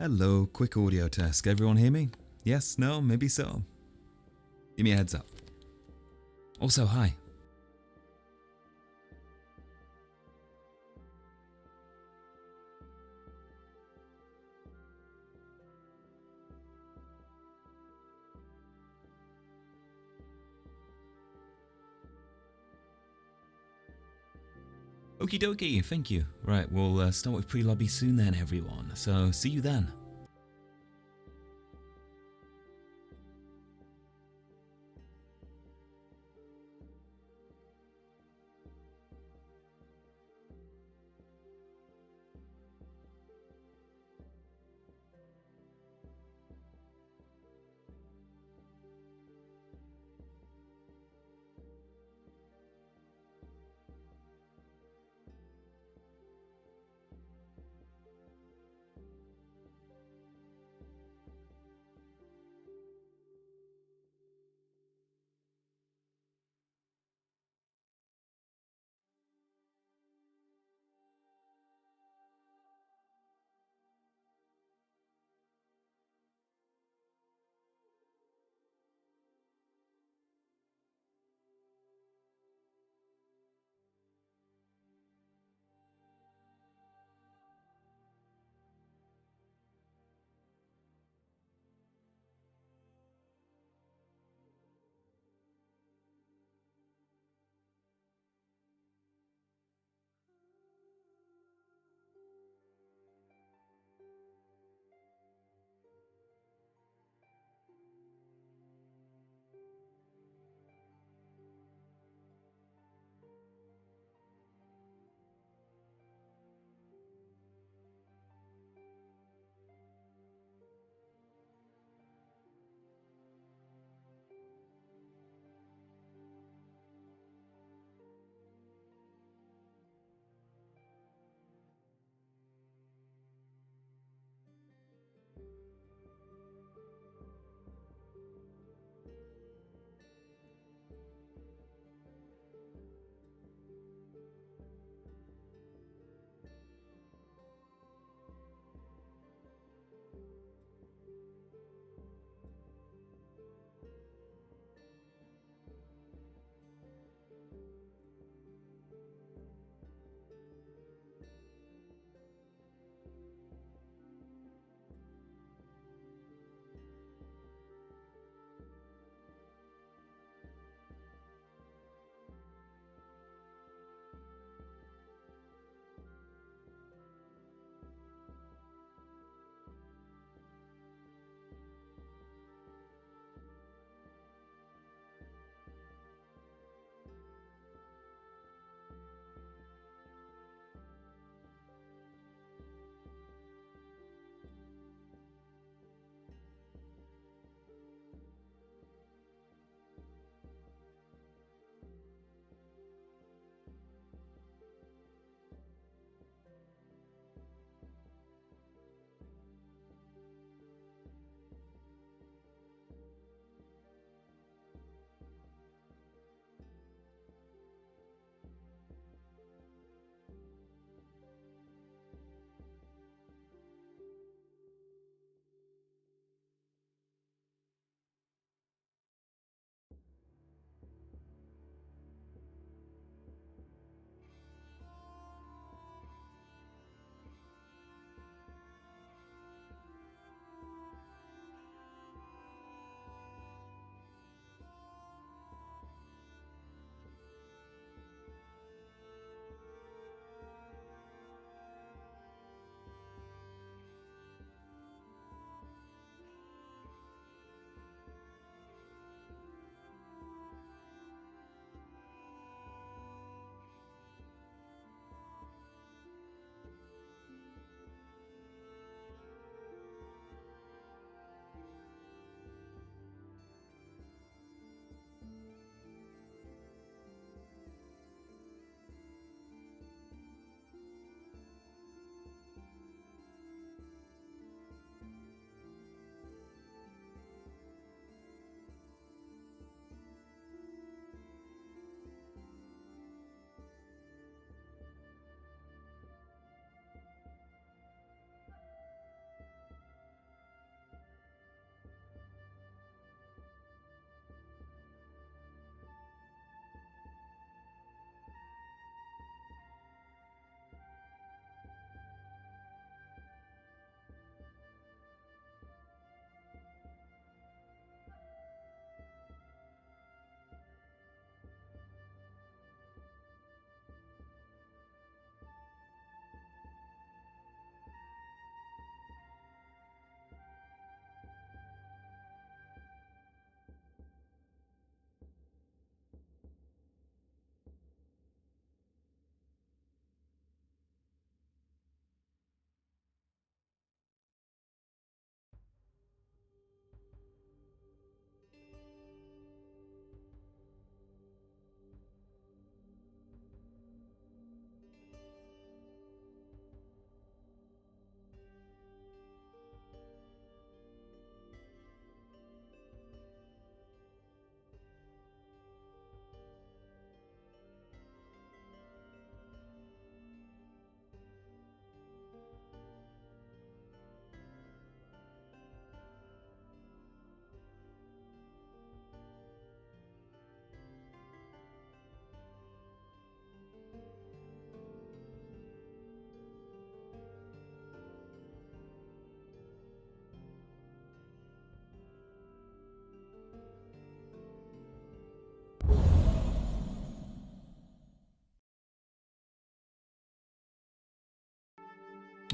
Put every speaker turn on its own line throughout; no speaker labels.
Hello, quick audio test. Can everyone hear me? Yes, no, maybe so. Give me a heads up. Also, hi. Okie dokie, thank you. Right, we'll start with pre-lobby soon then, everyone. So, see you then.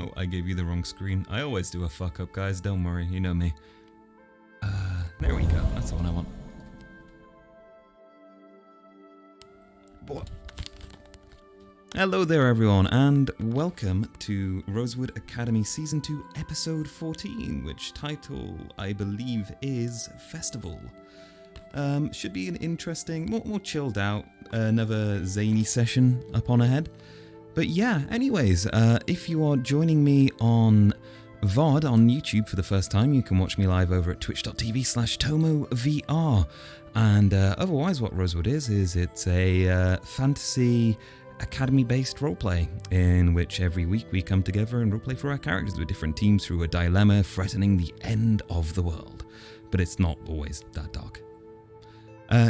Oh, I gave you the wrong screen. I always do a fuck up, guys. Don't worry, you know me. There we go. That's the one I want. Boy. Hello there, everyone, and welcome to Rosewood Academy Season 2, Episode 14, which title, I believe, is Festival. Should be an interesting, more chilled out, another zany session upon ahead. But yeah, anyways, if you are joining me on VOD on YouTube for the first time, you can watch me live over at twitch.tv/TomoVR. And otherwise, what Rosewood is it's a fantasy academy-based roleplay in which every week we come together and roleplay for our characters with different teams through a dilemma threatening the end of the world. But it's not always that dark.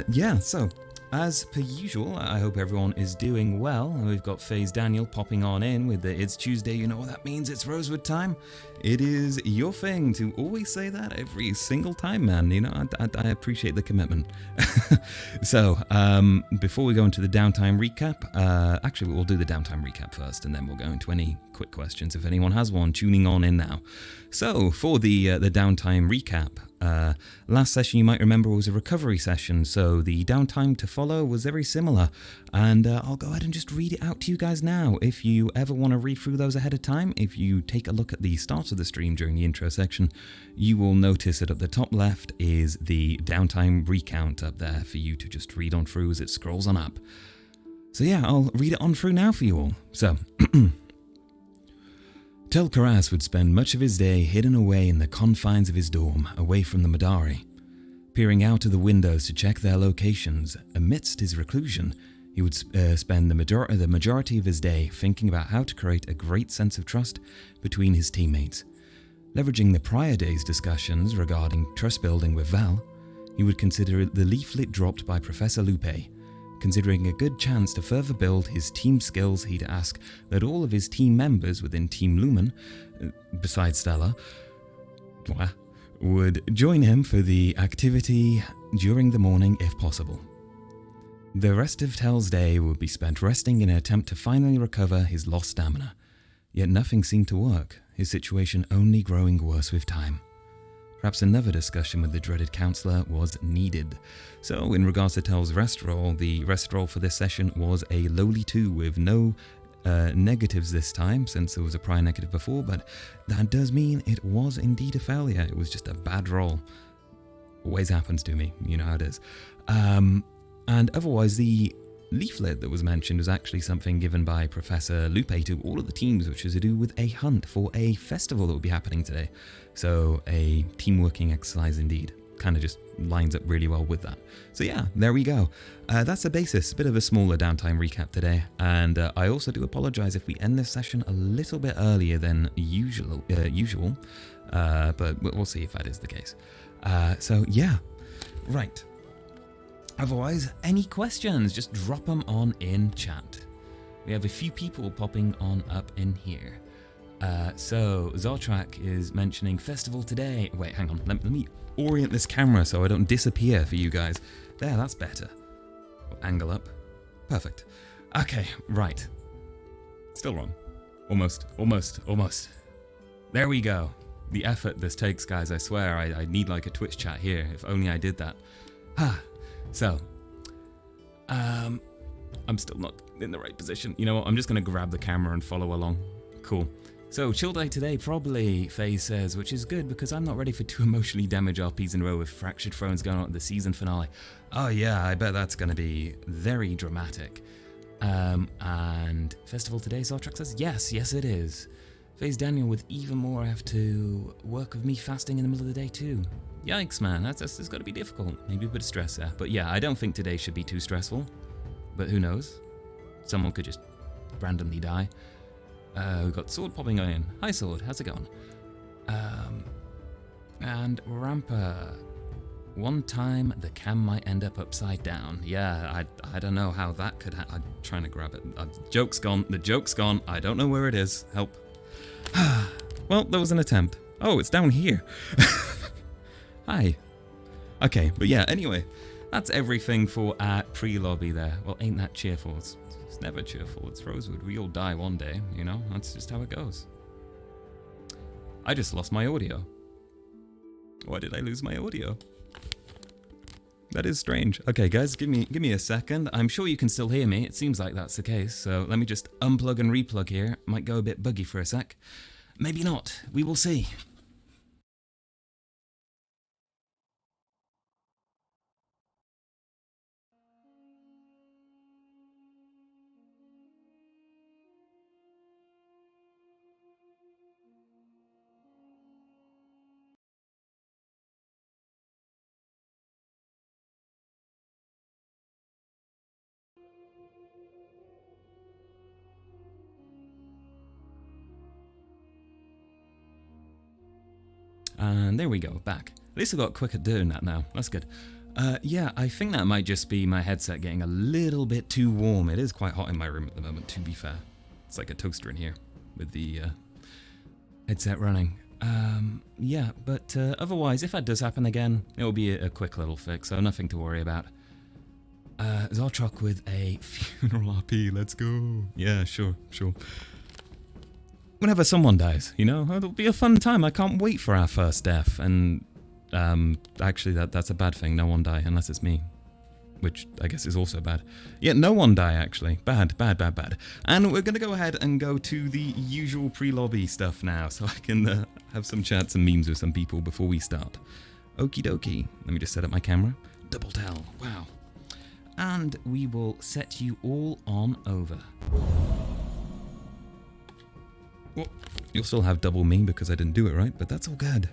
Yeah, so as per usual, I hope everyone is doing well. We've got FaZe Daniel popping on in with the It's Tuesday, you know what that means, it's Rosewood time. It is your thing to always say that every single time, man. You know, I appreciate the commitment. So, before we go into the downtime recap, actually we'll do the downtime recap first and then we'll go into any quick questions if anyone has one tuning on in now. So, for the downtime recap, last session you might remember was a recovery session, so the downtime to follow was very similar, and I'll go ahead and just read it out to you guys now. If you ever want to read through those ahead of time, if you take a look at the start of the stream during the intro section, you will notice that at the top left is the downtime recount up there for you to just read on through as it scrolls on up. So yeah, I'll read it on through now for you all. So, Tel'Kahras would spend much of his day hidden away in the confines of his dorm, away from the Madari. Peering out of the windows to check their locations, amidst his reclusion, he would spend the majority of his day thinking about how to create a great sense of trust between his teammates. Leveraging the prior day's discussions regarding trust building with Val, he would consider the leaflet dropped by Professor Lupae. Considering a good chance to further build his team skills, he'd ask that all of his team members within Team Lumen, besides Stella, would join him for the activity during the morning if possible. The rest of Tel's day would be spent resting in an attempt to finally recover his lost stamina. Yet nothing seemed to work, his situation only growing worse with time. Perhaps another discussion with the dreaded counsellor was needed. So, in regards to Tel's rest roll, the rest roll for this session was a lowly 2 with no negatives this time, since there was a prior negative before, but that does mean it was indeed a failure. It was just a bad roll. Always happens to me, you know how it is. And otherwise, the leaflet that was mentioned was actually something given by Professor Lupae to all of the teams, which is to do with a hunt for a festival that will be happening today. So a team working exercise indeed. Kind of just lines up really well with that. So yeah, there we go. That's the basis. A bit of a smaller downtime recap today. And I also do apologize if we end this session a little bit earlier than usual. But we'll see if that is the case. So yeah, right. Otherwise, any questions, just drop them on in chat. We have a few people popping on up in here. So, Zartrak is mentioning festival today. Wait, hang on. Let me orient this camera so I don't disappear for you guys. There, that's better. Angle up. Perfect. Okay, right. Still wrong. Almost. There we go. The effort this takes, guys, I swear. I need like a Twitch chat here. If only I did that. So, I'm still not in the right position. You know what? I'm just going to grab the camera and follow along. Cool. So, chill day today, probably, FaZe says, which is good because I'm not ready for 2 emotionally damaged RPs in a row with Fractured Thrones going on at the season finale. Oh yeah, I bet that's going to be very dramatic. And festival today, Zartrak says, yes it is. FaZe Daniel with even more, I have to work with me fasting in the middle of the day too. Yikes, man, that's got to be difficult. Maybe a bit of stress there. But yeah, I don't think today should be too stressful. But who knows? Someone could just randomly die. We've got Sword popping in. Hi, Sword. How's it going? And Rampa. One time, the cam might end up upside down. Yeah, I don't know how that could I'm trying to grab it. Joke's gone. The joke's gone. I don't know where it is. Help. Well, there was an attempt. Oh, it's down here. Hi. Okay, but yeah, anyway. That's everything for our pre-lobby there. Well, ain't that cheerful? It's never cheerful. It's Rosewood. We all die one day, you know? That's just how it goes. I just lost my audio. Why did I lose my audio? That is strange. Okay, guys, give me a second. I'm sure you can still hear me. It seems like that's the case. So let me just unplug and replug here. Might go a bit buggy for a sec. Maybe not. We will see. And there we go, back. At least I got quick at doing that now. That's good. Yeah, I think that might just be my headset getting a little bit too warm. It is quite hot in my room at the moment, to be fair. It's like a toaster in here with the headset running. Yeah, but otherwise, if that does happen again, it'll be a quick little fix, so nothing to worry about. Zarchok with a funeral RP, let's go. Yeah, sure. Whenever someone dies, you know, it'll be a fun time. I can't wait for our first death. And actually, that's a bad thing. No one die unless it's me, which I guess is also bad. Yeah, no one die actually. Bad. And we're gonna go ahead and go to the usual pre-lobby stuff now, so I can have some chats and memes with some people before we start. Okie dokie. Let me just set up my camera. Double tell. Wow. And we will set you all on over. Well, you'll still have double me because I didn't do it right, but that's all good.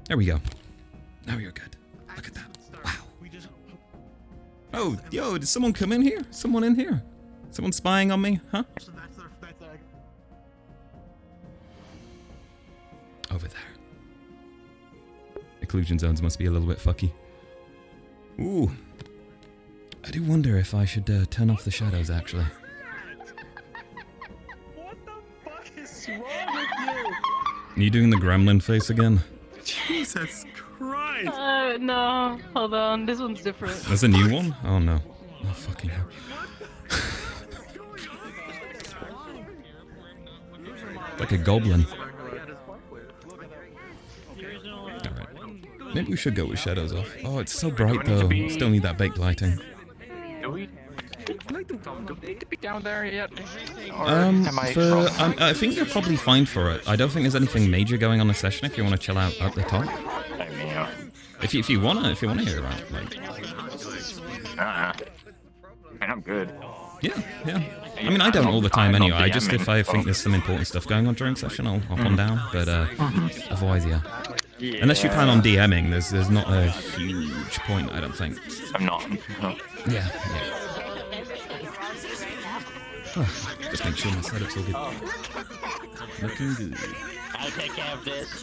There we go. Now you're good. Look at that. Wow. Oh, yo, did someone come in here? Someone in here? Someone spying on me? Huh? Over there. Occlusion zones must be a little bit fucky. Ooh. I do wonder if I should turn off the shadows, actually. Are you doing the gremlin face again?
Jesus Christ!
No, hold on, this one's different.
That's a new one? Oh no. Oh fucking hell. Like a goblin. Alright. Maybe we should go with shadows off. Oh, it's so bright though. Still need that baked lighting.
Down there yet?
I think you're probably fine for it. I don't think there's anything major going on in the session if you want to chill out up the top. If you wanna hear it out, like.
I'm good.
Yeah. I mean, I don't all the time anyway. I just, if I think there's some important stuff going on during session, I'll hop on down. But otherwise, yeah. Unless you plan on DMing, there's not a huge point, I don't think.
I'm not. No.
Yeah. Just make sure my setup's all good. Looking good.
I'll take care of this.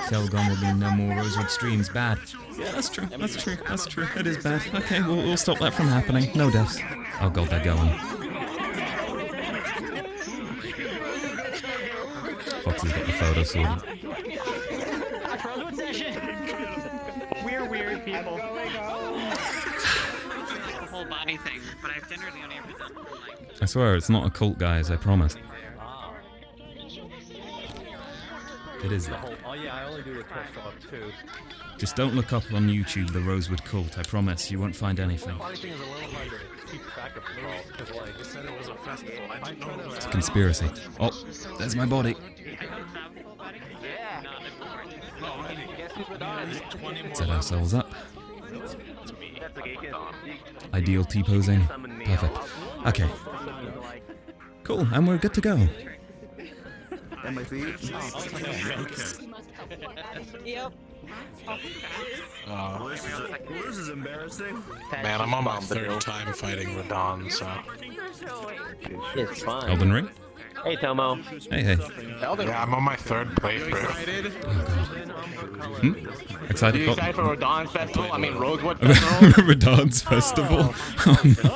Tel'Kahras will be no more Rosewood streams. Bad. Yeah, that's true. It is bad. Okay, we'll stop that from happening. No deaths. Oh god, they're going. Fox has got the photo sorted.
Rosewood session.
Weird people.
Whole body thing, but I've generally only ever done like.
I swear, it's not a cult, guys, I promise. It is that.
Oh yeah, I only do the test on too.
Just don't look up on YouTube the Rosewood cult, I promise, you won't find anything.
The funny thing is a little hard to keep track of people, because like, it said it was a festival. I didn't know
It's a conspiracy. Oh, there's my body. Set ourselves up. Ideal T-posing. Perfect. Okay. Cool, and we're good to go.
And my feet?
Yep.
This is embarrassing.
Man, I'm on my third time fighting Radon, so.
It's fine.
Elden Ring?
Hey, Tomo.
Hey.
Yeah, I'm on my third playthrough.
Excited?
You excited for Radon's festival? I mean, Rosewood festival?
Radon's festival? Oh no.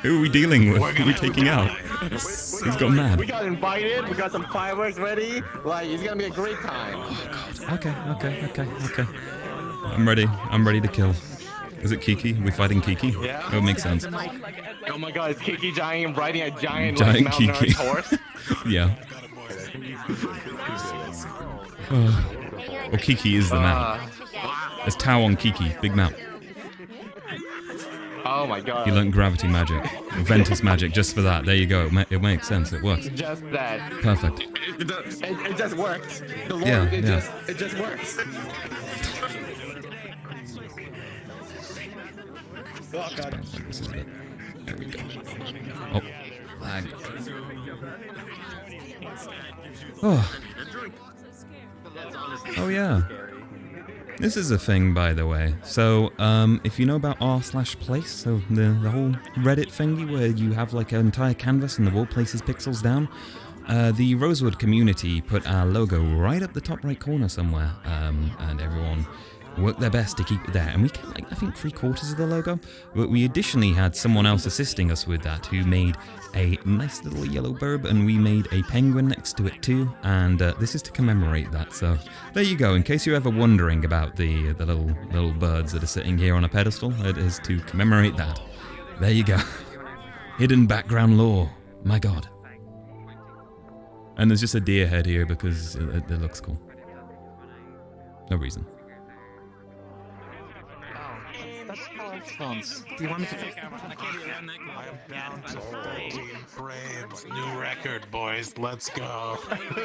Who are we dealing with? Who are we taking out? He's got mad.
We got invited, we got some fireworks ready. Like, it's gonna be a great time.
Oh god. Okay. I'm ready to kill. Is it Kiki? We're fighting Kiki?
Yeah.
Oh, it makes sense.
Oh my god, is Kiki giant riding a giant
Giant
like,
Kiki.
malnourished horse?
Yeah. Well, Kiki is the mount. There's Tau on Kiki, big mount.
Oh my god.
He learned gravity magic, Ventus magic, just for that. There you go. It makes sense. It works.
Just that.
Perfect.
It just works. The Lord,
Yeah,
it just works. Oh god.
This is it. There we go. Oh, lag. Oh. Oh yeah. This is a thing, by the way. So, if you know about r/place, so the whole Reddit thingy where you have like an entire canvas and the wall places pixels down, the Rosewood community put our logo right up the top right corner somewhere, and everyone worked their best to keep it there. And we kept, like, I think 3/4 of the logo. But we additionally had someone else assisting us with that who made a nice little yellow burb, and we made a penguin next to it too, and this is to commemorate that. So there you go. In case you're ever wondering about the little birds that are sitting here on a pedestal, it is to commemorate that. There you go. Hidden background lore. My god. And there's just a deer head here because it looks cool. No reason.
Do you want me to take out?
I'm down to 13 frames. New record, boys. Let's go.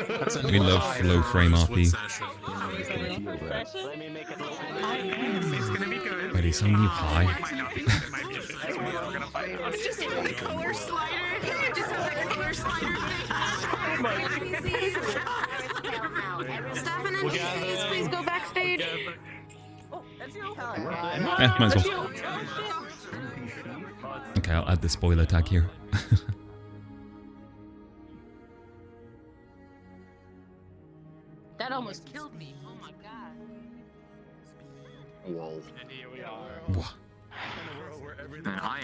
That's a
We
new
love
high
low
for
frame
Rosewood
RP.
session.
Let me make it look.
It's gonna be good.
Wait, is somebody high?
Might not be. It might be. We're gonna fight.
Just have the color slider. Just have the color slider. Staff and NPCs, please go backstage.
Might as well. Okay, I'll add the spoiler tag here.
That almost killed me. Oh my god.
Whoa.
And here we are.
Whoa.
Man, I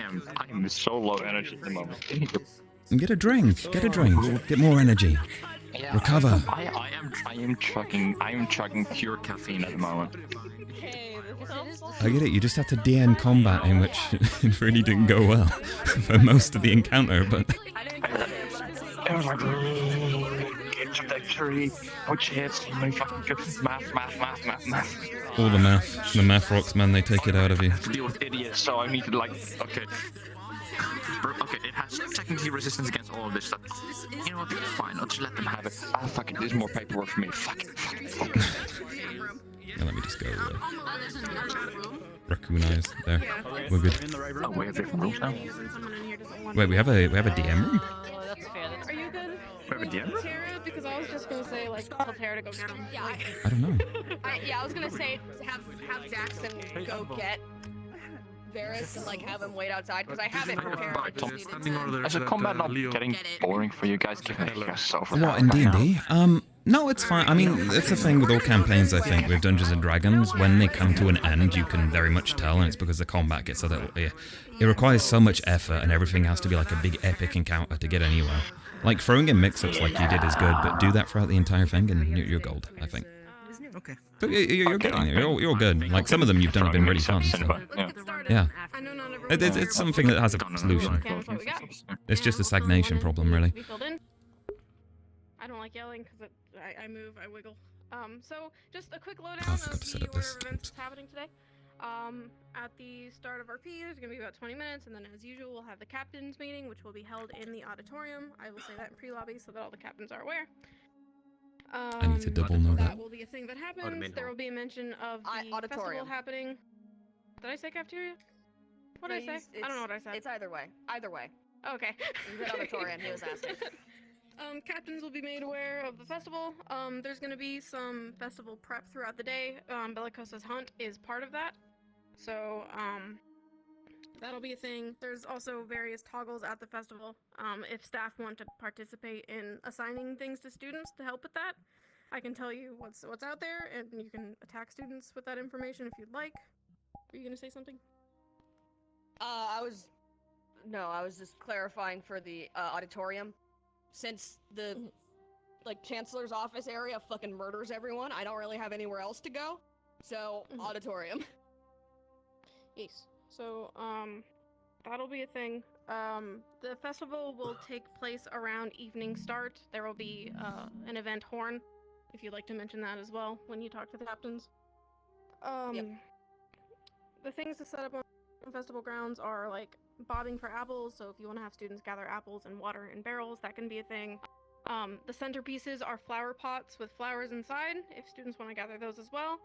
am so low energy at the moment.
Get a drink. Get a drink. Get more energy.
Yeah,
Recover.
I am chugging pure caffeine at the moment.
I get it, you just had to DN combat in which it really didn't go well for most of the encounter, but...
I was like, get to victory, which hits, math.
All the math rocks, man, they take it out of you.
To deal with idiots, so I need to like, okay, it has technically resistance against all of this stuff. You know what, fine, I'll just let them have it. Ah, fuck it, there's more paperwork for me, fuck it.
Now let me just go raccoonize there. We're good.
Oh, we have different rules now.
Wait, we have a DM room?
Oh, that's fair. That's
Are you good?
We have a DM?
Tara, because I was just gonna say, like, tell Tara to go get him. Yeah,
I don't know.
I was gonna say, have Jackson go get Varys and, like, have him wait outside, because I have it prepared. I just needed to...
Is the combat not getting boring for you guys? Give me yourself.
What, in D&D? No, it's fine. I mean, it's the thing with all campaigns, I think, with Dungeons & Dragons. When they come to an end, you can very much tell, and it's because the combat gets a little... It requires so much effort, and everything has to be like a big epic encounter to get anywhere. Like, throwing in mix-ups like you did is good, but do that throughout the entire thing, and you're gold, I think.
Okay.
But you're getting there. You're good. Like, some of them you've done have been really fun, so...
Let's get started.
Yeah.
I know not everyone...
It's something that has a solution.
Okay, that's what we got.
It's just a stagnation problem, really.
Be filled in. I don't like yelling because I move, I wiggle. So just a quick lowdown
Oh, I
of
forgot to set
the
up
order
this.
of events
Oops.
that's happening today. At the start of RP, there's gonna be about 20 minutes, and then as usual, we'll have the captain's meeting, which will be held in the auditorium. I will say that in pre-lobby so that all the captains are aware.
I need to double know that.
That will be a thing that happens. There will be a mention of the festival
auditorium.
happening. Did I say cafeteria? What did I say? I don't know what I said.
It's either way. Either way.
Okay.
You said auditorium, he was asking.
Captains will be made aware of the festival. There's going to be some festival prep throughout the day. Bellicosa's hunt is part of that. So, that'll be a thing. There's also various toggles at the festival. If staff want to participate in assigning things to students to help with that, I can tell you what's out there, and you can attack students with that information if you'd like. Are you going to say something?
I was just clarifying for the auditorium. Since the Chancellor's office area fucking murders everyone, I don't really have anywhere else to go. So, auditorium.
Yes. So, that'll be a thing. The festival will take place around evening start. There will be an event horn, if you'd like to mention that as well when you talk to the captains. The things to set up on festival grounds are like bobbing for apples. So if you want to have students gather apples and water in barrels, that can be a thing. The centerpieces are flower pots with flowers inside, if students want to gather those as well.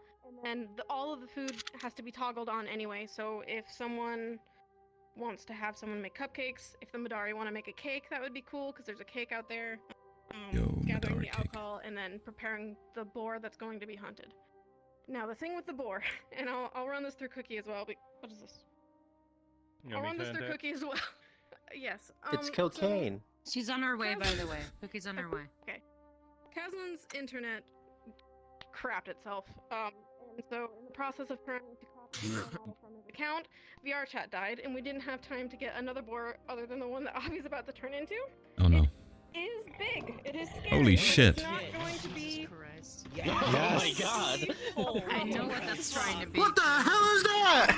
And all of the food has to be toggled on anyway, so if someone wants to have someone make cupcakes, if the Madari want to make a cake, that would be cool, because there's a cake out there. Gathering
Madari
the
cake.
alcohol, and then preparing the boar that's going to be hunted. Now, the thing with the boar, and I'll run this through Cookie as well, but what is this? I'll run this through Cookie as well. Yes.
It's cocaine.
She's on her way, by the way. Cookie's on her way.
Okay. Kaslin's internet crapped itself. And so in the process of trying to copy the model from his account, VRChat died, and we didn't have time to get another boar other than the one that Avi's about to turn into.
Oh no.
It is big. It is scary.
Holy shit.
It's not going to be...
Yes. Oh my god.
I know what that's trying to be.
What the hell is that?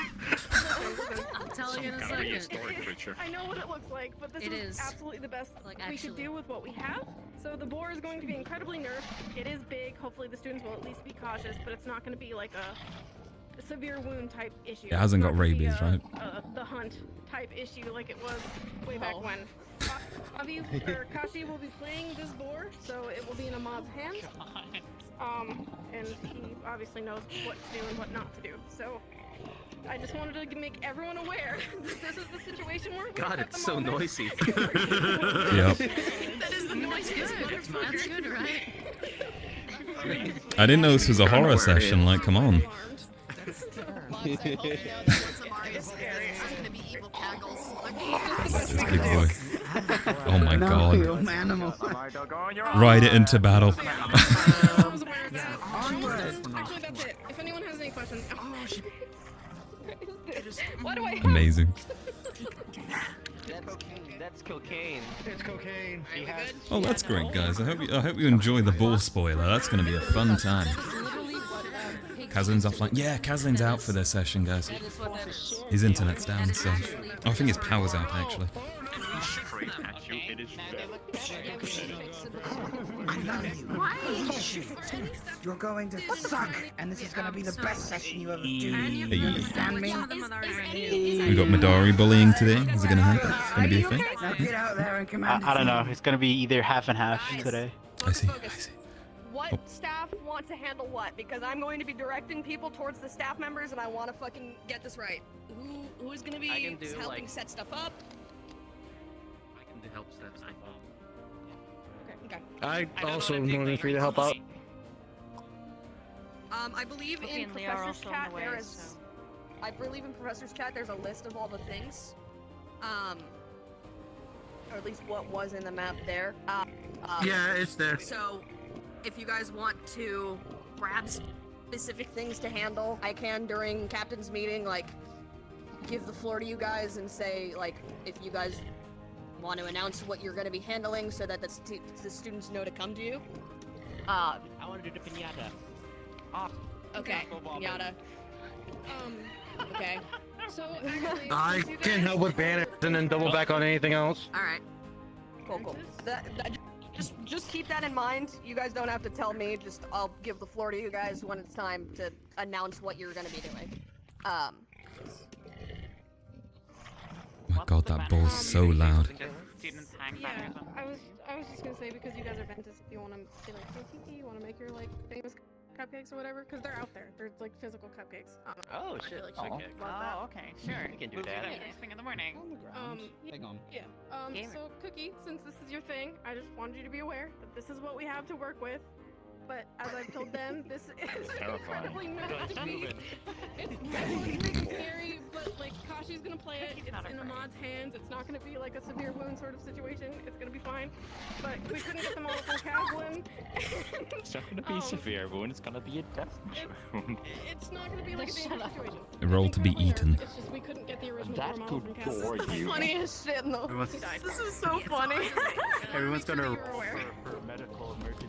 I'll tell you in a second.
I know what it looks like, but this is absolutely the best we could do with what we have. So the boar is going to be incredibly nerfed. It is big. Hopefully the students will at least be cautious, but it's not going to be like a severe wound type issue.
It hasn't got rabies, right?
The hunt type issue like it was way back when. Avi or Kashi will be playing this boar, so it will be in a mod's hands. And he obviously knows what to do and what not to do. So I just wanted to make everyone aware that this is the situation we're in.
God, it's so noisy.
Yep.
That is the noisiest motherfucker.
That's good, right?
I didn't know this was a horror session, like, come on. Just keep going. Oh my god. Ride it into battle.
Actually, that's it. If anyone has any questions. Why do I?
Amazing.
That's cocaine.
It's cocaine.
Oh, that's great, guys. I hope you enjoy the ball spoiler. That's gonna be a fun time. Kaslin's offline. Yeah, Kaslin's out for this session, guys. His internet's down, so I think his power's out actually.
You're going to suck, and this is going to be the best session you ever do. You
Hey.
understand me?
We got Madari bullying today. Is it gonna happen? It's gonna be a thing?
Now get out there and command
I don't know. It's gonna be either half and half today.
I see.
What staff want to handle what? Because I'm going to be directing people towards the staff members, and I want to fucking get this right. Who is going to be helping set stuff up?
I can help set stuff up.
Okay.
I also am more than free to help out.
I believe
Cookie
in
and Leo are
Professor's
also on
chat
the way,
there is.
so-
I believe in Professor's chat there's a list of all the things. Or at least what was in the map there.
Yeah, it's there.
So, if you guys want to grab specific things to handle, I can during captain's meeting, like, give the floor to you guys and say, like, if you guys want to announce what you're going to be handling so that the students know to come to you.
I want to do the pinata.
Okay, pinata. Okay.
So actually,
I can help with banners and then double back on anything else.
All right. Cool. Just keep that in mind. You guys don't have to tell me. Just I'll give the floor to you guys when it's time to announce what you're gonna be doing.
My god, that ball's so loud.
Yeah, I was just gonna say, because you guys are Ventus, if you want to be like, hey Tiki, you want to make your like famous cupcakes or whatever, because they're out there. They're like physical cupcakes.
Oh
I
shit!
feel like you should love that.
okay, sure.
We can do that.
First thing in the morning.
So Cookie, since this is your thing, I just wanted you to be aware that this is what we have to work with. But as I've told them, this is incredibly not to be. It's really scary, but like Kashi's gonna play it. It's in Ahmad's hands. It's not gonna be like a severe wound sort of situation. It's gonna be fine. But we couldn't get them all from Kaslin.
It's not gonna be a severe wound, it's gonna be a death wound.
It's not gonna be like a dangerous situation.
A roll to be eaten.
It's just we couldn't get the original
That
model from
could
Kaslin.
bore you.
Funniest shit in the. This is so funny.
Everyone's gonna
You're aware.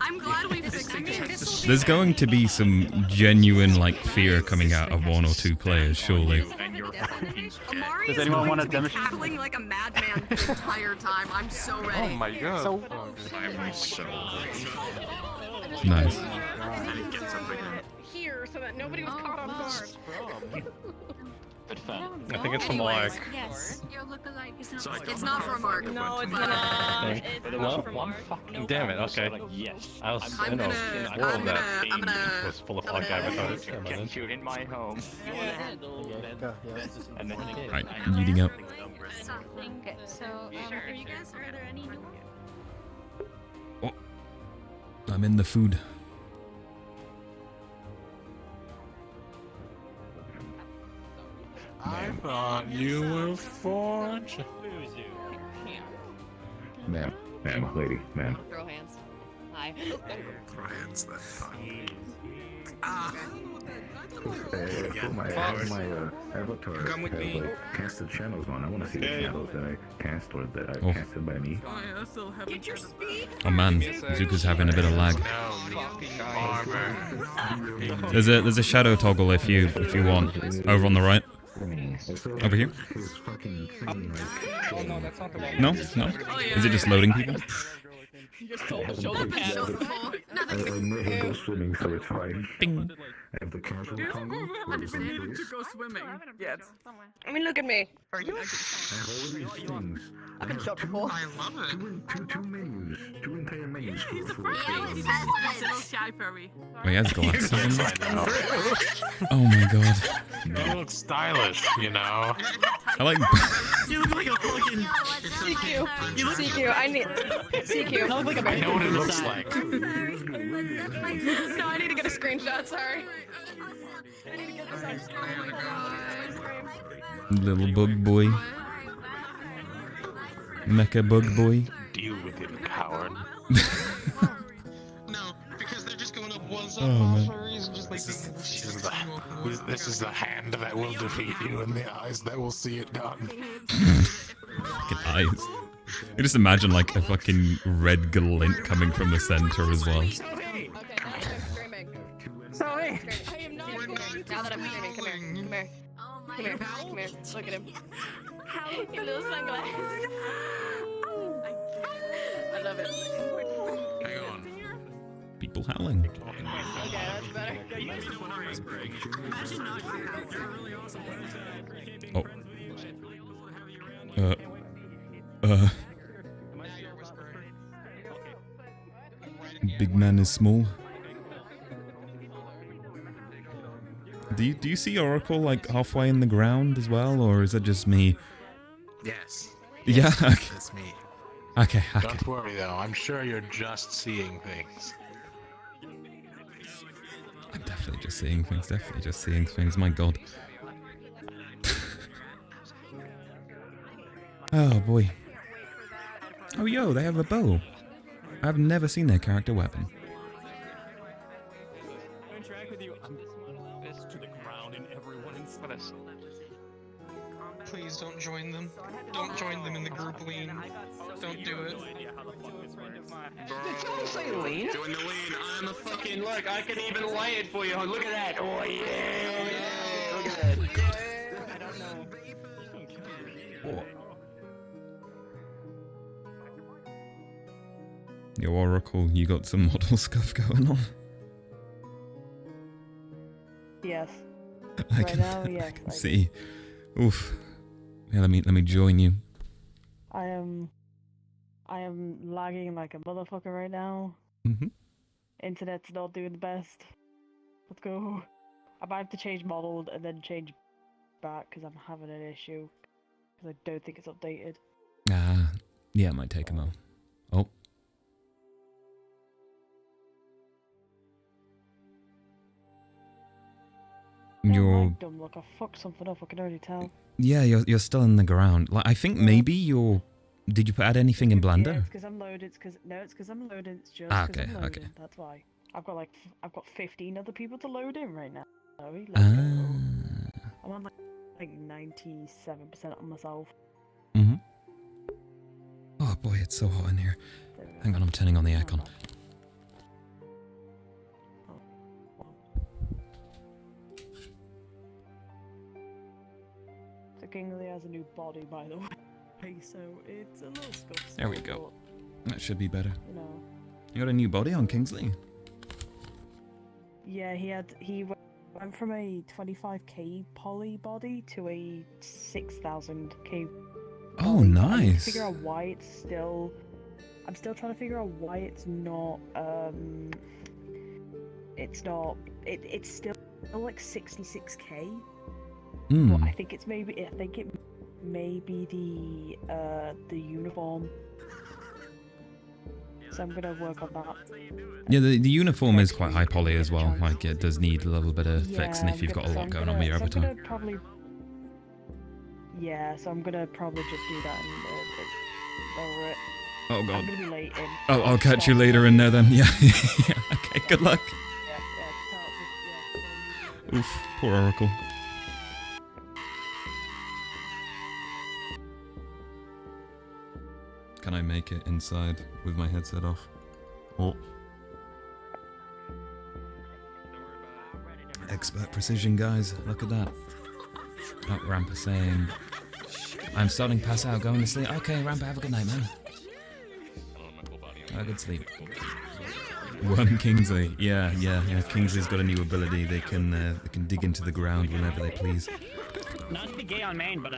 I'm glad we fixed it.
There's going to be some genuine, like, fear coming out of 1 or 2 players, surely.
Amari
Does
is
anyone
going
want
to
to
be
demonstrate?
cackling like a madman the entire time. I'm so ready.
Oh my god.
So,
I'm so
Nice.
Here, so that nobody was caught off guard.
Good fun.
I think it's from
Anyways,
Mark.
Yes. Your lookalike is not.
So I
It's not from Mark.
No, it's
not.
not.
But
It's
no,
not from Mark.
Damn it, okay.
Yes.
I was,
I'm
you know,
gonna-
in a
I'm
world
gonna-
that
I'm gonna-
was full of
I'm gonna-
archive
Get you in my home. And then
Right, leading up.
Okay, so, are you guys, are there any new ones?
I'm in the food.
I thought you were forged.
Ma'am, lady, ma'am.
Throw hands. Hi.
Throw hands that time.
My avatar
Come with
has
me.
like casted channels on. I want to see the channels that I cast or that I
Oh.
casted by me.
Did you speak?
Oh man, Zuka's having a bit of lag.
Armor.
There's a shadow toggle if you want. Over on the right. Over here.
His fucking thing,
Oh no, that's not the one.
No, no. Is it just loading people?
Shoulder pads.
I know he goes swimming, so it's fine.
Bing.
I have the casual toggle.
go swimming yet. I mean, look at me.
Are you?
I have all these things.
I've been shot before.
I love it.
Two menus. 2 entire menus.
He's a
for
freak.
free.
He's a little shy furry.
Oh, he has glasses on.
Yes, I know.
Oh my god.
You look stylish, you know.
I like.
You look like a fucking.
CQ. CQ. I need CQ. I look like a
I know what it looks like.
No, I need to get a screenshot. Sorry. I need to get this on screen.
Little bug boy. Mecha bug boy.
Deal with it, coward.
No, because they're just going up one side
Oh, man.
for a reason, just like
This is the hand that will defeat you and the eyes that will see it done.
Fucking eyes. You just imagine like a fucking red glint coming from the center as well.
Okay, I'm screaming.
Sorry.
I am not screaming. Now that I'm screaming, come here. Come here. Come here. Come here. Look at him. Your little sunglasses. I love it.
Hang on.
People howling.
Okay, that's better.
Oh. Big man is small. Do you see Oracle like halfway in the ground as well, or is it just me?
Yes.
Yeah. Okay.
That's me.
Okay.
Don't worry though, I'm sure you're just seeing things.
I'm definitely just seeing things. Definitely just seeing things. My God. Oh boy. Oh yo, they have a bow. I've never seen their character weapon.
Please don't join them. Don't join them in the group lean. Don't do it.
Don't say lean. Join the lean. I'm a fucking look. I can even lay it for you. Look at that. Oh yeah. Look at that.
I don't know.
Yo, Oracle, you got some model stuff going on.
Yes.
I
Right
can,
now, yes,
I can
I do.
see. Oof. Yeah, let me join you.
I am lagging like a motherfucker right now.
Mhm.
Internet's not doing the best. Let's go. I might have to change model and then change back because I'm having an issue. Because I don't think it's updated.
Ah, yeah, it might take a moment. Oh. You're
Dumb look, I fucked something up, I can already tell.
yeah, you're still in the ground. Like I think maybe you're. Did you add anything in
Yeah,
Blender?
it's because I'm loaded. It's because I'm loaded. It's just
Ah,
'cause
okay,
I'm loaded.
okay.
That's why. I've got 15 other people to load in right now. Let's go.
Ah.
I'm on like 97% on myself.
Mhm. Oh boy, it's so hot in here. Hang on, I'm turning on the aircon.
body, by the way. So it's a little scuffed.
There we go. That should be better.
You know.
You got a new body on Kingsley?
Yeah, he went from a 25k poly body to a 6000k.
Oh, nice.
Figure out why it's still. I'm still trying to figure out why it's not. It's not. It's still like 66k. But I think it's maybe. I think it may be the uniform. So I'm gonna work on that.
Yeah, the uniform is quite high poly as well. Like, it does need a little bit of fixing if you've got a lot going on with your avatar.
So I'm gonna probably just do that and over it.
Oh god.
I'm gonna be late in.
Oh, I'll catch you later in there then. Yeah. Yeah. Okay, good luck. Oof, poor Oracle. Can I make it inside with my headset off? Oh. Expert precision, guys. Look at that. Oh, Rampa saying, I'm starting to pass out, going to sleep. Okay, Rampa, have a good night, man. Have a good sleep. Worm Kingsley. Yeah. Kingsley's got a new ability. They can dig into the ground whenever they please.
Not to be gay on main, but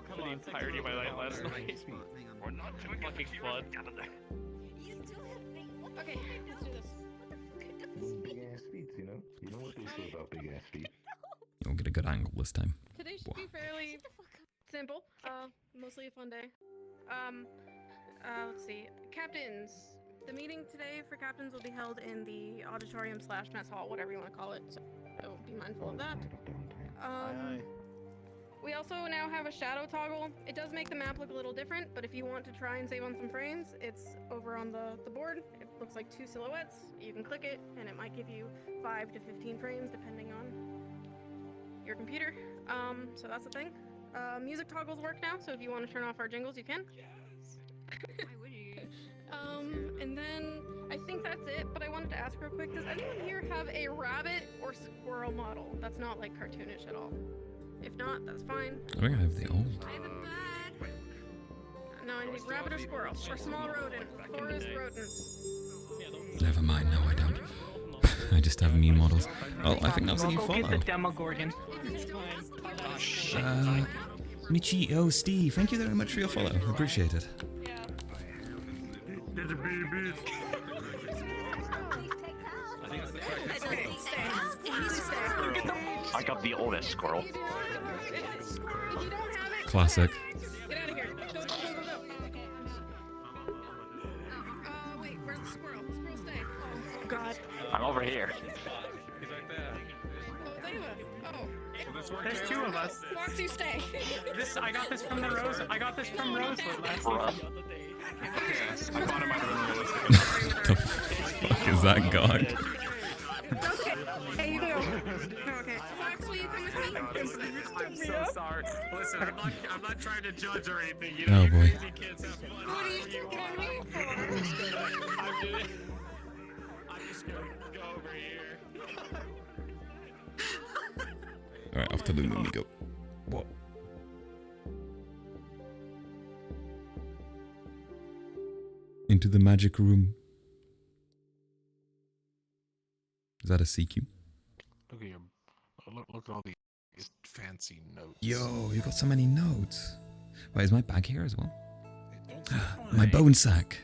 For the entirety of my night last night. We're not doing fucking flood.
Okay, let's do this.
Big ass feet, you know? You know what they say about big ass feet.
You'll get a good angle this time.
Today should be fairly simple. Mostly a fun day. Let's see. Captains. The meeting today for captains will be held in the auditorium / mess hall, whatever you want to call it. So be mindful of that. We also now have a shadow toggle. It does make the map look a little different, but if you want to try and save on some frames, it's over on the board. It looks like 2 silhouettes. You can click it, and it might give you 5 to 15 frames, depending on your computer. So that's the thing. Music toggles work now, so if you want to turn off our jingles, you can.
I wish.
And then I think that's it, but I wanted to ask real quick, does anyone here have a rabbit or squirrel model that's not like cartoonish at all? If not, that's fine.
I think I have the old.
I have a bad. No, I need rabbit or squirrel or small rodent, forest rodents.
Never mind, no I don't. I just have new models. Oh, I think that was a new follow.
Get the Demogorgon.
Michi, oh Steve, thank you very much for your follow. Appreciate it.
I got the oldest squirrel.
Classic.
Get out of here. Go. Wait, where's the squirrel? Squirrel stay. Oh god.
I'm over here.
There's 2 of us.
Fox, you stay.
I got this from Rosewood last week.
I bought him out of
The fuck is that guy?
Hey, you go. Okay. Fox, will you come with me?
I'm so sorry. Listen, I'm not trying to judge or anything. You
know, boy.
Crazy kids have fun.
What are you talking about me?
I'm just gonna go over here.
Alright, off to Lumen we go. What? Into the magic room. Is that a CQ?
Look at your. Look at all these fancy notes.
Yo, you got so many notes. Wait, is my bag here as well? My bone sack.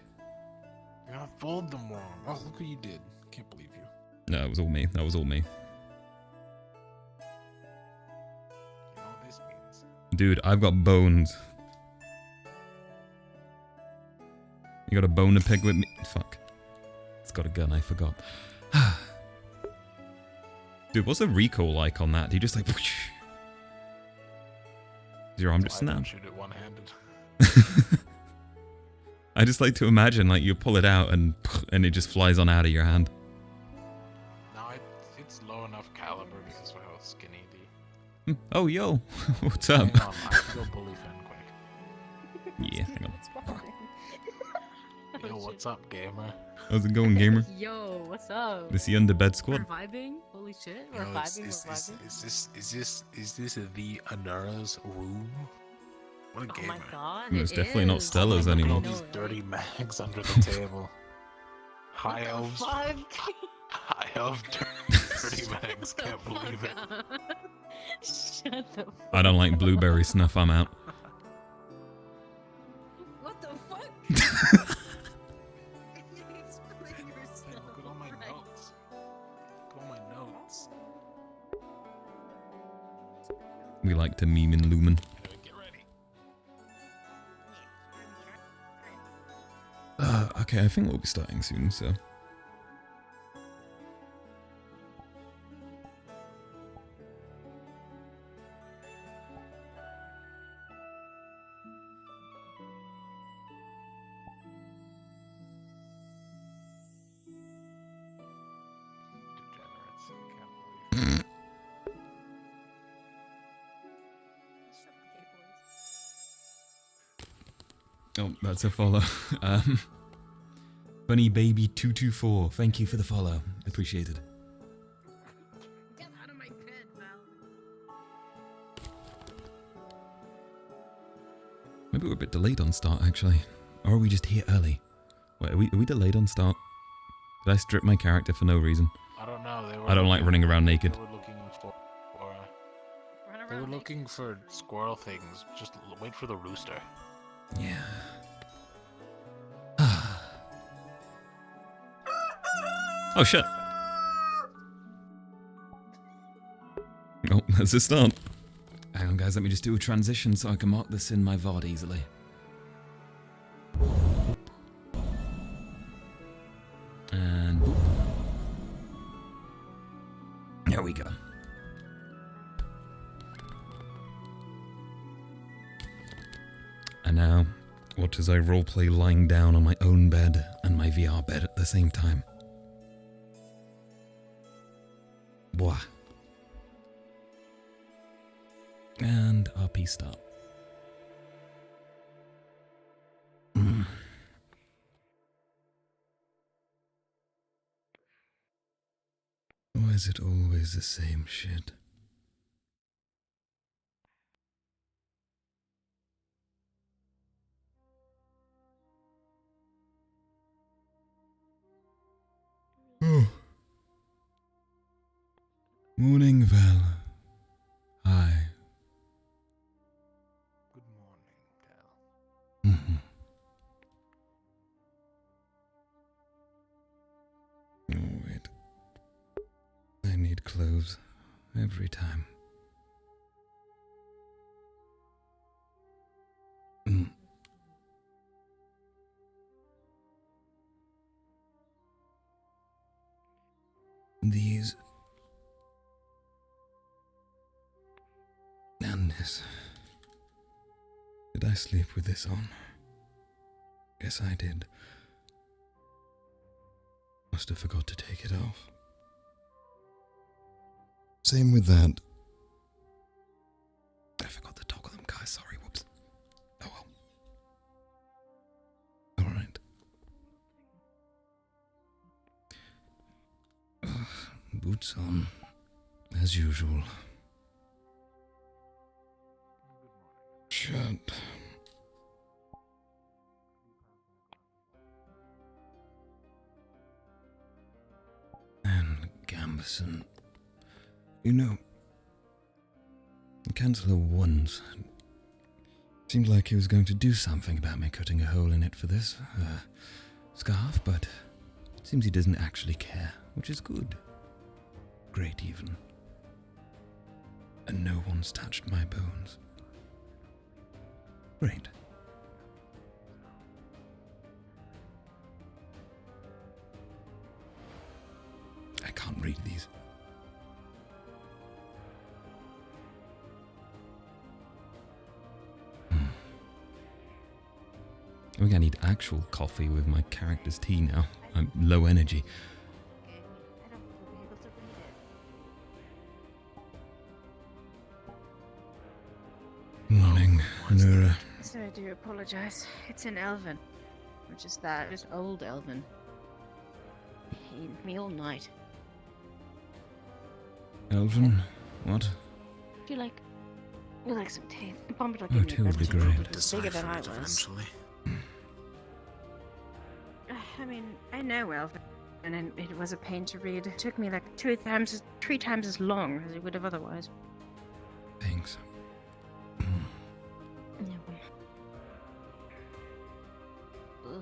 You gotta fold them wrong. Oh, look what you did. Can't believe you.
No, it was all me. That was all me.
You know what this means?
Dude, I've got bones. You got a bone to pick with me? Fuck. It's got a gun, I forgot. Dude, what's the recoil like on that? Do you just like... Is your arm just snap?
Shoot it one-handed.
I just like to imagine like you pull it out and it just flies on out of your hand.
No, it's low enough caliber because of how skinny the...
Oh, yo. What's up?
Hang on, I have to go bully Finn quick.
Yeah, hang on.
Yo, what's up, gamer?
How's it going, gamer?
Yo, what's up?
This the Underbed Squad.
We're vibing? Holy shit, we're
Yo,
vibing,
is
we're vibing.
this the Anura's room? What a
Oh
gamer.
my god,
It's
it
definitely not
is.
Stella's
I
anymore.
All
know,
these
right?
dirty mags under the table. High elves.
Fuck.
High elf dirty mags. Can't believe it.
Shut the fuck
I don't like blueberry snuff. I'm out.
What the fuck?
Look at all my notes. Look at all my notes.
We like to meme in Lumen.
Get ready.
Okay, I think we'll be starting soon, so. Oh, that's a follow. Bunny Baby 224, thank you for the follow. Appreciated.
Get out of my bed, Val.
Maybe we're a bit delayed on start, actually. Or are we just here early? Wait, are we delayed on start? Did I strip my character for no reason?
I don't know. They were
I don't like running around naked.
They were looking for squirrel things. Just wait for the rooster.
Yeah. Oh shit. Oh, that's a start. Hang on guys, let me just do a transition so I can mark this in my VOD easily. And boop. There we go. And now, what as I roleplay lying down on my own bed and my VR bed at the same time. Blah. And RP start. Why is it always the same shit? Oh. Morning, Val. Hi.
Good morning, Cal.
Oh, wait. I need clothes every time. These and this. Did I sleep with this on? Yes, I did. Must have forgot to take it off. Same with that. I forgot to toggle them, guys. Sorry, whoops. Oh well. Alright. Boots on, as usual. Shirt. And Gambison. You know, the Chancellor once seemed like he was going to do something about me cutting a hole in it for this scarf, but it seems he doesn't actually care, which is good. Great, even. And no one's touched my bones. Great. I can't read these. I think I need actual coffee with my character's tea now. I'm low energy. Morning, Anura.
So I do apologize. It's in Elven. Which is that, just old Elven. pain me all night.
Elvin, what?
Do you like some tea? Bomb
Oh, tea would be great.
It's bigger than I was.
Eventually.
I mean, I know Elvin, and it was a pain to read. It took me like 3 times as long as it would have otherwise.
Thanks.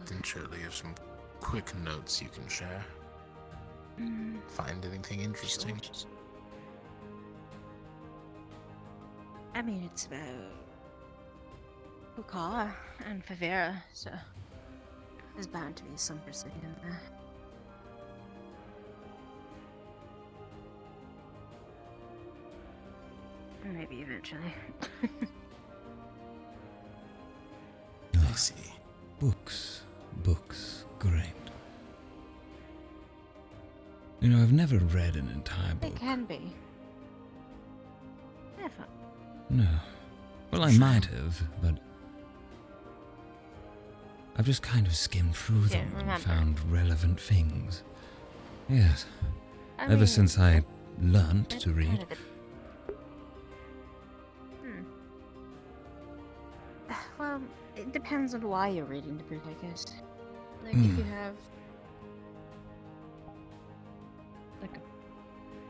Then surely you have some quick notes you can share. Find anything interesting?
I mean, it's about Tel'Kahras and Faermorn, so there's bound to be some precision there. Maybe eventually.
I see.
Books, great. You know, I've never read an entire book.
It can be. Never.
No. Well, I might have, but I've just kind of skimmed through them and found relevant things. Yes. Ever since I learnt to read.
Well, it depends on why you're reading the book, I guess. Like, if you have like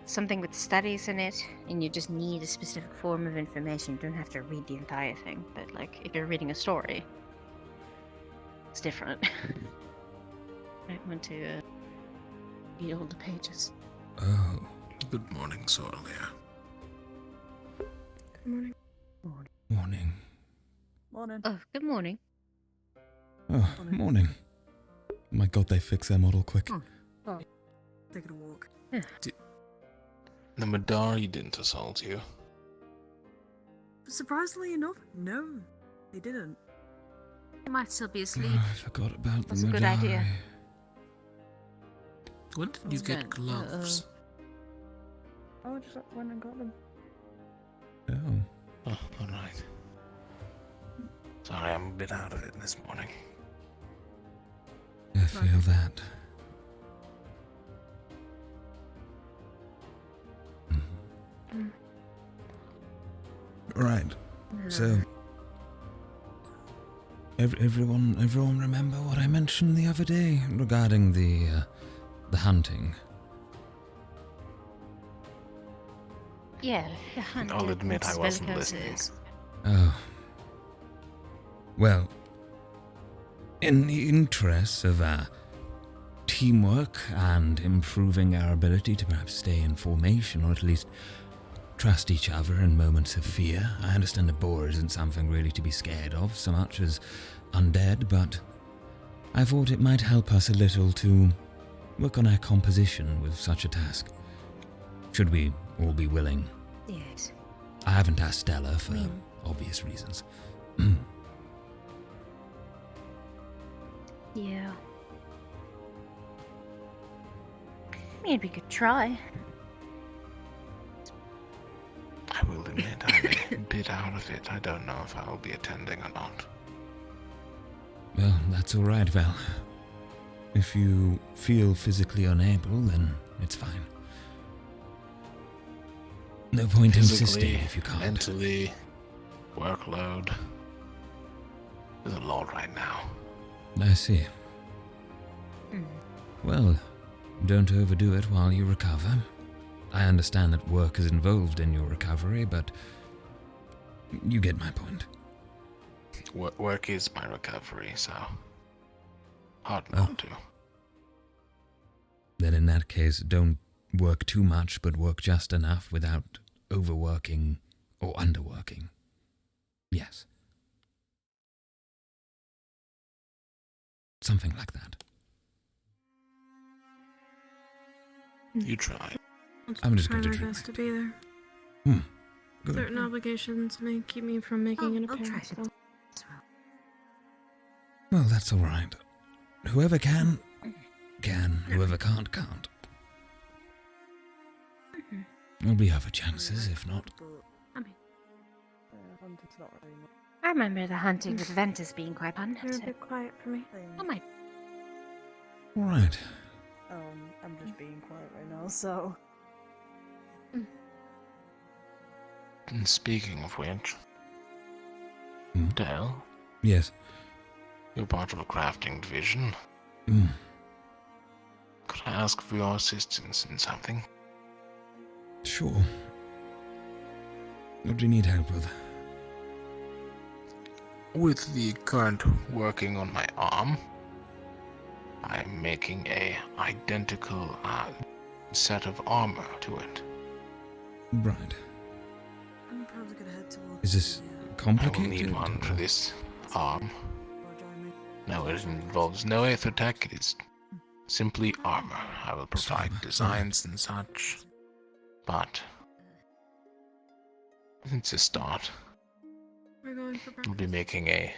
something with studies in it, and you just need a specific form of information, you don't have to read the entire thing. But, like, if you're reading a story, it's different. I want to read all the pages.
Oh.
Good morning, Soralia.
Good morning.
Morning.
Morning. Oh, good morning.
Oh, morning. My god, they fix their model quick.
Oh.
Taking a walk.
The Madari didn't assault you.
Surprisingly enough, no, they didn't.
They might still be asleep.
Oh, I forgot about
That's
the
a good
Madari.
idea.
When did you get gloves?
I just went and got them.
Oh.
Oh, alright. Sorry, I'm a bit out of it this morning.
I feel that. Right. So, everyone remember what I mentioned the other day regarding the hunting?
Yeah, the hunt.
I'll admit I wasn't listening.
Oh. Well, in the interests of our teamwork and improving our ability to perhaps stay in formation, or at least trust each other in moments of fear, I understand a boar isn't something really to be scared of so much as undead, but I thought it might help us a little to work on our composition with such a task. Should we all be willing?
Yes.
I haven't asked Stella for obvious reasons.
Yeah. I mean, we could try.
I will admit I'm a bit out of it. I don't know if I will be attending or not.
Well, that's alright, Val. If you feel physically unable, then it's fine. No point insisting if you can't.
Mentally, workload. There's a lot right now.
I see. Well, don't overdo it while you recover. I understand that work is involved in your recovery, but you get my point.
Work is my recovery, so hard not to.
Then in that case, don't work too much, but work just enough without overworking or underworking. Yes. Something like that.
You try.
I'm just going to
try my
drink.
best to be there.
Good.
Certain obligations may keep me from making an appearance, though.
Well, that's alright. Whoever can, can. Whoever can't, can't. There'll be other chances, if not.
I remember the hunting with Ventus being quite fun.
You're a bit quiet for me.
I might.
Alright.
I'm just being quiet right now, so...
And speaking of which... Dale?
Yes.
You're part of a crafting division. Could I ask for your assistance in something?
Sure. What do you need help with?
With the current working on my arm, I'm making a identical set of armor to it.
Right.
I'm probably gonna head towards.
Is this complicated?
I will need one for this arm. No, it involves no aether tech. It is simply armor. I will provide designs and such, but it's a start.
We're going for
I'll be making a...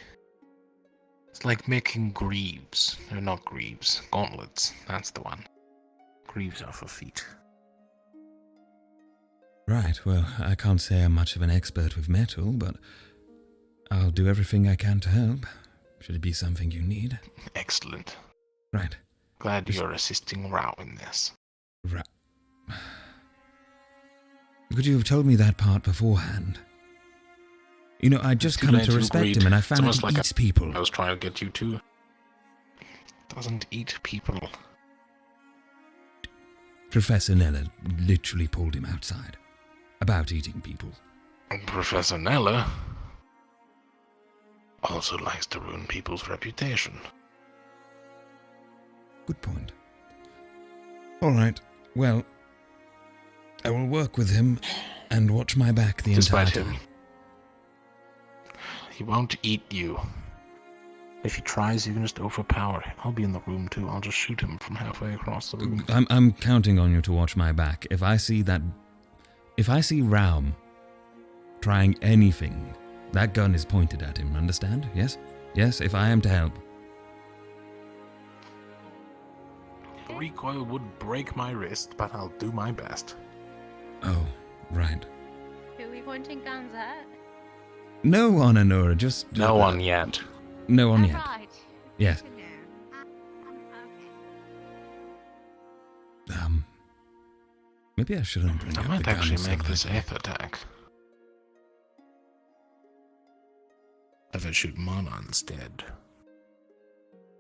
It's like making greaves. They're not greaves. Gauntlets. That's the one. Greaves are for feet.
Right, well, I can't say I'm much of an expert with metal, but I'll do everything I can to help. Should it be something you need?
Excellent.
Right.
Glad you're assisting Rao in this.
Right. Could you have told me that part beforehand? You know, I just come to respect him, and I found he eats people.
I was trying to get you to. Doesn't eat people.
Professor Nella literally pulled him outside. About eating people.
And Professor Nella also likes to ruin people's reputation.
Good point. Alright, well, I will work with him and watch my back the entire time.
He won't eat you. If he tries, you can just overpower him. I'll be in the room too. I'll just shoot him from halfway across the room.
I'm counting on you to watch my back. If I see Raum trying anything, that gun is pointed at him, understand? Yes? Yes, if I am to help.
The recoil would break my wrist, but I'll do my best.
Oh, right.
Who are we pointing guns at?
No one, Anura, just...
No one yet.
No one yet.
Right.
Yes. Maybe I shouldn't bring up the
might actually
guns
make
so
this
much.
aether attack. If I shoot mana instead.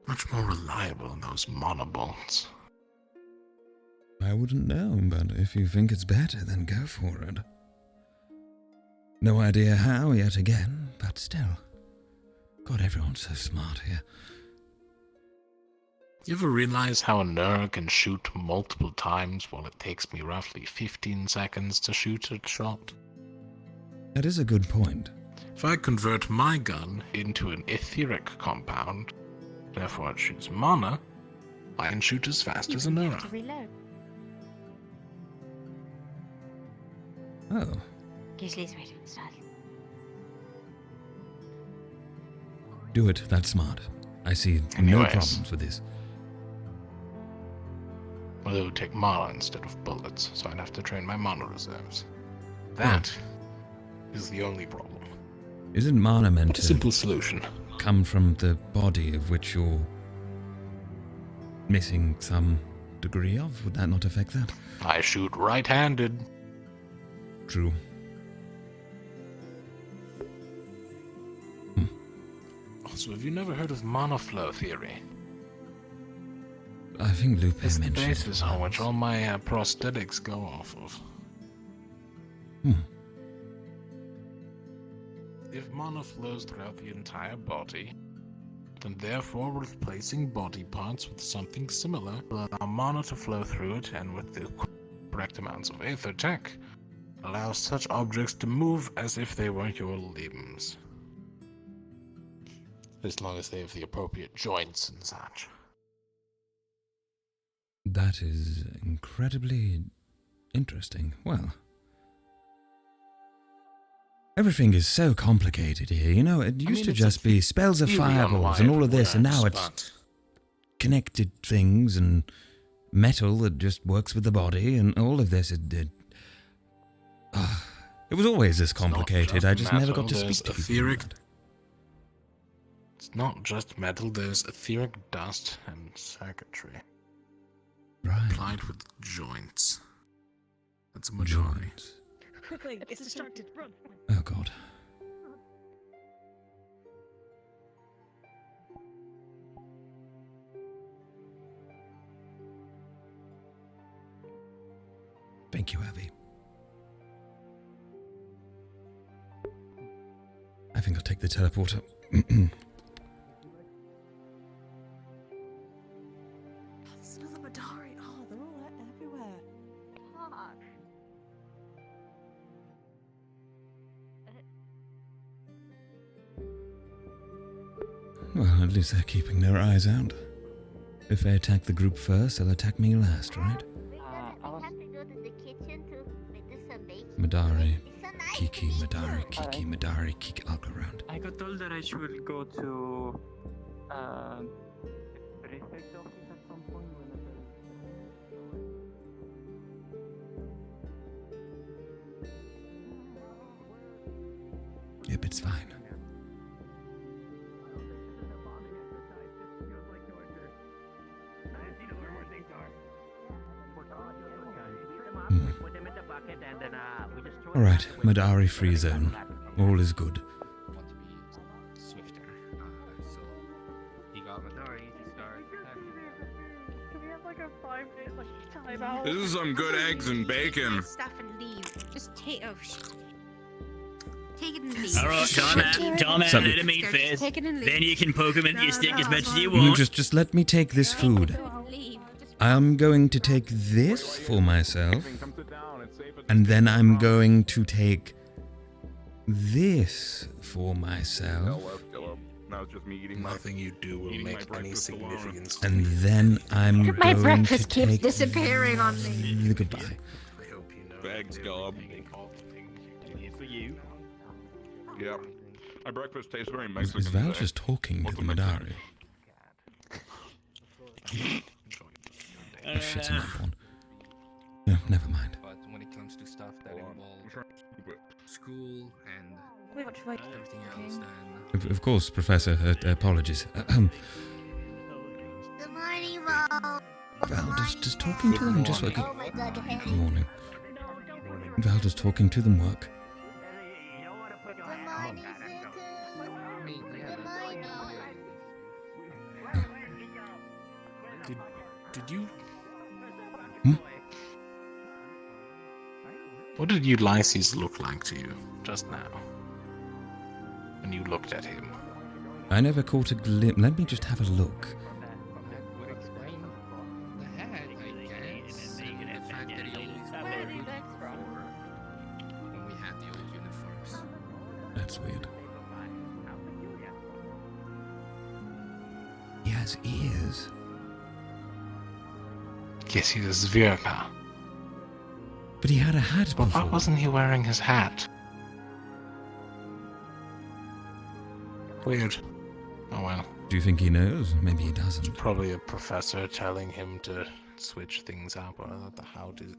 Much more reliable than those mana bolts.
I wouldn't know, but if you think it's better, then go for it. No idea how yet again, but still. God, everyone's so smart here.
You ever realize how a Nur can shoot multiple times while it takes me roughly 15 seconds to shoot a shot?
That is a good point.
If I convert my gun into an etheric compound, therefore it shoots mana, I can shoot as fast as a Nur.
Reload.
Oh.
Usually it's waiting start.
Do it, that's smart. I see no
Anyways.
problems with this.
Well, it would take mana instead of bullets, so I'd have to train my mana reserves. That is the only problem.
Isn't mana meant
But a
to
simple solution.
come from the body of which you're missing some degree of? Would that not affect that?
I shoot right-handed.
True.
Also, have you never heard of mana flow theory?
I think Lupae
It's the
mentioned
basis on which all my prosthetics go off of. If mana flows throughout the entire body, then therefore replacing body parts with something similar will allow mana to flow through it, and with the correct amounts of aether tech, allow such objects to move as if they were your limbs. As long as they have the appropriate joints and such.
That is incredibly interesting. Well, everything is so complicated here, you know, it used to just be spells of fireballs and all of this, and now it's connected things and metal that just works with the body, and all of this, it was always this complicated, I just never got to speak to people about it.
It's not just metal, there's etheric dust and circuitry.
Right.
Applied with joints. That's a Madari.
Joints.
Quickly, it's distracted. Run.
Oh god. Thank you, Abby. I think I'll take the teleporter.
There's another Madari. Oh, they're all everywhere.
Well, at least they're keeping their eyes out. If they attack the group first, they'll attack me last, right? Madari, Kiki, Madari, Kiki, Madari, Kiki. I'll go around.
I got told that I should go to prefect office at some point
Yep, it's fine. Alright, Madari free zone. All is good.
Swifter. So he got Madari to start attacking.
Can we have like a 5-minute like timeout?
This is some good eggs and bacon.
Stuff and leave. Just take. Oh shit. Take it and leave.
Alright, time out, let him eat first.
Take it and leave.
Then you can poke him into your stick as much as you want.
Just let me take this food. I'm going to take this for myself. And then I'm going to take this for myself.
Now it's just me eating
Nothing you do will make any significance.
And then I'm
My
going
breakfast
to
keeps
take
disappearing on me.
Goodbye.
I hope you know.
Bags gob.
Here for you.
Yeah. My breakfast tastes very
Is
Mexican.
Val
today.
just talking to the Madari? Oh shit, another one. No, never mind.
But when it comes to stuff that involves school and everything else, then
Of course, Professor. Apologies.
Good morning, Val.
Val, just talking to them just like.
Oh my god,
Good morning. Val, just talking to them work.
Did you?
Hmm?
What did Ulysses look like to you just now? When you looked at him?
I never caught a glimpse. Let me just have a look.
that would explain the head, I guess, and the fact that he always wore a hoodie before when we had the old uniforms.
That's weird. He has ears.
Yes, he's a Zvirka.
But he had a hat
But
before.
why wasn't he wearing his hat? Weird. Oh well.
Do you think he knows? Maybe he doesn't.
Probably a professor telling him to switch things up, or how did...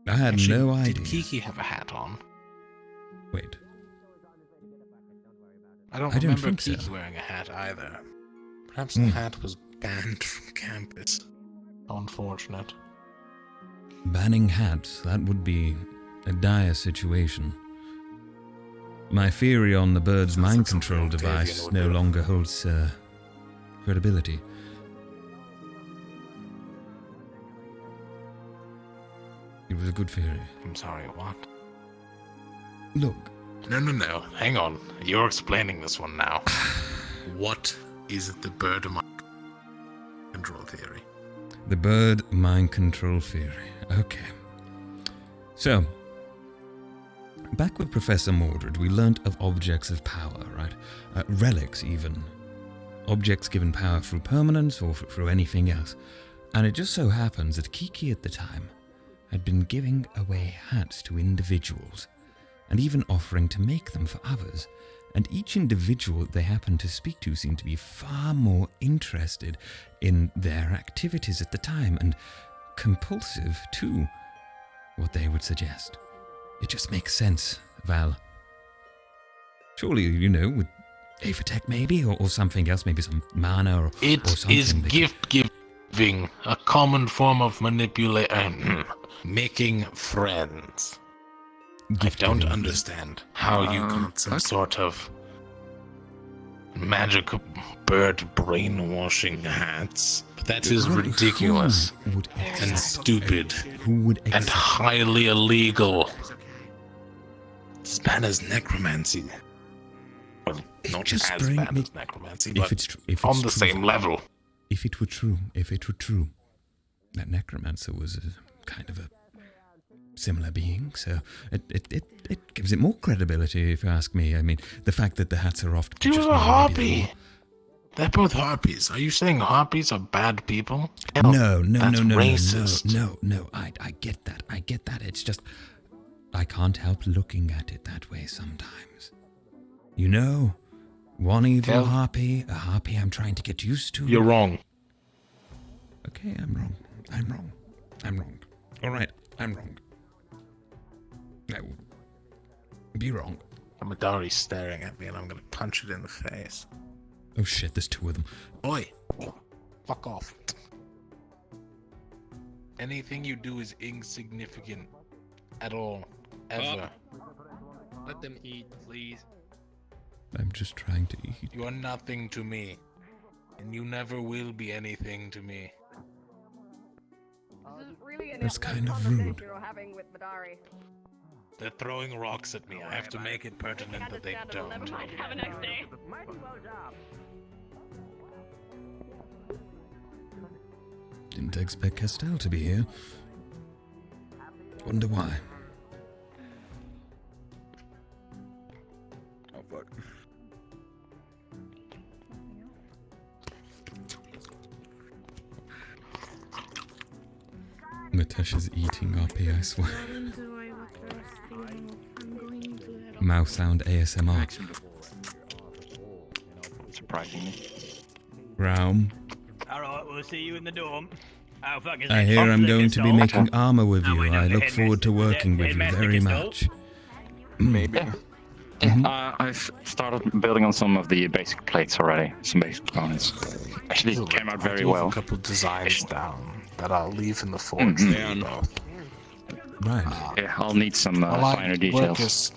I had
Actually,
no idea.
Did Kiki have a hat on?
Wait.
I don't
don't
remember
think
Kiki
so.
wearing a hat either. Perhaps the hat was banned from campus. How unfortunate.
Banning hats, that would be a dire situation. My theory on the bird's mind control device no longer holds credibility. It was a good theory.
I'm sorry, what?
Look.
No. Hang on. You're explaining this one now. What is the bird mind control theory?
The bird mind control theory. Okay. So, back with Professor Mordred, we learnt of objects of power, right? Relics, even. Objects given power through permanence or through anything else. And it just so happens that Kiki at the time had been giving away hats to individuals, and even offering to make them for others. And each individual they happened to speak to seemed to be far more interested in their activities at the time, and compulsive to what they would suggest. It just makes sense, Val. Surely, you know, with Avatech maybe, or something else, maybe some mana or
It
something.
is gift Being a common form of making friends. I don't understand how you got some sort of magic bird brainwashing hats. That is ridiculous and stupid and highly illegal. It's bad as necromancy. Well, not as bad as necromancy, but on the same level.
If it were true, that necromancer was a kind of a similar being, so it gives it more credibility, if you ask me. I mean, the fact that the hats are often...
She was a harpy! They're both harpies. Are you saying harpies are bad people? Hell,
No,
racist.
No, I get that. It's just, I can't help looking at it that way sometimes. You know, one evil harpy, a harpy I'm trying to get used to.
You're wrong.
Okay, I'm wrong. Alright, I'm wrong. I will be wrong.
Madari's staring at me and I'm gonna punch it in the face.
Oh shit, there's two of them.
Oi! Fuck off. Anything you do is insignificant. At all. Ever.
Let them eat, please.
I'm just trying to eat.
You are nothing to me. And you never will be anything to me.
This is really an
That's kind of
conversation
rude.
we're having with Madari.
They're throwing rocks at me. I have to make it pertinent that they don't.
Have a nice day.
Didn't expect Castell to be here. Wonder why.
Oh fuck.
Natasha's eating RP, I swear. Mouse sound ASMR.
Surprisingly.
Raum.
Alright, we'll see you in the dorm. Oh, fuck, is
I
it
hear I'm
conflict
going
and
to be
stuff?
making armor with you.
wait, no,
I
the
look forward to working with you very much.
Maybe. I've started building on some of the basic plates already. Some basic components. Actually, it came out very well.
A couple designs down that I'll leave in the forge.
Right.
Yeah, I'll need some finer details.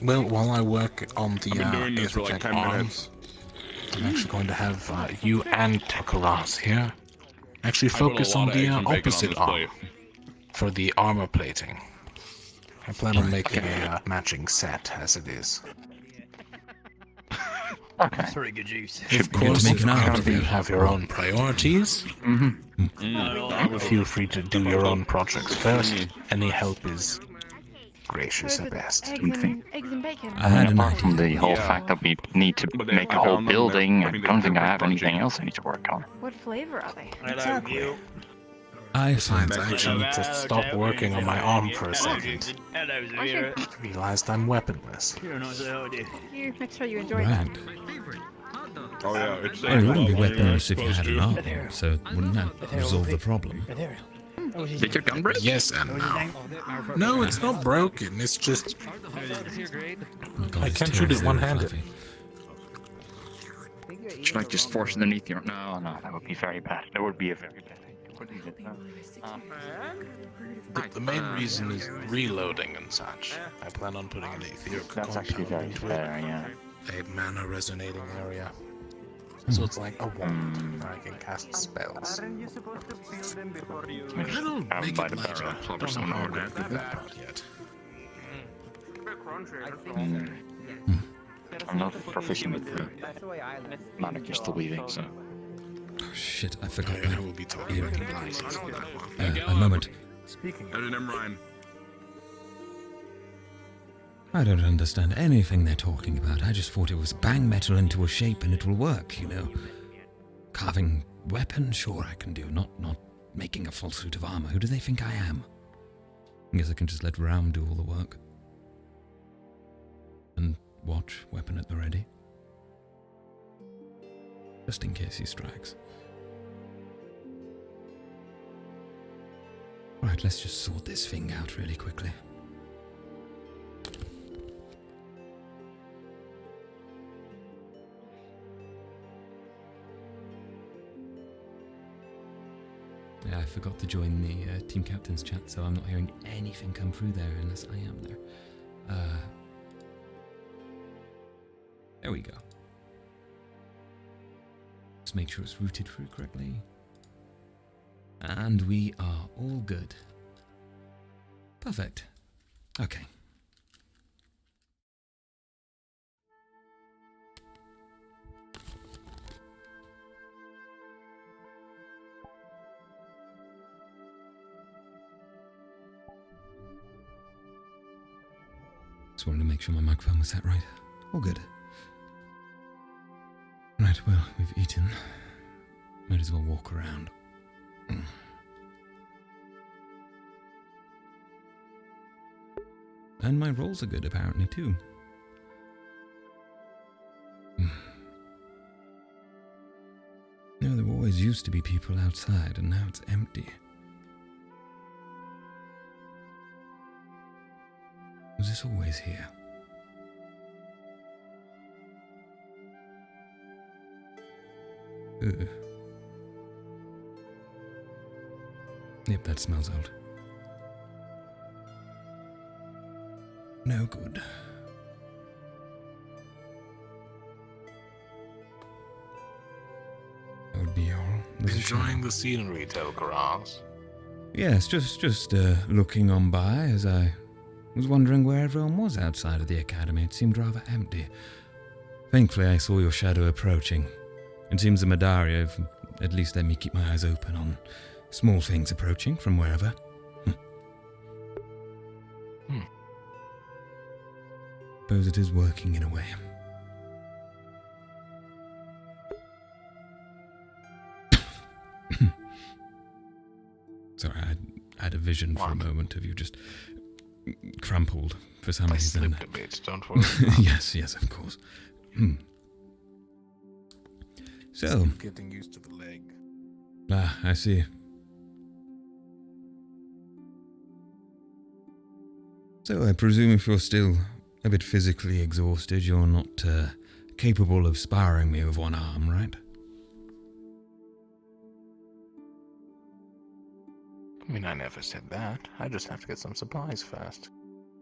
While I work on the
I've been doing this for like 10 minutes.
I'm actually going to have you and Tel'Kahras here actually
I put a
focus
lot
on
of
the
eggs and bacon on
opposite
this
arm
plate.
for the armor plating. I plan on making a matching set as it is.
Okay.
That's very good juice.
Of course, if you have your own priorities, feel free to do your own projects first. Any help is gracious at best.
Eggs and bacon.
I had an
Apart from
idea.
the whole fact that we need to make a whole building, I don't think I have anything else I need to work on.
What flavor are they?
Exactly.
Besides,
I actually need to stop working on my arm for a second.
Hello,
I
Zavira.
should
Realized I'm weaponless.
You're not so dear.
you make sure you enjoy
right.
Oh yeah, it's
Well, you wouldn't be weaponless if you had an arm, so wouldn't that resolve the problem?
Did your gun break?
Yes and no. No, it's not broken. It's just
Oh God,
I
his
can't
tail's
shoot it
very
one-handed.
fluffy.
Should I just force underneath your... No, that would be very bad. That would be a very bad thing. What is it?
The main reason is reloading and such. I plan on putting an etheric
That's actually very fair, yeah.
a mana resonating area. So it's like a wand where I can cast spells. It'll make
by
it
the
lighter.
barrel,
Don't know how I'm gonna do that part yet.
I'm not proficient with the mana crystal weaving, so...
Oh shit, I forgot
I
that.
will be talking about prices on that one.
A moment.
Speaking
There's an Emrine.
I don't understand anything they're talking about. I just thought it was bang metal into a shape and it will work, you know. Carving weapon, sure I can do. Not making a full suit of armor. Who do they think I am? I guess I can just let Raum do all the work. And watch, weapon at the ready. Just in case he strikes. Right, let's just sort this thing out really quickly. I forgot to join the team captain's chat, so I'm not hearing anything come through there unless I am there. There we go. Let's make sure it's routed through correctly. And we are all good. Perfect. Okay. Just wanted to make sure my microphone was set right. All good. Right, well, we've eaten. Might as well walk around. And my rolls are good, apparently, too. There always used to be people outside, and now it's empty. Was this always here? Ugh. Yep, that smells old. No good. That would be all.
Enjoying the scenery, Tel'Kahras.
Yes, just looking on by as I was wondering where everyone was outside of the academy. It seemed rather empty. Thankfully, I saw your shadow approaching. It seems the Madari have at least let me keep my eyes open on small things approaching from wherever. Suppose it is working in a way. Sorry, I had a vision for a moment of you just crumpled for some reason.
I slipped a bit, don't worry.
Yes, of course. So,
Still getting used to the leg.
Ah, I see. So I presume if you're still a bit physically exhausted, you're not capable of sparring me with one arm, right?
I mean, I never said that. I just have to get some supplies first.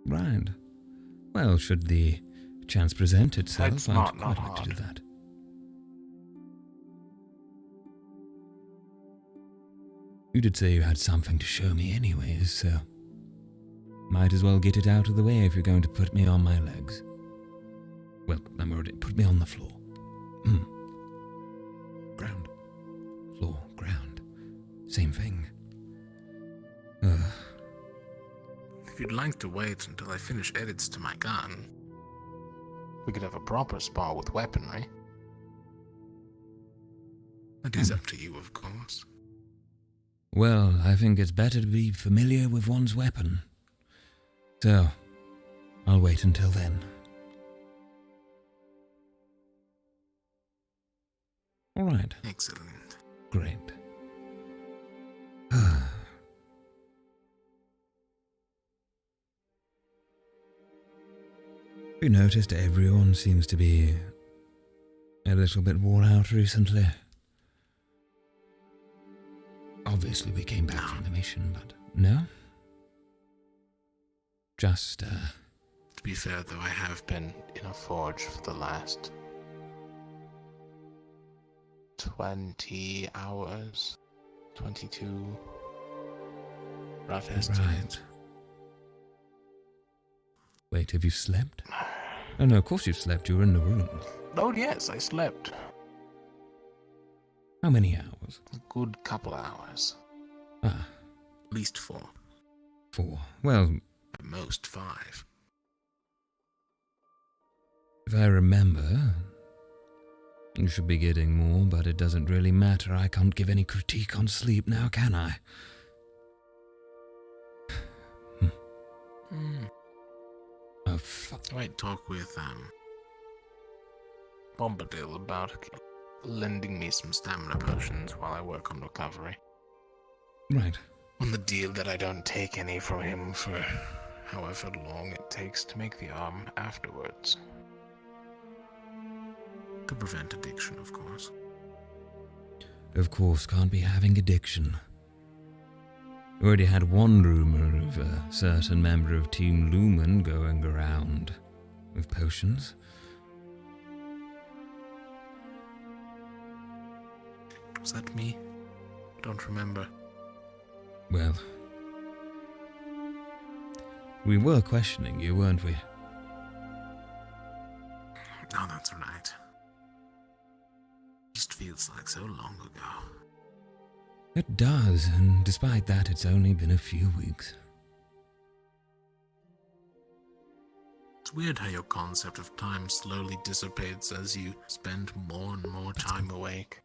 Right. Well, should the chance present itself,
It's
I'd
not
quite like
hard.
to do that. You did say you had something to show me anyways, so might as well get it out of the way if you're going to put me on my legs. Well, I'm already put me on the floor. Ground. Floor, ground. Same thing.
If you'd like to wait until I finish edits to my gun, we could have a proper spar with weaponry. That is up to you, of course.
Well, I think it's better to be familiar with one's weapon. So, I'll wait until then. All right.
Excellent.
Great. You noticed everyone seems to be a little bit worn out recently. Obviously, we came back from the mission, but no? Just,
To be fair, though, I have been in a forge for the last 20 hours. 22. Rough estimate.
Right. Wait, have you slept? Oh no, of course you've slept. You were in the room.
Oh, yes, I slept.
How many hours?
A good couple hours.
Ah.
At least 4.
4. Well,
At most 5.
if I remember, you should be getting more, but it doesn't really matter. I can't give any critique on sleep now, can I? Oh, fuck.
I might talk with, Bombadil about lending me some stamina potions while I work on recovery.
Right.
On the deal that I don't take any from him for however long it takes to make the arm afterwards. To prevent addiction, of course.
Of course, can't be having addiction. We already had one rumor of a certain member of Team Lumen going around with potions.
Was that me? Don't remember.
Well, we were questioning you, weren't we?
Oh, that's right. Just feels like so long ago.
It does, and despite that, it's only been a few weeks.
It's weird how your concept of time slowly dissipates as you spend more and more time awake.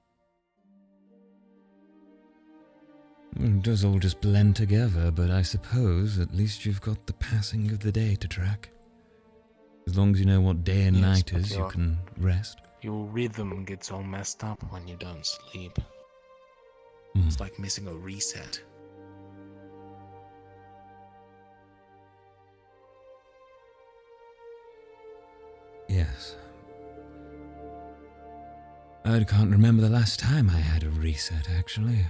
It does all just blend together, but I suppose at least you've got the passing of the day to track. As long as you know what day and night is, you can rest.
Your rhythm gets all messed up when you don't sleep. It's like missing a reset.
Yes. I can't remember the last time I had a reset, actually.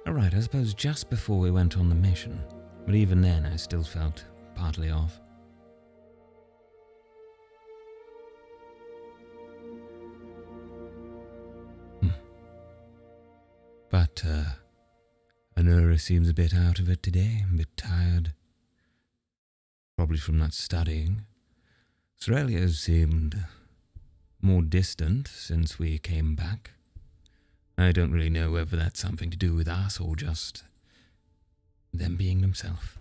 Alright, I suppose just before we went on the mission. But even then, I still felt partly off. But, Anura seems a bit out of it today, a bit tired. Probably from that studying. Australia seemed more distant since we came back. I don't really know whether that's something to do with us or just them being themselves.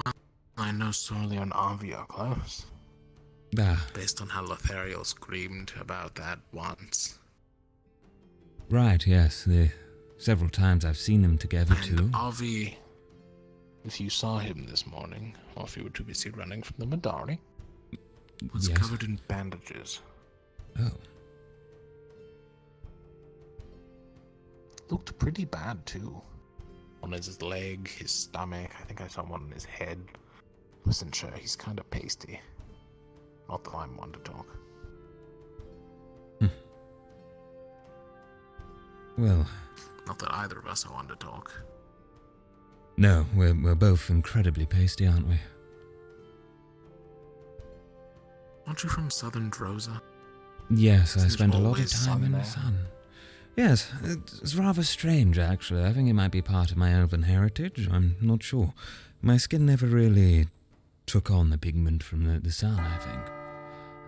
Well, I know Sorley and Avi are close. Based on how Lothariel screamed about that once.
Right, yes. Several times I've seen them together too.
And Avi, if you saw him this morning, or if you were too busy running from the Madari, was covered in bandages.
Oh.
Looked pretty bad too. On his leg, his stomach, I think I saw one on his head. Wasn't sure, he's kind of pasty. Not that I'm one to talk.
Well...
Not that either of us are one to talk.
No, we're both incredibly pasty, aren't we?
Aren't you from Southern Droza?
Yes, I spent a lot of
always
time
sun
in the
there?
sun. Yes, it's rather strange, actually. I think it might be part of my elven heritage. I'm not sure. My skin never really took on the pigment from the sun, I think.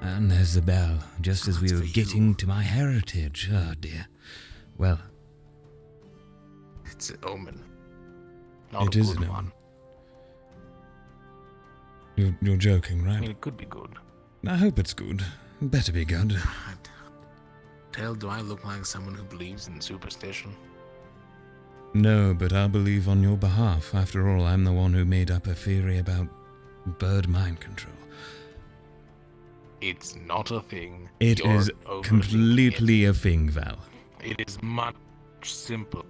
And there's the bell, just as we were getting to my heritage. Oh, dear. Well...
It's an omen. Not
it
a
is
good
an
one.
omen. You're joking, right?
I mean, it could be good.
I hope it's good. Better be good.
Tail, do I look like someone who believes in superstition?
No, but I'll believe on your behalf. After all, I'm the one who made up a theory about bird mind control.
It's not a thing.
It
You're
is
overthinking
completely a thing, Val.
It is much simpler.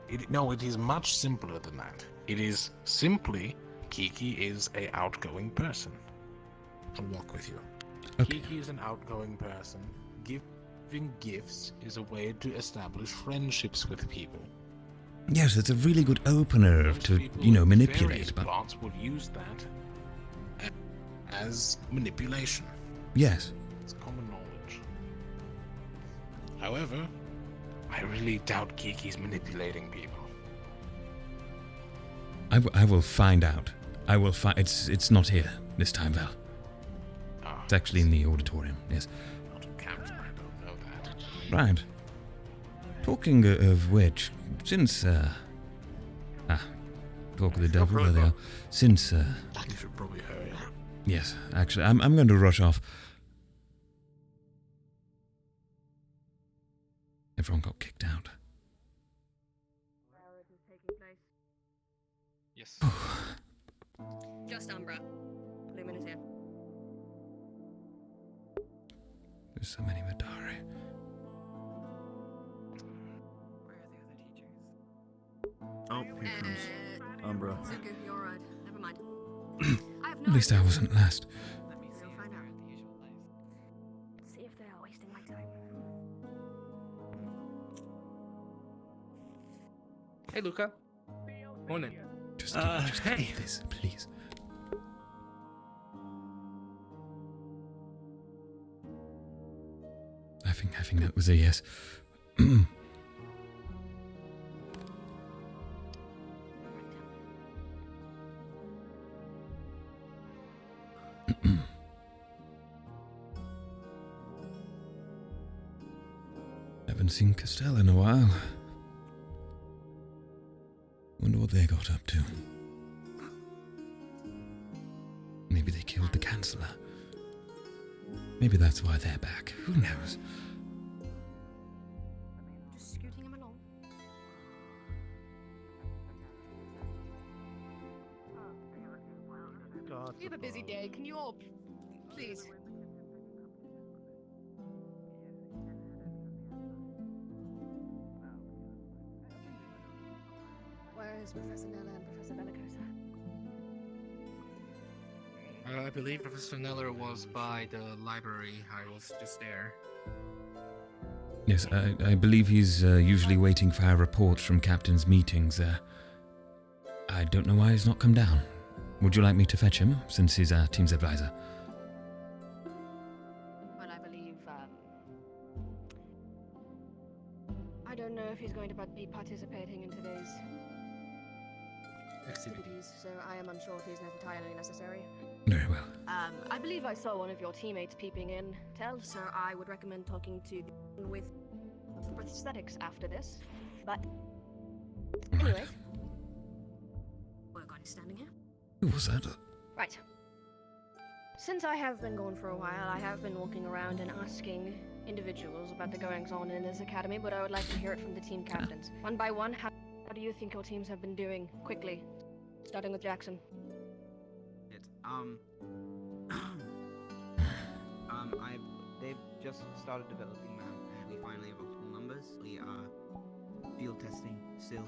It is much simpler than that. It is simply Kiki is an outgoing person. I'll walk with you.
Okay.
Kiki is an outgoing person. Giving gifts is a way to establish friendships with people.
Yes, it's a really good opener to, manipulate. But
Plots will use that as manipulation.
yes,
It's common knowledge. However, I really doubt Kiki's manipulating people.
I will find out. I will find. It's not here this time, Val. It's actually in the auditorium. Yes.
Not a captain, I don't know that.
Right. Talking of which, since talk of the devil, there they are. Since
You should probably hurry up.
yes, actually, I'm going to rush off. Everyone got kicked out.
Yes.
Just Umbra. Lumen is here.
There's so many Madari.
Oh, here comes Umbra.
Zuko, you're right. Never mind. I have no
At least I
idea.
wasn't last.
We'll find out. See if they are wasting my time.
Hey, Luca. Morning.
Just
hey.
give me this, please. I think that was a yes. Haven't seen Stella in a while. Wonder what they got up to. Maybe they killed the Chancellor. Maybe that's why they're back. Who knows?
Just scooting him along. We have a busy day. Can you all, please? Where is Professor Nella and Professor Bellicosa?
I believe Professor Neller was by the library. I was just there.
Yes, I believe he's usually waiting for our reports from Captain's meetings. I don't know why he's not come down. Would you like me to fetch him, since he's our team's advisor?
Well, I believe, I don't know if he's going to be participating in today's activities, so I am unsure if he's entirely necessary.
Very well.
I believe I saw one of your teammates peeping in, Tel, so I would recommend talking to the with prosthetics after this. But, anyways, we're going to standing here.
Who was that?
Right. Since I have been gone for a while, I have been walking around and asking individuals about the goings-on in this academy, but I would like to hear it from the team captains. One by one, how do you think your teams have been doing? Quickly. Starting with Jackson.
They've just started developing, ma'am, and we finally have optimal numbers. We are field testing still,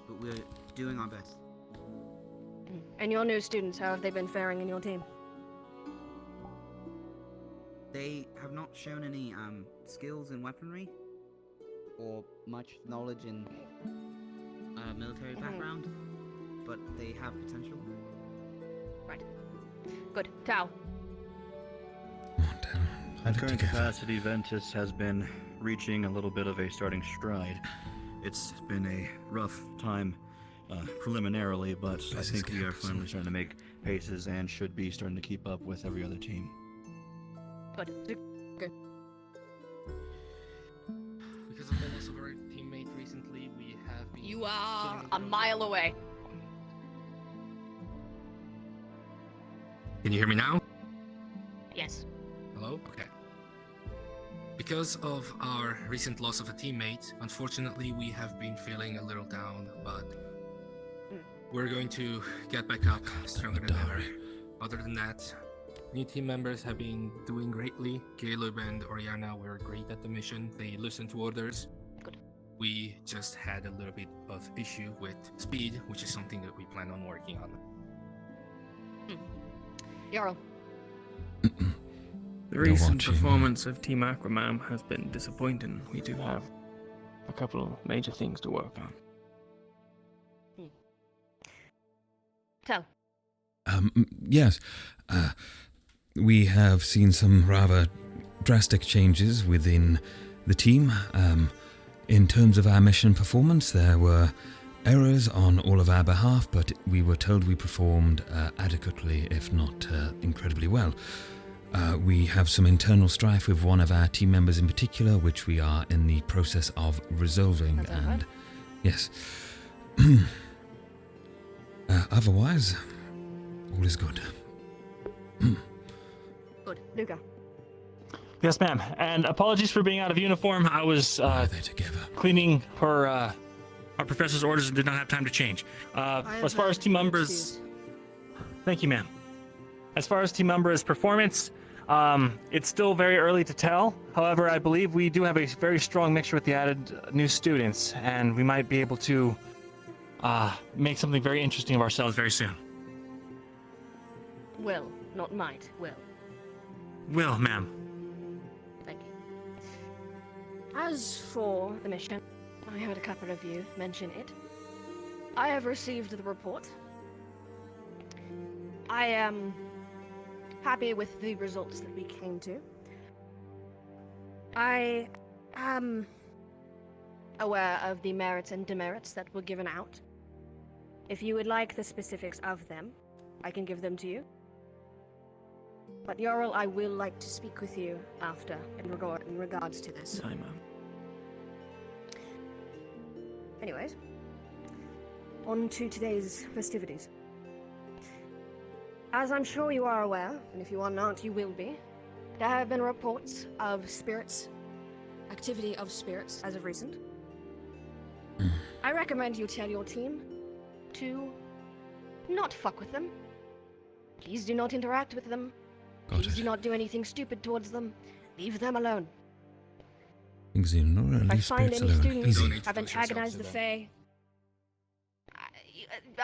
but we're doing our best.
And your new students, how have they been faring in your team?
They have not shown any skills in weaponry or much knowledge in military background, but they have potential.
Right. Good. Tao.
Our current capacity, Ventus, has been reaching a little bit of a starting stride. It's been a rough time preliminarily, but I think we are finally starting to make paces and should be starting to keep up with every other team.
Good. Good.
Because of the loss of our teammate recently, we have been...
You are a mile away.
Can you hear me now?
Yes.
Hello? Okay. Because of our recent loss of a teammate, unfortunately we have been feeling a little down, but we're going to get back up stronger than ever. Other than that, new team members have been doing greatly. Caleb and Oriana were great at the mission. They listened to orders.
Good.
We just had a little bit of issue with speed, which is something that we plan on working on.
Jarl.
The recent performance of Team Aquamam has been disappointing. We do have a couple of major things to work on.
Tell.
Yes. We have seen some rather drastic changes within the team. In terms of our mission performance, there were errors on all of our behalf, but we were told we performed adequately, if not incredibly well. We have some internal strife with one of our team members in particular, which we are in the process of resolving. And yes, otherwise, all is good.
Good. Luca.
Yes, ma'am. And apologies for being out of uniform. I was cleaning for our professor's orders and did not have time to change. As far as team members, thank you, ma'am. As far as team members' performance, it's still very early to tell. However, I believe we do have a very strong mixture with the added new students, and we might be able to make something very interesting of ourselves very soon.
Will, not might. Will.
Will, ma'am.
Thank you. As for the mission, I heard a couple of you mention it. I have received the report. I am happy with the results that we came to. I am aware of the merits and demerits that were given out. If you would like the specifics of them, I can give them to you. But Jarl, I will like to speak with you after in regards to this.
Sorry, ma'am.
Anyways, on to today's festivities. As I'm sure you are aware, and if you are not, you will be, there have been reports of spirits, activity of spirits as of recent. I recommend you tell your team to not fuck with them. Please do not interact with them. Please do not do anything stupid towards them. Leave them alone. If I find any students have antagonized the Fae,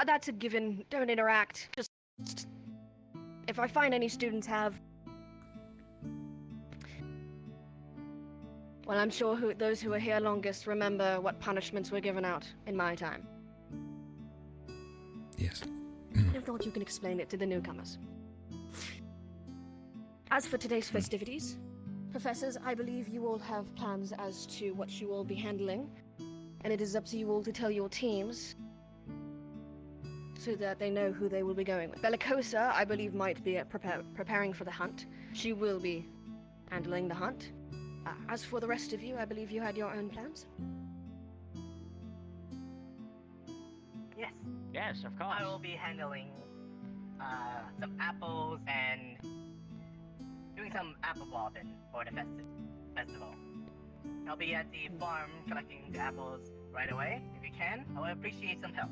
that's a given. Don't interact. Just if I find any students have, well, I'm sure those who are here longest remember what punishments were given out in my time.
Yes.
I thought you can explain it to the newcomers. As for today's festivities, professors, I believe you all have plans as to what you will be handling, and it is up to you all to tell your teams so that they know who they will be going with. Bellicosa, I believe, might be preparing for the hunt. She will be handling the hunt. As for the rest of you, I believe you had your own plans.
Yes. Yes, of course. I will be handling some apples and doing some apple bobbing for the festival. I'll be at the farm collecting the apples right away. If you can, I would appreciate some help.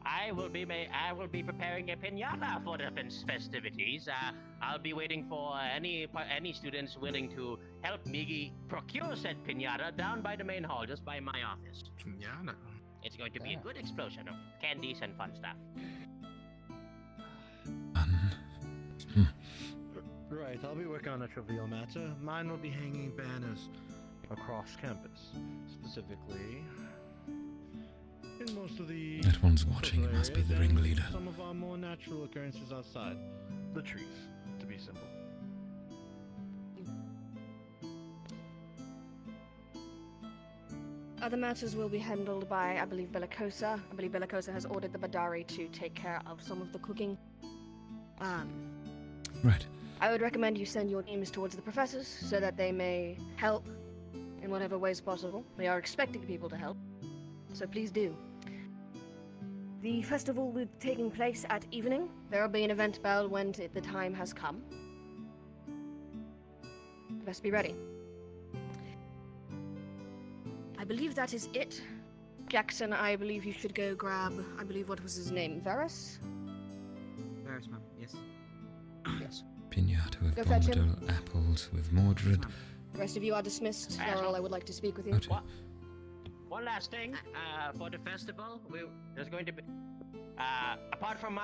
I will be preparing a piñata for the festivities. I'll be waiting for any students willing to help me procure said piñata down by the main hall, just by my office.
Piñata.
It's going to be a good explosion of candies and fun stuff.
Right, I'll be working on a trivial matter. Mine will be hanging banners across campus, specifically in most of the...
That one's watching. It must be the ringleader.
Some of our more natural occurrences outside. The trees, to be simple.
Other matters will be handled by, I believe, Bellicosa. I believe Bellicosa has ordered the Madari to take care of some of the cooking.
Right.
I would recommend you send your teams towards the professors so that they may help in whatever ways possible. We are expecting people to help, so please do. The festival will be taking place at evening. There will be an event bell when the time has come. Best be ready. I believe that is it. Jackson, I believe you should go grab, what was his name? Varus?
Varus, ma'am, yes.
Yes.
Piñata with
Go fetch him.
Bombadil, apples with Mordred.
The rest of you are dismissed. Laurel, I would like to speak with you.
Okay.
One last thing, for the festival, there's going to be, apart from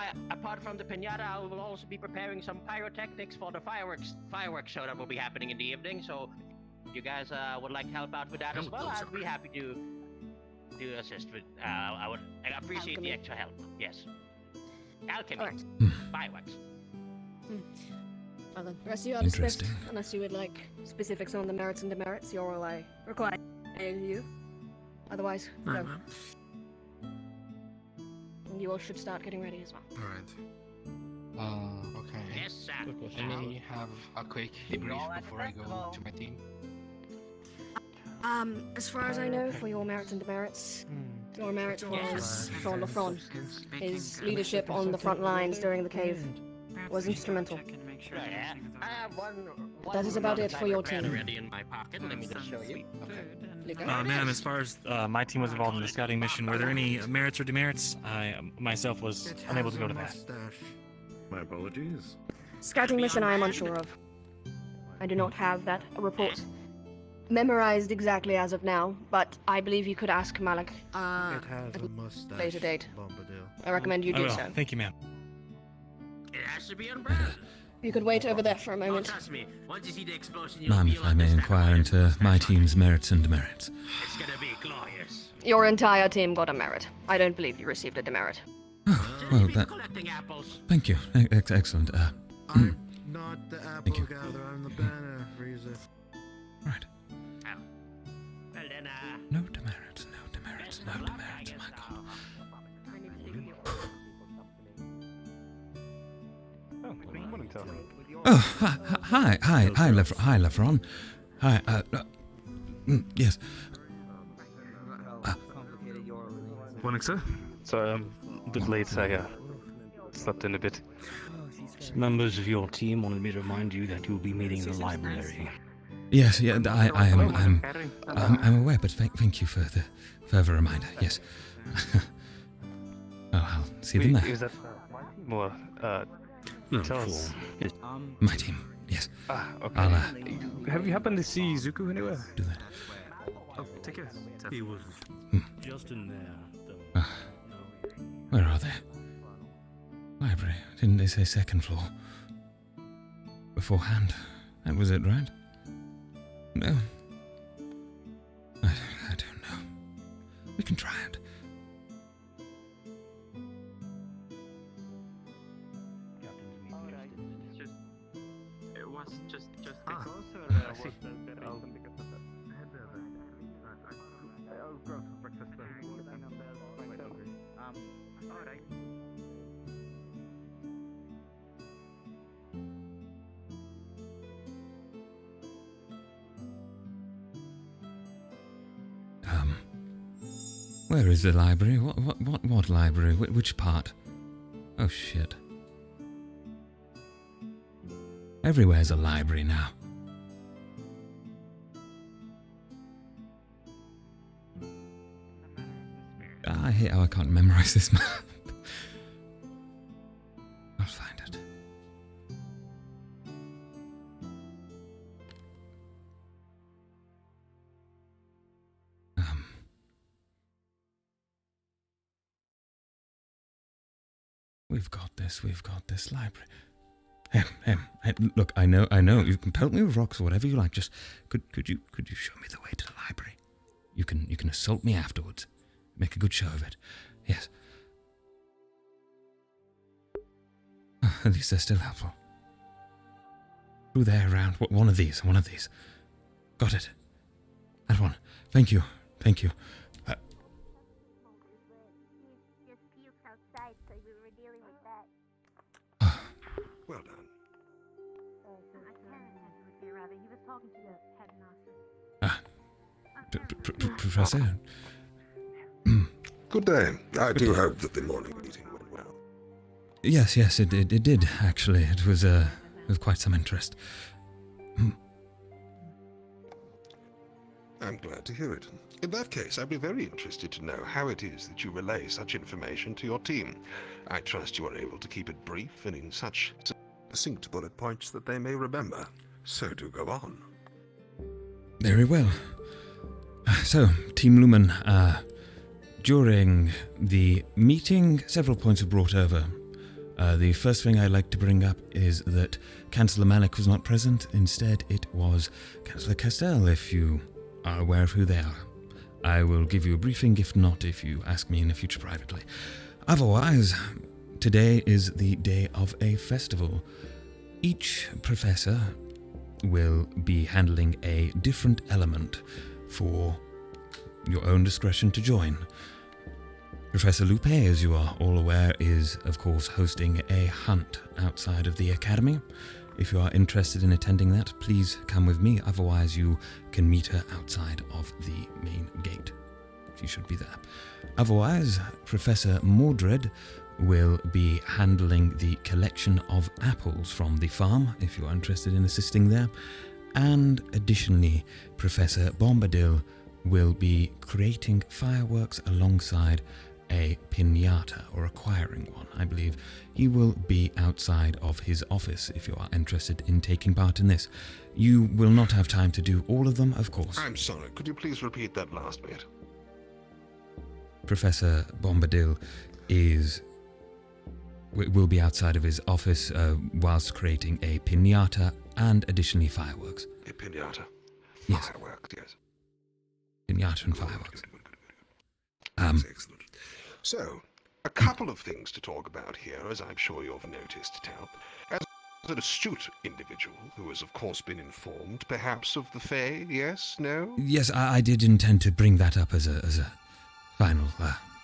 the piñata, I will also be preparing some pyrotechnics for the fireworks show that will be happening in the evening. So, if you guys would like to help out with that as well, I'd be happy to assist with. I appreciate the extra help. Yes. Alchemy.
All right.
Fireworks.
Well then, the rest of you are dismissed, unless you would like specifics on the merits and demerits. You're all I require of you. Otherwise, go. And you all should start getting ready as well.
Alright. Okay.
Yes, sir.
Let me have a quick debrief before I go to my team.
As far as I know, for your merits and demerits, your merit was for Lafron. His leadership on the front lines during the cave was instrumental.
I have one
That is about it for your team.
Ready in my pocket. Let me just show you.
Ma'am, as far as my team was involved in the scouting mission, were there any merits or demerits? I myself was unable to go to that.
My apologies.
Scouting mission I am unsure of. I do not have that report memorized exactly as of now, but I believe you could ask Malik at a later date. I recommend you do so.
Thank you, ma'am.
It has to be on brand.
You could wait over there for a moment.
Trust me, once you see the explosion,
Ma'am, if I may inquire into my team's merits and demerits.
it's gonna be glorious.
Your entire team got a merit. I don't believe you received a demerit.
Well, that...
Collecting apples.
Thank you. Excellent.
I'm not the apple gatherer, I'm the banner freezer.
Right.
Well then,
No demerits, no demerits, no demerits, my god. Oh, hi, Lefron. Hi, yes.
Morning, sir. Sorry, I'm a bit late. I slept in a bit.
Members of your team wanted me to remind you that you'll be meeting in the library.
Yes, yeah, I'm aware, but thank you for the further reminder. Yes. I'll see them there.
Is that more?
No,
tell us.
My team. Yes.
Okay. Have you happened to see Zuko anywhere?
Do that.
Oh, take care.
He was just in there.
Where are they? Library. Didn't they say second floor? Beforehand. That was it, right? No. I don't know. We can try it.
It was just because
I'll go for breakfast then.
alright.
Where is the library? What library? Which part? Oh shit. Everywhere's a library now. I hate how I can't memorize this map. I'll find it. We've got this library. Look, I know, you can pelt me with rocks or whatever you like, just, could you show me the way to the library? You can assault me afterwards. Make a good show of it. Yes. At least they're still helpful. Through there, around, one of these. Got it. That one. Thank you.
Well done.
Professor?
Good day. I do hope that the morning meeting went well.
Yes, it did, actually. It was of quite some interest.
I'm glad to hear it. In that case, I'd be very interested to know how it is that you relay such information to your team. I trust you are able to keep it brief and in such succinct bullet points that they may remember. So do go on.
Very well. So, Team Lumen, during the meeting, several points were brought over. The first thing I'd like to bring up is that Chancellor Malik was not present. Instead, it was Chancellor Castell, if you are aware of who they are. I will give you a briefing, if not, if you ask me in the future privately. Otherwise, today is the day of a festival. Each professor will be handling a different element for your own discretion to join. Professor Lupae, as you are all aware, is, of course, hosting a hunt outside of the academy. If you are interested in attending that, please come with me. Otherwise, you can meet her outside of the main gate. She should be there. Otherwise, Professor Mordred will be handling the collection of apples from the farm, if you are interested in assisting there. And additionally, Professor Bombadil will be creating fireworks alongside a piñata, or acquiring one, I believe. He will be outside of his office if you are interested in taking part in this. You will not have time to do all of them, of course.
I'm sorry, could you please repeat that last bit?
Professor Bombadil is will be outside of his office whilst creating a piñata and additionally fireworks.
A piñata.
Yes.
Fireworks, yes.
Piñata and fireworks.
Excellent. So, a couple of things to talk about here, as I'm sure you've noticed, Tal. As an astute individual who has, of course, been informed, perhaps, of the Fae, yes, no?
Yes, I did intend to bring that up as a final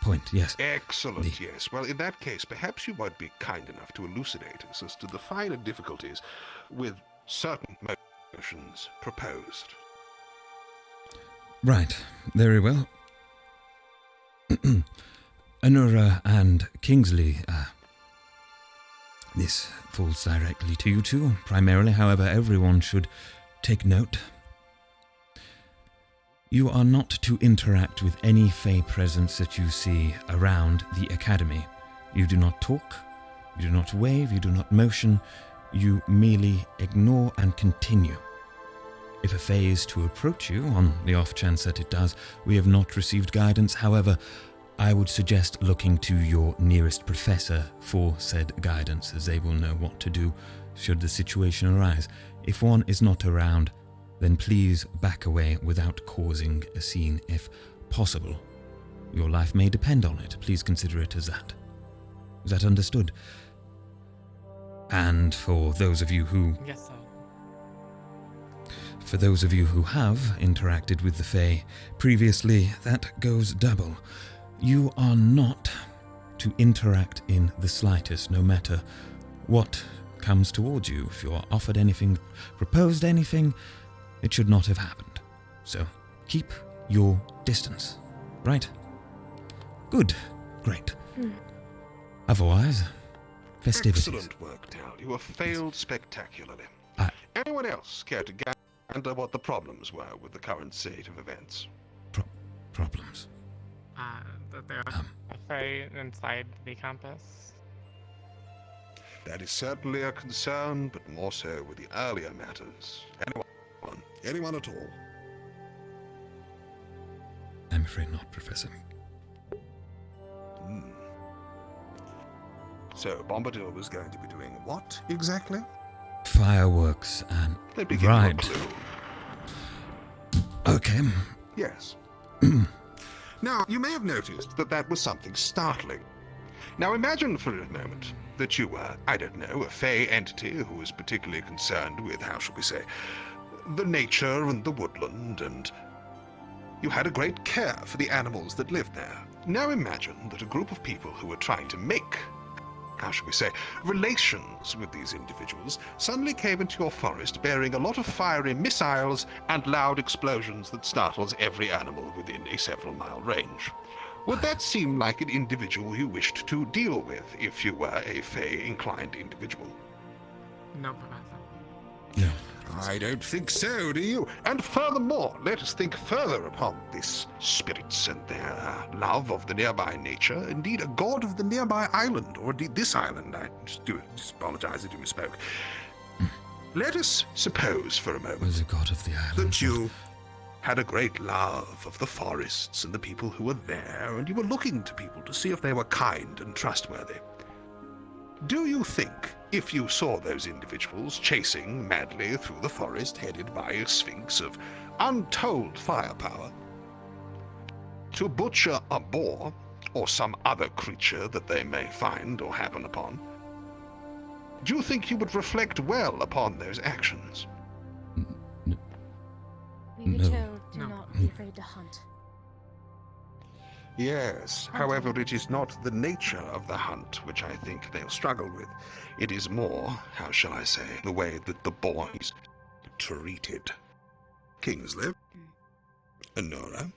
point, yes.
Excellent, yes. Well, in that case, perhaps you might be kind enough to elucidate us as to the finer difficulties with certain motions proposed.
Right, very well. Anura and Kingsley, this falls directly to you two. Primarily, however, everyone should take note. You are not to interact with any Fae presence that you see around the Academy. You do not talk, you do not wave, you do not motion, you merely ignore and continue. If a Fae is to approach you, on the off chance that it does, we have not received guidance. However, I would suggest looking to your nearest professor for said guidance, as they will know what to do should the situation arise. If one is not around, then please back away without causing a scene if possible. Your life may depend on it. Please consider it as that. Is that understood? And for those of you who...
Yes, sir.
For those of you who have interacted with the Fae previously, that goes double. You are not to interact in the slightest, no matter what comes towards you. If you are offered anything, proposed anything, it should not have happened. So, keep your distance. Right? Good. Great. Otherwise, festivities.
Excellent work, Tal. You have failed spectacularly. Anyone else care to gander what the problems were with the current state of events?
Problems?
That there are a Fae inside the campus.
That is certainly a concern, but more so with the earlier matters. Anyone at all?
I'm afraid not, Professor.
So, Bombadil was going to be doing what, exactly?
Fireworks and...
Let me give you a clue.
Okay.
Yes. Now, you may have noticed that that was something startling. Now, imagine for a moment that you were, I don't know, a Fae entity who was particularly concerned with, how shall we say, the nature and the woodland, and you had a great care for the animals that lived there. Now imagine that a group of people who were trying to make, how shall we say, relations with these individuals suddenly came into your forest bearing a lot of fiery missiles and loud explosions that startles every animal within a several-mile range. Would that seem like an individual you wished to deal with if you were a Fae-inclined individual?
No, Professor.
No.
I don't think so, do you? And furthermore, let us think further upon these spirits and their love of the nearby nature, indeed a god of the nearby island, or indeed this island. I just apologize if you misspoke. Let us suppose for a moment
the god of the island
that you had a great love of the forests and the people who were there, and you were looking to people to see if they were kind and trustworthy. Do you think, if you saw those individuals chasing madly through the forest headed by a sphinx of untold firepower, to butcher a boar or some other creature that they may find or happen upon, do you think you would reflect well upon those actions?
We were told to not be afraid to hunt.
Yes, however, it is not the nature of the hunt which I think they'll struggle with. It is more, how shall I say, the way that the boar is treated. Kingsley, Anora,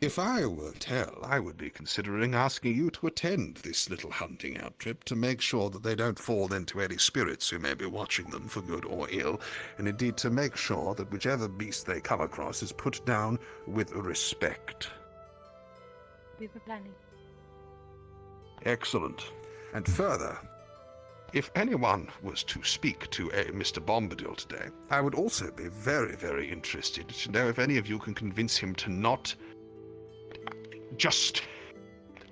if I were Tel, I would be considering asking you to attend this little hunting out trip to make sure that they don't fall into any spirits who may be watching them for good or ill, and indeed to make sure that whichever beast they come across is put down with respect.
We were planning.
Excellent. And further, if anyone was to speak to a Mr. Bombadil today, I would also be very, very interested to know if any of you can convince him to not just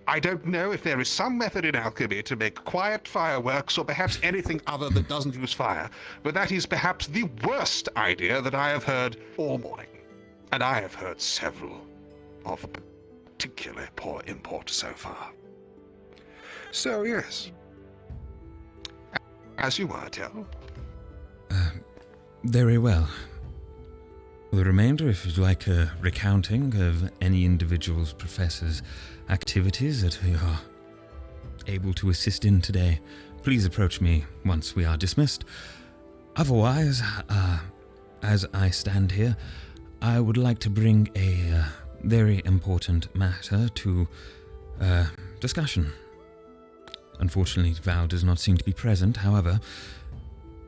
I don't know if there is some method in alchemy to make quiet fireworks or perhaps anything other that doesn't use fire, but that is perhaps the worst idea that I have heard all morning. And I have heard several of particularly poor import so far. So, yes. As you are, Tel.
Very well. For the remainder, if you'd like a recounting of any individual's professor's activities that you are able to assist in today, please approach me once we are dismissed. Otherwise, as I stand here, I would like to bring a very important matter to discussion. Unfortunately, Val does not seem to be present. However,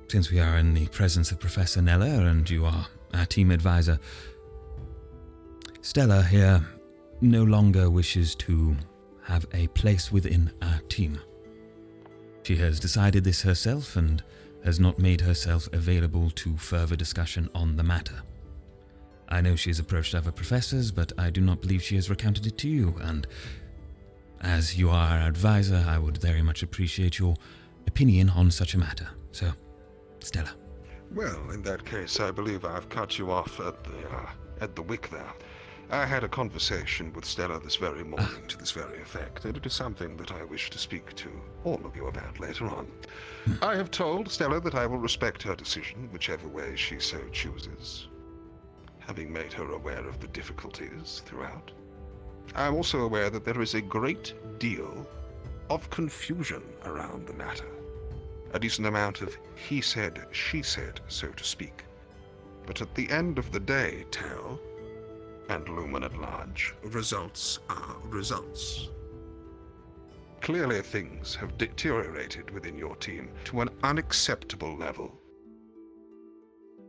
since we are in the presence of Professor Nella and you are our team advisor, Stella here no longer wishes to have a place within our team. She has decided this herself and has not made herself available to further discussion on the matter. I know she has approached other professors, but I do not believe she has recounted it to you, and as you are our advisor, I would very much appreciate your opinion on such a matter. So, Stella.
Well, in that case, I believe I've cut you off at the wick there. I had a conversation with Stella this very morning to this very effect, and it is something that I wish to speak to all of you about later on. I have told Stella that I will respect her decision, whichever way she so chooses, having made her aware of the difficulties throughout. I am also aware that there is a great deal of confusion around the matter. A decent amount of he said, she said, so to speak. But at the end of the day, Tel, and Lumen at large, results are results. Clearly things have deteriorated within your team to an unacceptable level.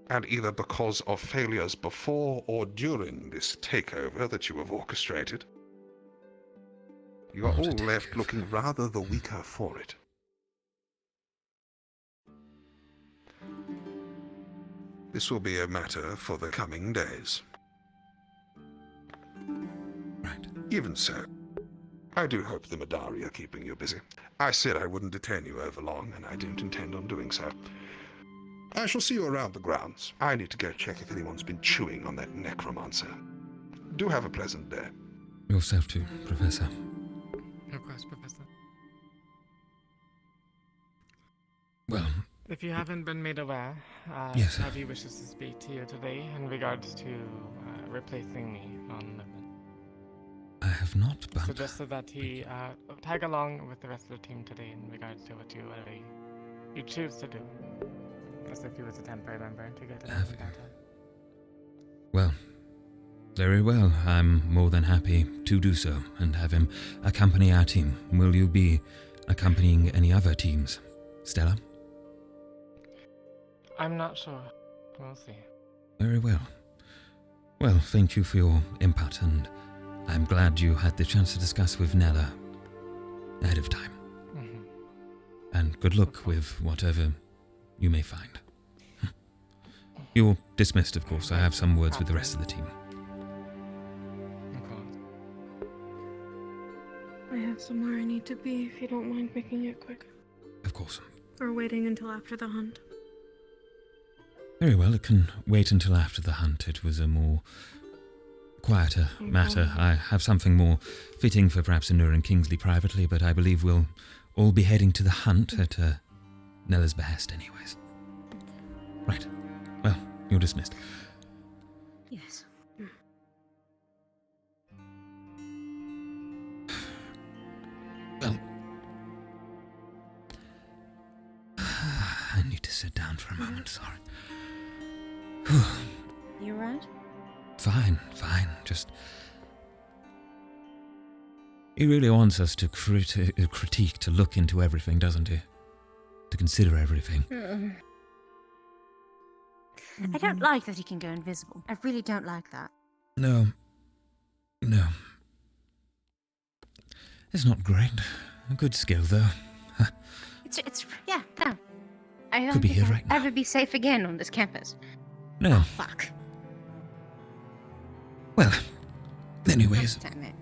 And either because of failures before or during this takeover that you have orchestrated, you are all left looking rather the weaker for it. This will be a matter for the coming days.
Right.
Even so, I do hope the Madari are keeping you busy. I said I wouldn't detain you over long, and I don't intend on doing so. I shall see you around the grounds. I need to go check if anyone's been chewing on that necromancer. Do have a pleasant day.
Yourself too, Professor.
Of course, Professor.
Well,
if you haven't been made aware,
yes,
Navi wishes to speak to you today in regards to replacing me on Lumen.
I have not, but
Suggested that he tag along with the rest of the team today in regards to what you choose to do. As if he was a temporary member to get to know him better.
Well, very well. I'm more than happy to do so and have him accompany our team. Will you be accompanying any other teams, Stella?
I'm not sure. We'll see.
Very well. Well, thank you for your input, and I'm glad you had the chance to discuss with Nella ahead of time.
Mm-hmm.
And good luck with whatever you may find. You're dismissed, of course. I have some words with the rest of the team.
I have somewhere I need to be, if you don't mind making it quick.
Of course.
Or waiting until after the hunt.
Very well, it can wait until after the hunt. It was a more quieter matter. I have something more fitting for perhaps Anur and Kingsley privately, but I believe we'll all be heading to the hunt at Nella's behest anyways. Right. Well, you're dismissed.
Yes.
Well, I need to sit down for a moment, sorry.
You right?
Fine. Just... He really wants us to critique, to look into everything, doesn't he? To consider everything.
I don't like that he can go invisible. I really don't like that.
No. It's not great. A good skill, though.
It's yeah, no. I don't
Could be
think
here
I'll
right now.
ever be safe again on this campus.
No.
Oh, fuck.
Well, anyways,
Damn it.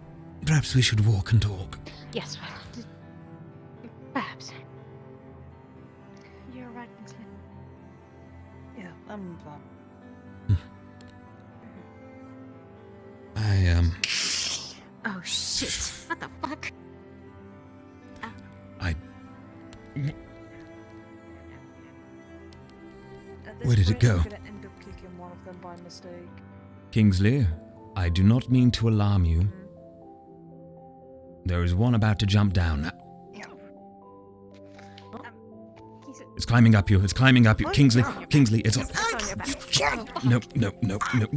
perhaps we should walk and talk.
Yes, well, perhaps. You're right, Kingsley.
Yeah, I'm fine.
Oh shit! What the fuck?
Where did it go?
I'm gonna end up kicking one of them by mistake.
Kingsley, I do not mean to alarm you. There is one about to jump down. It's climbing up you. It's climbing up you. Kingsley, it's on. No,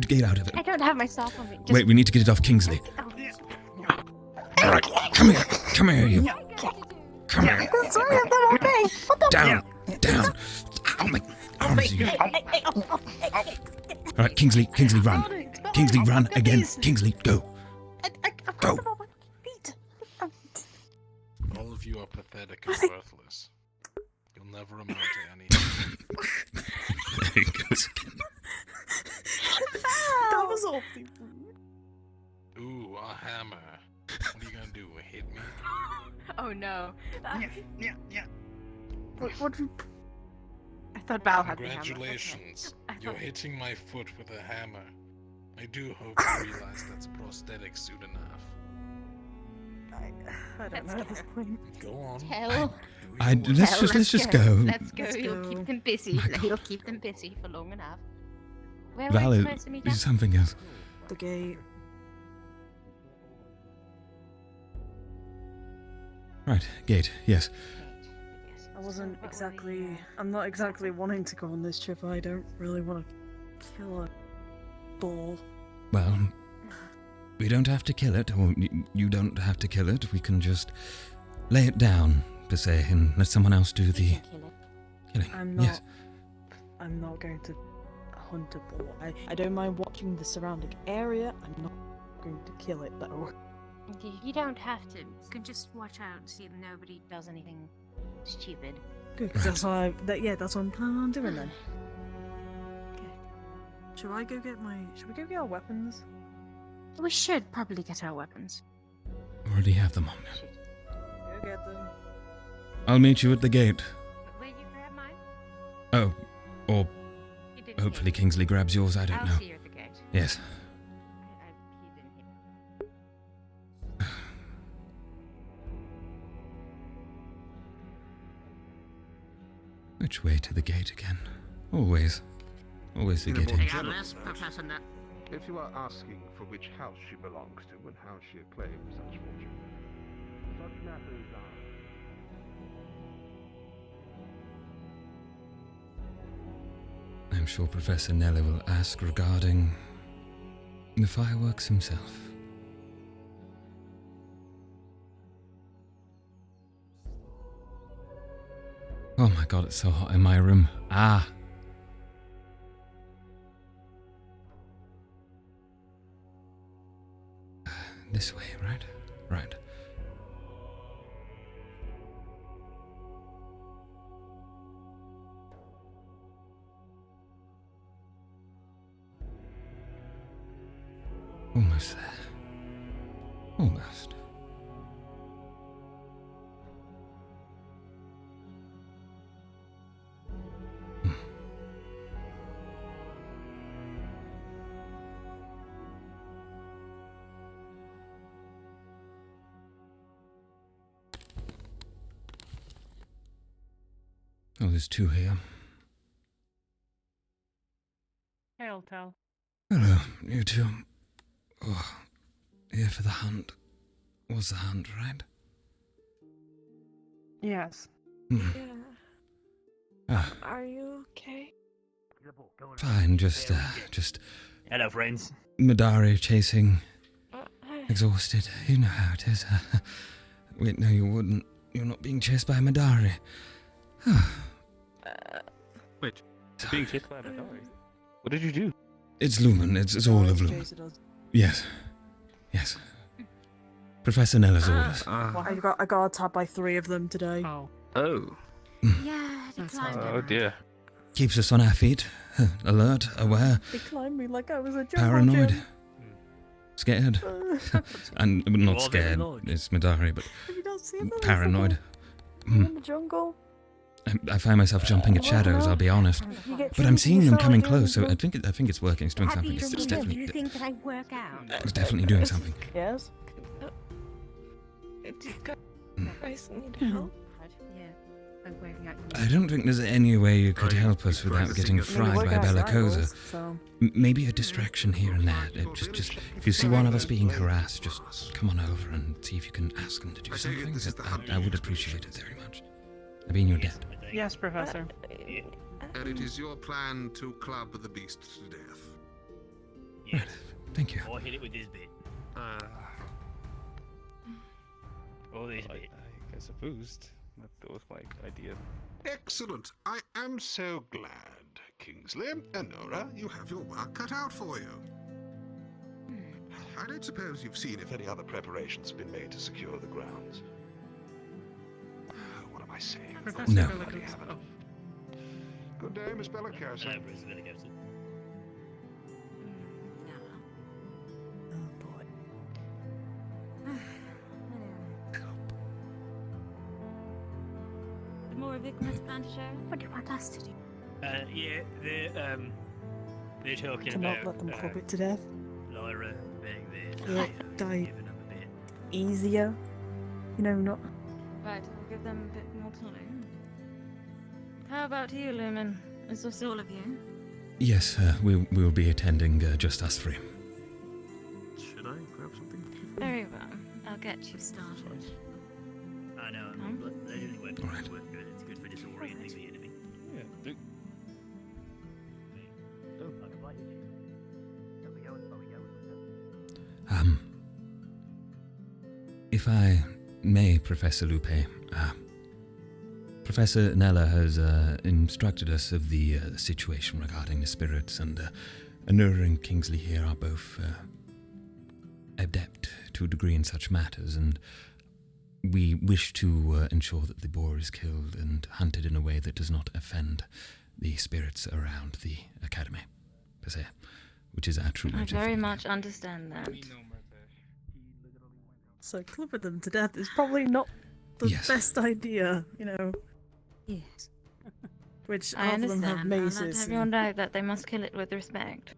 get out of it.
I don't have my cell phone.
Wait, we need to get it off Kingsley. Alright, come here, you. Come here. Down. Oh my arms, you. Alright, Kingsley, run. Kingsley, run again. Kingsley, go. Go.
All of you are pathetic and worthless. You'll never amount to anything.
There he goes again.
That was awfully rude.
Ooh, a hammer. What are you gonna do? Hit me?
Oh no.
Yeah.
What? I thought Val had the hammer.
Congratulations.
Okay.
You're hitting my foot with a hammer. I do hope you realize that's prosthetic soon enough.
I don't know at this point.
Go on.
Tell.
Let's just go.
Let's go. You'll keep them busy. He'll keep them busy for long enough. Where were we
Valid.
supposed to meet up?
Something else.
The gate.
Right, gate. Yes.
I'm not exactly wanting to go on this trip. I don't really want to kill a bull.
Well, we don't have to kill it, or you don't have to kill it. We can just lay it down, per se, and let someone else do the killing.
I'm not going to hunt a bull. I don't mind watching the surrounding area. I'm not going to kill it, though.
You don't have to. You can just watch out and see that nobody does anything stupid.
Good, 'cause that's what I'm planning on doing then. Okay. Should we go get our weapons?
We should probably get our weapons.
Already have them on me.
Go get them.
I'll meet you at the gate.
Will you grab mine?
Oh, or hopefully Kingsley grabs yours. I don't
I'll
know.
see you at the gate.
Yes.
He didn't hear.
Which way to the gate again? Always the gate.
Professor Nut.
If you are asking for which house she belongs to and how she acclaims such fortune, such matters are...
I'm sure Professor Nella will ask regarding the fireworks himself. Oh my god, it's so hot in my room. Ah! This way, right? Right. Almost there. Almost. Oh, there's two here.
Hail, Tel.
Hello, you two. Oh, here for the hunt. Was the hunt, right?
Yes.
Hmm. Ah,
Are you okay?
fine, just
Hello, friends.
Madari chasing. Exhausted. You know how it is. Wait, no, you wouldn't. You're not being chased by Madari.
Wait, being chased by Madari? What did you do?
It's Lumen. It's all of Lumen. Yes. Professor Nella's orders.
I got attacked by 3 of them today.
Oh.
Yeah, they climbed
Oh dear.
Keeps us on our feet. Alert, aware,
They climbed me like I was a jungle
paranoid,
gym.
scared. And not
Well, they're
scared.
annoyed.
It's Madari, but
see them?
paranoid.
In the jungle.
I find myself jumping at shadows, I'll be honest. But I'm seeing them coming close, so I think it's working. It's doing something. It's
Do
definitely,
you think that I work out?
it's definitely doing something.
Yes.
Do you guys need help?
Yeah, I'm working out.
I don't think there's any way you could help us without getting fried by Bellicosa. Maybe a distraction here and there. Just if you see one of us being harassed, just come on over and see if you can ask them to do something. I would appreciate it very much. I mean, you're dead.
Yes, Professor.
And it is your plan to club the beast to death.
Right. Thank you.
Or hit it with this bit. Or this bit.
I suppose that was my idea.
Excellent. I am so glad. Kingsley and Nora, you have your work cut out for you. I don't suppose you've seen if any other preparations have been made to secure the grounds. What am I saying?
No.
Good day, Miss Bellicosa.
More Victimus plan to share? What do you want us to do?
Yeah, they're talking
To
about
not let them club it to death.
Lyra being there.
Yeah, die easier. You know, not.
Right, we'll give them a bit more time. How about you, Lumen? Is this all of you?
Yes, we'll be attending just us three.
Should I grab something?
Very well. I'll get you started.
I know, but they usually work good. It's good for disorienting the enemy.
Yeah, do.
If I may, Professor Lupae, Professor Nella has instructed us of the situation regarding the spirits, and Anura and Kingsley here are both adept to a degree in such matters, and we wish to ensure that the boar is killed and hunted in a way that does not offend the spirits around the academy, per se, which is our true
I
motive.
very much understand that.
So clubbing them to death is probably not the best idea, you know.
Yes.
Which
I
half of them
understand.
have
I'll
maces.
let everyone know that they must kill it with respect.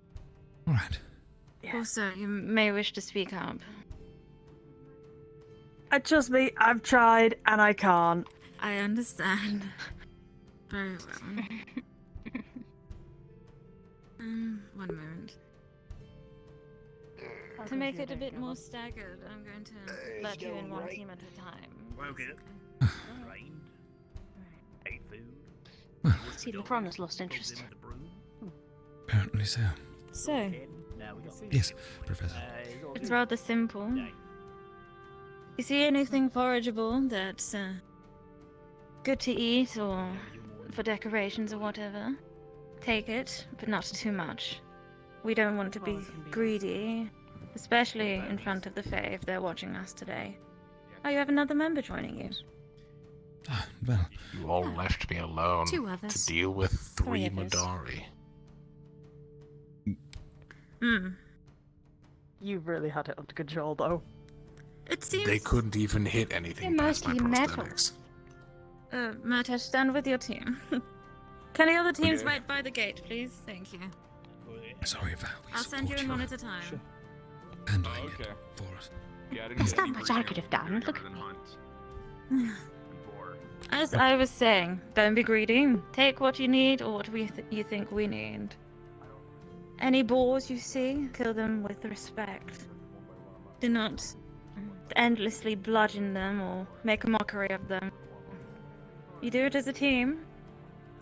All right.
Also, you may wish to speak up.
Trust me, I've tried and I can't.
I understand. Very well. One moment. To make it a bit more staggered, I'm going to let you in one team at a time.
Okay. Rained. Ate food.
See, the prawn has lost interest.
Apparently so.
So,
Yes, Professor.
it's rather simple. You see anything forageable that's good to eat or for decorations or whatever, take it, but not too much. We don't want to be greedy, especially in front of the Fae if they're watching us today. Oh, you have another member joining you.
Well,
you all left me alone
Two others.
to deal with three
others.
Madari.
You really had it under control, though.
It seems...
They couldn't even hit anything
They're
past my
mostly metal.
prosthetics.
Matt, stand with your team. Can the other teams
Okay.
wait by the gate, please? Thank you.
Sorry, Val.
I'll send you in one at a time.
Handling it for us.
There's not much I could have done. Look.
As I was saying, don't be greedy. Take what you need or what you think we need. Any boars you see, kill them with respect. Do not endlessly bludgeon them or make a mockery of them. You do it as a team,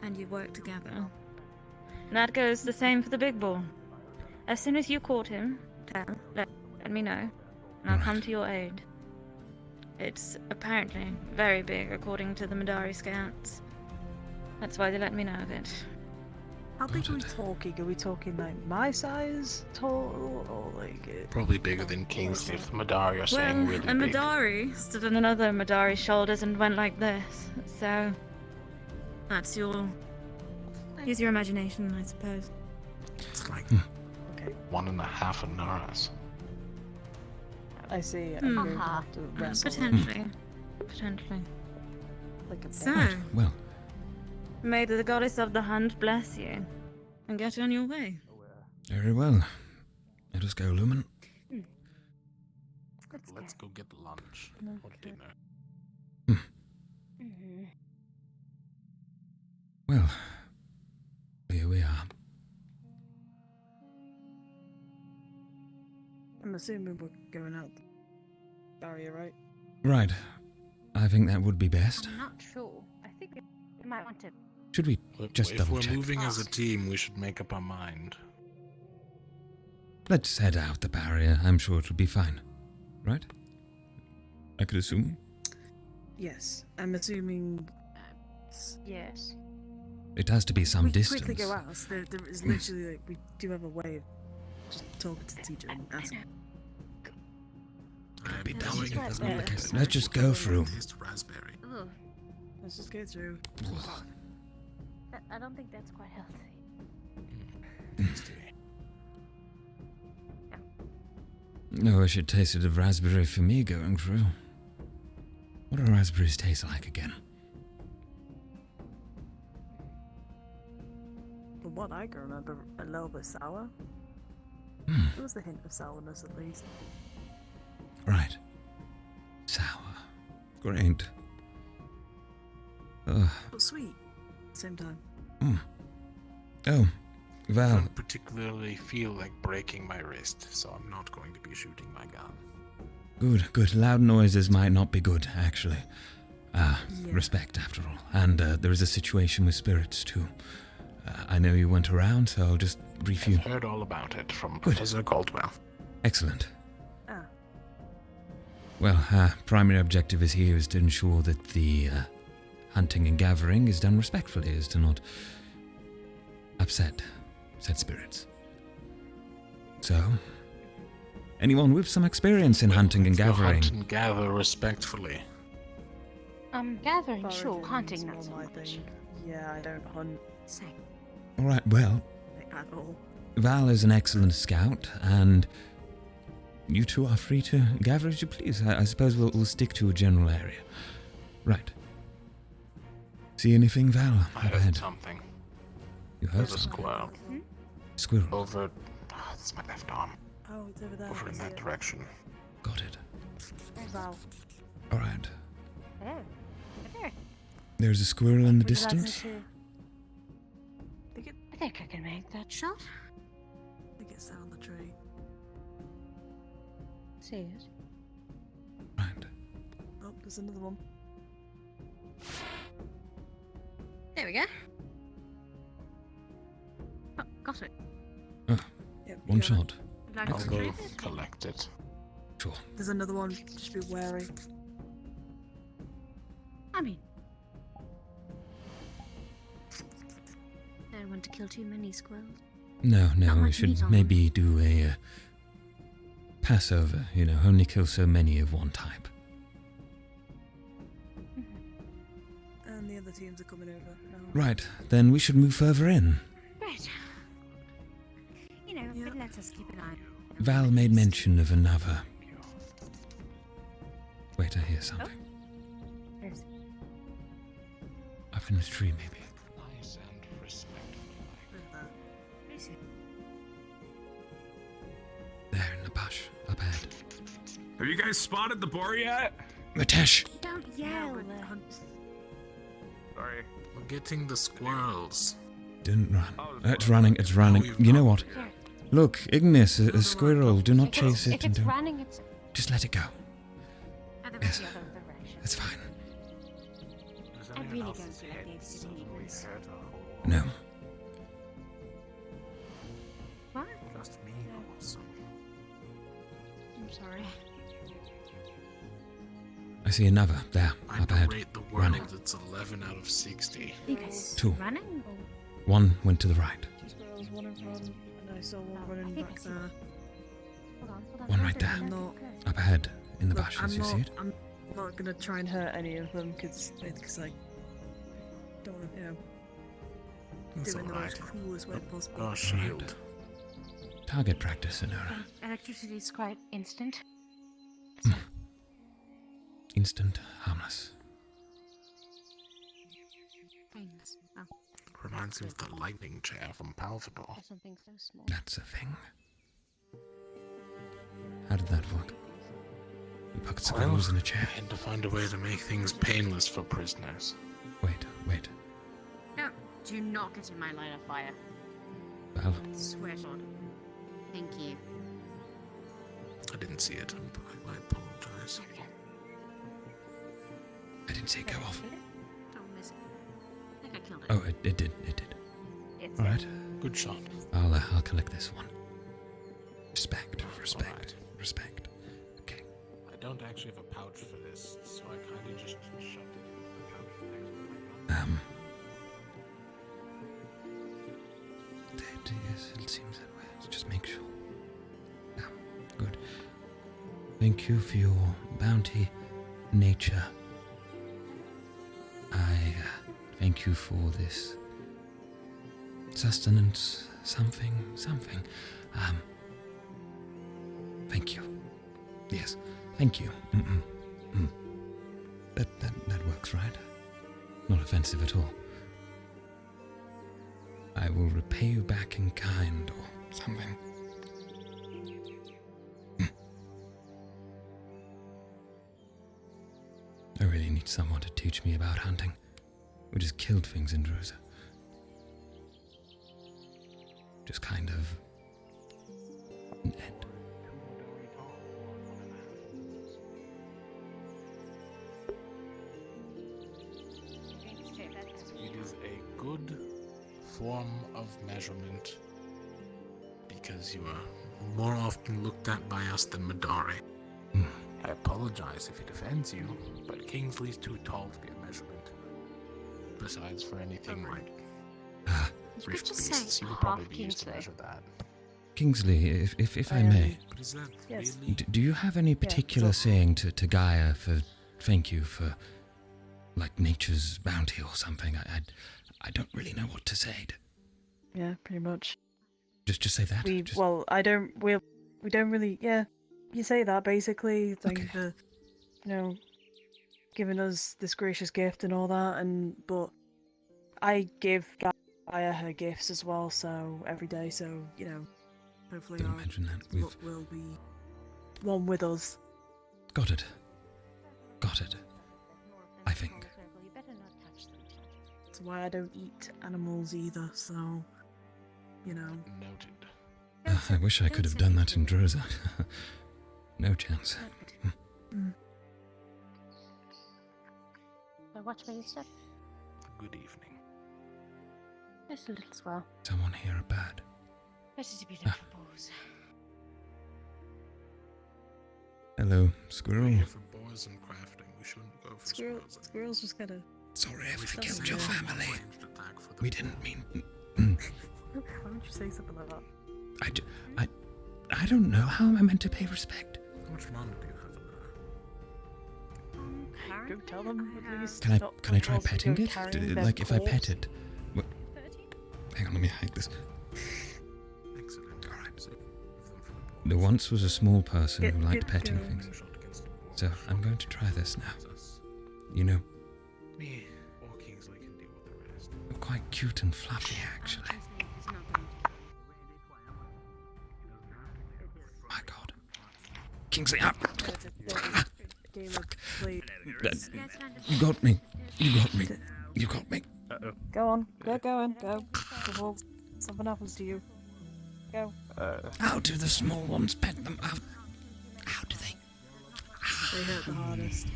and you work together. And that goes the same for the big boar. As soon as you caught him, let me know, and I'll come to your aid. It's apparently very big, according to the Madari scouts. That's why they let me know of it.
How big are we talking? Are we talking like my size tall or like?
Probably bigger than Kingsley if the Madari are saying really
a
big.
Madari stood on another Madari's shoulders and went like this. So that's your. Use your imagination, I suppose.
It's like 1.5 Anaras.
I see. I'm going to have to wrestle.
Potentially. potentially.
Like a
So,
Well,
may the goddess of the hunt bless you, and get on your way.
very well. Let us go, Lumen.
Let's go get lunch or dinner.
Well, here we are.
I'm assuming we're going out the barrier, right?
Right. I think that would be best.
I'm not sure. I think we might want to.
Should we just
If
double
we're
check?
moving as a team, we should make up our mind.
Let's head out the barrier. I'm sure it'll be fine. Right? I could assume.
Yes. I'm assuming.
Yes.
It has to be some
we
distance.
quickly go out. So there is literally like we do have a way of just talking to the teacher and asking.
Could be done.
Right.
Let's just go through.
Raspberry.
Ugh.
Let's just go through.
I don't think that's quite healthy.
No, I should taste it of raspberry for me going through. What do raspberries taste like again?
From what I can remember, a little bit sour. There was a hint of sourness at least.
Right. Sour. Great. Ugh.
But sweet. At the same time.
Oh,
I
Val.
don't particularly feel like breaking my wrist, so I'm not going to be shooting my gun.
Good. Loud noises might not be good, actually.
Yeah.
Respect, after all. And there is a situation with spirits, too. I know you went around, so I'll just brief you.
I've heard all about it from Professor Caldwell.
Excellent.
Ah.
Well, our primary objective is here is to ensure that the hunting and gathering is done respectfully, as to not upset said spirits. So, anyone with some experience in hunting and gathering?
Hunt and gather respectfully.
Gathering, sure. Hunting, not so
my
much.
thing. Yeah, I don't hunt.
Same.
All right, well,
At all.
Val is an excellent scout, and you two are free to gather as you please. I suppose we'll stick to a general area. Right. See anything, Val?
I heard something.
You heard
There's a
something?
squirrel.
Squirrel.
Over. Oh, it's my left arm.
Oh, it's over there.
Over in that direction.
Got it.
Val.
All right.
Oh, there.
There's a squirrel in the
Would you like me
distance.
to- I think I can make that shot.
I think it's down the tree.
See it.
Right.
Oh, there's another one.
There we go. Oh, got it.
Yep,
One
you got it.
shot.
Would like
I'll
to
go
retrieve it?
collect it.
Sure.
There's another one. Just be wary.
I mean, I don't want to kill too many squirrels.
No,
Not
we
much
should
meat on
maybe do a Passover, only kill so many of one type.
And the other teams are coming over now.
Right, then we should move further in.
Right. But let us keep an eye.
Val made mention of another. Wait, I hear something.
Where's it?
Up in the tree, maybe.
Nice and respectful.
Where is it?
There in the bush, up ahead.
Have you guys spotted the boar yet?
Matesh!
Don't yell.
Sorry.
We're getting the squirrels.
Didn't run. It's running. You know what? Look, Ignis, a squirrel. Do not chase it.
If
And
it's
don't...
running, it's.
Just let it go.
Yes. The other direction.
It's fine.
I really don't like the exceedingly.
No.
What?
Just me also.
I'm sorry.
I see another. There,
I
up ahead.
rate the world.
Running.
It's 11 out of 60.
You guys
Two.
running?
One went to the right.
Two squirrels, one in front, and I saw one running
think
back
I see
there.
Hold on.
One right there.
I'm not.
Up ahead, in the
Look,
bushes. You see it?
I'm not gonna try and hurt any of them because I don't want to,
That's
do it in the
alright.
most coolest way possible.
Oh, shield.
Target practice, Sonora.
Electricity is quite instant.
instant harmless.
Painless. Oh.
Reminds me of the lightning chair from Palvador.
Something so small.
That's a thing. How did that work? You pocket screws in a chair?
We had to find a way to make things painless for prisoners.
Wait.
No, do not get in my line of fire.
Well,
Swear to God. Thank you.
I didn't see it. I apologize.
I didn't say go off.
Don't miss it. I think I killed it.
Oh, it did.
It's
All right.
Good shot.
I'll collect this one. Respect. Okay.
I don't actually have a pouch for this, so I kind of just shoved it in the pouch for next to my
Yes, it seems that way. Let's just make sure. Good. Thank you for your bounty, nature. I thank you for this sustenance, something. Thank you. Yes, thank you. That works, right? Not offensive at all. I will repay you back in kind or something. I really need someone to teach me about hunting. We just killed things in Druza. Just kind of...
It is a good form of measurement because you are more often looked at by us than Madari. I apologize if it offends you, but Kingsley's too tall to be a measurement. Besides, for anything like rift beasts, you would probably be used to measure that.
Kingsley, if I may,
Yes.
do you have any particular saying to Gaia for thank you for, like, nature's bounty or something? I don't really know what to say.
Yeah, pretty much.
Just say that.
We don't really. Yeah, you say that basically. Thank you for, giving us this gracious gift and all that. But I give Gaia her gifts as well. So every day. So hopefully
Don't mention that.
luck will be one with us.
Got it. I think.
That's why I don't eat animals either. So,
Noted.
I wish I could have done that in Druza. No chance.
So watch where you step.
Good evening.
Just a little swell.
Someone here a bird.
Better to be little boars.
Hello, squirrel.
We're here for boars and crafting. We shouldn't go for squirrels.
Squirrels just gotta.
Sorry if we killed your family. We didn't mean.
Why would you say something like that?
I don't know. How am I meant to pay respect?
How much mana do you have?
Go tell them at least.
Can I try petting it? Like if I pet
pets.
it. What? Hang on, let me hide this.
Excellent.
All right. There once was a small person who liked petting things. So I'm going to try this now.
Me or Kingsley can deal with the rest.
You're quite cute and fluffy, actually. My God. Kingsley, up! You got me.
Uh-oh.
Go on. Get going. Go. Before something happens to you. Go.
How do the small ones pet them? How do they?
They hurt the hardest.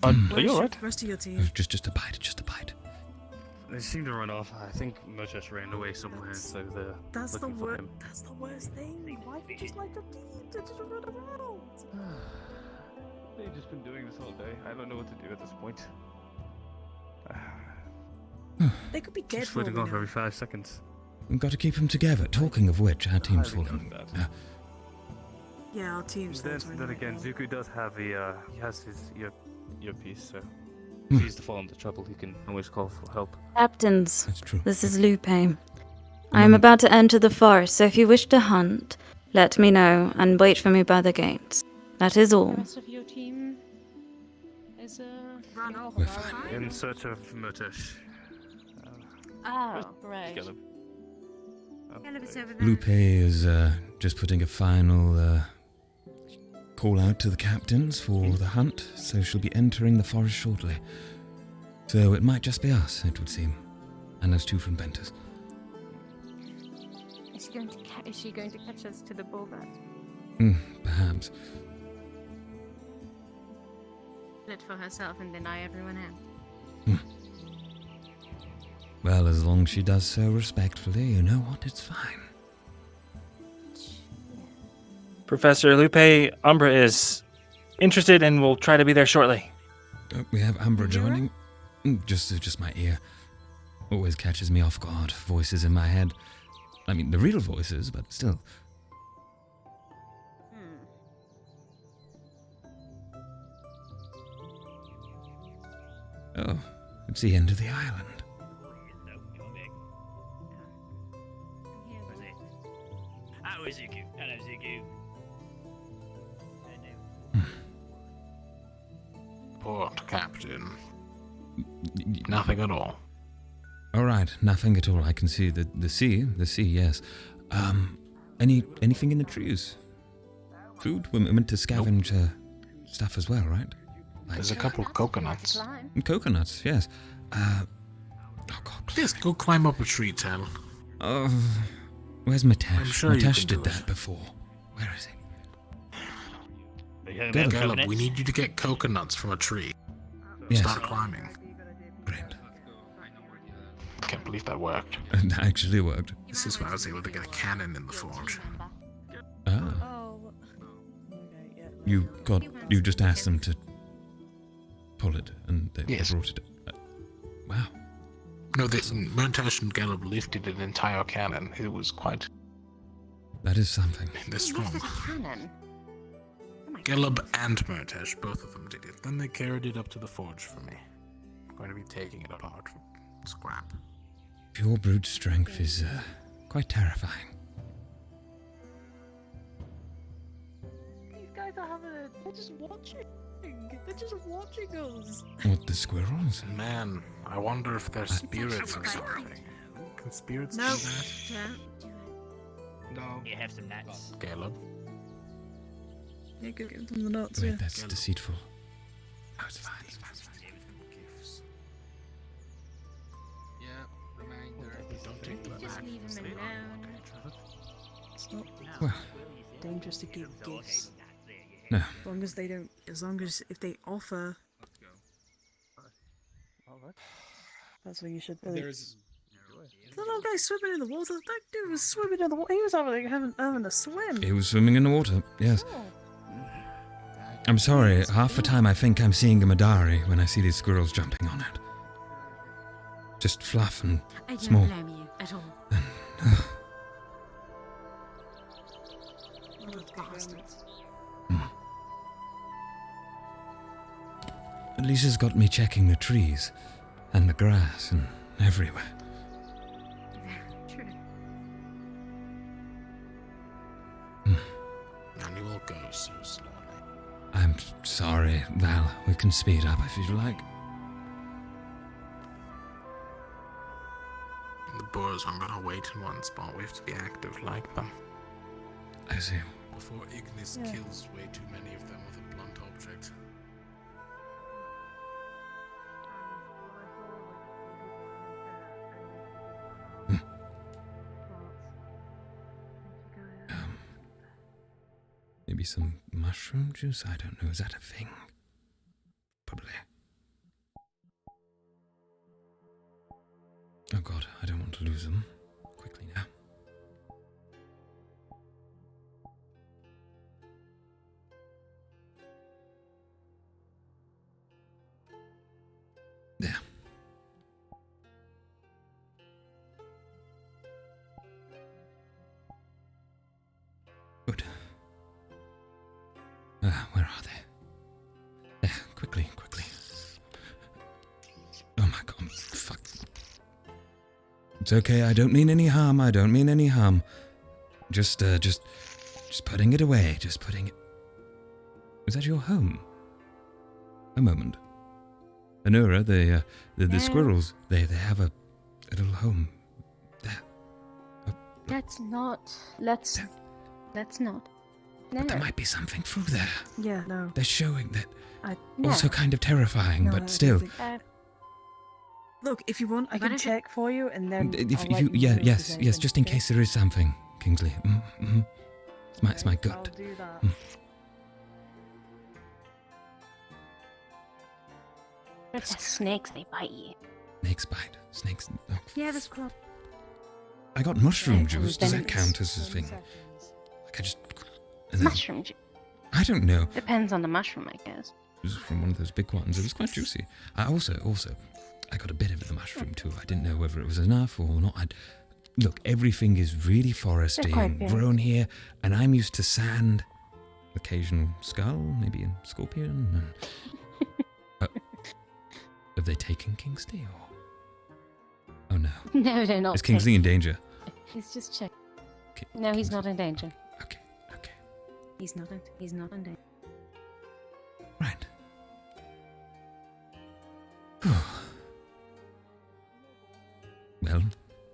Are you alright?
The rest of your team.
Just a bite.
They seem to run off. I think Mo just ran away somewhere, so they're
That's the
looking for him.
That's the worst thing. Why would you just like your team to just run around?
They've just been doing this all day. I don't know what to do at this point.
They could be dead
Just
for all
flitting
we
off
know.
every 5 seconds.
We've got to keep them together. Talking of which, our team's falling.
Yeah, our team's
Then
there.
again, Zuko does have he has his earpiece, so
Hmm.
if he's to fall into trouble, he can always call for help.
Captains,
That's true.
this is Lupae. I am about to enter the forest, so if you wish to hunt, let me know and wait for me by the gates. That is all.
The rest of your team guys run off?
We're fine.
In search of Murtish.
Oh, right.
Caleb.
Caleb is over there.
Lupe is just putting a final call out to the captains for the hunt, so she'll be entering the forest shortly. So it might just be us, it would seem. And those two from Ventus.
Is she going to catch us to the bullbat?
Perhaps.
It for herself and deny everyone else.
Well, as long as she does so respectfully, you know what, it's fine.
Professor Lupae, Umbra is interested and will try to be there shortly.
We have Umbra joining. Just my ear. Always catches me off guard. Voices in my head. I mean, the real voices, but still. Oh, it's the end of the island.
How is Zuku? Hello, Zuku.
Port captain. Nothing at all.
All right, nothing at all. I can see the sea. The sea, yes. Anything in the trees? Food? We're meant to scavenge stuff as well, right?
There's a couple of coconuts.
Coconuts, yes. Oh God!
Yes, go climb up a tree, Tel.
Where's Matesh?
I'm sure you
Matesh
can
did
do
that before. Where is he?
Caleb, we need you to get coconuts from a tree.
Yes.
Start climbing. Can't believe that worked.
It actually worked.
This is why I was able to get a cannon in the forge.
Ah. You just asked them to pull it, and they brought it. Wow.
No, Murtash and Caleb lifted an entire cannon. It was quite...
That is something.
They're strong.
Cannon.
Caleb and Murtash, both of them did it. Then they carried it up to the forge for me. I'm going to be taking it apart for scrap.
Pure brute strength is quite terrifying.
These guys are they're just watching. They're just watching us.
What, the squirrels?
Man, I wonder if they're spirits or something. Can spirits do that?
No. You have some nuts.
Caleb?
Yeah, go give them the nuts,
Wait,
yeah.
that's deceitful. Oh, it's fine.
Just leave him alone.
It's not
Well.
dangerous to give gifts.
No.
As long as if they offer. That's what you should really.
There's
The little guy swimming in the water. That dude was swimming in the water. He was having a swim.
He was swimming in the water, yes. I'm sorry, half the time I think I'm seeing a Madari when I see these squirrels jumping on it. Just fluff and
I don't
small.
blame you at all.
At least it's got me checking the trees and the grass and everywhere.
True.
And you will go so slowly.
I'm sorry, Val. We can speed up if you'd like.
The boars aren't gonna wait in one spot. We have to be active like them.
I see.
Before Ignis kills way too many of them with a blunt object.
Maybe some mushroom juice? I don't know. Is that a thing? Probably. Oh God, I don't want to lose them. Quickly now. There. Good. Where are they? There, quickly. Oh my God, fuck. It's okay, I don't mean any harm, Just putting it away, just putting it... Is that your home? A moment. Anura, the squirrels, they have a little home there.
Let's not. Let's not. No.
But there might be something through there.
Yeah, no.
They're showing that.
No.
Also kind of terrifying,
No, I
but
don't
still.
think- Look, if you want, I can check for you, and then
If
I'll let
you,
you know if
yes,
there's
yes,
anything,
just in
okay?
case there is something, Kingsley. Mm-hmm. It's my gut.
I'll do that.
What if the snakes, they bite you?
Snakes bite. Snakes. Oh.
Yeah, this club.
I got mushroom
Yeah,
juice. Does that
venomous.
count as a thing? Like I just. And then,
Mushroom juice.
I don't know.
Depends on the mushroom, I guess.
It was from one of those big ones. It was quite juicy. I also, I got a bit of the mushroom too. I didn't know whether it was enough or not. Look, everything is really foresty
quite
and
big.
grown here, and I'm used to sand, occasional skull, maybe a scorpion. And, have they taken Kingsley or? Oh no.
No, they're not.
Is Kingsley in danger?
He's just checking. No, he's not in danger.
Okay.
He's not in danger.
Right. Well,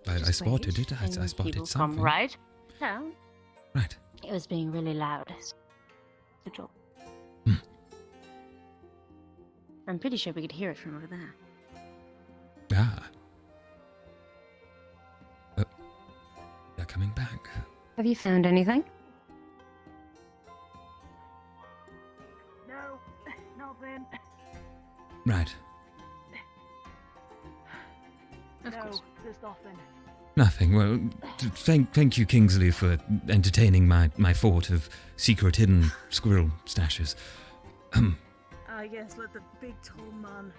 I spotted it. I
And he
spotted
will
something.
Come right down.
Right.
It was being really loud. The door. I'm pretty sure we could hear it from over there.
Ah. They're coming back.
Have you found anything?
No, nothing.
Right.
No, there's nothing.
Nothing. Well, thank you, Kingsley, for entertaining my thought of secret hidden squirrel stashes.
Yes, let the big tall man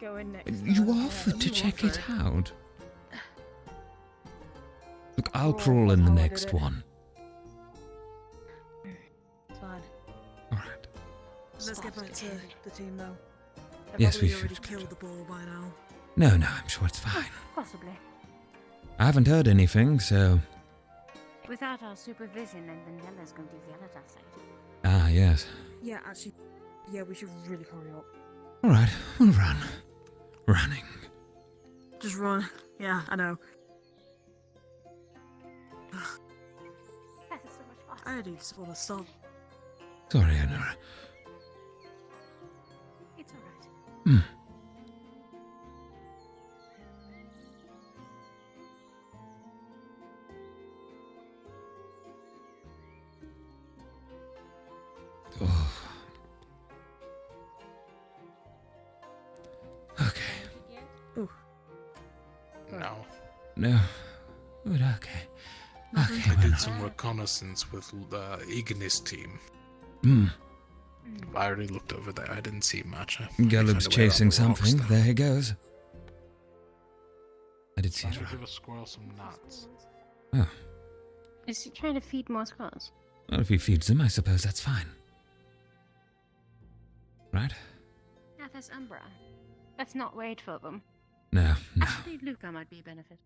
go in next.
You offered to check it out. Look, I'll crawl in the next one.
It's fine.
Alright.
Let's get back to the team, though. They've
Yes, we
probably already
should.
killed the ball by now.
No, I'm sure it's fine.
Possibly.
I haven't heard anything, so.
Without our supervision, and Vangella's going to yell at us.
Ah, yes.
Yeah, actually, yeah, we should really hurry up.
Alright, we'll run. Running.
Just run. Yeah, I know.
That's so much fun.
I already just want to stop.
Sorry, Anura.
It's alright.
Oh. Okay.
Ooh.
No.
No. Good, okay. Okay,
I
well.
did some reconnaissance with the Illusionist team. I already looked over there. I didn't see much.
Gallup's chasing something. There he goes. I did see
Trying
it
to
right.
give a squirrel some nuts.
Oh.
Is he trying to feed more squirrels?
Well, if he feeds them, I suppose that's fine. Right?
Yeah, there's Umbra. Let's not wait for them.
No.
Actually, Luca might be a benefit.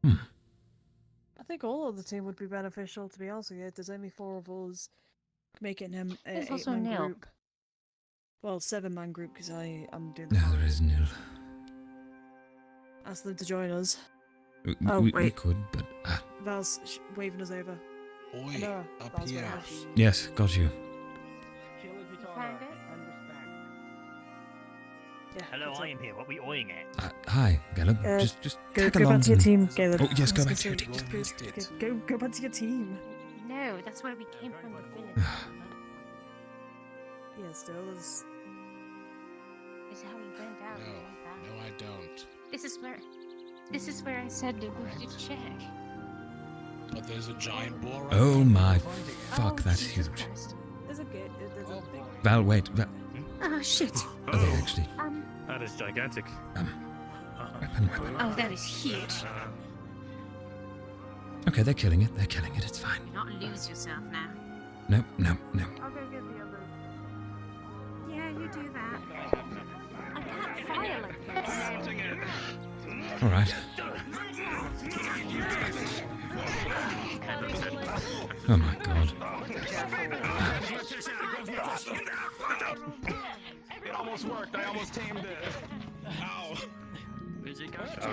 I think all of the team would be beneficial, to be honest with you. There's only 4 of us making him an
There's also
8-man
Neil.
group. Well, 7-man group, because I'm doing the
No, there is nil.
Ask them to join us.
We
wait.
could, but.
Val's waving us over.
Oi,
Noah,
up
Val's
here.
waving us.
Yes, got you.
Yeah,
Hello,
that's
I
it.
am here. What are we oiling at?
Hi, Gallup. Just
Go
tag along.
back to your
and-
team, Caleb.
Oh, yes,
I
go
was
back to your
gonna
team.
say, Go back to your team.
No, that's where we came from, the village.
Yeah, still, there's...
This is how we went out.
No, I don't.
This is where I said that we should check.
But there's a giant boar. Right
Oh
there.
my fuck, that's
Jesus
huge.
Christ.
There's a big... There's a big...
Val, wait. Val.
Oh shit.
Are they actually?
That is gigantic.
Weapon.
Oh, that is huge.
Okay, they're killing it. It's fine.
Do not lose yourself now.
No.
I'll go get the other...
Yeah, you do that. I can't fire like this.
Alright. Oh my god.
almost worked. I almost tamed it. Ow.
Oh,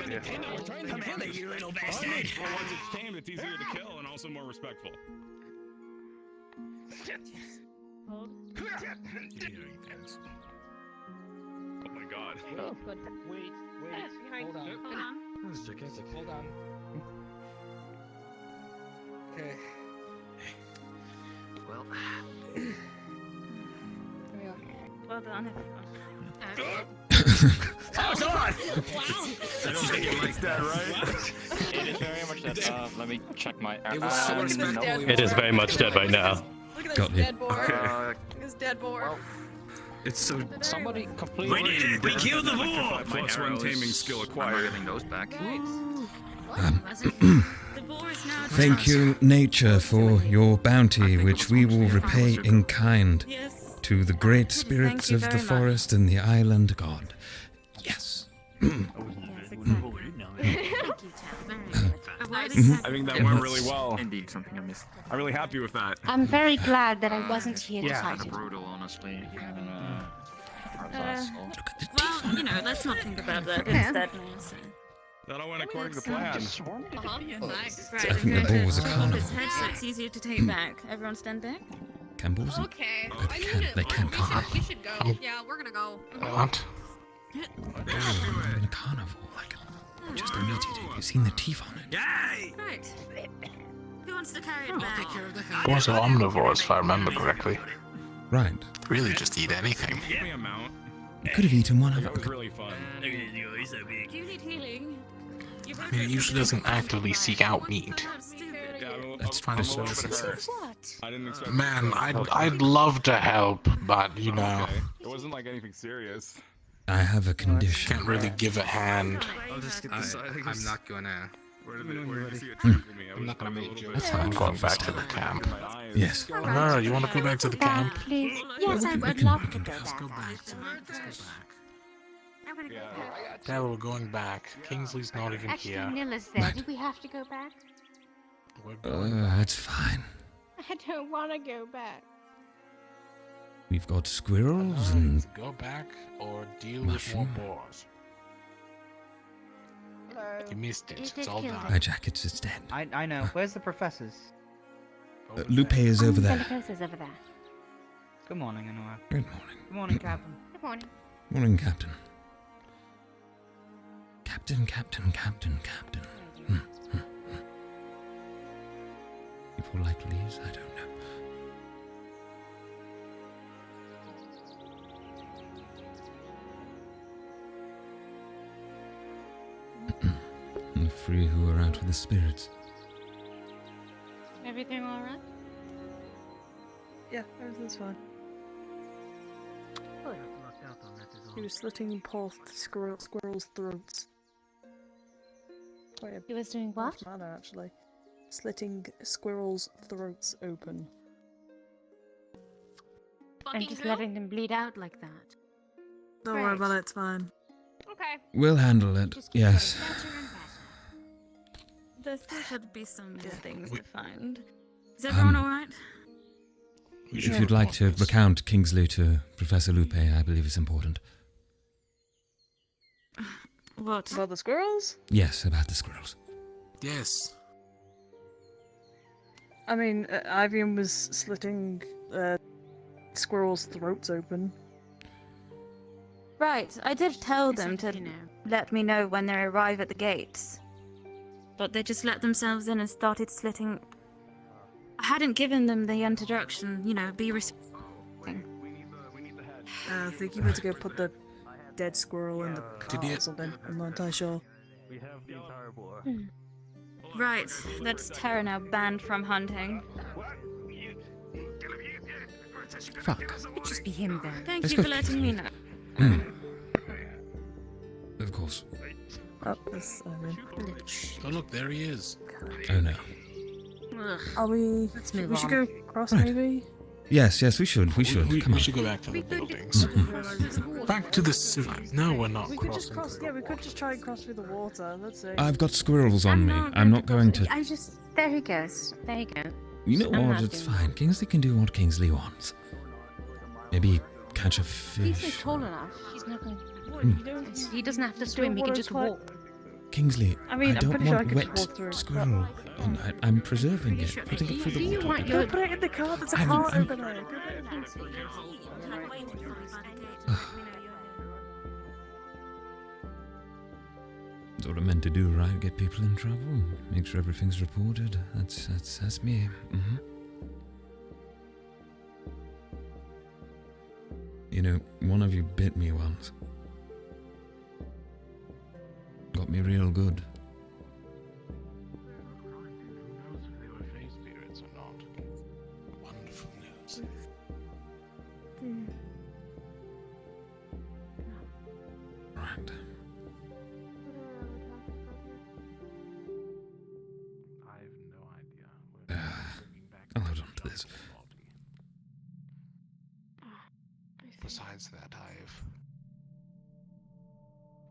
yeah.
Come here, you little bastard.
Well, once it's tamed, it's easier to kill and also more respectful.
Hold.
Oh my god.
Oh, good. Wait. Hold on.
This is gigantic.
Hold on.
Okay. Well.
Well done, everyone.
Oh, God!
I don't think it likes that, right?
It is very much dead. Let me check my.
It was so respectful.
It is very much dead right now.
Look at
Got
this
you.
dead boar.
Okay.
This dead boar.
It's so.
Somebody completely.
We did it! We killed the
boar!
+1 taming skill
I'm
acquired.
not getting those back.
The boar is now.
Thank you, nature, for your bounty, which we will repay in kind to the great spirits
you
of the
very much.
forest and the island god. Yes.
I think that went really well.
Indeed, something I missed.
I'm really happy with that.
I'm very glad that I wasn't here to
Yeah.
fight it.
Brutal, honestly.
Well, you know, let's not think about that instead.
That all went according to plan.
Nice. Right,
I think the ball was a
its
carnival.
head so it's easier to take back. Everyone stand back.
Can balls?
Okay.
They can carnival.
We should go. Yeah, we're gonna go.
What?
In a carnival, like just a meat eating. You've seen the teeth on it.
Yay!
Right. Who wants to carry it back?
Boars are omnivores, if I remember correctly.
Right.
Really just eat anything.
Give me a mount.
You could have eaten one of
That
them.
was really fun.
Do you need healing?
I mean, it usually doesn't actively seek out meat.
That's
fine.
so
I didn't expect.
Man, I'd love to help, but you know,
Okay. It wasn't like anything serious.
I have a condition.
can't really give a hand.
I'll just get this. I'm not gonna.
Where did you see it trickle me?
I'm not gonna make jokes.
That's
I'm
fine.
going back to the camp.
Yes.
No, you want to go back to the camp?
Please. Yes, I would love to go
Let's go
back.
back. Let's go back. Yeah, we're going back. Kingsley's not even
Actually,
here.
Nilla's there. Do we have to go back?
It's fine.
I don't want to go back.
We've got squirrels and
Go back or deal with more
Mushroom.
boars. You missed it.
You
It's
did
all
kill
done.
my jacket's is dead.
I know. Where's the professors?
Lupe is over there.
Tel'Kahras over there.
Good morning, Anora.
Good morning.
Good morning, Captain.
Good morning.
Morning, Captain. Captain. People like leaves? I don't know. And the three who are out with the spirits.
Everything all right?
Yeah, everything's fine. He was slitting poor squirrels' throats.
He was doing what?
Manner, actually. Slitting squirrels' throats open.
And just letting them bleed out like that.
Don't worry about it, it's fine.
Okay.
We'll handle it, yes.
There still should be some things to find. Is everyone alright?
If you'd like to recount Kingsley to Professor Lupae, I believe it's important.
What?
About the squirrels?
Yes, about the squirrels.
Yes.
I mean, Ivian was slitting squirrels' throats open.
Right, I did tell them to let me know when they arrive at the gates. But they just let themselves in and started slitting. I hadn't given them the introduction, be respectful.
I think you need to go put the dead squirrel in the car or something. I'm not entirely sure.
We have the entire boar.
Right, that's Terra now banned from hunting.
Fuck.
It'd just be him then.
Thank
Let's
you
go
for letting me know.
Of course.
Oh, that's Ivian.
Oh look, there he is.
Oh no.
Are we?
move
We should
on.
go cross,
Right.
maybe.
Yes, we should.
We
Come on.
should go back to the buildings. Back to the city. No, we're not
We could just
crossing.
cross. Yeah, we could just try and cross through the water. Let's see.
I've got squirrels on me. I'm not going to.
I just. There he goes. There you go.
You know
I'm
what?
not
It's
doing
fine. Kingsley can do what Kingsley wants. Maybe catch a
He's
fish.
tall enough. He's not going
Hmm.
to... He doesn't have to swim, he can just walk.
Kingsley,
I mean, I'm
don't
pretty sure I
want
could
wet
just walk through it,
squirrel. And I'm preserving it, putting it through the water.
Go put it in the car, there's a
I'm-
car
I'm-
over there.
That's what I'm meant to do, right? Get people in trouble, make sure everything's reported. That's me. Mm-hmm. You know, one of you bit me once. Got me real good.
Wonderful news.
Right.
I have no idea.
I'll hold on to this.
Besides that, I've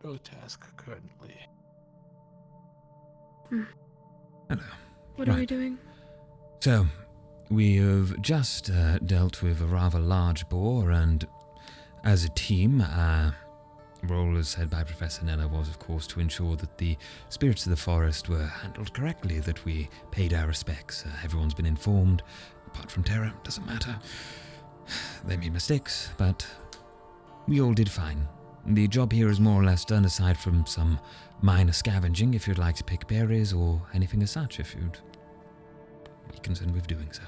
no task currently.
Hello.
What are we doing?
So, we have just dealt with a rather large boar, and as a team, our role as said by Professor Nella was, of course, to ensure that the spirits of the forest were handled correctly, that we paid our respects. Everyone's been informed, apart from Terra, doesn't matter. They made mistakes, but we all did fine. The job here is more or less done, aside from some minor scavenging, if you'd like to pick berries or anything as such, if you'd be concerned with doing so.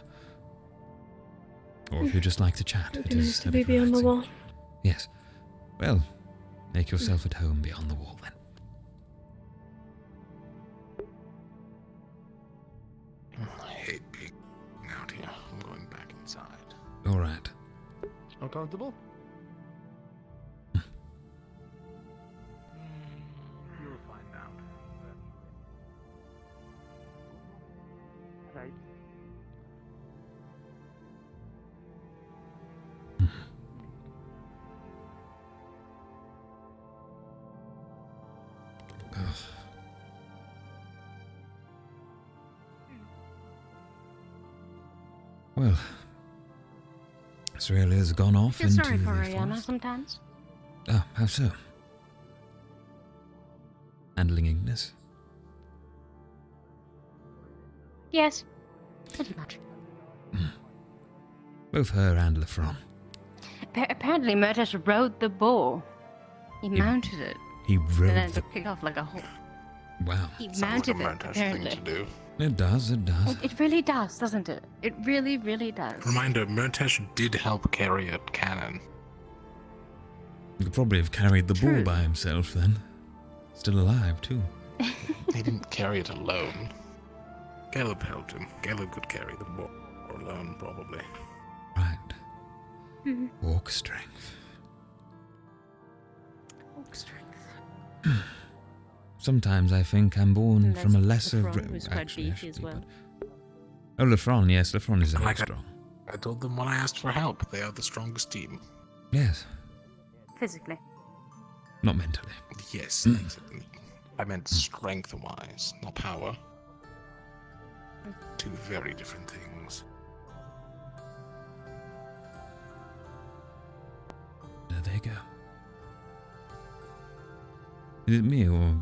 Or if you'd just like to chat. It is
the baby on the wall.
Yes. Well, make yourself at home beyond the wall, then.
I hate being out here. I'm going back inside.
All right.
Uncomfortable?
You'll find out.
Right.
Well, Australia has gone off
Feel
into
sorry for
the
Ariana
forest.
sometimes.
Ah, how so? Handling Ignis?
Yes, pretty much.
Both her and Lefron.
Apparently, Murtis rode the bull. He mounted it.
He
And
rode
then
the...
it kicked off like a whole.
Wow.
He
Sounds
mounted
like a
it,
Murtis
apparently.
thing to do.
It does, it does.
It really does, doesn't it? It really, really does.
Reminder, Murtesh did help carry a cannon.
He could probably have carried the
True.
ball by himself then. Still alive, too.
He didn't carry it alone. Caleb helped him. Caleb could carry the ball alone, probably.
Right.
Mhm.
Walk strength.
Walk strength.
Sometimes I think I'm born
And
from a
there's
lesser...
Lefron, who's quite
actually, I
beefy
should
as
be,
well.
but- Oh, Lefron, yes, Lefron is very
Like
strong.
I told them when I asked for help, they are the strongest team.
Yes,
Physically.
not mentally.
Yes, I meant strength-wise, not power. Two very different things.
There they go. Is it me, or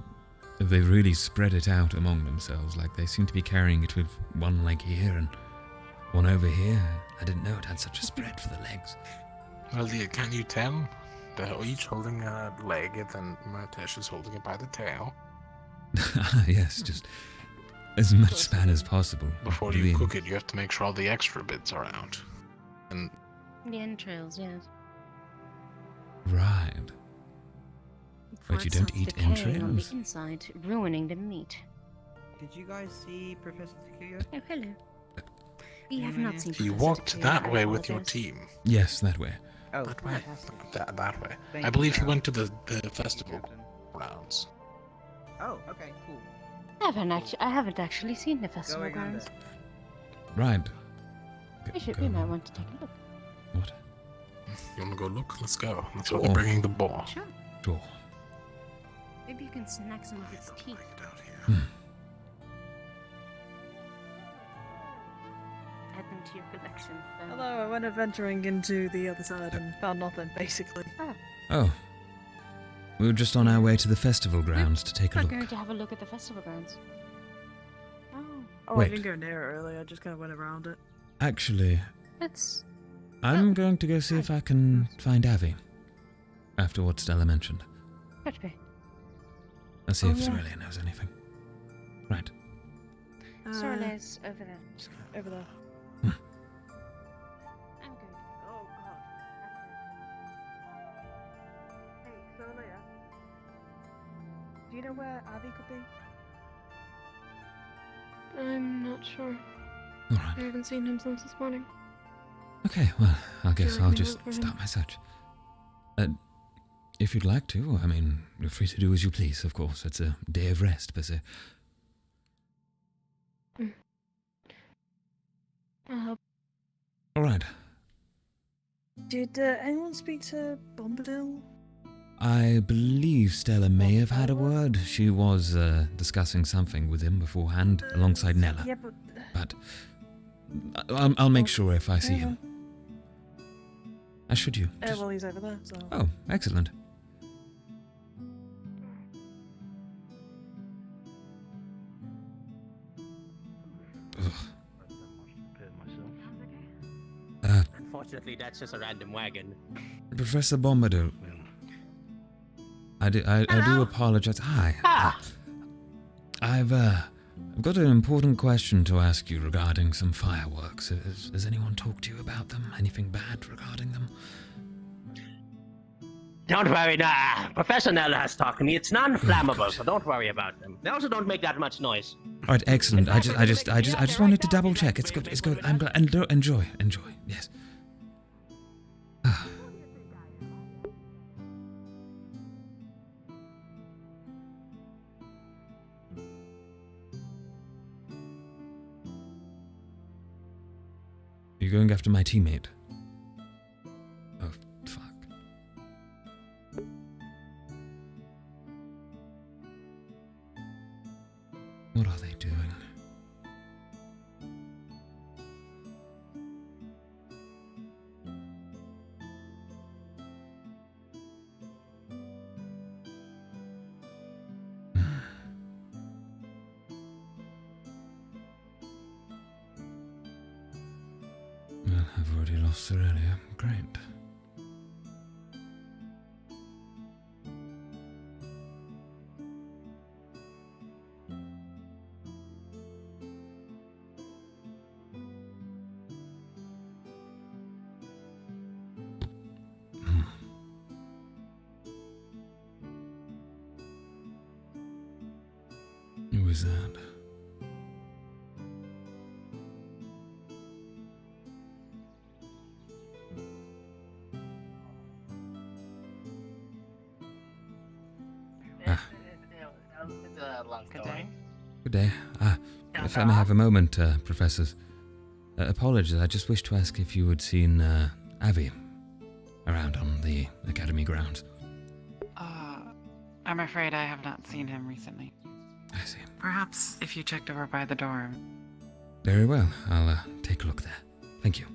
have they really spread it out among themselves? Like they seem to be carrying it with one leg here and one over here. I didn't know it had such a spread for the legs.
Well, dear, can you tell? They're each holding a leg, and then Murtesh is holding it by the tail.
Yes, just as much span as possible.
Before you cook it, you have to make sure all the extra bits are out. And
The entrails, yes.
Right.
Before
Wait, you
it
don't
starts
eat
decaying on
entrails?
the inside, ruining the meat.
Did you guys see Professor Takuya?
Oh, hello. We have not seen
you
Professor
walked
Takuya,
that
I
way with your
apologize.
team.
Yes, that way.
Oh,
That way?
fantastic.
That way.
Thank
I
you,
believe he
Cal.
went to the festival grounds.
Oh, okay, cool.
I haven't actually seen the festival
Going under.
grounds.
Right.
We might want to take a look.
What?
You wanna go look? Let's go. That's
Sure.
what we're bringing the ball.
Sure.
Sure.
Maybe you can snack some of its teeth.
Hmm.
Add them to your collection.
Hello, I went adventuring into the other side and found nothing, basically.
Oh. We were just on our way to the festival grounds to take a
We're
look.
going to have a look at the festival grounds.
Oh,
Wait.
I didn't go near it earlier, I just kind of went around it.
Actually,
It's...
I'm going to go see if I can find Avi. After what Stella mentioned.
Could be.
Let's see
Oh,
if
yeah.
Cerelia knows anything. Right.
Sorle's over there.
Over there.
I'm good.
Oh, God. Hey, Solia. Do you know where Avi could be?
I'm not sure.
Alright.
I haven't seen him since this morning.
Okay, well, I guess
Sure,
I'll
we
just
look for him.
start my search. If you'd like to, I mean, you're free to do as you please, of course. It's a day of rest, per se.
I'll help.
Alright.
Did anyone speak to Bombadil?
I believe Stella may have had a word. She was discussing something with him beforehand, alongside Nella.
Yeah, but...
But I'll make sure if I see him. As should you.
well, he's over there, so...
Oh, excellent.
Unfortunately, that's just a random wagon.
Professor Bombadil. I do apologize. Hi. I've got an important question to ask you regarding some fireworks. Has anyone talked to you about them? Anything bad regarding them?
Don't worry, Professor Nella has talked to me. It's non-flammable, so don't worry about them. They also don't make that much noise.
All right, excellent. I just wanted to double check. It's good. It's good. I'm glad. Enjoy. Yes. You're going after my teammate. Oh, fuck. What are they doing? Well, I've already lost Aurelia. Great. Who was that?
Good day.
Good day. If I may have a moment, Professors. Apologies, I just wish to ask if you had seen Avi around on the Academy grounds.
I'm afraid I have not seen him recently.
I see.
Perhaps if you checked over by the door.
Very well. I'll take a look there. Thank you.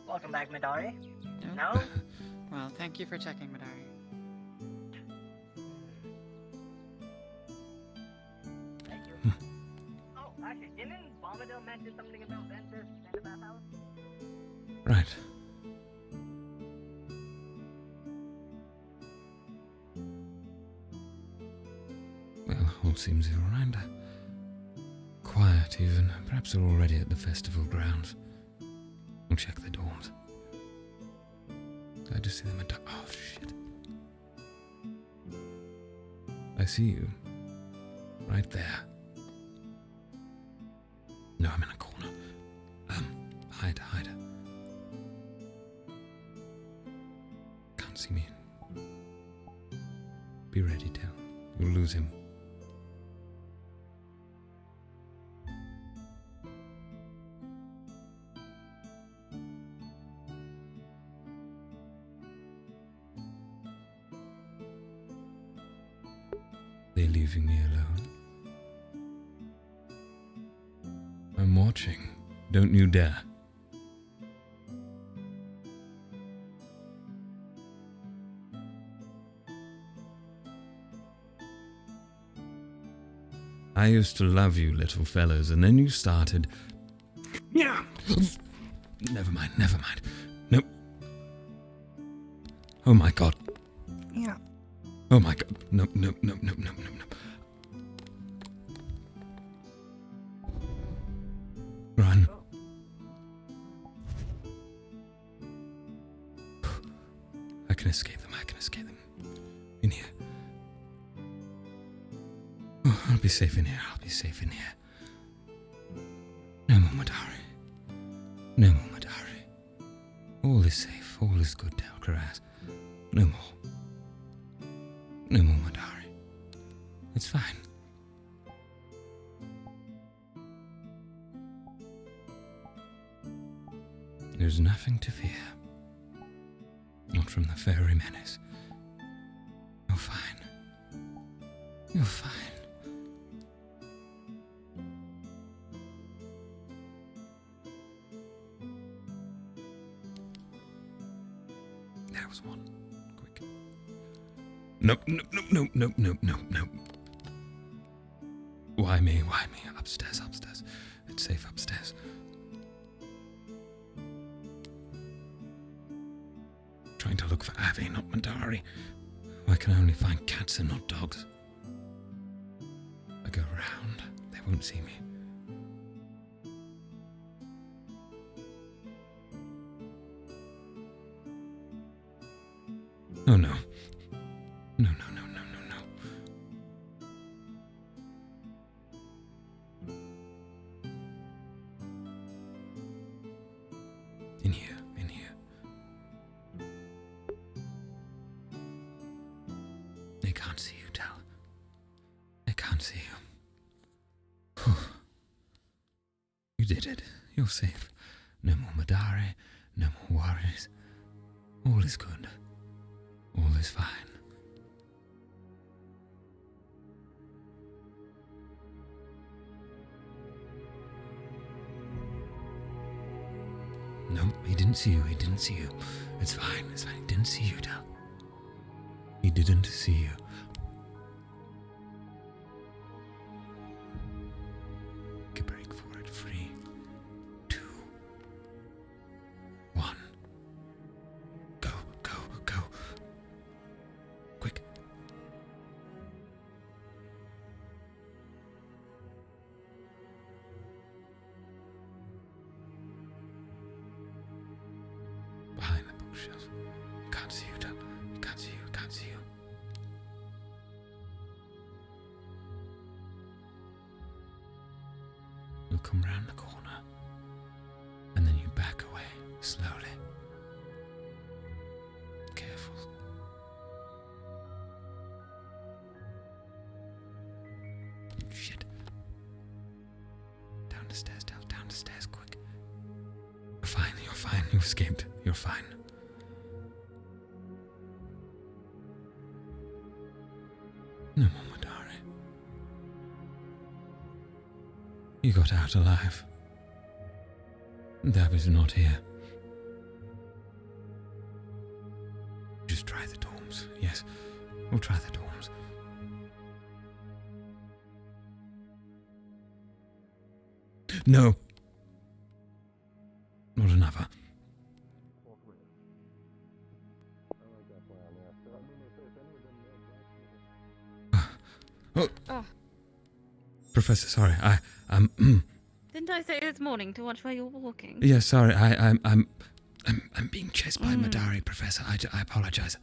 Welcome back, Madari. No?
Well, thank you for checking, Madari.
Thank you. Oh, actually, didn't Bombadil mention something about Ventus and the bathhouse?
Right. Well, all seems all right. Quiet, even. Perhaps they're already at the festival grounds. We'll check the dorms. I just see them at... Oh, shit. I see you. Right there. No, I'm in a corner. Hide. Can't see me. Be ready, Tel. You'll lose him. They're leaving me alone. watching. Don't you dare. I used to love you little fellows, and then you started... Yeah! Never mind. Nope. Oh my god.
Yeah.
Oh my god. No. Run. I can escape them. In here. Oh, I'll be safe in here. No more Madari. All is safe. All is good, Tel'Kahras. No more Madari. It's fine. There's nothing to fear. Not from the fairy menace. You're fine. There was one. Quick. Nope. Why me? Upstairs. It's safe upstairs. Trying to look for Avi, not Madari. I can only find cats and not dogs. I go around, they won't see me. Oh no. No. In here. They can't see you, Tel. They can't see you. You did it. You're safe. No more Madari. No more worries. All is good. All is fine. No, he didn't see you. It's fine. He didn't see you, Tel. He didn't see you. Take a break for it. 3, 2, 1. Go. Quick. Behind the bookshelf. Can't see you, Tel. Can't see you. You'll come round the corner, and then you back away slowly. Careful. Shit. Down the stairs, Del. Down the stairs, quick. You're fine. You escaped. You're fine. No more Madari. You got out alive. David's not here. Just try the dorms. Yes, we'll try the dorms. No. Not another. Oh. Professor, sorry,
Didn't I say this morning to watch where you're walking?
Yeah, sorry, I'm being chased by Madari, Professor. I apologize.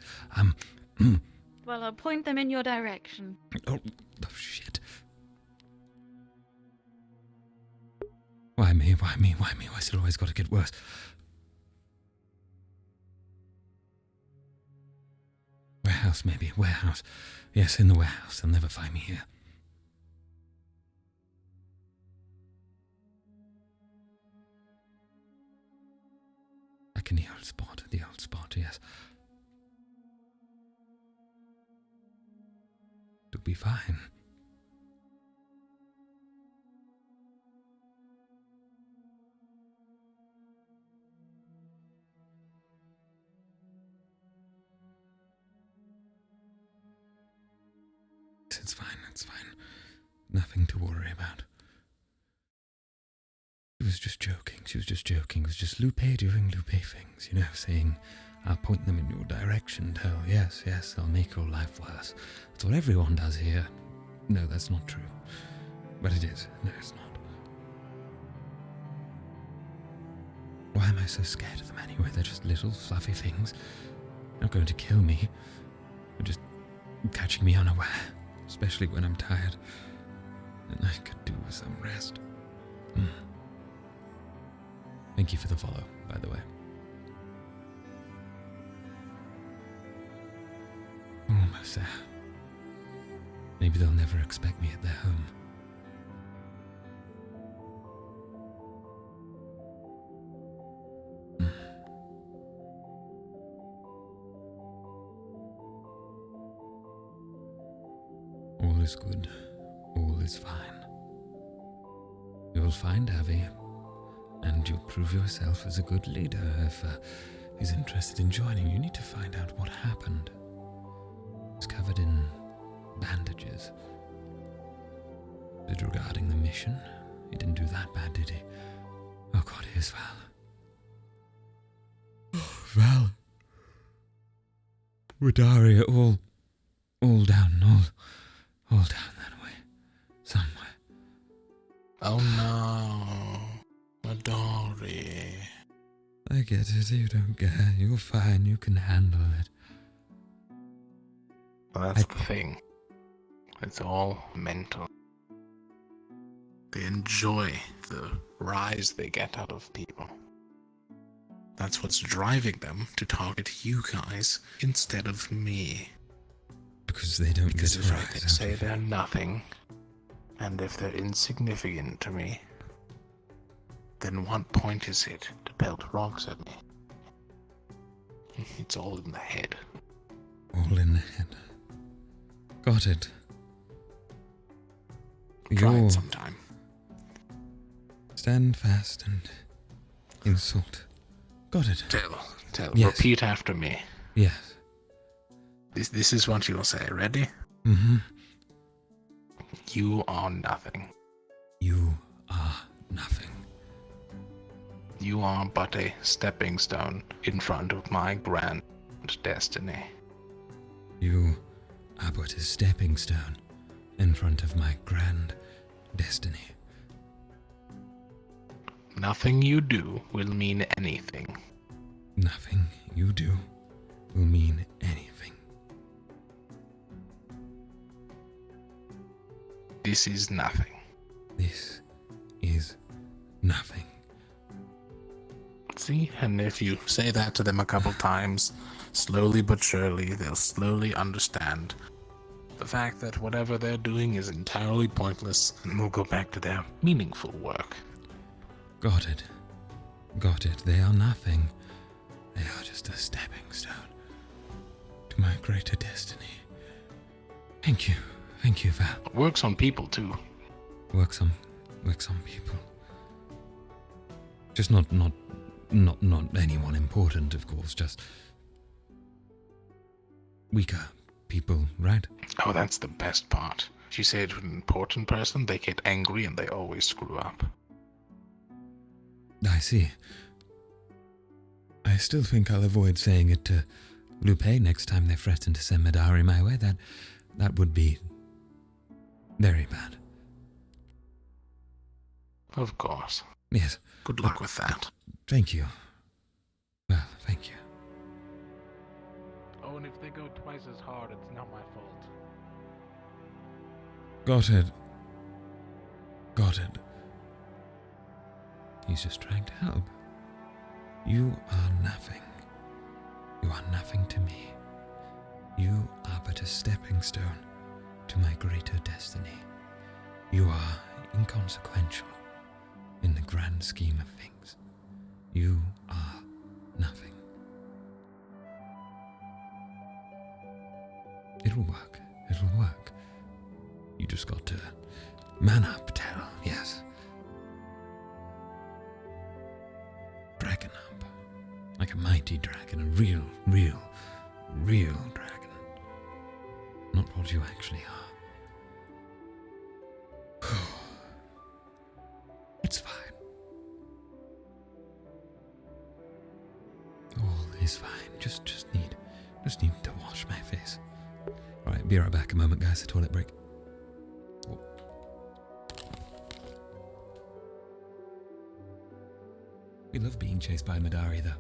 Well, I'll point them in your direction.
Oh, shit. Why me? Why's it always got to get worse? Warehouse, maybe. Warehouse. Yes, in the warehouse. They'll never find me here. Back in the old spot, yes. It'll be fine. it's fine, it's fine. Nothing to worry about. She was just joking, It was just Lupae doing Lupae things, saying, I'll point them in your direction, tell, yes, I'll make your life worse. That's what everyone does here. No, that's not true. But it is. No, it's not. Why am I so scared of them anyway? They're just little fluffy things. They're not going to kill me. They're just catching me unaware, especially when I'm tired. And I could do with some rest. Thank you for the follow, by the way. Almost there. Maybe they'll never expect me at their home. All is good. All is fine. You'll find Avi, and you'll prove yourself as a good leader if he's interested in joining. You need to find out what happened. He's covered in bandages. Is it regarding the mission? He didn't do that bad, did he? Oh God, here's Val. Oh, Val. Madari, all down that way. Somewhere.
Oh no. Madari.
I get it, you don't care. You're fine, you can handle it.
Well, that's the thing. It's all mental. They enjoy the rise they get out of people. That's what's driving them to target you guys instead of me.
Because they don't
Because
get
if
a
I
rise
can
out
say
of
they're nothing, and if they're insignificant to me, then what point is it to pelt rocks at me? It's all in the head.
All in the head. Got it.
Try it sometime.
Stand fast and insult. Got it.
Tell.
Yes.
Repeat after me.
Yes.
This is what you'll say. Ready?
Mm-hmm.
You are nothing.
You are nothing.
You are but a stepping stone in front of my grand destiny.
You are but a stepping stone in front of my grand destiny.
Nothing you do will mean anything.
Nothing you do will mean anything.
This is nothing.
This is nothing.
See, and if you say that to them a couple times, slowly but surely, they'll slowly understand the fact that whatever they're doing is entirely pointless, and will go back to their meaningful work.
Got it. Got it. They are nothing. They are just a stepping stone to my greater destiny. Thank you. Thank you, Val.
Works on people, too.
Works on people. Just not anyone important, of course, just weaker people, right?
Oh, that's the best part. If you say it to an important person, they get angry and they always screw up.
I see. I still think I'll avoid saying it to Lupae next time they threaten to send Madari my way. That would be very bad.
Of course.
Yes.
Good luck with that.
Thank you. Well, thank you.
Oh, and if they go twice as hard, it's not my fault.
Got it. Got it. He's just trying to help. You are nothing. You are nothing to me. You are but a stepping stone to my greater destiny. You are inconsequential in the grand scheme of things. You are nothing. It'll work. It'll work. You just got to man up, Tel. Yes. Dragon up. Like a mighty dragon. A real dragon. Not what you actually are. It's fine. All is fine. Just need to wash my face. Alright, be right back a moment, guys. A toilet break. Oh. We love being chased by Madari, though.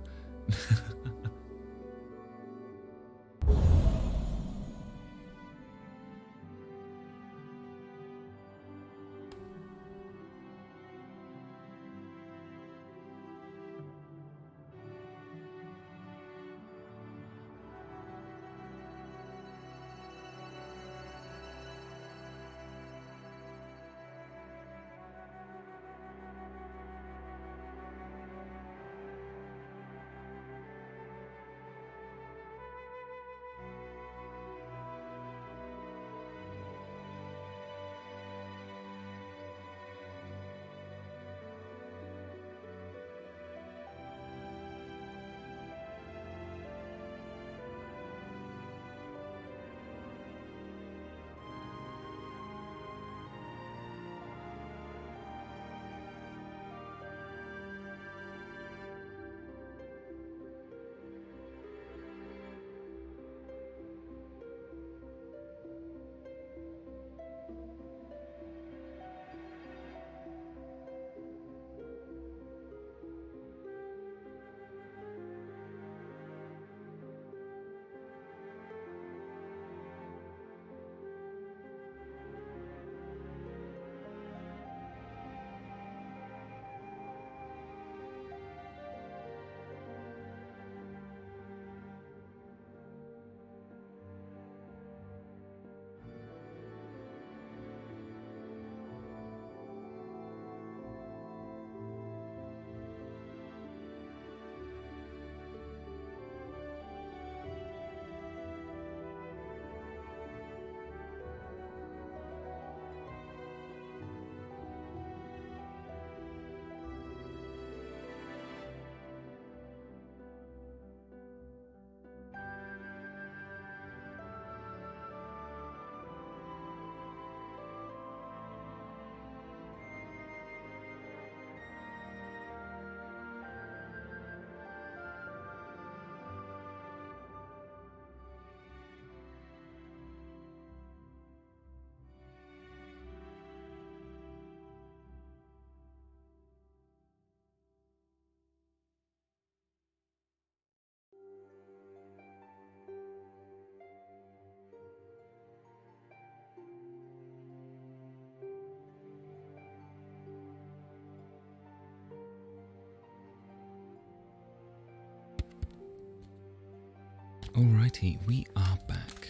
Alrighty, we are back.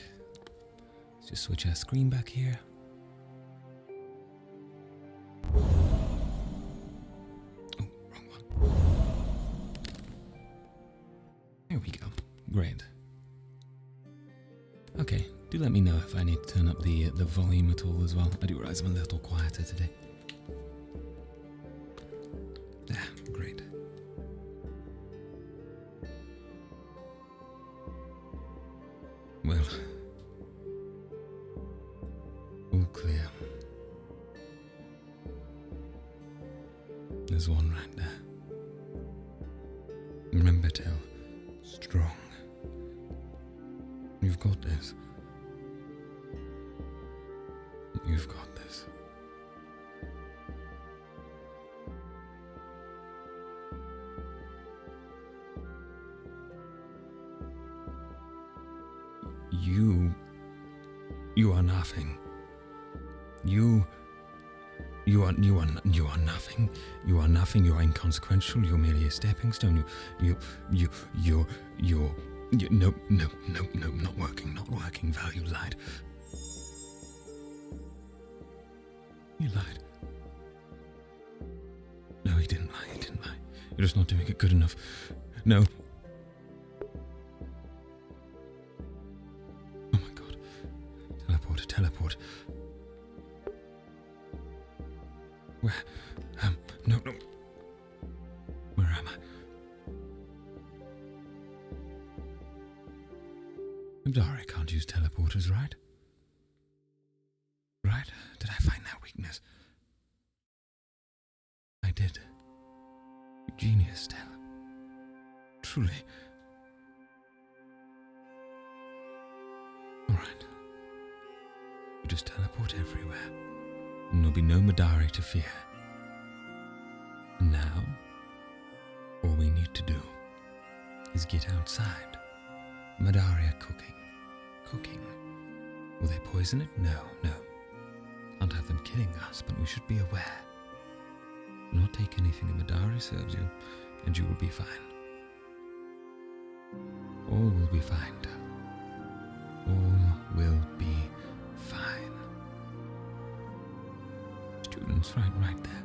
Let's just switch our screen back here. Oh, wrong one. There we go. Great. Okay, do let me know if I need to turn up the volume at all as well. I do realize I'm a little quieter today. Great. Well, all clear. There's one right there. Remember, Tel, strong. You've got this. You've got this. You are nothing. You are nothing. You are nothing. You are inconsequential. You're merely a stepping stone. You're no, not working. Value lied. You lied. No, he didn't lie. You're just not doing it good enough. No. Teleport. Where? No. Where am I? Madari can't use teleporters, right? Right? Did I find that weakness? I Genius, Stella. Truly. Alright. You just teleport everywhere, and there'll be no Madari to fear. And now, all we need to do is get outside. Madari are cooking. Cooking. Will they poison it? No. Can't have them killing us, but we should be aware. Do not take anything that Madari serves you, and you will be fine. All will be fine, Del. All will be fine. Students, right there.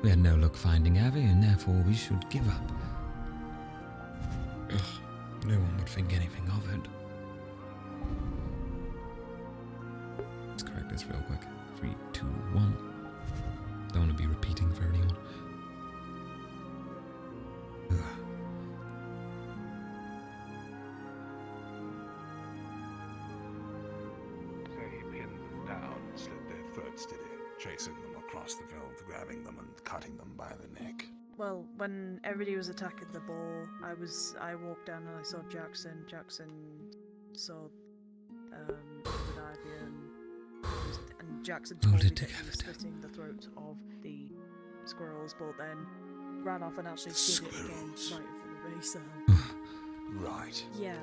We had no luck finding Avi, and therefore we should give up. Ugh, no one would think anything of it. Let's correct this real quick. 3, 2, 1. Don't want to be repeating for anyone. Ugh.
So he pinned them down and slit their throats, did he? Chasing them across the field, grabbing them and cutting them by the neck.
Well, when everybody was attacking the ball, I walked down and I saw Jackson. Jackson saw and Jackson told me that he was slitting the throat of the squirrels, but then ran off and actually did it again right in front of me, so...
Right.
Yeah.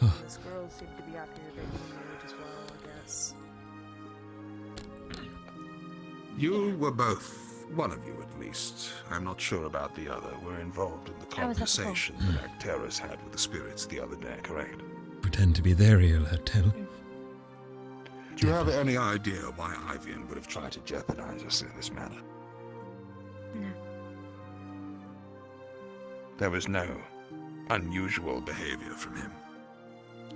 The squirrels seem to be acting a bit weird as well, I guess.
You were both, one of you at least, I'm not sure about the other, were involved in the conversation that Tel'Kahras had with the spirits the other day, correct?
Pretend to be their ear, Tel.
Do you have any idea why Ivian would have tried to jeopardize us in this manner?
No.
There was no unusual behavior from him.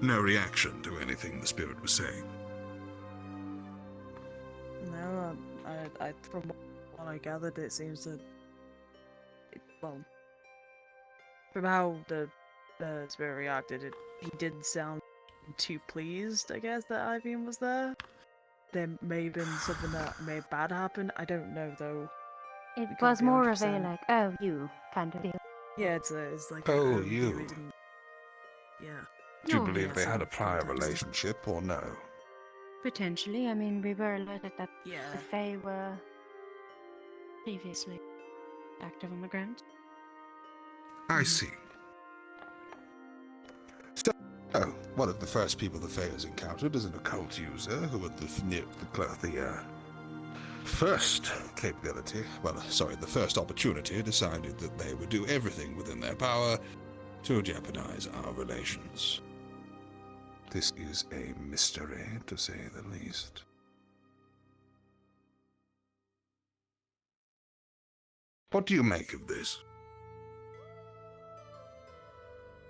No reaction to anything the spirit was saying.
No, I from what I gathered, it seems that... well, from how the spirit reacted, he didn't sound too pleased, I guess, that Ivian was there. There may have been something that made bad happen. I don't know, though.
It was more of a, like, oh, you kind of deal.
Yeah, it's like...
Oh, you.
We didn't... Yeah.
Do you believe they had a prior relationship, or no?
Potentially. I mean, we were alerted that the Fae were previously active on the ground.
I see. Oh, one of the first people the Fae has encountered is an occult user who at the first capability, the first opportunity decided that they would do everything within their power to jeopardize our relations. This is a mystery, to say the least. What do you make of this?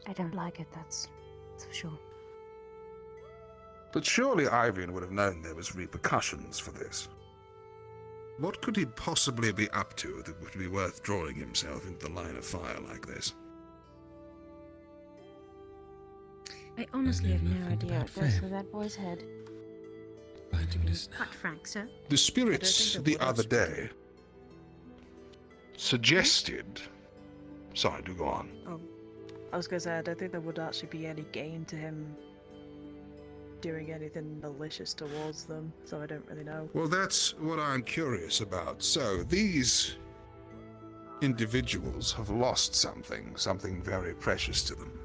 I don't like it, that's for sure.
But surely Ivian would have known there was repercussions for this. What could he possibly be up to that would be worth drawing himself into the line of fire like this?
I honestly have no idea what goes through that boy's head.
Quite frank, sir.
The spirits the other day suggested... Sorry, do go on.
Oh, I was going to say, I don't think there would actually be any gain to him doing anything malicious towards them, so I don't really know.
Well, that's what I'm curious about. So, these individuals have lost something very precious to them,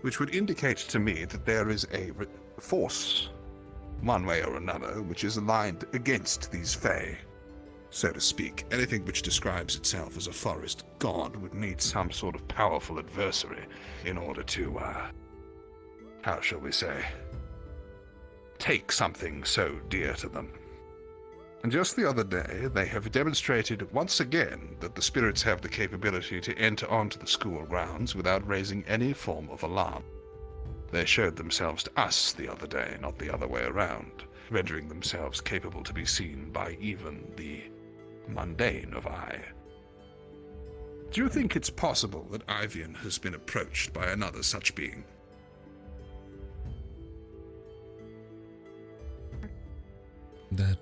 which would indicate to me that there is a force, one way or another, which is aligned against these Fae, so to speak. Anything which describes itself as a forest god would need some sort of powerful adversary in order to, how shall we say, take something so dear to them. And just the other day, they have demonstrated once again that the spirits have the capability to enter onto the school grounds without raising any form of alarm. They showed themselves to us the other day, not the other way around, rendering themselves capable to be seen by even the mundane of eye. Do you think it's possible that Ivian has been approached by another such being?
That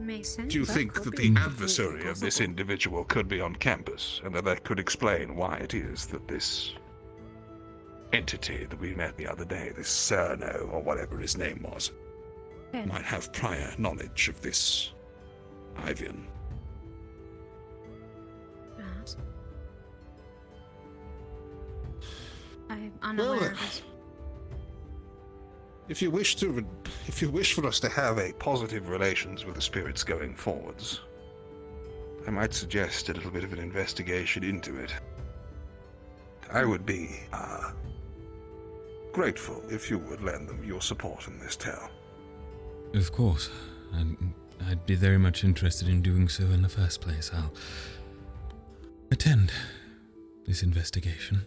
Makes sense.
Do you
That
think
could
that
be
the
completely
adversary of this
possible.
individual could be on campus, and that could explain why it is that this entity that we met the other day, this Cerno, or whatever his name was, might have prior knowledge of this Ivian?
Perhaps. I'm unaware of it.
If you wish for us to have a positive relations with the spirits going forwards, I might suggest a little bit of an investigation into it. I would be grateful if you would lend them your support in this tale.
Of course. I'd be very much interested in doing so in the first place. I'll attend this investigation.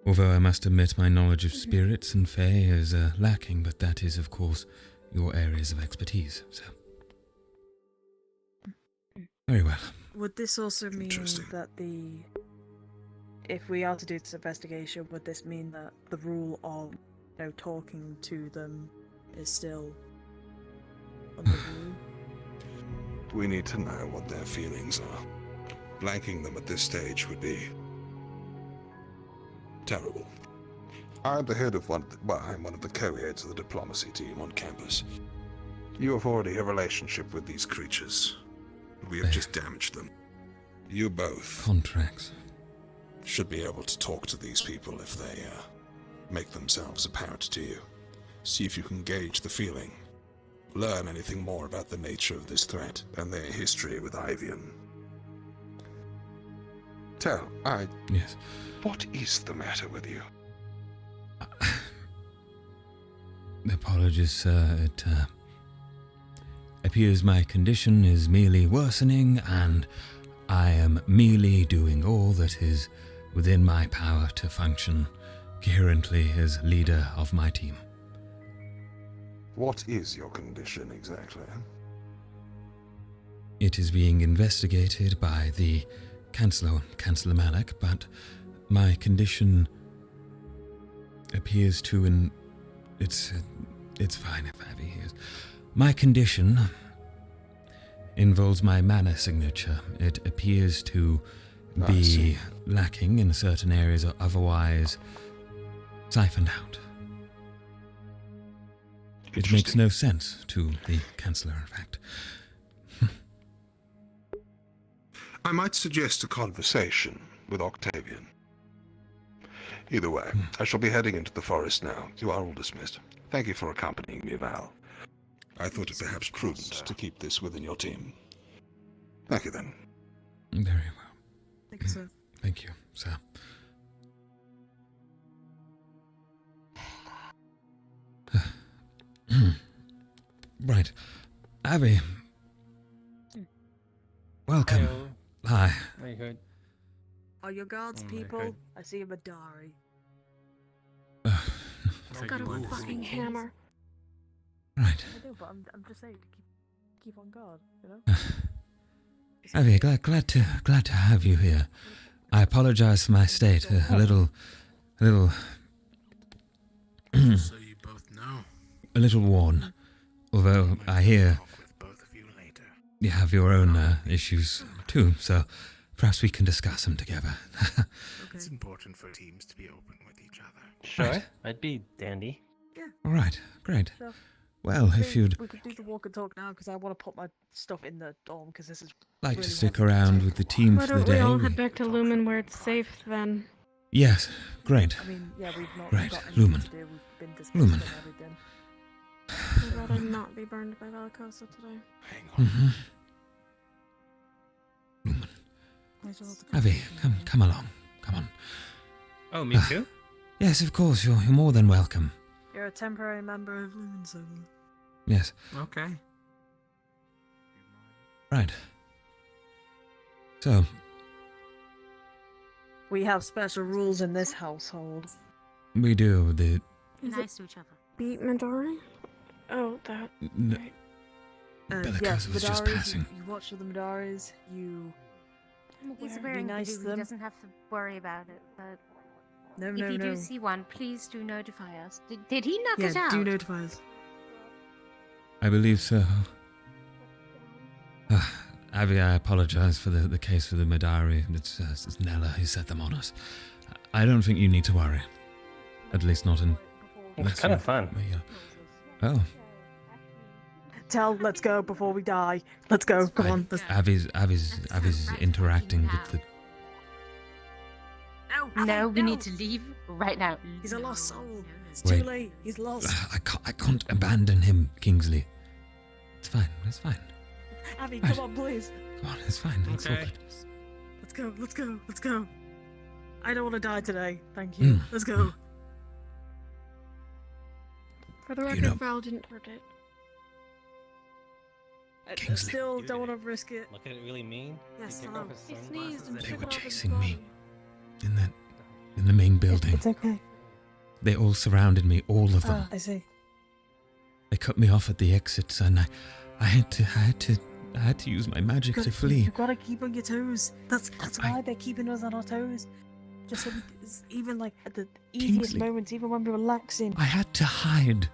Although I must admit my knowledge of spirits and fae is lacking, but that is, of course, your areas of expertise, so... Very well.
Would this also mean that if we are to do this investigation, would this mean that the rule of, talking to them is still under rule?
We need to know what their feelings are. Blanking them at this stage would be terrible. I'm the head of I'm one of the co-heads of the diplomacy team on campus. You have already a relationship with these creatures. We have just damaged them. You both...
Contracts.
...should be able to talk to these people if they make themselves apparent to you. See if you can gauge the feeling. Learn anything more about the nature of this threat and their history with Ivian.
Yes.
What is the matter with you?
Apologies, sir. It appears my condition is merely worsening, and I am merely doing all that is within my power to function coherently as leader of my team.
What is your condition exactly?
It is being investigated by the Chancellor Malik, but my condition appears to, and it's fine if Abby hears. My condition involves my mana signature. It appears to be lacking in certain areas, or otherwise siphoned out. It makes no sense to the Chancellor, in fact.
I might suggest a conversation with Octavian. Either way, I shall be heading into the forest now. You are all dismissed. Thank you for accompanying me, Val. I thought it perhaps prudent to keep this within your team. Thank you, then.
Very well.
Thank you, sir.
Thank you, sir. Right. Abby. Welcome.
Hello.
Hi.
Very good.
Are your guards people? I see a Madari.
I've got a fucking hammer.
Right.
I do, but I'm just saying to keep on guard,
Abby, glad to have you here. I apologize for my state. A little.
So you both know.
A little worn. Although I hear you have your own issues too, so perhaps we can discuss them together.
It's important for teams to be open with each other.
Sure,
Right.
I'd be dandy.
Yeah.
All right, great.
Sure.
Well, if you'd
We could do the walk and talk now, because I want to put my stuff in the dorm, because this is
like
really
to stick
heavy.
around with the team
Why
for the
don't we
day.
all head back to Lumen where it's safe then?
Yes, great.
I mean, yeah, we've not
Right,
got anything
Lumen.
to do. We've been dismissed
Lumen.
and everything.
I'd rather not be burned by Valcosa today.
Mm-hmm. Abby, come along. Come on.
Oh, me too?
Yes, of course. You're more than welcome.
You're a temporary member of Lumen, so...
Yes.
Okay.
Right. So,
We have special rules in this household.
we do the...
Nice to each other.
Beat Madari? Oh, that.
Bellicose was just
Madaris,
passing.
You watch the Madaris, you...
He's
Be
wearing
nice to
blue. He
them.
doesn't have to worry about it. But
No,
if
no,
you
no.
do see one, please do notify us. Did he knock
Yeah,
it out?
do notify us.
I believe so. Abby, I apologize for the case for the Madari. It's Nella who set them on us. I don't think you need to worry. At least not in...
It's kind of fun.
Oh.
Tell, let's go before we die. Let's go. Come on.
Abby's interacting with the...
No, we need to leave right now.
He's a lost soul. It's
Wait.
too late. He's lost.
I can't abandon him, Kingsley. It's fine. It's fine.
Abby, come on, please.
Come on, it's fine. It's all
Okay.
good.
Let's go. Let's go. Let's go. I don't want to die today. Thank you. Let's go.
For the record, Val didn't hurt it.
I still don't want to risk it.
Look at it really mean.
Yes,
You take
I
off
know.
his
He
sunglasses
sneezed and
and-
They were chasing me. In the main building.
It's okay.
They all surrounded me, all of them.
I see.
They cut me off at the exits, and I had to use my magic to flee.
You've got to keep on your toes. That's why they're keeping us on our toes. Just so even like at the easiest
Kingsley.
moments, even when we're relaxing.
I had to hide.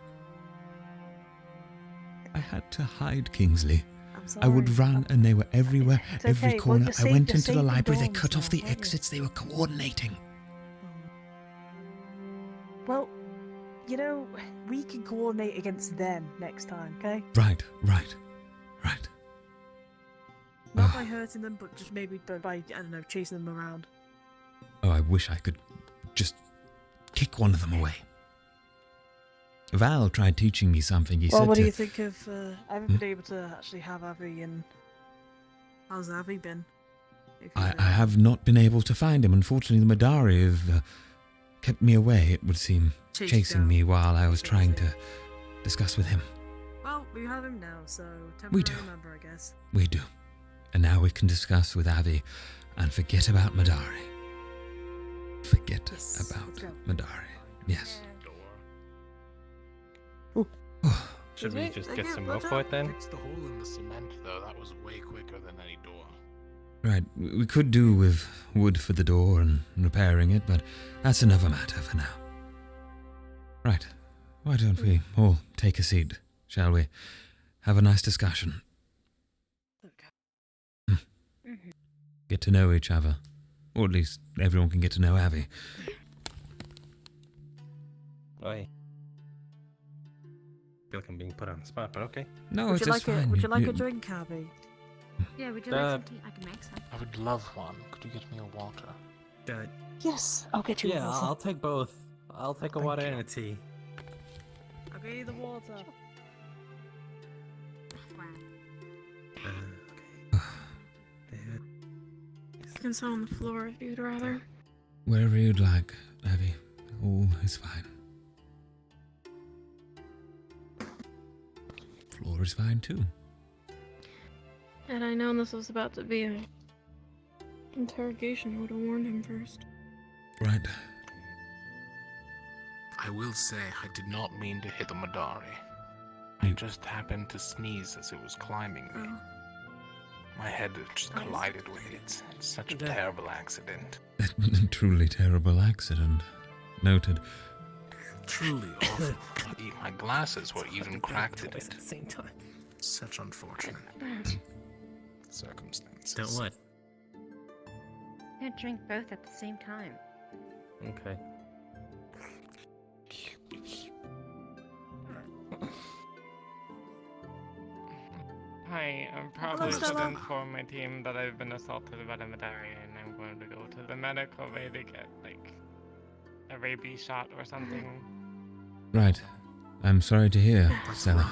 Kingsley.
I'm
I would
sorry.
run, and they were everywhere,
It's
every
okay. Well,
corner.
you're
I
safe-
went
you're
into the
safe in
library. They
dorms
cut off
now,
the
aren't you?
exits. They were coordinating.
Well, you know, we can coordinate against them next time, okay?
Right.
Not by hurting them, but just maybe by I don't know, chasing them around.
Oh, I wish I could just kick one of them away. Val tried teaching me something. He
Well,
said
what
to...
do you think of? I haven't been able to actually have Avi, and how's Avi been?
I have not been able to find him. Unfortunately, the Madari have kept me away, it would seem,
Chased
chasing
down.
me while I was trying to discuss with him.
Well, we have him now, so
We
temporary
do.
member, I guess.
We do. And now we can discuss with Avi and forget about Madari. Forget about Madari. Yes.
Should we just get some more
Fix
for it then?
Fix the hole in the cement, though. That was way quicker than any door.
Right, we could do with wood for the door and repairing it, but that's another matter for now. Right, why don't we all take a seat, shall we? Have a nice discussion. Get to know each other. Or at least everyone can get to know Avi.
Oi. I feel like I'm being put on the spot, but okay.
No,
Would
it's
you
just
like
fine.
Would you like
You-
a drink, Abby?
Yeah, would you
Uh,
like some tea? I can make some.
I would love one. Could you get me a water?
Yes, I'll get you.
Yeah,
a water.
I'll take both. I'll take a
Thank
water
you.
and a tea.
I'll get you the water.
You can sit on the floor if you'd rather.
Wherever you'd like, Avi. All is fine. Floor is fine too.
Had I known this was about to be a interrogation, I would have warned him first.
Right.
I will say I did not mean to hit the Madari. I just happened to sneeze as it was climbing me. My head just collided with it. It's such a terrible accident.
Truly terrible accident. Noted.
Truly awful. My glasses were even cracked in
Twice
it.
at the same time.
Such unfortunate circumstances.
Don't what?
Can't drink both at the same time.
Okay.
Hi, I'm probably should
Stella.
inform my team that I've been assaulted by the Madari and I'm going to go to the medical bay to get, like, a rabies shot or something.
Right. I'm sorry to hear, Stella.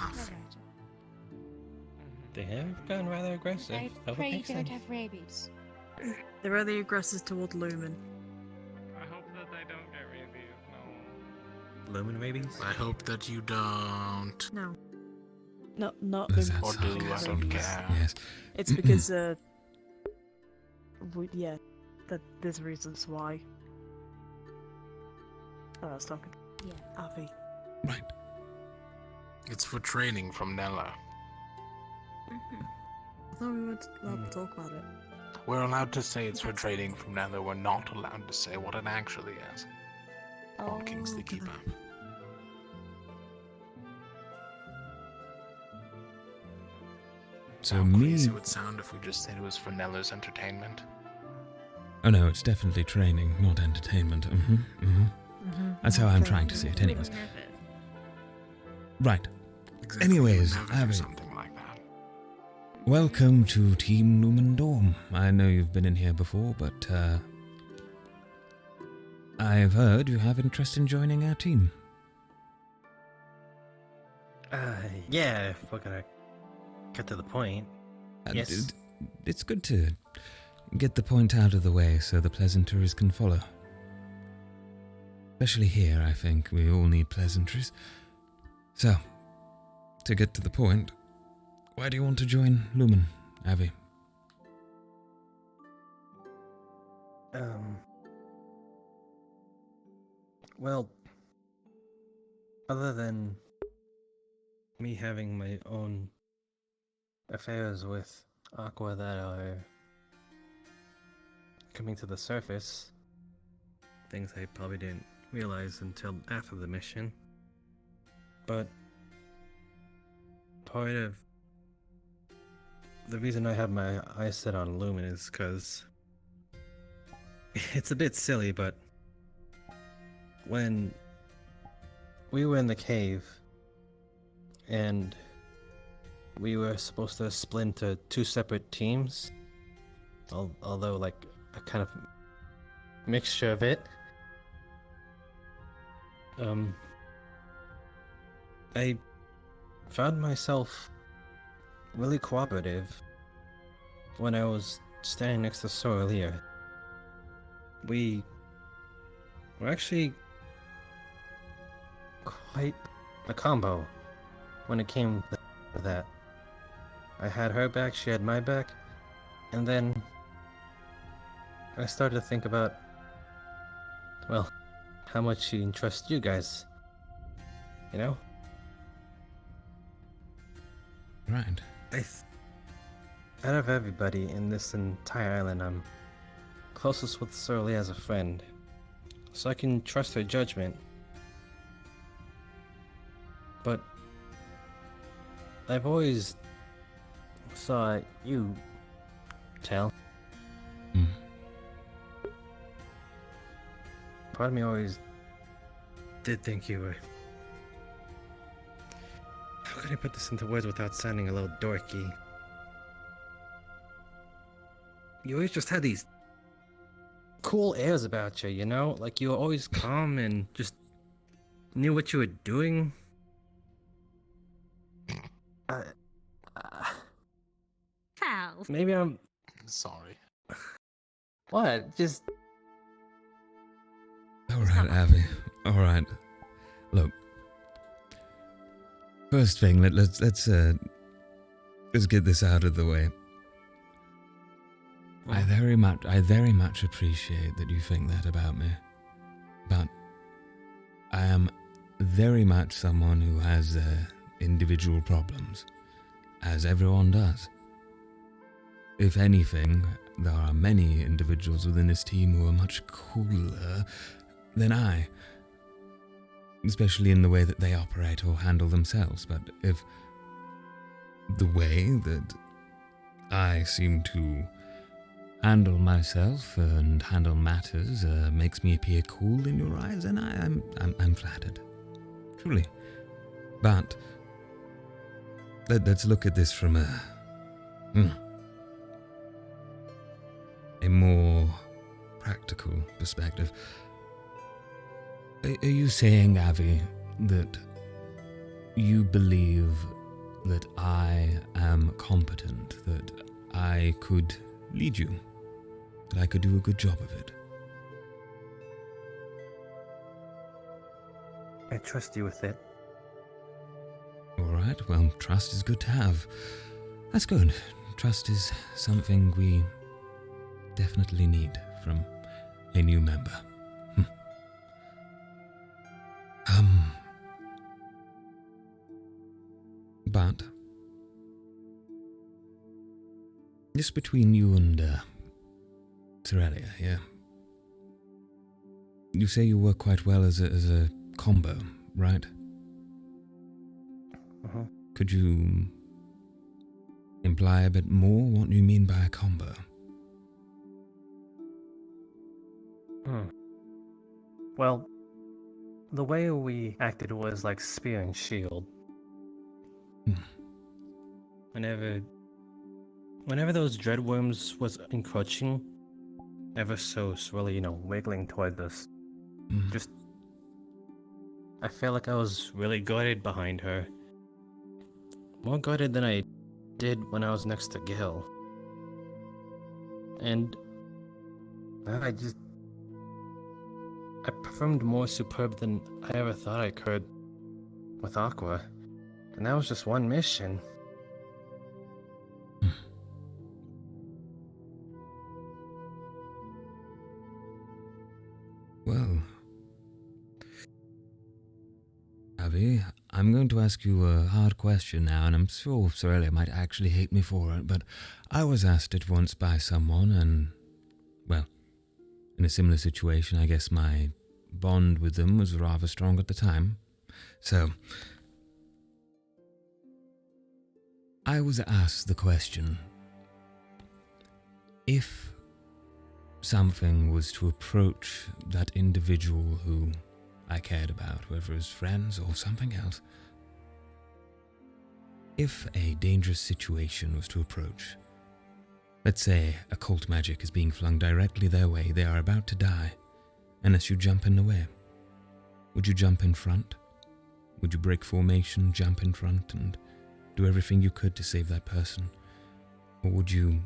They have gone rather aggressive.
I
That would
pray you
make
don't
sense.
have rabies.
They're only aggressors toward Lumen.
I hope that I don't get rabies, no.
Lumen rabies?
I hope that you don't.
No. Not
That's
Lumen.
Or do, I don't
Rabies.
care.
Yes.
It's because, yeah, there's reasons why. Oh, I was talking.
Yeah.
Avi.
Right.
It's for training from Nella.
I thought we weren't allowed to talk about it.
We're allowed to say it's for training from Nella. We're not allowed to say what it actually is. Come on, Kingsley, keep up.
So
How
me...
crazy it would sound if we just said it was for Nella's entertainment.
Oh no, it's definitely training, not entertainment. That's how I'm trying to see it, anyways. Right.
Exactly,
Anyways,
you would never do
Abby,
something like that.
welcome to Team Lumen Dorm. I know you've been in here before, but I've heard you have interest in joining our team.
Yeah, if we're gonna get to the point. Yes.
It's good to get the point out of the way so the pleasantries can follow. Especially here, I think we all need pleasantries. So, to get to the point, why do you want to join Lumen, Avi?
Well, other than me having my own affairs with Aqua that are coming to the surface, things I probably didn't realize until after the mission, but part of the reason I have my eyes set on Lumen is because it's a bit silly, but when we were in the cave and we were supposed to split into two separate teams, although like a kind of mixture of it, I found myself really cooperative when I was standing next to Soralia. We were actually quite a combo when it came to that. I had her back, she had my back, and then I started to think about, well, how much she entrusts you guys, you know?
Right.
Out of everybody in this entire island, I'm closest with Surly as a friend, so I can trust her judgment. But I've always saw you, Tel. Part of me always did think you were... How can I put this into words without sounding a little dorky? You always just had these cool airs about you, you know? Like you were always calm and just knew what you were doing.
Cal.
Maybe I'm...
Sorry.
What? Just...
Alright, Avi. Alright. Look. First thing, let's get this out of the way. I very much appreciate that you think that about me. But I am very much someone who has individual problems, as everyone does. If anything, there are many individuals within this team who are much cooler than I, especially in the way that they operate or handle themselves. But if the way that I seem to handle myself and handle matters makes me appear cool in your eyes, and I'm flattered, truly. But let's look at this from a more practical perspective. Are you saying, Avi, that you believe that I am competent, that I could lead you, that I could do a good job of it?
I trust you with it.
Alright, well, trust is good to have. That's good. Trust is something we definitely need from a new member. But just between you and Soralia, yeah? You say you work quite well as a combo, right?
Uh-huh.
Could you imply a bit more what you mean by a combo.
Well, the way we acted was like spear and shield. Whenever those dreadworms was encroaching, ever so slowly, wiggling toward us, just I felt like I was really guarded behind her. More guarded than I did when I was next to Gil. And I performed more superb than I ever thought I could with Aqua. And that was just one mission.
Well, Avi, I'm going to ask you a hard question now, and I'm sure Sorelli might actually hate me for it, but I was asked it once by someone, and, well, in a similar situation, I guess my bond with them was rather strong at the time. So, I was asked the question, if something was to approach that individual who I cared about, whether it was friends or something else, if a dangerous situation was to approach, let's say occult magic is being flung directly their way, they are about to die, unless you jump in the way, would you jump in front? Would you break formation, jump in front, and do everything you could to save that person? Or would you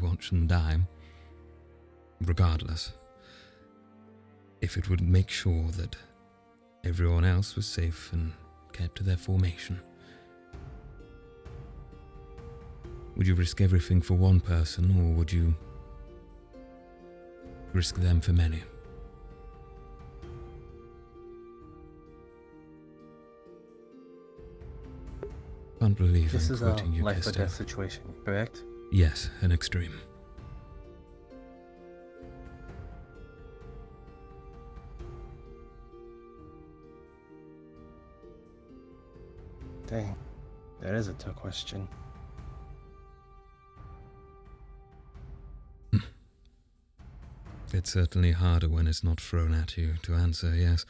watch them die, regardless, if it would make sure that everyone else was safe and kept to their formation? Would you risk everything for one person, or would you risk them for many? Can't believe
This
I'm
is a
quoting you,
life or
Kester.
death situation, correct?
Yes, an extreme.
Dang, that is a tough question.
It's certainly harder when it's not thrown at you to answer, yes.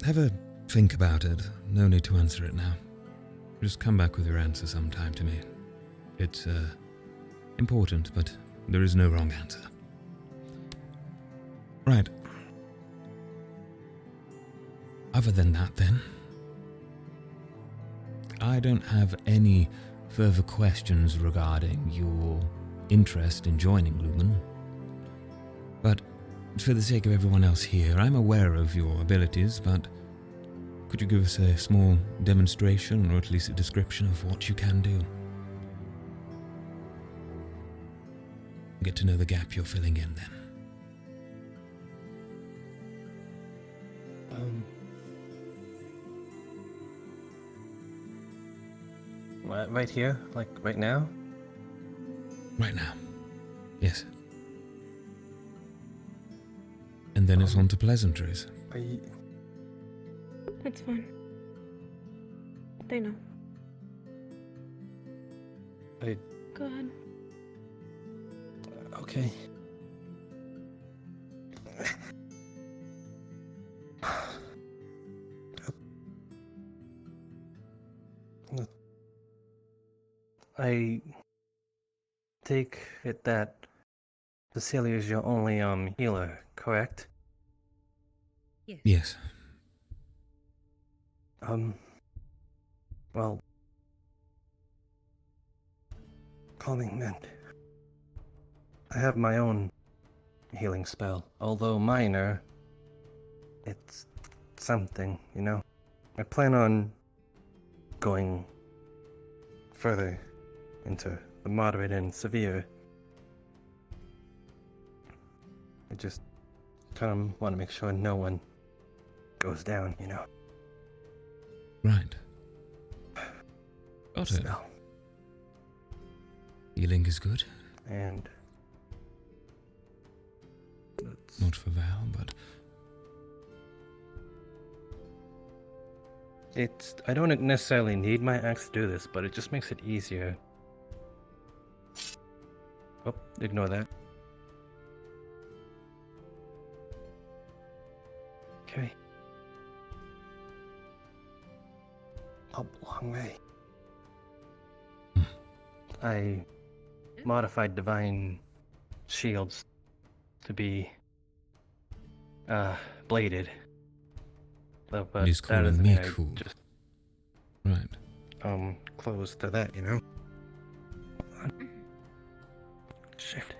Have a think about it. No need to answer it now. Just come back with your answer sometime to me. It's, important, but there is no wrong answer. Right. Other than that, then, I don't have any further questions regarding your interest in joining Lumen. But for the sake of everyone else here, I'm aware of your abilities, but could you give us a small demonstration, or at least a description of what you can do? Get to know the gap you're filling in, then.
Right here? Like, right now?
Right now. Yes. And then it's on to pleasantries.
That's fine. They know. Go ahead.
Okay. I take it that Cecilia is your only healer, correct?
Yes.
Well, calming meant I have my own healing spell, although minor. It's something, you know. I plan on going further into the moderate and severe. I just kind of want to make sure no one goes down, you know.
Right. Got it.
Spell.
Healing is good.
And
not for Val, but
I don't necessarily need my axe to do this, but it just makes it easier. Oh, ignore that. Okay. A long way. I modified divine shields to be bladed. But
He's
that
calling
doesn't
me
mean I
cool.
just
Right.
close to that, you know? Shift.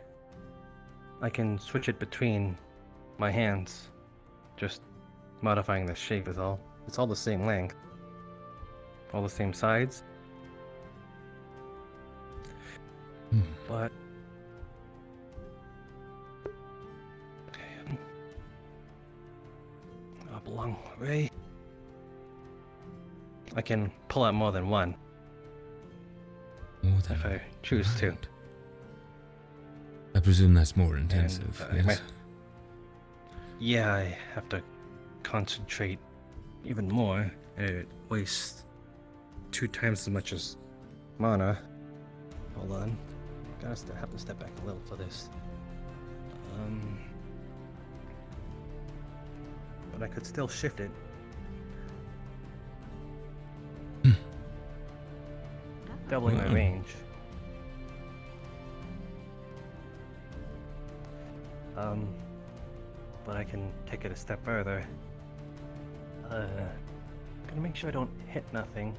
I can switch it between my hands. Just modifying the shape is all. It's all the same length. All the same sides. But up a long way. I can pull out more than one.
More than
if I choose to.
I presume that's more intensive, yes?
Yeah, I have to concentrate even more. It wastes 2 times as much as mana. Hold on. Have to step back a little for this. But I could still shift it. Doubling my range. But I can take it a step further. Gotta make sure I don't hit nothing.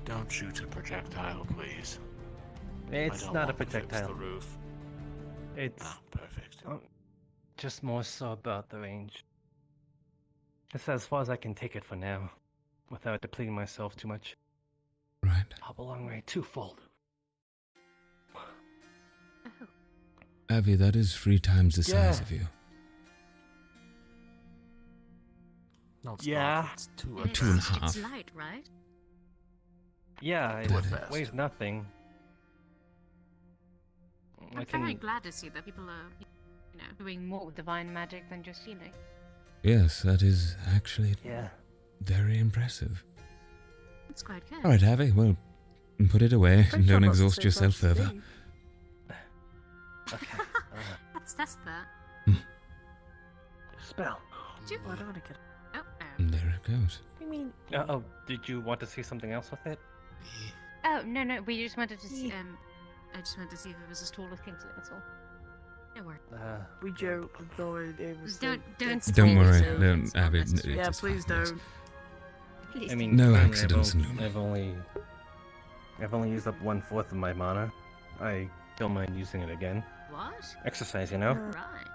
Don't shoot a projectile, please.
It's not a projectile.
The roof.
It's
perfect.
Just more so about the range. That's as far as I can take it for now, without depleting myself too much.
Right.
Hop a long way, twofold.
Avi, that is 3 times the size of you.
No, it's
Yeah.
not. It's 2
Or 2.5.
It's light, right?
Yeah, it
What?
weighs nothing.
I'm very glad to see that people are, doing more with divine magic than just healing.
Yes, that is actually
Yeah.
very impressive.
That's quite good.
Alright, Avi, well, put it away and don't
that's the
exhaust
same
yourself
size as
further.
me. Let's test that.
Spell.
Did you?
I don't want to get.
There it goes.
What do you mean?
Oh, did you want to see something else with it?
Oh, no, we just wanted to see, I just wanted to see if it was as tall as Kingsley, that's all. No worries.
We joke, though it was.
Don't
Don't worry,
spoil
don't,
it.
Avi.
Yeah, please don't.
I mean,
No
currently
accidents in Lumen.
I've only used up 1/4 of my mana. I don't mind using it again.
What?
Exercise, you know?
Right.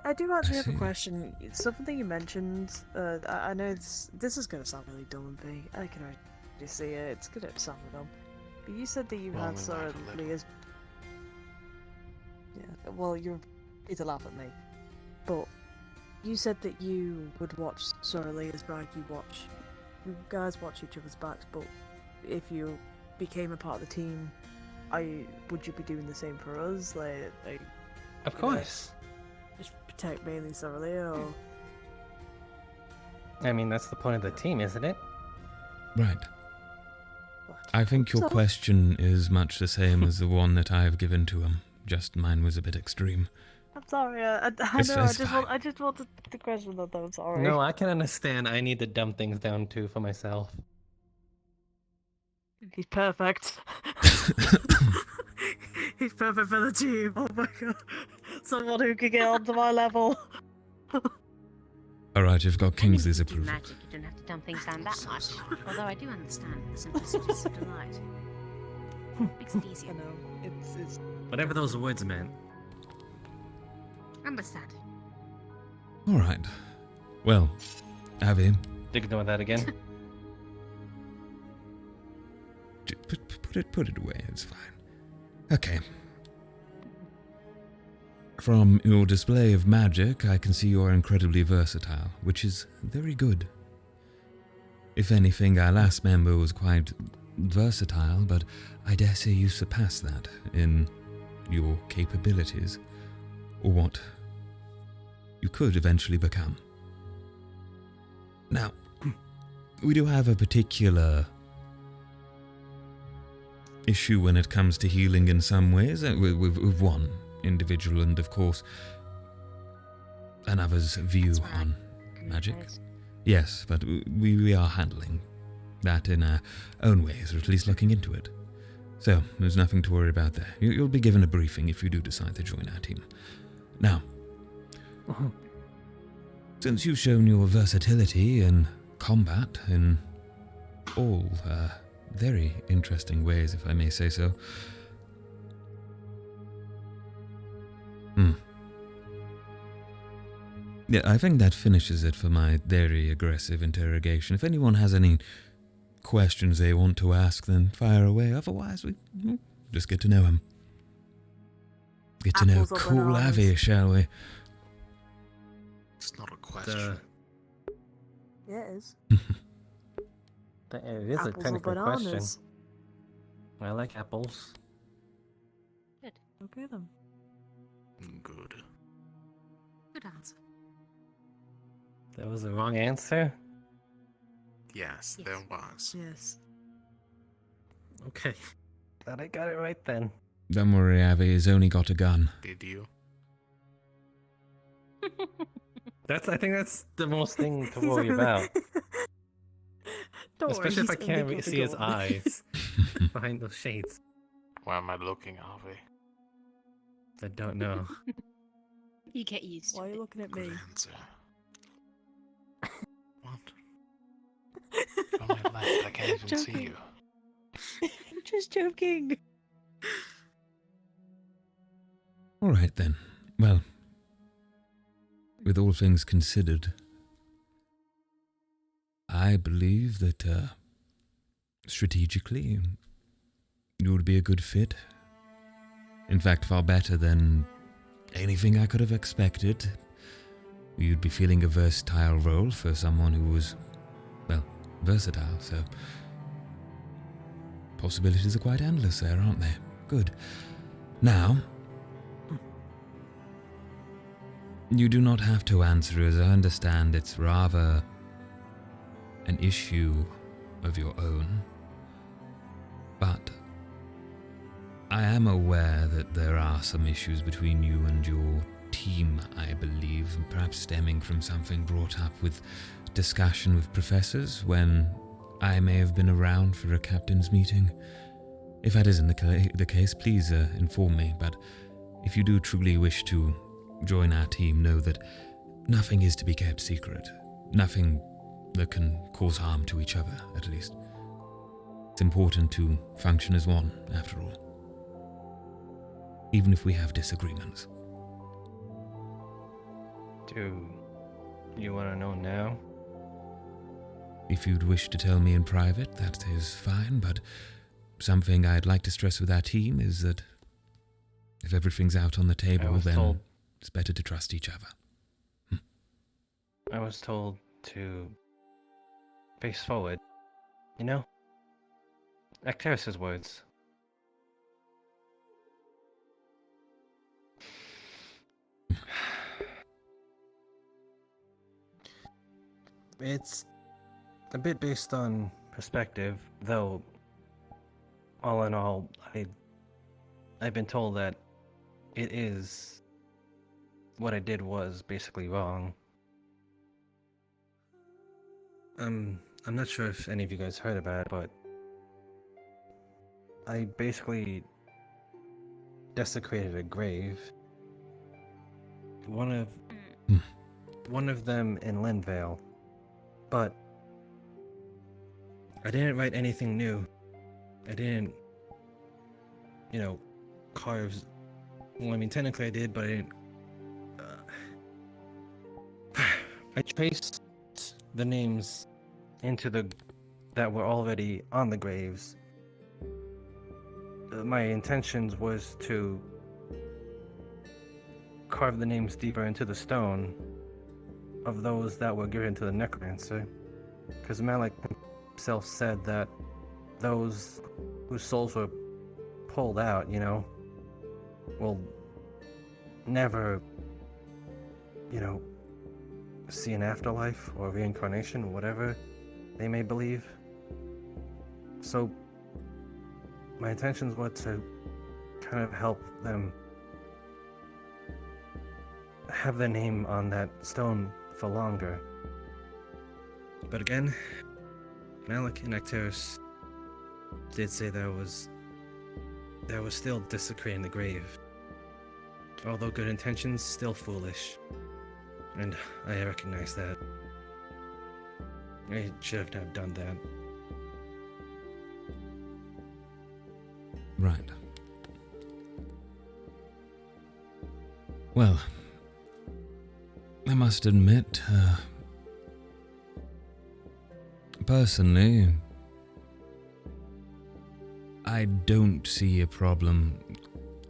I do actually have a
see.
question. It's something you mentioned. I know this is gonna sound really dumb and vague. I can already see it. It's gonna sound dumb. But you said that you
Well,
had
we
Sora
laugh a little.
Leah's. Yeah. Well, you're free to laugh at me, but you said that you would watch Sora Leah's back. You guys watch each other's backs. But if you became a part of the team, would you be doing the same for us? Like
Of course.
Just protect mainly Sora Leah, or
I mean, that's the point of the team, isn't it?
Right. I think your
So-
question is much the same as the one that I have given to him. Just mine was a bit extreme.
I'm sorry. I
It's-
know.
it's
I just wanted the question that though. I'm sorry.
No, I can understand. I need to dumb things down too for myself.
He's perfect. He's perfect for the team. Oh my god. Someone who can get onto my level.
Alright, you've got Kingsley's
Do
approval.
magic, you don't have to dumb things down that much. Although I do understand the simplicities of delight. Makes it easier.
I know. It's
Whatever those words meant.
Understand.
Alright. Well, Avi,
Ignore that again.
put it away, it's fine. Okay. From your display of magic, I can see you are incredibly versatile, which is very good. If anything, our last member was quite versatile, but I dare say you surpassed that in your capabilities. Or what you could eventually become. Now, we do have a particular issue when it comes to healing in some ways, with one individual and, of course, another's view on magic. Yes, but we are handling that in our own ways, or at least looking into it. So, there's nothing to worry about there. You'll be given a briefing if you do decide to join our team. Now, since you've shown your versatility in combat in all very interesting ways, if I may say so. Yeah, I think that finishes it for my very aggressive interrogation. If anyone has any questions they want to ask, then fire away. Otherwise, we just get to know him. Get to know cool Avi, shall we?
It's not a question.
Yeah, it is.
It is a
Apples
kind
or
of good question.
bananas?
I like apples.
Good.
Okay then.
Good.
Good answer.
That was the wrong answer?
Yes, there was.
Yes.
Okay. Glad I got it right then.
Don't worry, Avi, he's only got a gun.
Did you?
I think that's the most thing to worry about.
Don't
Especially
worry,
if I can't
he's only got a
see his
gun.
eyes behind those shades.
Why am I looking, Avi?
I don't know.
You get used to
Why are you looking at me?
Answer. What? On my left, I can't even see you.
I'm just joking.
All right then. Well, with all things considered, I believe that strategically you would be a good fit. In fact, far better than anything I could have expected. You'd be feeling a versatile role for someone who was, well, versatile, so possibilities are quite endless there, aren't they? Good. Now, you do not have to answer, as I understand it's rather an issue of your own. But I am aware that there are some issues between you and your team, I believe, perhaps stemming from something brought up with discussion with professors when I may have been around for a captain's meeting. If that isn't the case, please inform me, but if you do truly wish to join our team, know that nothing is to be kept secret. Nothing that can cause harm to each other, at least. It's important to function as one, after all. Even if we have disagreements.
Do you want to know now?
If you'd wish to tell me in private, that is fine, but something I'd like to stress with our team is that if everything's out on the table, then it's better to trust each other.
I was told to face forward. You know? Acteris's words. It's a bit based on perspective, though all in all, I've been told that it is what I did was basically wrong. I'm not sure if any of you guys heard about it, but I basically desecrated a grave. One of them in Linvale. But I didn't write anything new. I didn't, carve. Well, I mean, technically I did, but I didn't. I traced the names into that were already on the graves. My intentions was to carve the names deeper into the stone of those that were given to the necromancer, because Malik himself said that those whose souls were pulled out, will never you know, see an afterlife or reincarnation, whatever they may believe. So, my intentions were to kind of help them have their name on that stone for longer. But again, Malik and Acteris did say there was still desecrating the grave. Although good intentions, still foolish. And I recognize that. I should have not done that.
Right. Well, I must admit, personally, I don't see a problem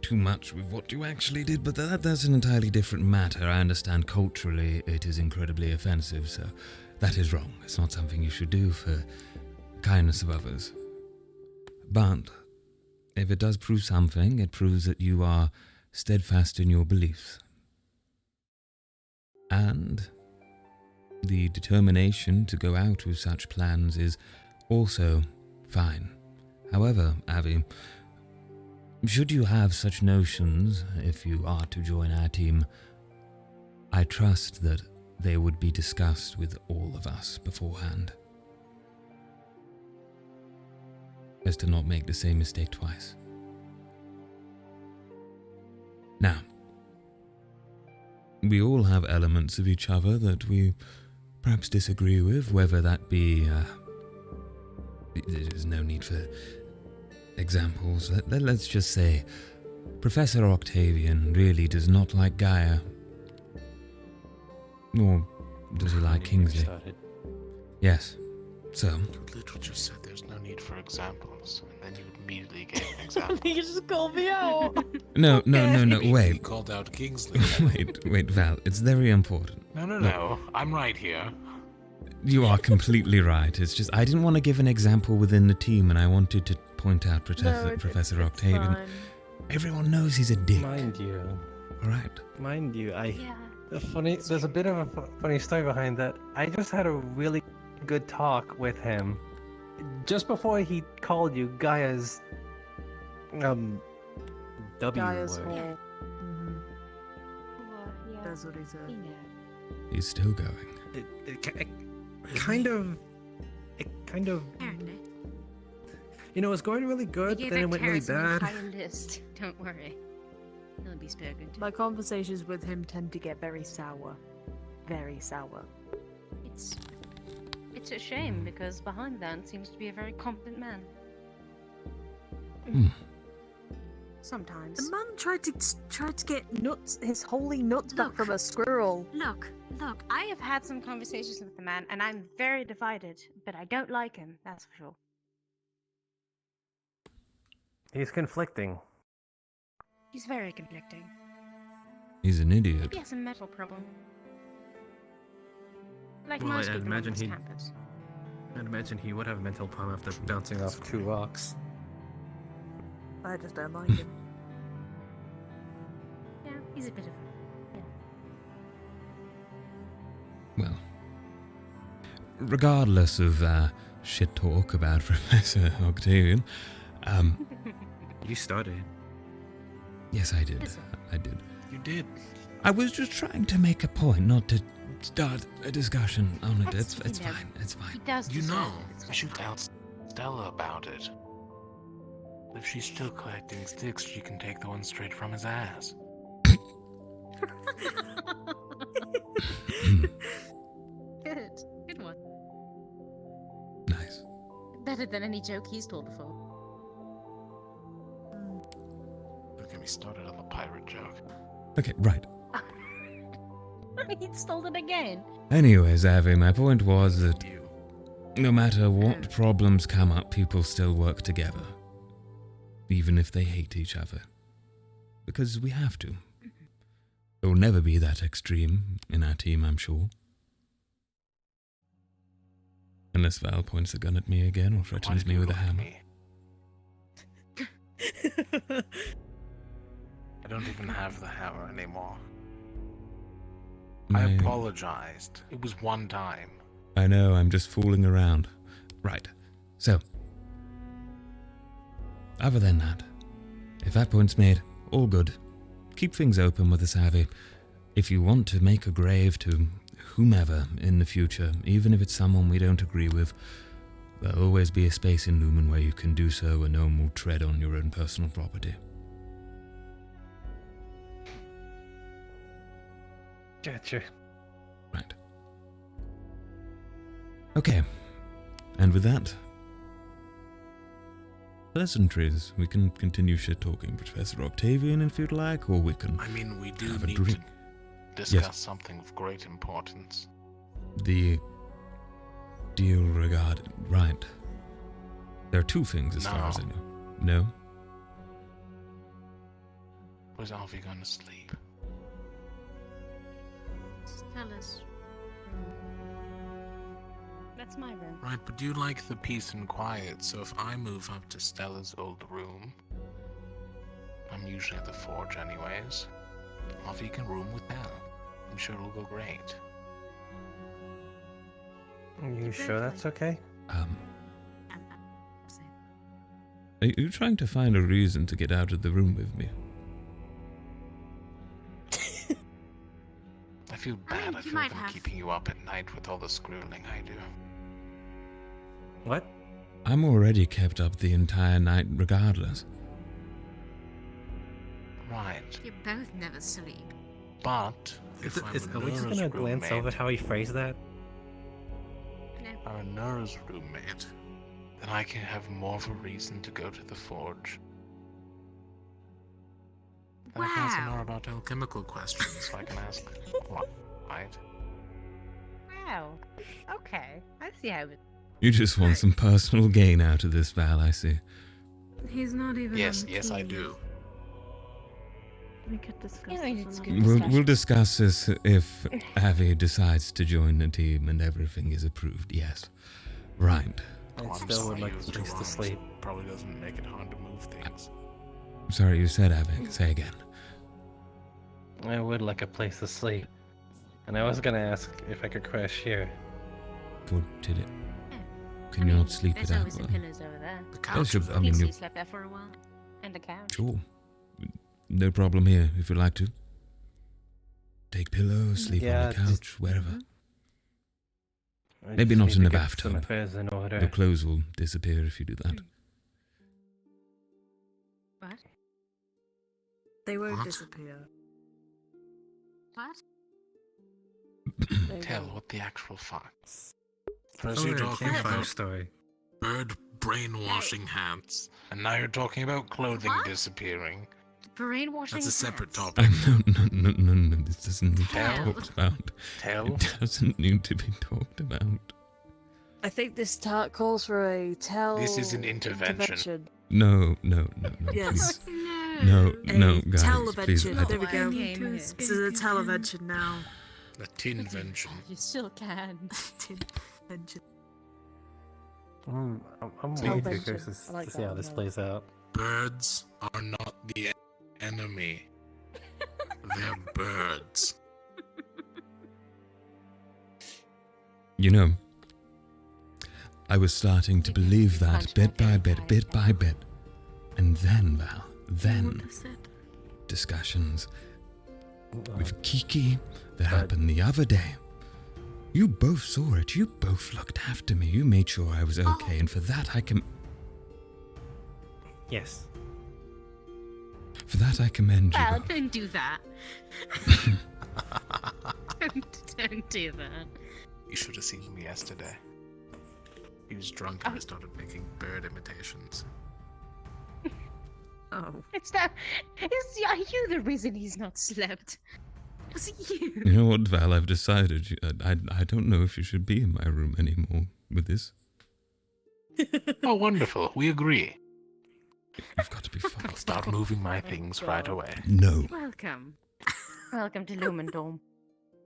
too much with what you actually did, but that's an entirely different matter. I understand culturally it is incredibly offensive, so that is wrong. It's not something you should do for the kindness of others. But if it does prove something, it proves that you are steadfast in your beliefs. And the determination to go out with such plans is also fine. However, Avi, should you have such notions, if you are to join our team, I trust that they would be discussed with all of us beforehand, as to not make the same mistake twice. Now, we all have elements of each other that we perhaps disagree with, whether that be... there's no need for examples. Let's just say Professor Octavian really does not like Gaia. Nor does he like Kingsley. Yes, so...
You literally just said there's no need for examples, and then you immediately gave an example.
You just called me out.
No, wait.
You called out Kingsley.
wait, Val, it's very important.
No, I'm right here.
You are completely right. It's just, I didn't want to give an example within the team, and I wanted to point out Professor Octavian.
Fine.
Everyone knows he's a dick.
Mind you.
Alright.
Mind you, there's a bit of a funny story behind that. I just had a really good talk with him. Just before he called you Gaia's, W
Gaia's
word.
hole. That's what he said.
He's still going.
It kind of, you know, it was going really good, then it went really bad.
List. Don't worry. He'll be spoken to.
My conversations with him tend to get very sour. Very sour.
It's a shame, because behind that seems to be a very competent man. Sometimes.
The man tried to get nuts, his holy nuts back from a squirrel.
Look, I have had some conversations with the man, and I'm very divided, but I don't like him, that's for sure.
He's conflicting.
He's very conflicting.
He's an idiot.
Maybe he has a mental problem. Like
Well,
most
I'd
people on
imagine
this
he'd-
campus.
I'd imagine he would have a mental problem after bouncing off 2 rocks.
I just don't like him.
Yeah, he's a bit of a...
Well, regardless of shit talk about Professor Octavian,
You started.
yes, I did. I did.
You did.
I was just trying to make a point, not to start a discussion on it. It's
He
fine. It's fine.
He does
You
deserve
know,
it.
you should tell Stella about it. If she's still collecting sticks, she can take the one straight from his ass.
Good one.
Nice.
Better than any joke he's told before.
Don't get me started on the pirate joke.
Okay, right.
He stole it again.
Anyways, Avi, my point was that no matter what problems come up, people still work together. Even if they hate each other. Because we have to. It will never be that extreme in our team, I'm sure. Unless Val points a gun at me again or threatens me with a hammer.
I don't even have the hammer anymore. I
My-
apologized. It was one time.
I know, I'm just fooling around. Right. So, other than that, if that point's made, all good. Keep things open with the savvy. If you want to make a grave to whomever in the future, even if it's someone we don't agree with, there'll always be a space in Lumen where you can do so and no one will tread on your own personal property.
Gotcha.
Right. Okay. And with that, pleasantries. We can continue shit-talking Professor Octavian if you'd like, or we can
I mean, we do
have a
need
drink.
to discuss
Yes.
something of great importance.
The deal regarding... Right. There are two things as far as I know. No?
Was Alfie going to sleep?
Stella's That's my room.
Right, but you like the peace and quiet, so if I move up to Stella's old room, I'm usually at the forge anyways. Alfie can room with Belle. I'm sure it'll go great.
Are you sure that's okay?
Are you trying to find a reason to get out of the room with me?
I feel bad. I
you
feel
might
like I'm
have.
keeping you up at night with all the scrolling I do.
What?
I'm already kept up the entire night regardless.
Right,
You both never sleep.
but if I'm
Are we just gonna glance over how he phrased that?
I'm a nurse roommate, then I can have more of a reason to go to the forge. And I can also know about alchemical questions, so I can ask, right?
Wow. Okay. I see how it.
You just want some personal gain out of this, Val, I see.
He's not even.
Yes,
on the
yes, I
team.
do.
We could discuss
Yeah,
this
it's
another
good.
time.
We'll discuss this if Avi decides to join the team and everything is approved, yes. Right.
I
I'm
still would
sorry,
like
used
a place to
wrong.
sleep.
Probably doesn't make it hard to move things.
Sorry, you said Avi. Say again.
I would like a place to sleep. And I was gonna ask if I could crash here.
What did it? Can you not sleep
There's
without
always some pillows over there.
The
Yes, you- I mean,
Pixie
you...
slept there for a while. And the couch.
Sure. No problem here, if you'd like to. Take pillows, sleep
Yeah,
on the couch,
just-
wherever.
I
Maybe
just
not
need
in
to
the
get some
bathtub.
affairs in order.
Your clothes will disappear if you do that.
What?
They won't
What?
disappear.
What?
They
Tell
won't.
what the actual facts.
First
First
you're
you're
talking
talking
campfire
about
story.
bird brainwashing hands, and now you're talking about clothing
What?
disappearing.
Brainwashing.
That's a separate
hands.
topic.
No, this doesn't need to be
Tell.
talked about.
Tell.
It doesn't need to be talked about.
I think this calls for a tell.
This is an intervention.
No,
Yes.
please. No,
A
guys, please.
televention. There we go.
I came here.
This is a televention now.
A tinvention.
You still can.
Televention.
I'm
Tell
waiting
venture.
to
I like
see
that
how
one,
this
though.
plays out.
Birds are not the enemy. They're birds.
You know, I was starting to believe that bit by bit. And then, Val, then discussions with Kiki that happened the other day. You both saw it. You both looked after me. You made sure I was okay. And for that, I can...
Yes.
For that, I commend you.
Well,
both.
don't do that. don't do that.
You should have seen him yesterday. He was drunk and I started making bird imitations.
Oh.
It's not. Are you the reason he's not slept? Was it you?
You know what, Val? I've decided. I don't know if you should be in my room anymore with this.
Oh, wonderful. We agree.
You've got to be fucking...
I'll start moving my things right away.
No.
Welcome. Welcome to Lumen Dome.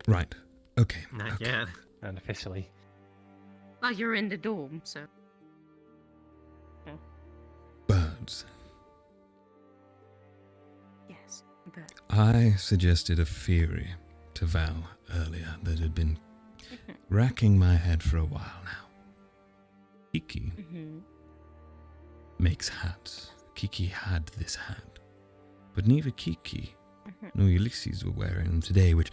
Right. Okay.
Not yet. Not officially.
Well, you're in the dome, so.
Birds.
Yes, but.
I suggested a theory to Val earlier that had been racking my head for a while now. Kiki makes hats. Kiki had this hat. But neither Kiki nor Ulysses were wearing them today, which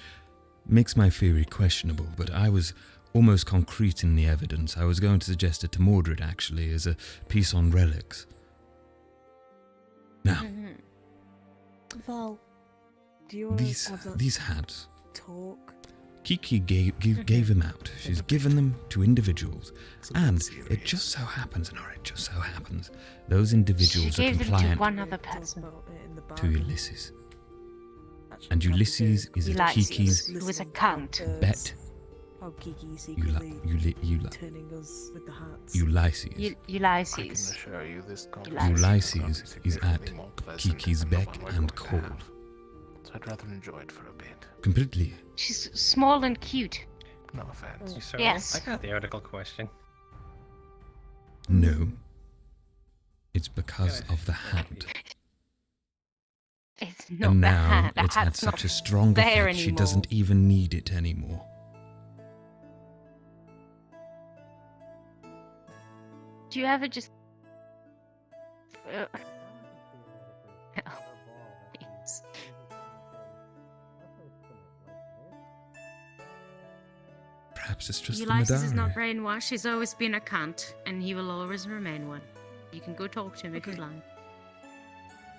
makes my theory questionable, but I was almost concrete in the evidence. I was going to suggest it to Mordred, actually, as a piece on relics. Now,
Val, do you want to have that
these hats,
talk?
Kiki gave them out. She's given them to individuals. And it just so happens, those individuals
She
are
gave them
compliant
to one other person.
to Ulysses. And Ulysses is Kiki's
who was a cunt.
bet.
How Kiki secretly turning us with the hats.
Ulysses.
Ulysses.
I can assure you this
Ulysses is at Kiki's beck and call.
So I'd rather enjoy it for a bit.
Completely.
She's small and cute.
No offense.
So
Yes.
I got the article question.
No. It's because of the hat.
It's not
And
the
now
hat. The
it's had
hat's
such
not
a strong
there
effect she
anymore.
doesn't even need it anymore.
Do you ever just... Please.
Perhaps it's just
Ulysses
the
is
Madari.
not brainwashed. He's always been a cunt, and he will always remain one. You can go talk to him if you like.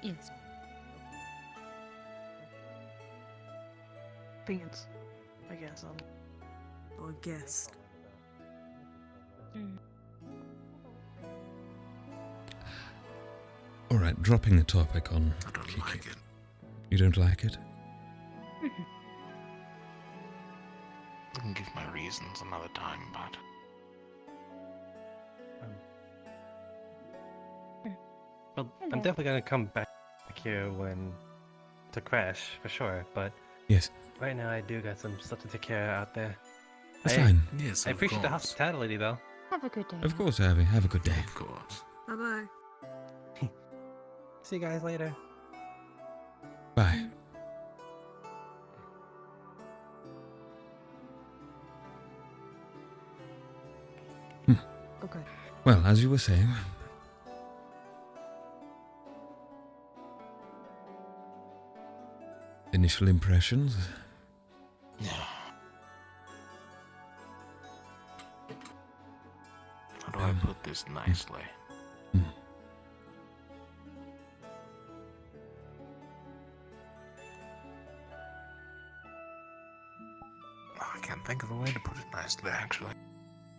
Yes.
Opinions, I guess, or guessed.
Alright, dropping the topic on Kiki.
Like it.
You don't like it?
I can give my reasons another time, but
Well, I'm definitely gonna come back here when to crash for sure. But
yes,
right now I do got some stuff to take care of out there.
That's fine.
Yes,
I
of
appreciate the
course.
hospitality though.
Have a good day.
Of course, Abby. Have a good day.
Of course.
Bye bye.
See you guys later.
Bye.
Okay.
Well, as you were saying, initial impressions.
How do I put this nicely? I can't think of a way to put it nicely, actually.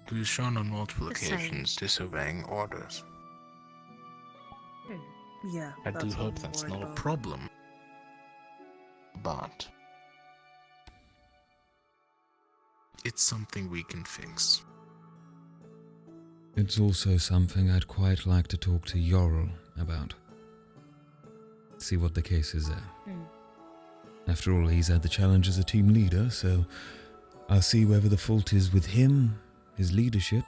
He was shown on multiple
The same.
occasions disobeying orders.
Yeah.
I do
that's what
hope
I'm
that's
worried
not a
about.
problem. But it's something we can fix.
It's also something I'd quite like to talk to Yorl about. See what the case is there. After all, he's had the challenge as a team leader, so I'll see whether the fault is with him, his leadership,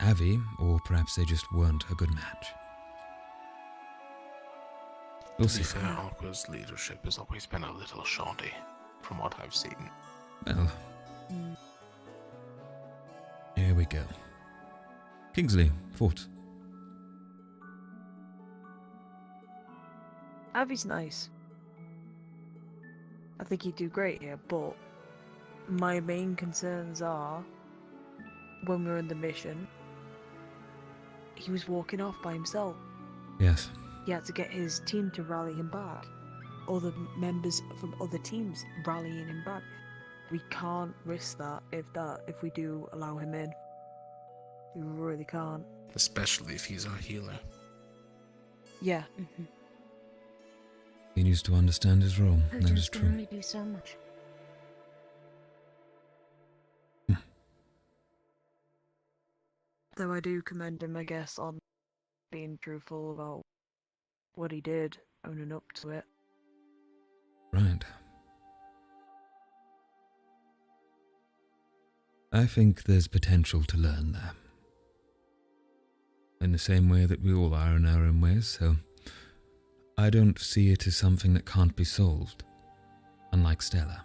Avi, or perhaps they just weren't a good match. We'll
To
see.
be fair, Aqua's leadership has always been a little shoddy, from what I've seen.
Well, here we go. Kingsley, thoughts?
Avi's nice. I think he'd do great here, but my main concerns are when we were in the mission, he was walking off by himself.
Yes.
He had to get his team to rally him back. Other members from other teams rallying him back. We can't risk that if we do allow him in. We really can't.
Especially if he's our healer.
Yeah.
He needs to understand his role. That is
Just can
true.
only do so much.
Though I do commend him, I guess, on being truthful about what he did, owning up to it.
Right. I think there's potential to learn there. In the same way that we all are in our own ways, so I don't see it as something that can't be solved, unlike Stella.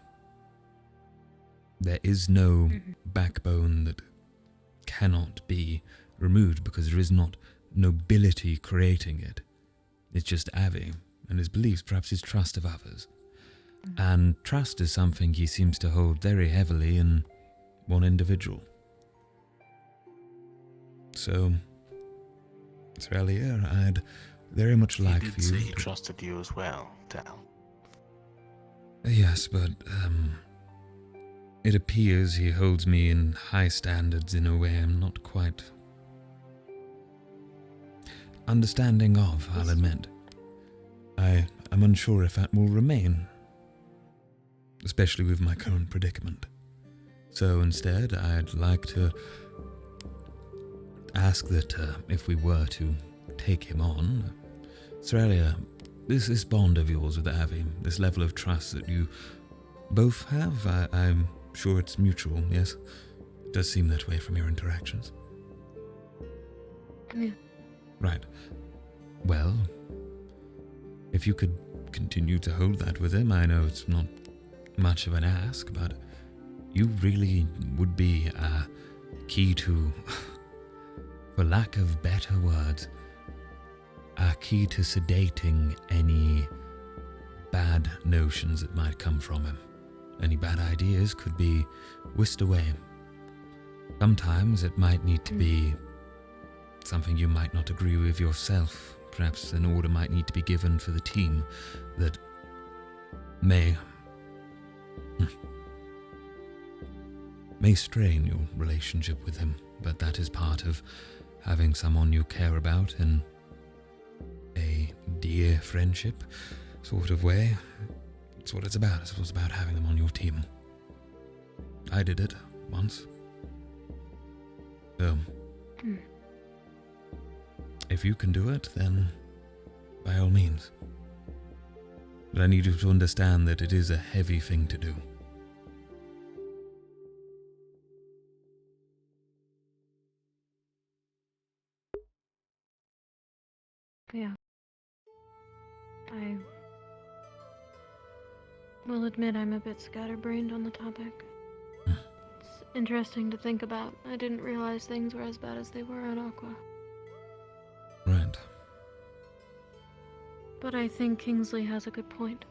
There is no backbone that cannot be removed because there is not nobility creating it. It's just Avi and his beliefs, perhaps his trust of others. And trust is something he seems to hold very heavily in one individual. So, Australia, I'd very much like
He
for
did
you.
say he trusted you as well, Tal.
Yes, but it appears he holds me in high standards in a way I'm not quite understanding of, I'll admit. I am unsure if that will remain, especially with my current predicament. So instead, I'd like to ask that if we were to take him on, Australia, this bond of yours with Avi, this level of trust that you both have, I'm sure it's mutual, yes? It does seem that way from your interactions.
Yeah.
Right. Well, if you could continue to hold that with him, I know it's not much of an ask, but you really would be a key to, for lack of better words, a key to sedating any bad notions that might come from him. Any bad ideas could be whisked away. Sometimes it might need to be something you might not agree with yourself. Perhaps an order might need to be given for the team that may strain your relationship with him, but that is part of having someone you care about in a dear friendship sort of way. It's what it's about. It's what's about having them on your team. I did it once. So, if you can do it, then by all means. But I need you to understand that it is a heavy thing to do.
Yeah. I will admit I'm a bit scatterbrained on the topic. It's interesting to think about. I didn't realize things were as bad as they were on Aqua.
Right.
But I think Kingsley has a good point.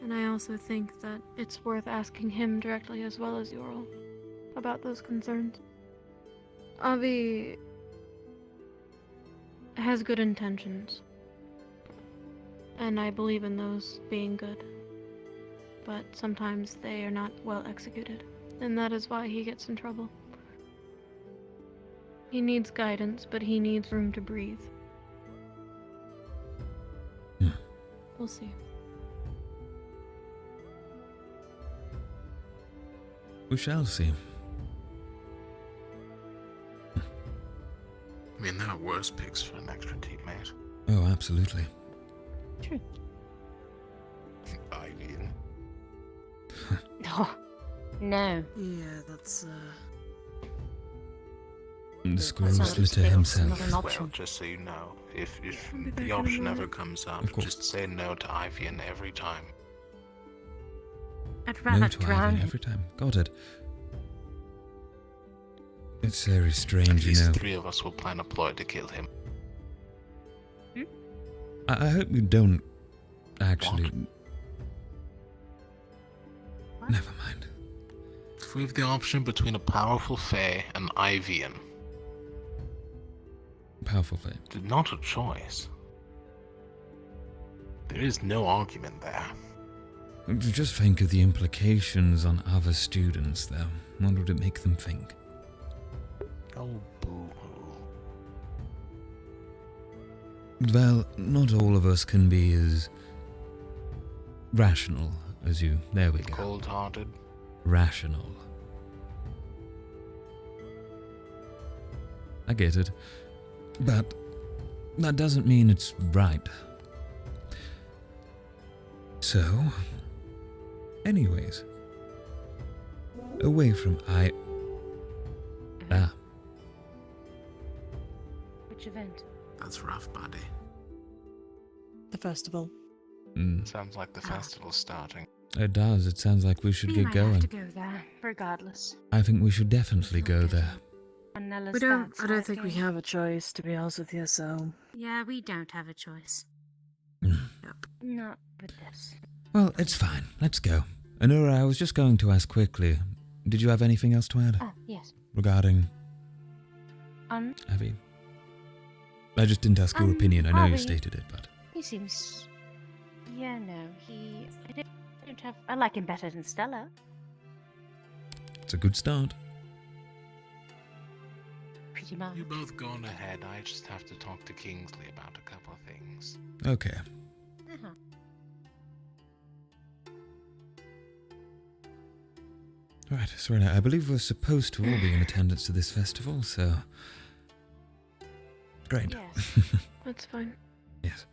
And I also think that it's worth asking him directly as well as Yoral about those concerns. Avi has good intentions. And I believe in those being good. But sometimes they are not well executed. And that is why he gets in trouble. He needs guidance, but he needs room to breathe. We'll see.
We shall see.
I mean, there are worse picks for an extra teammate.
Oh, absolutely.
True.
Ivian.
Oh, no.
Yeah, that's
The squirrel
not
slitter
an
himself.
option.
Well, just so you know, if
be back
the
in a
option
moment.
ever comes up,
Of course.
just say no to Ivian every time.
I'd
No
rather
to
drown
Ivan
him.
every time. Got it. It's very strange,
At
you
least
know.
3 of us will plan a ploy to kill him.
I hope you don't actually. Never mind.
If we have the option between a powerful Fae and Ivian,
Powerful Fae.
not a choice. There is no argument there.
Just think of the implications on other students, though. What would it make them think?
Oh, boo-hoo.
Well, not all of us can be as rational as you. There we go.
Cold-hearted.
Rational. I get it. But that doesn't mean it's right. So, anyways, away from
Which event?
That's rough, buddy.
the festival.
Sounds like the festival's starting.
It does. It sounds like we should
We
get
might
going.
have to go there, regardless.
I think we should definitely go there.
On Nella's
We don't.
bad
I don't
side
think we
game.
have a choice, to be honest with you. So.
Yeah, we don't have a choice. Not with this.
Well, it's fine. Let's go. Anura, I was just going to ask quickly, did you have anything else to add?
Oh, yes.
Regarding Abby? I just didn't ask your opinion. I know you
Abby,
stated it, but...
He seems... Yeah, no, I like him better than Stella.
It's a good start.
Pretty much.
You both go on ahead. I just have to talk to Kingsley about a couple of things.
Okay.
Uh-huh.
Right, Serena, I believe we're supposed to all be in attendance to this festival, so... Great.
Yes, that's fine.
Yes.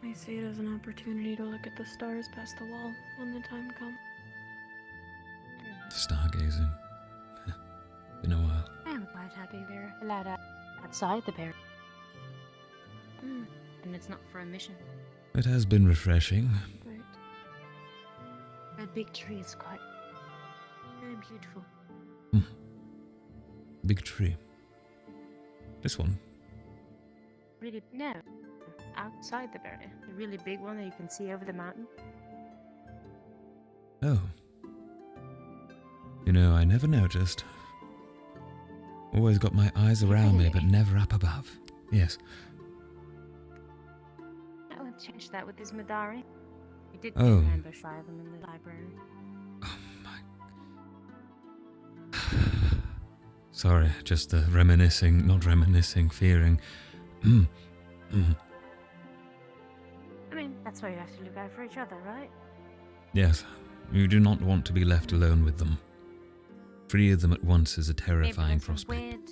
I see it as an opportunity to look at the stars past the wall when the time comes.
Stargazing. Been a while.
I am quite happy we're allowed outside the barrier. And it's not for a mission.
It has been refreshing.
Right.
That big tree is quite very beautiful.
Big tree. This one.
Really, no, outside the barrier. A really big one that you can see over the mountain.
Oh. You know, I never noticed. Always got my eyes around me, but never up above. Yes.
I would change that with his Madari. We did
Oh.
ambush five of them in the library.
Sorry, just the reminiscing, not reminiscing, fearing.
I mean, that's why you have to look out for each other, right?
Yes, you do not want to be left alone with them. 3 of them at once is a terrifying prospect.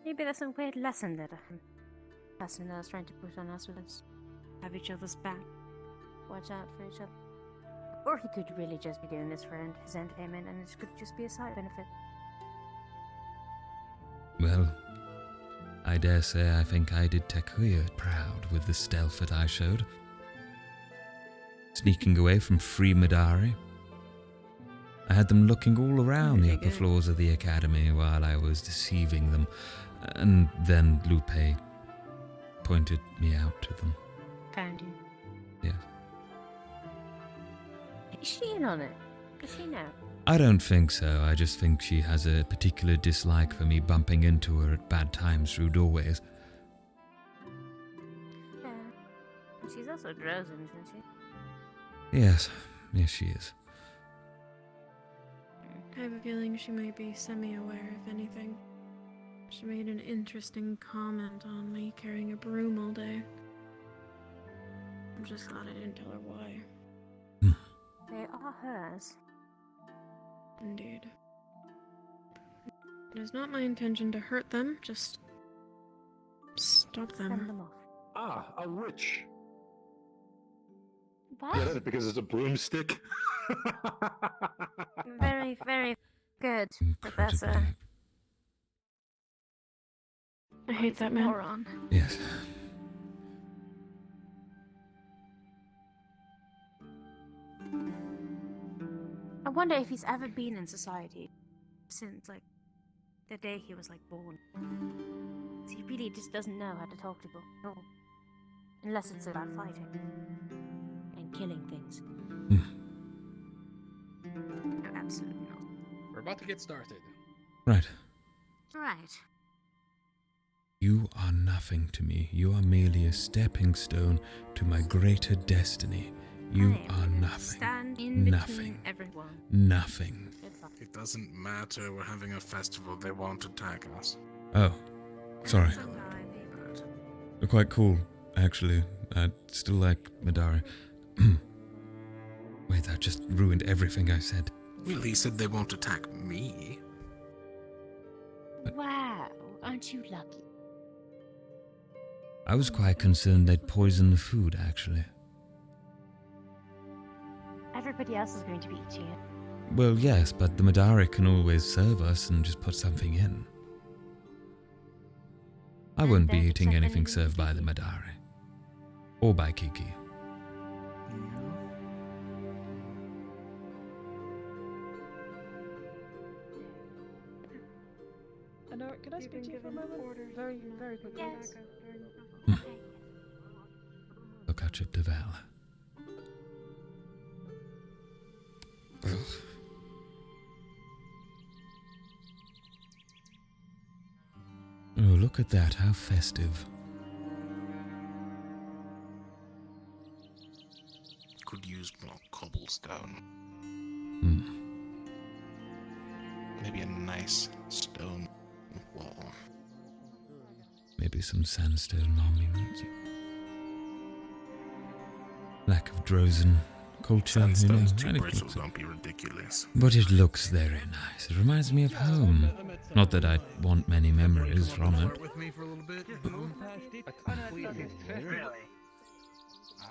Maybe that's some weird lesson that person that was trying to put on us with us. Have each other's back. Watch out for each other. Or he could really just be doing this for his entertainment and it could just be a side benefit.
Well, I dare say I think I did Takuya proud with the stealth that I showed. Sneaking away from free Madari. I had them looking all around the upper floors of the academy while I was deceiving them, and then Lupae pointed me out to them.
Found you.
Yes.
Is she in on it? Does she know?
I don't think so. I just think she has a particular dislike for me bumping into her at bad times through doorways.
Yeah. She's also Drozen, isn't she?
Yes, she is.
I have a feeling she might be semi-aware, if anything. She made an interesting comment on me carrying a broom all day. I'm just glad I didn't tell her why.
They are hers.
Indeed. It is not my intention to hurt them, just stop them.
Send them off.
Ah, a witch.
What?
Get it? Because it's a broomstick?
Very, very good, Professor.
I hate that man.
Moron.
Yes.
I wonder if he's ever been in society since, like, the day he was, like, born. He really just doesn't know how to talk to people at all. Unless it's about fighting. And killing things. No, absolutely not.
We're about to get started.
Right.
Alright.
You are nothing to me. You are merely a stepping stone to my greater destiny. You are nothing.
Stand in between
Nothing.
everyone.
Nothing.
It doesn't matter. We're having a festival. They won't attack us.
Oh, sorry. They're quite cool, actually. I still like Madari. Wait, that just ruined everything I said.
Well, he said they won't attack me.
Wow, aren't you lucky?
I was quite concerned they'd poison the food, actually.
Everybody else is going to be eating it.
Well, yes, but the Madari can always serve us and just put something in. I wouldn't be eating anything served by the Madari. Or by Kiki.
Madari, could I speak to you for a moment? Very, very quickly.
Yes.
Look at Chip Deval. Oh, look at that, how festive.
Could use more cobblestone. Maybe a nice stone wall.
Maybe some sandstone monuments. Lack of Drozen culture,
Sandstone's too
anything
brittle,
looks-
don't be ridiculous.
But it looks very nice. It reminds me of home. Not that I want many memories from it.
With me for a little bit.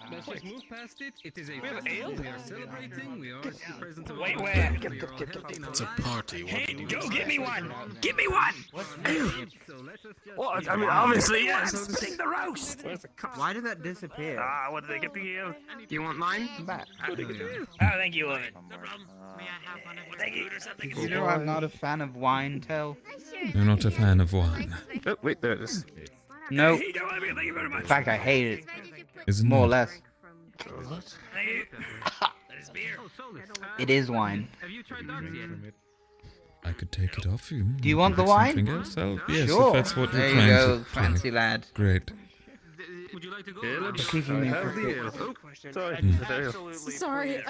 Let's just move past it. It is a
We have
festival.
ale?
We are celebrating. We are present of
Wait,
all
where?
people. We are all happy now.
It's a party. What
Hey,
do you
go
do?
get me one! Give me one!
What?
I mean, obviously, yes. Sting the roast.
Why did that disappear?
Ah, what did they get to you?
Do you want mine? Back.
Oh, thank you, Lumen. Thank you.
Did you know I'm not a fan of wine, Tel?
You're not a fan of wine.
Oh, wait, there it is.
No.
Hey, don't let me, thank you very much.
In fact, I hate it.
Isn't
More or
it?
less.
Thank you. That is beer.
It is wine.
Have you tried darks yet?
I could take it off you.
Do you want the
Like
wine?
something else? Yes,
Sure.
if that's what
There
you're
you
trying
go,
to
fancy
play.
lad.
Great.
Would you like to go?
Kicking me for
Sorry,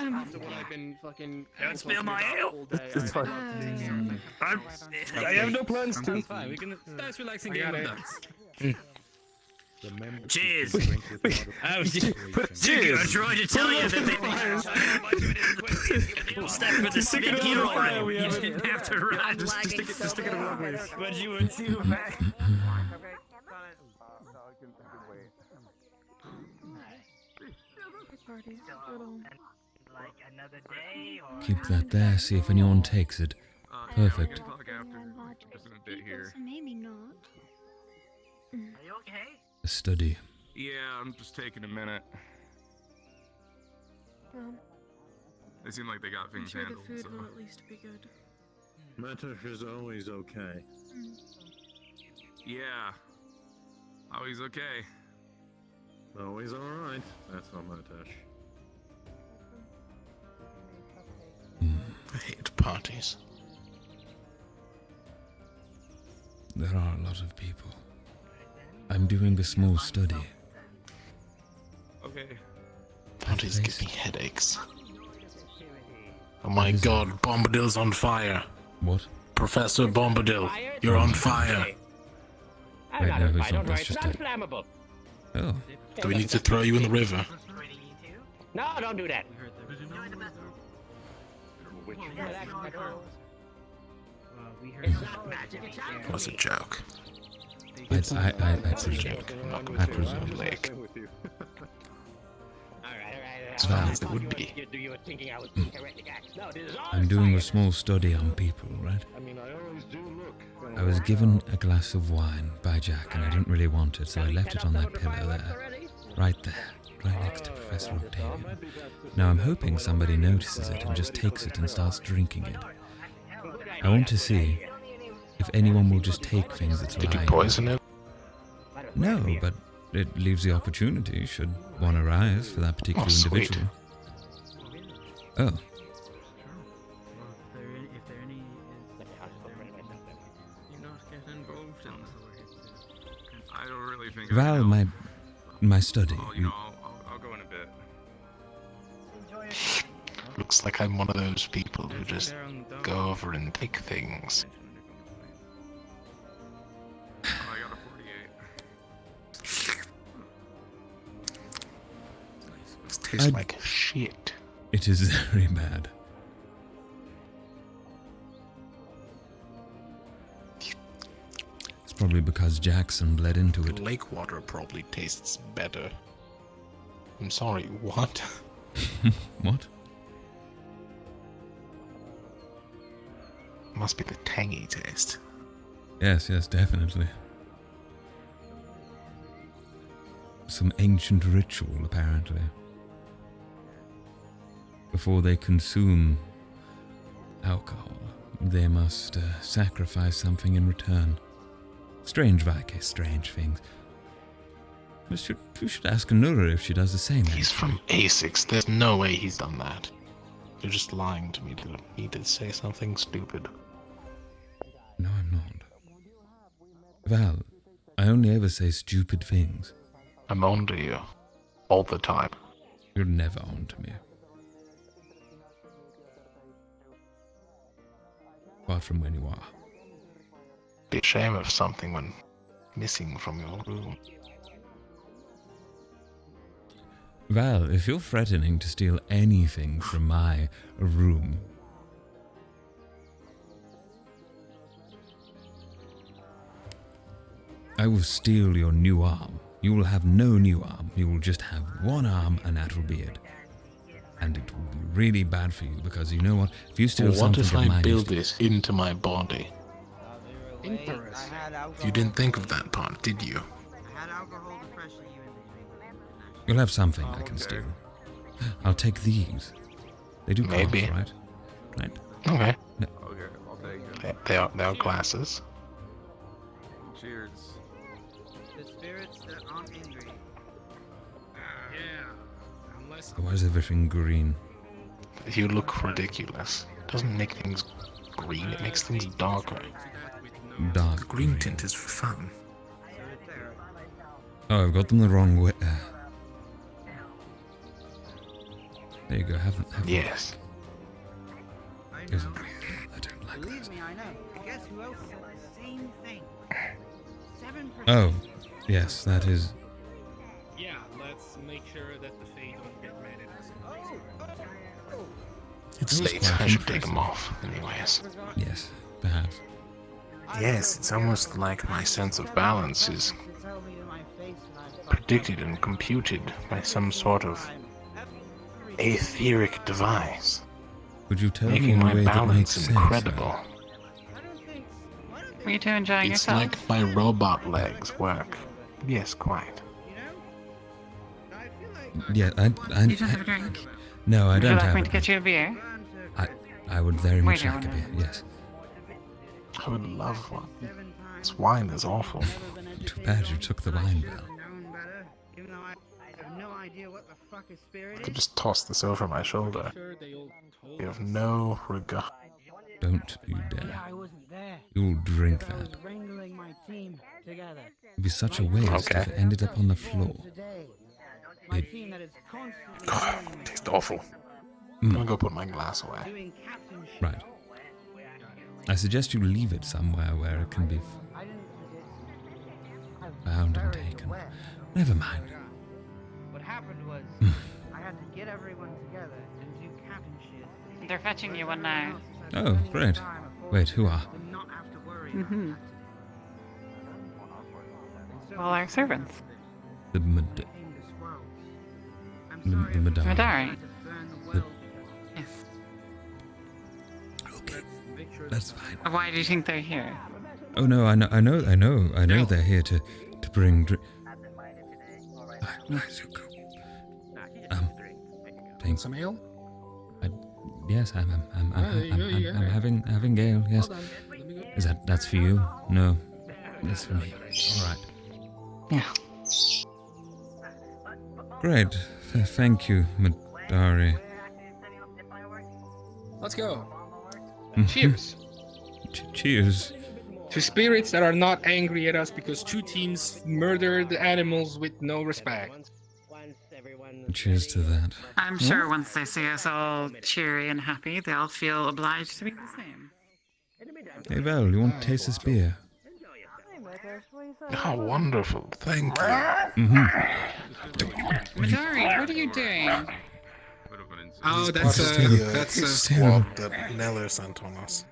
Don't spill my ale.
It's fine. I have no plans to.
That's fine. We can. Nice relaxing game of darts.
Cheers. Oh, Jiggy, I tried to tell you that they step for the spin here already. You didn't have to run.
Just stick it in one way.
But you were too bad.
Like another day or
Keep that there, see if anyone takes it. Perfect.
Just in a bit here.
Maybe not.
Are you okay?
A study.
Yeah, I'm just taking a minute. They seem like they got
I'm
things
sure the
handled.
food
So.
will at least be good.
Matash is always okay.
Yeah. Oh, he's okay.
Always alright. That's all Matash.
I hate parties.
There are a lot of people. I'm doing a small study.
Okay.
Parties give me headaches. Oh my god, Bombadil's on fire.
What?
Professor Bombadil, you're on fire.
Wait, no, it's not. That's just a...
flammable.
Oh.
Do we need to throw you in the river?
No, don't do that.
It was a joke.
I presume. I presume.
Like,
Alright.
it would be.
You were thinking I was being heretic acts. No, this is all
I'm doing a small study on people, right?
I mean, I always do look.
I was given a glass of wine by Jack and I didn't really want it, so I left it on that pillow there. Right there. Right next to Professor Octavian. Now I'm hoping somebody notices it and just takes it and starts drinking it. I want to see if anyone will just take things that's
Did you
lying.
poison it?
No, but it leaves the opportunity should one arise for that particular
Oh, sweet.
individual. Oh.
I don't really think.
Val, my study.
Oh, you know, I'll go in a bit.
Looks like I'm one of those people who just go over and take things.
Oh, I got a 48.
This tastes like shit.
It is very bad. It's probably because Jackson bled into it.
Lake water probably tastes better. I'm sorry, what?
What?
Must be the tangy taste.
Yes, definitely. Some ancient ritual, apparently. Before they consume alcohol, they must sacrifice something in return. Strange Vike, strange things. But you should ask Nura if she does the same.
He's from A6. There's no way he's done that. You're just lying to me to me to say something stupid.
No, I'm not. Val, I only ever say stupid things.
I'm on to you. All the time.
You're never on to me. Apart from when you are.
Be ashamed of something when missing from your room.
Val, if you're threatening to steal anything from my room, I will steal your new arm. You will have no new arm. You will just have one arm and that will be it. And it will be really bad for you because you know what? If you steal something
What if
of mine,
I build this into my body?
Interesting.
You didn't think of that part, did you?
you'll have something I can steal. I'll take these. They do cost,
Maybe.
right? Right?
Okay.
No.
Okay, I'll take it.
They are glasses.
Cheers.
The spirits that aren't angry.
Yeah. Unless.
Why is everything green?
You look ridiculous. It doesn't make things green, it makes things darker.
Dark
Green tint is for fun.
Oh, I've got them the wrong way. There you go. Have
Yes.
Isn't weird. I don't like
Believe
this.
me, I know. Guess who else said the same thing? 7%.
Oh, yes, that is.
Yeah, let's make sure that the Fae don't get mad at us.
It's
That was
late.
quite
I should take
impressive.
them off, anyways.
Yes, perhaps.
Yes, it's almost like my sense of balance is predicted and computed by some sort of etheric device,
Would you tell me
making
in a
my
way that
balance
makes sense?
incredible.
Were you two enjoying
It's
yourself?
like my robot legs work. Yes, quite.
Yeah,
You don't have a drink.
No, I
Would you
don't
like
have
me
a
to get you a beer?
I would very much
Wait,
like a beer, yes.
I would love one. This wine is awful.
Too bad you took the wine, Val.
Even though I have no idea what the fuck a spirit
I
is.
could just toss this over my shoulder. You have no regard.
Don't you
Yeah,
dare.
I wasn't there.
You'll drink
But I was
that.
wrangling my team together.
It'd be such a waste
Okay.
if it ended up on the floor.
My
It-
team that is constantly
God,
dealing with
tastes awful. I'm gonna go put my glass away.
doing captain shit.
Right. I suggest you leave it somewhere where it can be found and taken. Never mind.
What happened was I had to get everyone together and do captain shit.
They're fetching you one now.
Oh, great. Wait, who are?
To not have to worry.
Mm-hmm. All our servants.
The Madari.
Madari.
The-
Yes.
Okay, that's fine.
Why do you think they're here?
Oh no, I know they're here to bring thanks.
Some ale?
Yes, I'm
you go.
having Gale. Yes,
Hold on. Let me go.
is that's for you? No, that's for me. All right.
Yeah.
Great. Thank you, Madari.
Let's go.
Mhm.
Cheers.
Cheers.
To spirits that are not angry at us because two teams murdered animals with no respect.
Cheers to that.
I'm sure once they see us all cheery and happy, they'll feel obliged to be the same.
Hey Val, you want to taste this beer?
How wonderful. Thank you.
Madari, what are you doing?
Oh,
That's
that's
a squad that Neller sent on us.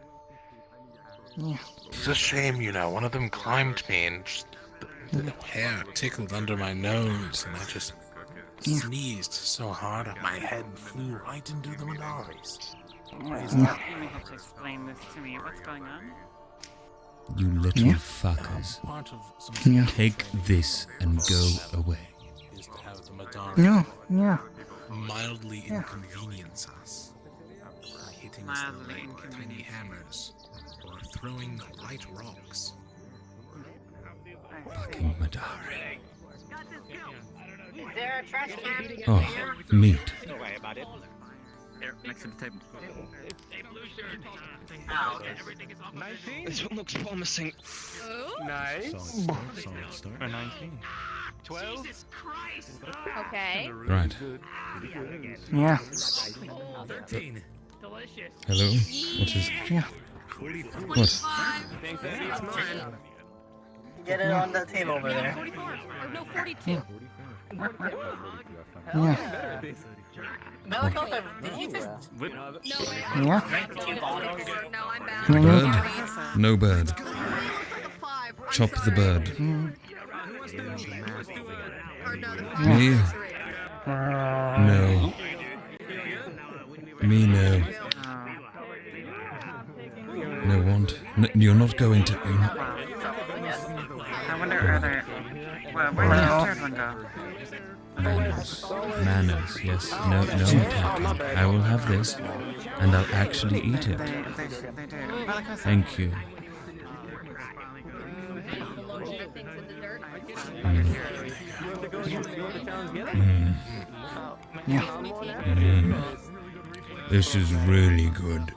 It's a shame, you know. One of them climbed me and just the hair tickled under my nose, and I just sneezed so hard that my head flew right into the Madaris.
You may have to explain this to me. What's going on?
You little fuckers.
Part of some
Take this and go away.
is to have the Madari
Yeah.
mildly inconvenience us by hitting us in the
Mildly
leg with tiny hammers or throwing light rocks.
Fucking Madari.
Is there a trash can?
Oh, meat.
Don't worry about it.
Here, next to the table.
Oh, okay.
19?
This one looks promising.
Nice.
Solid start.
19. 12?
Okay.
Right.
Yeah.
13. Delicious.
Hello? What is...
Yeah.
What?
Get it on the table over there.
Or no, 42.
Yeah.
Melicosa, did you just...
Yeah.
No, I'm bad.
Bird? No bird. Chop the bird. Me? No. Me, no. No want. No, you're not going to...
I wonder, are there... Well, where did the third one go?
Manners. Manners, yes. No attacking. I will have this, and I'll actually eat it.
They do.
Thank you. This is really good.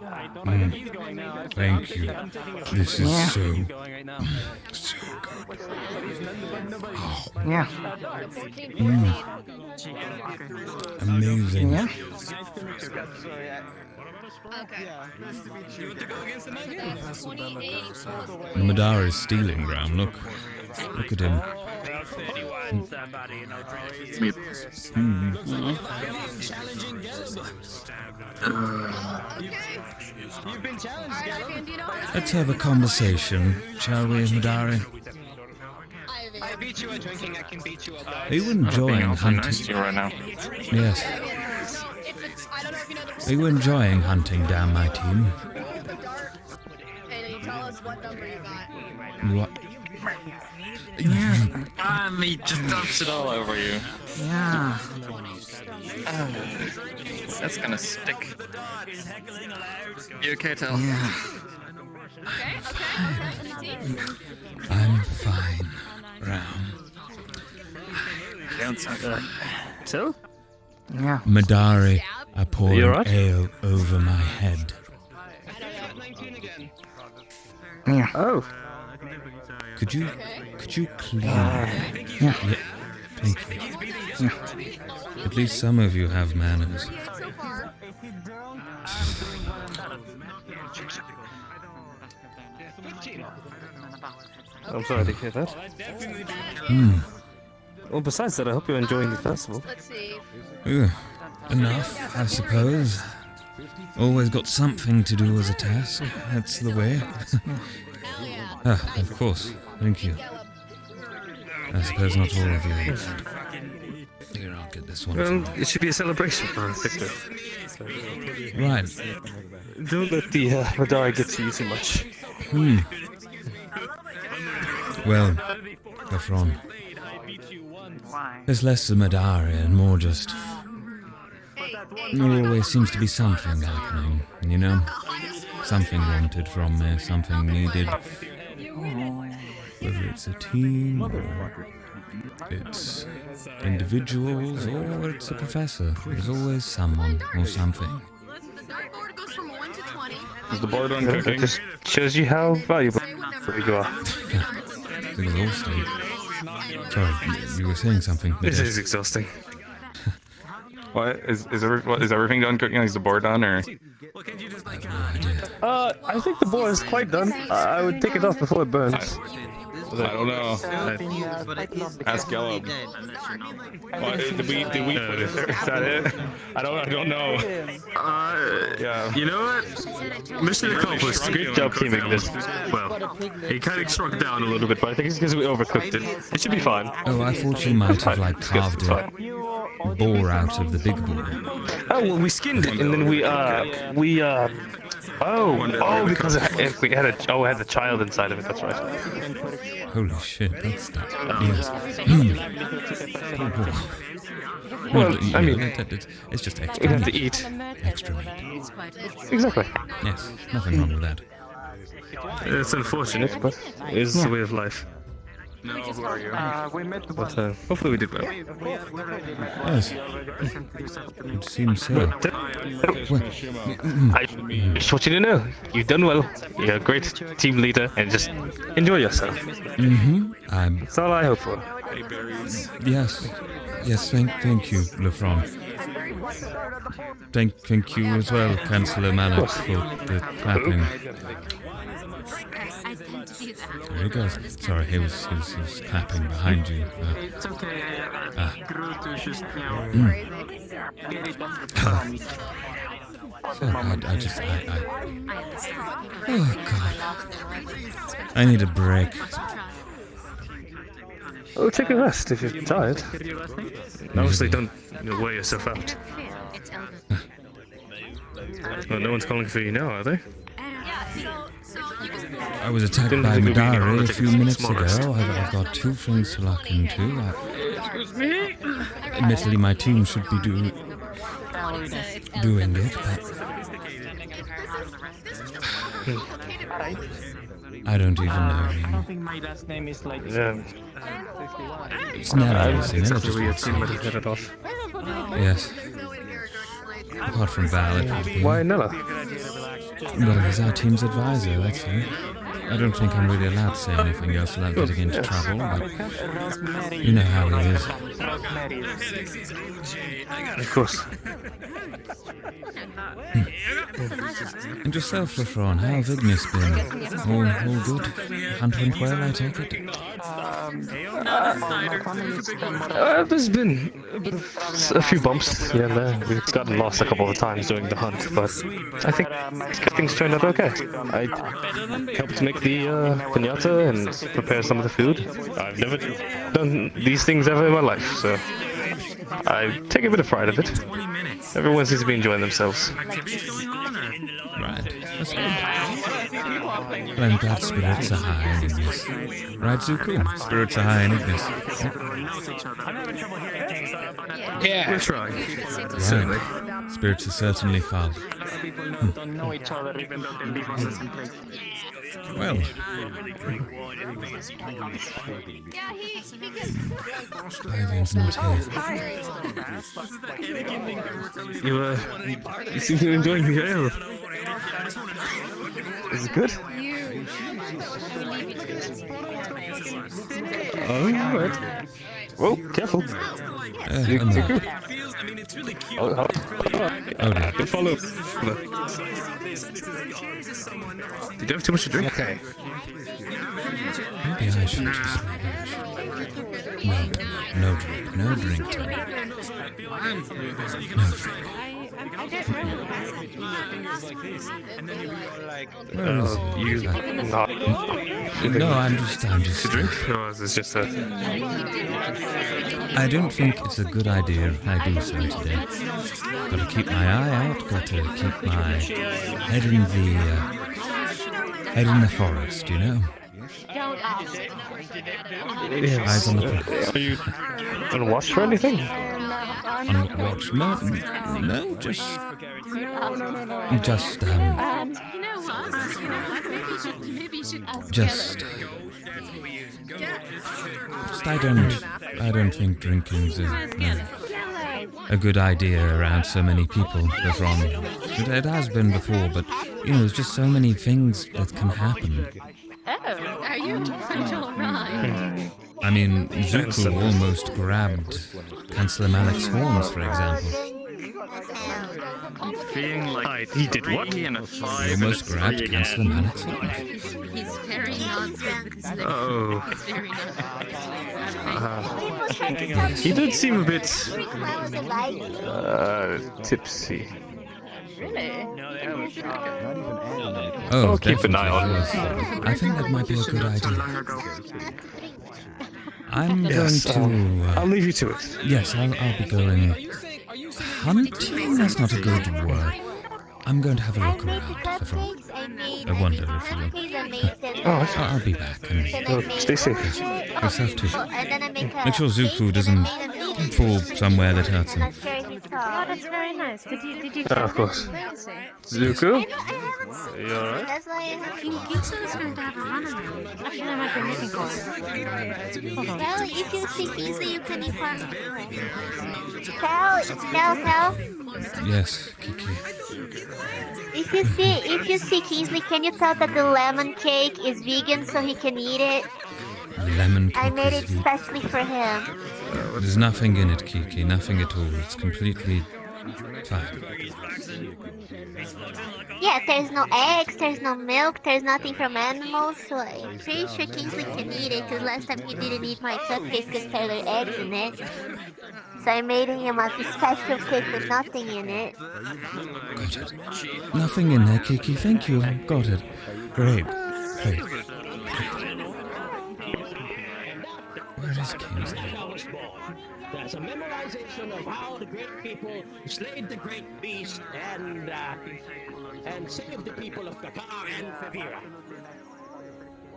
Thank you. This is so good.
Yeah.
Amazing.
Yeah.
Madari is stealing Graham. Look at him.
You've been challenged,
Let's have a conversation, shall we, Madari?
I beat you at drinking, I can beat you at
Are you enjoying hunting?
Right now.
Yes. Are you enjoying hunting down my team?
And you tell us what number you got.
What?
And he just dumps it all over you.
Yeah.
That's gonna stick. You okay, Tel?
Yeah.
I'm fine, Ram.
Don't sound good. Tel?
Yeah.
Madari are pouring
You alright?
ale over my head.
Yeah.
Oh.
Could you clean?
Yeah.
Thank you. Yeah. At least some of you have manners.
I'm sorry to hear that. Well, besides that, I hope you're enjoying the festival.
Let's see.
Enough, I suppose. Always got something to do as a task. That's the way. Of course. Thank you. I suppose not all of you. Here, I'll get this one.
Well, it should be a celebration for Victor.
Right.
Don't let the Madari get to you too much.
Well, Gafron. There's less the Madari and more just... There always seems to be something happening, you know? Something wanted from me, something needed. Whether it's a team, or it's individuals, or it's a professor. There's always someone or something.
Is the board on cooking? It just shows you how valuable you are.
Exhausting. Sorry, you were saying something.
This is exhausting. What is everything done cooking? Is the board done or? I think the board is quite done. I would take it off before it burns. I don't know. Ask Gelb. Did we put it there? Is that it? I don't know. Yeah. You know what? Mission accomplished. Great job teaming this. Well, it kind of struck down a little bit, but I think it's because we overcooked it. It should be fine.
Oh, I thought you might have carved a boar out of the big boar.
Oh, well, we skinned it and then because it had the child inside of it. That's right.
Holy shit, that's that. Yes.
Well, I mean,
it's just extra
we have
meat.
to eat.
Extra meat.
Exactly.
Yes, nothing wrong with that.
It's unfortunate, but it's the way of life.
No, who are you?
We met
But hopefully we did well.
Yes. It seems so.
I just want you to know, you've done well. You're a great team leader, and just enjoy yourself.
Mm-hmm.
That's all I hope for.
Yes. Yes, thank you, Lefron. Thank you as well, Councillor Malik, for the clapping.
I tend to do that.
There he goes. Sorry, he was clapping behind you.
It's okay, I grew to just, get it off the
So oh God. I need a break.
Oh, take a rest if you're tired. Obviously, don't wear yourself out. Well, no one's calling for you now, are they?
I was attacked by Madari a few minutes ago. I've got 2 things to lock into. Admittedly, my team should be doing it, but I don't even know anymore.
My last name is like.
It's never easy, never just
off.
Yes. Apart from Val, it would be.
Why Nella?
Well, he's our team's advisor, that's it. I don't think I'm really allowed to say anything else without getting into trouble, but you know how he is.
Of course.
And yourself, Lefron, how have Ignis been? All good? Hunt went well, I take it?
There's been a few bumps here and there. We've gotten lost a couple of times during the hunt, but I think things turned out okay. I helped make the piñata and prepare some of the food. I've never done these things ever in my life, so I take a bit of pride of it. Everyone seems to be enjoying themselves.
Right, that's good. Well, I'm glad spirits are high in Ignis. Right, Zuko? Spirits are high in Ignis.
Yeah, we'll try.
Certainly. Spirits are certainly fun.
Don't know each other even though they live on the same place.
Well. Ivan's not here.
You seem to be enjoying the ale. Is it good? Oh, right. Whoa, careful. Oh, good follow. You don't have too much to drink? Okay.
Maybe I should just No drink time. No drink. Where is he? No, I'm just
to drink? No, it's just a...
I don't think it's a good idea if I do so today. Gotta keep my eye out, gotta keep my head in the forest, you know? Eyes on the prize.
Are you on watch for anything?
On watch? No, just I don't think drinking's a good idea around so many people. It has been before, but there's just so many things that can happen.
Oh, are you alright?
I mean, Zuko almost grabbed Councillor Malik's horns, for example.
Being like
he did what?
He almost grabbed Councillor Malik's horns.
He's very nonsense.
Oh.
He's very
He did seem a bit tipsy.
Really?
Oh,
keep an eye on him.
I think that might be a good idea. I'm going to...
I'll leave you to it.
Yes, I'll be going... Hunting? That's not a good word. I'm going to have a look around. I wonder if you... I'll be back.
Stay safe.
Yourself too. Make sure Zuko doesn't fall somewhere that hurts him.
Oh, that's very nice. Did you
Yeah, of course.
Where is he?
Zuko?
I haven't seen
You alright?
That's why I have
You said it's going to have a runaround.
Actually, I might be looking for it. Hold on. Well, if you see Kingsley, you can inform me. Cal.
Yes, Kiki.
If you see Kingsley, can you tell that the lemon cake is vegan so he can eat it?
Lemon
I
cake
made
is
it
vegan.
specially for him.
There's nothing in it, Kiki. Nothing at all. It's completely fine.
Yeah, there's no eggs, there's no milk, there's nothing from animals, so I'm pretty sure Kingsley can eat it, because last time he didn't eat my cupcakes because there were eggs in it. So I made him a special cake with nothing in it.
Got it. Nothing in there, Kiki. Thank you. Got it. Great. Where is Kingsley?
That's a memorization of how the great people slayed the great beast and saved the people of Kakar and Favira.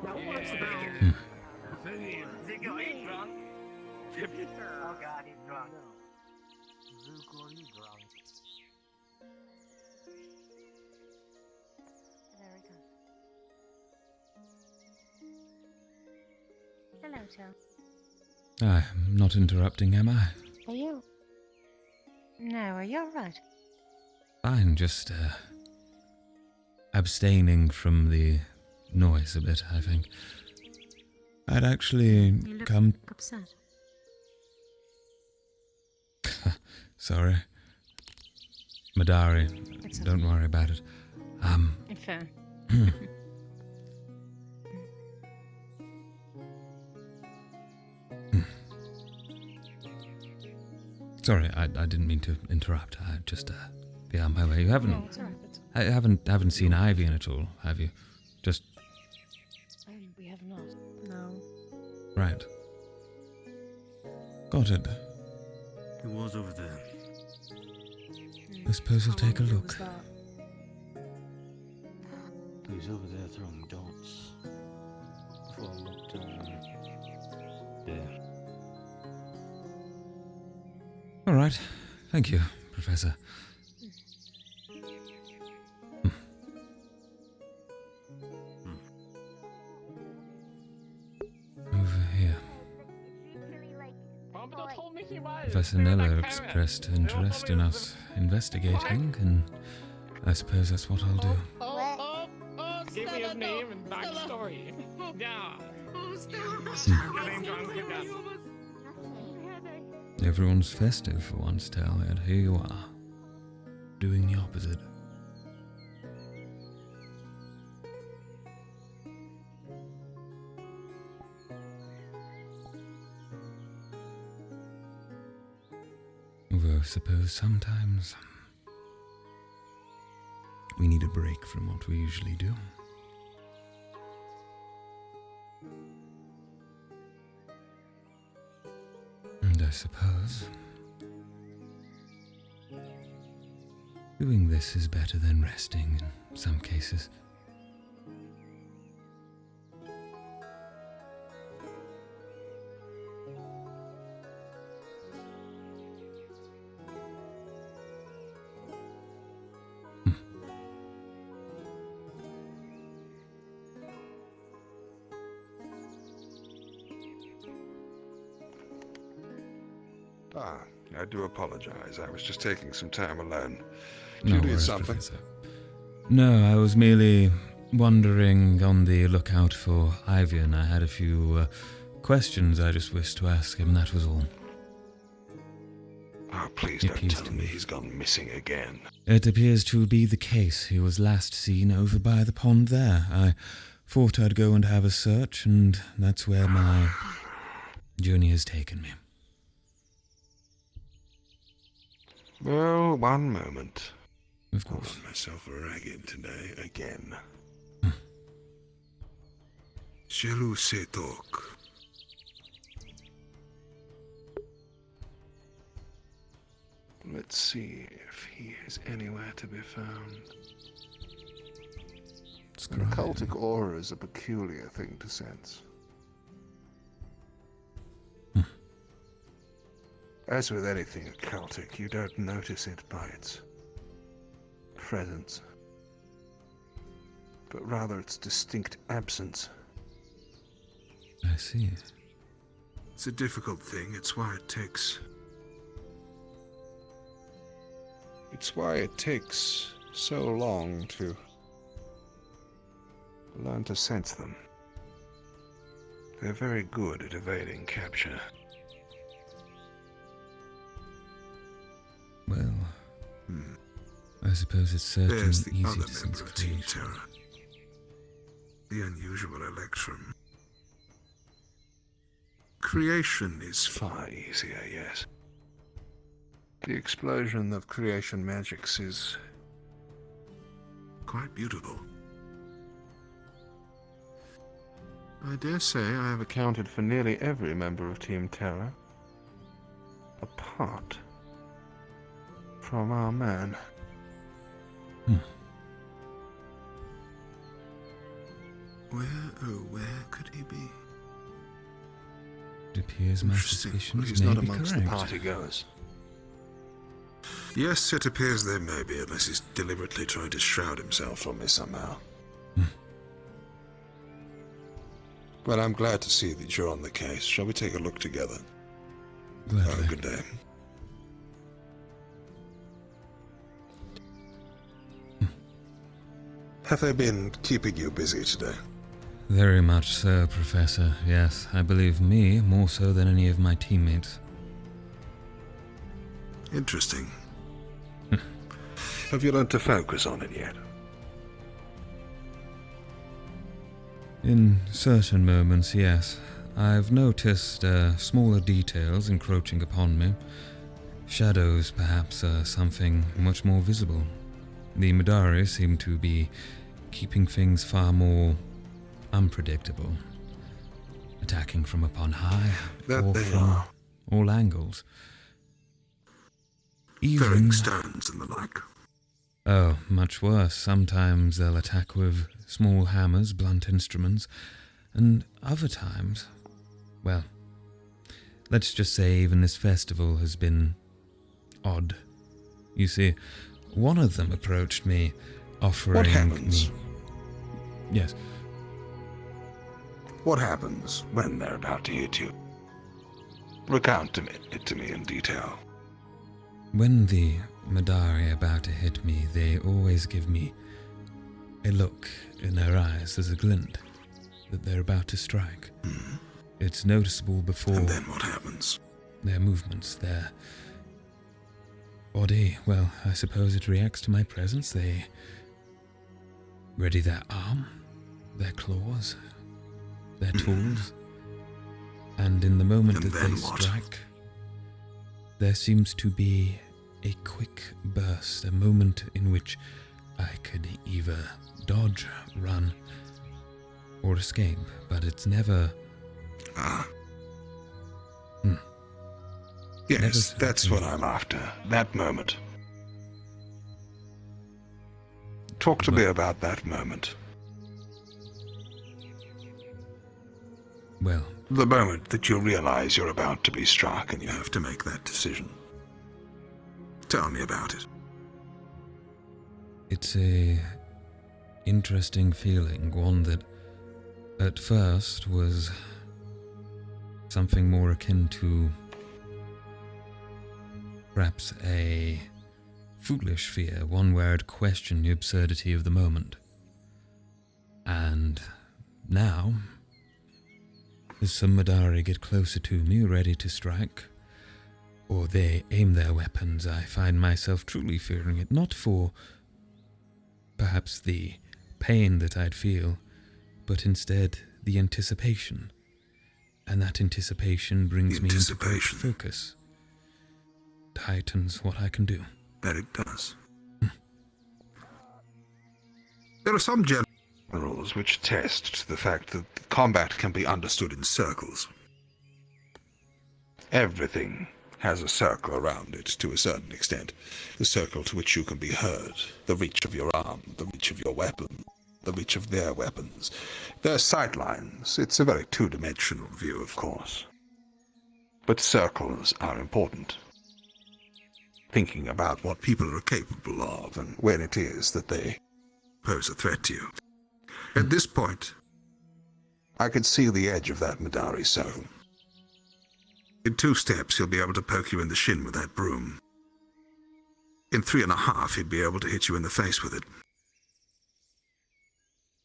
Now what's the matter?
Zuko, are you drunk? Oh god, he's drunk. Zuko, are you drunk?
There we go. Hello, Joe.
I'm not interrupting, am I?
Are you? No, are you alright?
Fine, just abstaining from the noise a bit, I think. I'd actually
You look
come...
upset.
Sorry. Madari,
It's
don't worry about it.
Fair.
Sorry, I didn't mean to interrupt. I just be on my way. You haven't...
No, it's alright.
I haven't seen Ivian at all, have you? Just...
We have not. No.
Right. Got it.
He was over there.
I suppose we'll take a look.
He's over there throwing darts. Before I looked there.
All right. Thank you, Professor. Over here. Professor Nello expressed interest in us investigating, and I suppose that's what I'll do.
Give me his name and backstory. Yeah.
Everyone's festive for once, Tel, and here you are, doing the opposite. Although I suppose sometimes we need a break from what we usually do. And I suppose doing this is better than resting in some cases.
I do apologize. I was just taking some time alone.
No
You need
worries,
something?
Professor. No, I was merely wondering on the lookout for Ivian. I had a few questions I just wished to ask him, that was all.
Oh, please
It
don't
appears
tell
to
me
be.
he's gone missing again.
It appears to be the case. He was last seen over by the pond there. I thought I'd go and have a search, and that's where my journey has taken me.
Well, one moment.
Of course.
I myself ragged today again. Shelu Setok. Let's see if he is anywhere to be found. An occultic aura is a peculiar thing to sense. As with anything occultic, you don't notice it by its presence, but rather its distinct absence.
I see.
It's a difficult thing. It's why it takes so long to learn to sense them. They're very good at evading capture.
Well, I suppose it's certainly
There's the
easy
other
to sense
member of Team
creation.
Terra. The unusual electrum. Creation is far easier, yes. The explosion of creation magics is quite beautiful. I dare say I have accounted for nearly every member of Team Terra, apart from our man. Where could he be?
It appears my
Interesting.
suspicions
He's
may
not
be
amongst
correct.
the party goers. Yes, it appears there may be, unless he's deliberately trying to shroud himself from me somehow. Well, I'm glad to see that you're on the case. Shall we take a look together?
Gladly.
Good day. Have they been keeping you busy today?
Very much so, Professor. Yes, I believe me more so than any of my teammates.
Interesting. Have you learned to focus on it yet?
In certain moments, yes. I've noticed smaller details encroaching upon me. Shadows, perhaps, something much more visible. The Madari seem to be keeping things far more unpredictable. Attacking from upon high, or from all angles.
Throwing stones and the like.
Oh, much worse. Sometimes they'll attack with small hammers, blunt instruments, and other times, well, let's just say even this festival has been odd. You see, one of them approached me, offering
What happens?
me... Yes.
What happens when they're about to hit you? Recount it to me in detail.
When the Madari are about to hit me, they always give me a look in their eyes. There's a glint that they're about to strike. It's noticeable before...
And then what happens?
Their movements, their body, well, I suppose it reacts to my presence. They ready their arm, their claws, their tools, and in the moment that they strike, there seems to be a quick burst, a moment in which I could either dodge, run, or escape, but it's never...
Yes, that's what I'm after. That moment. Talk to me about that moment.
Well...
The moment that you realize you're about to be struck and you have to make that decision. Tell me about it.
It's a interesting feeling, one that at first was something more akin to perhaps a foolish fear, one where I'd question the absurdity of the moment. And now, as some Madari get closer to me, ready to strike, or they aim their weapons, I find myself truly fearing it, not for perhaps the pain that I'd feel, but instead the anticipation. And that anticipation brings me into great focus. Tightens what I can do.
That it does. There are some general rules which attest to the fact that combat can be understood in circles. Everything has a circle around it to a certain extent. The circle to which you can be heard, the reach of your arm, the reach of your weapon, the reach of their weapons. There are sight lines. It's a very two-dimensional view, of course. But circles are important. Thinking about what people are capable of and when it is that they pose a threat to you. At this point, I could see the edge of that Madari zone. In 2 steps, he'll be able to poke you in the shin with that broom. In 3.5, he'd be able to hit you in the face with it.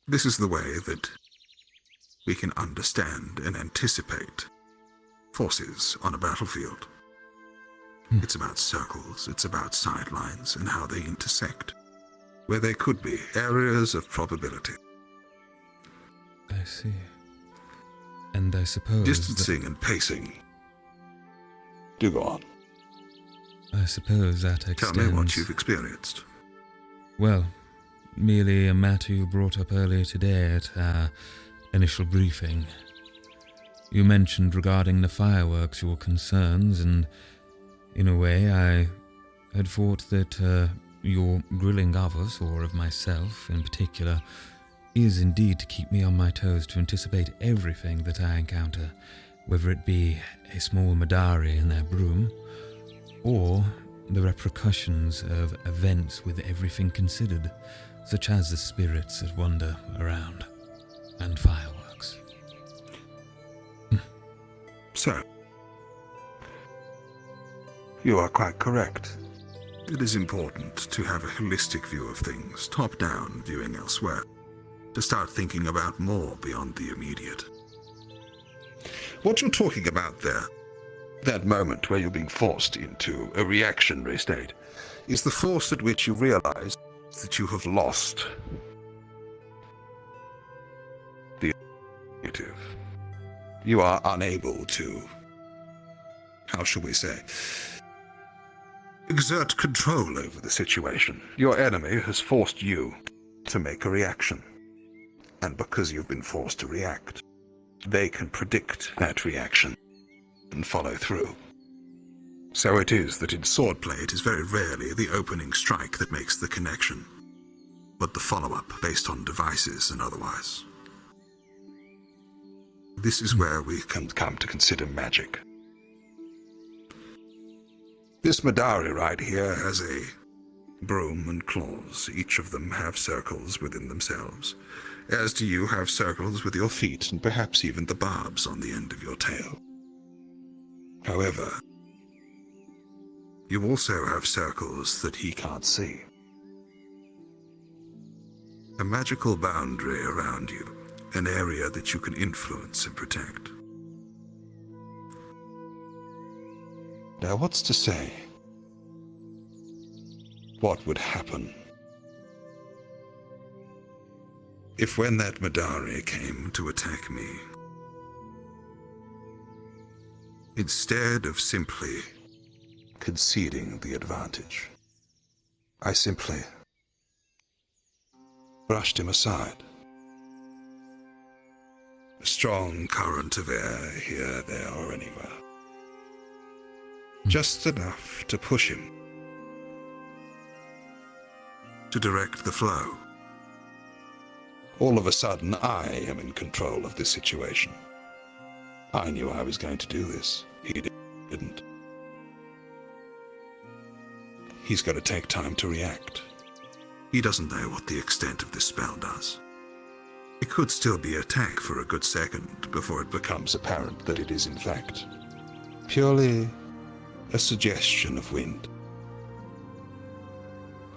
This is the way that we can understand and anticipate forces on a battlefield. It's about circles, it's about sidelines and how they intersect, where there could be areas of probability.
I see. And I suppose...
Distancing and pacing. Do go on.
I suppose that extends...
Tell me what you've experienced.
Well, merely a matter you brought up earlier today at our initial briefing. You mentioned regarding the fireworks your concerns, and in a way I had thought that your grilling of us, or of myself in particular, is indeed to keep me on my toes to anticipate everything that I encounter, whether it be a small Madari and their broom, or the repercussions of events with everything considered, such as the spirits that wander around, and fireworks.
So, you are quite correct. It is important to have a holistic view of things, top-down viewing elsewhere, to start thinking about more beyond the immediate. What you're talking about there, that moment where you're being forced into a reactionary state, is the force at which you realize that you have lost the initiative. You are unable to, how shall we say, exert control over the situation. Your enemy has forced you to make a reaction. And because you've been forced to react, they can predict that reaction and follow through. So it is that in swordplay it is very rarely the opening strike that makes the connection, but the follow-up based on devices and otherwise. This is where we can come to consider magic. This Madari right here has a broom and claws. Each of them have circles within themselves, as do you have circles with your feet and perhaps even the barbs on the end of your tail. However, you also have circles that he can't see. A magical boundary around you, an area that you can influence and protect. Now what's to say? What would happen if when that Madari came to attack me, instead of simply conceding the advantage, I simply brushed him aside? A strong current of air here, there, or anywhere. Just enough to push him, to direct the flow. All of a sudden, I am in control of the situation. I knew I was going to do this. He didn't. He's got to take time to react. He doesn't know what the extent of this spell does. It could still be attack for a good second before it becomes apparent that it is in fact purely a suggestion of wind.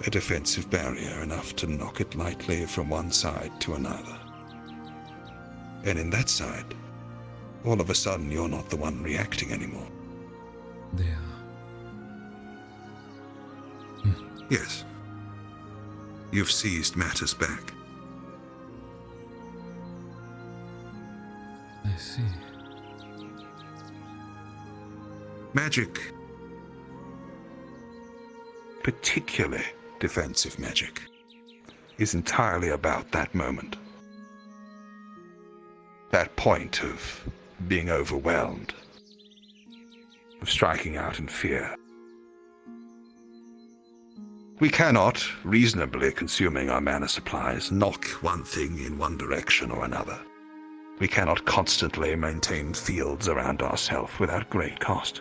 A defensive barrier enough to knock it lightly from one side to another. And in that side, all of a sudden you're not the one reacting anymore.
There.
Yes. You've seized matters back.
I see.
Magic, particularly defensive magic, is entirely about that moment. That point of being overwhelmed, of striking out in fear. We cannot, reasonably consuming our mana supplies, knock one thing in one direction or another. We cannot constantly maintain fields around ourselves without great cost.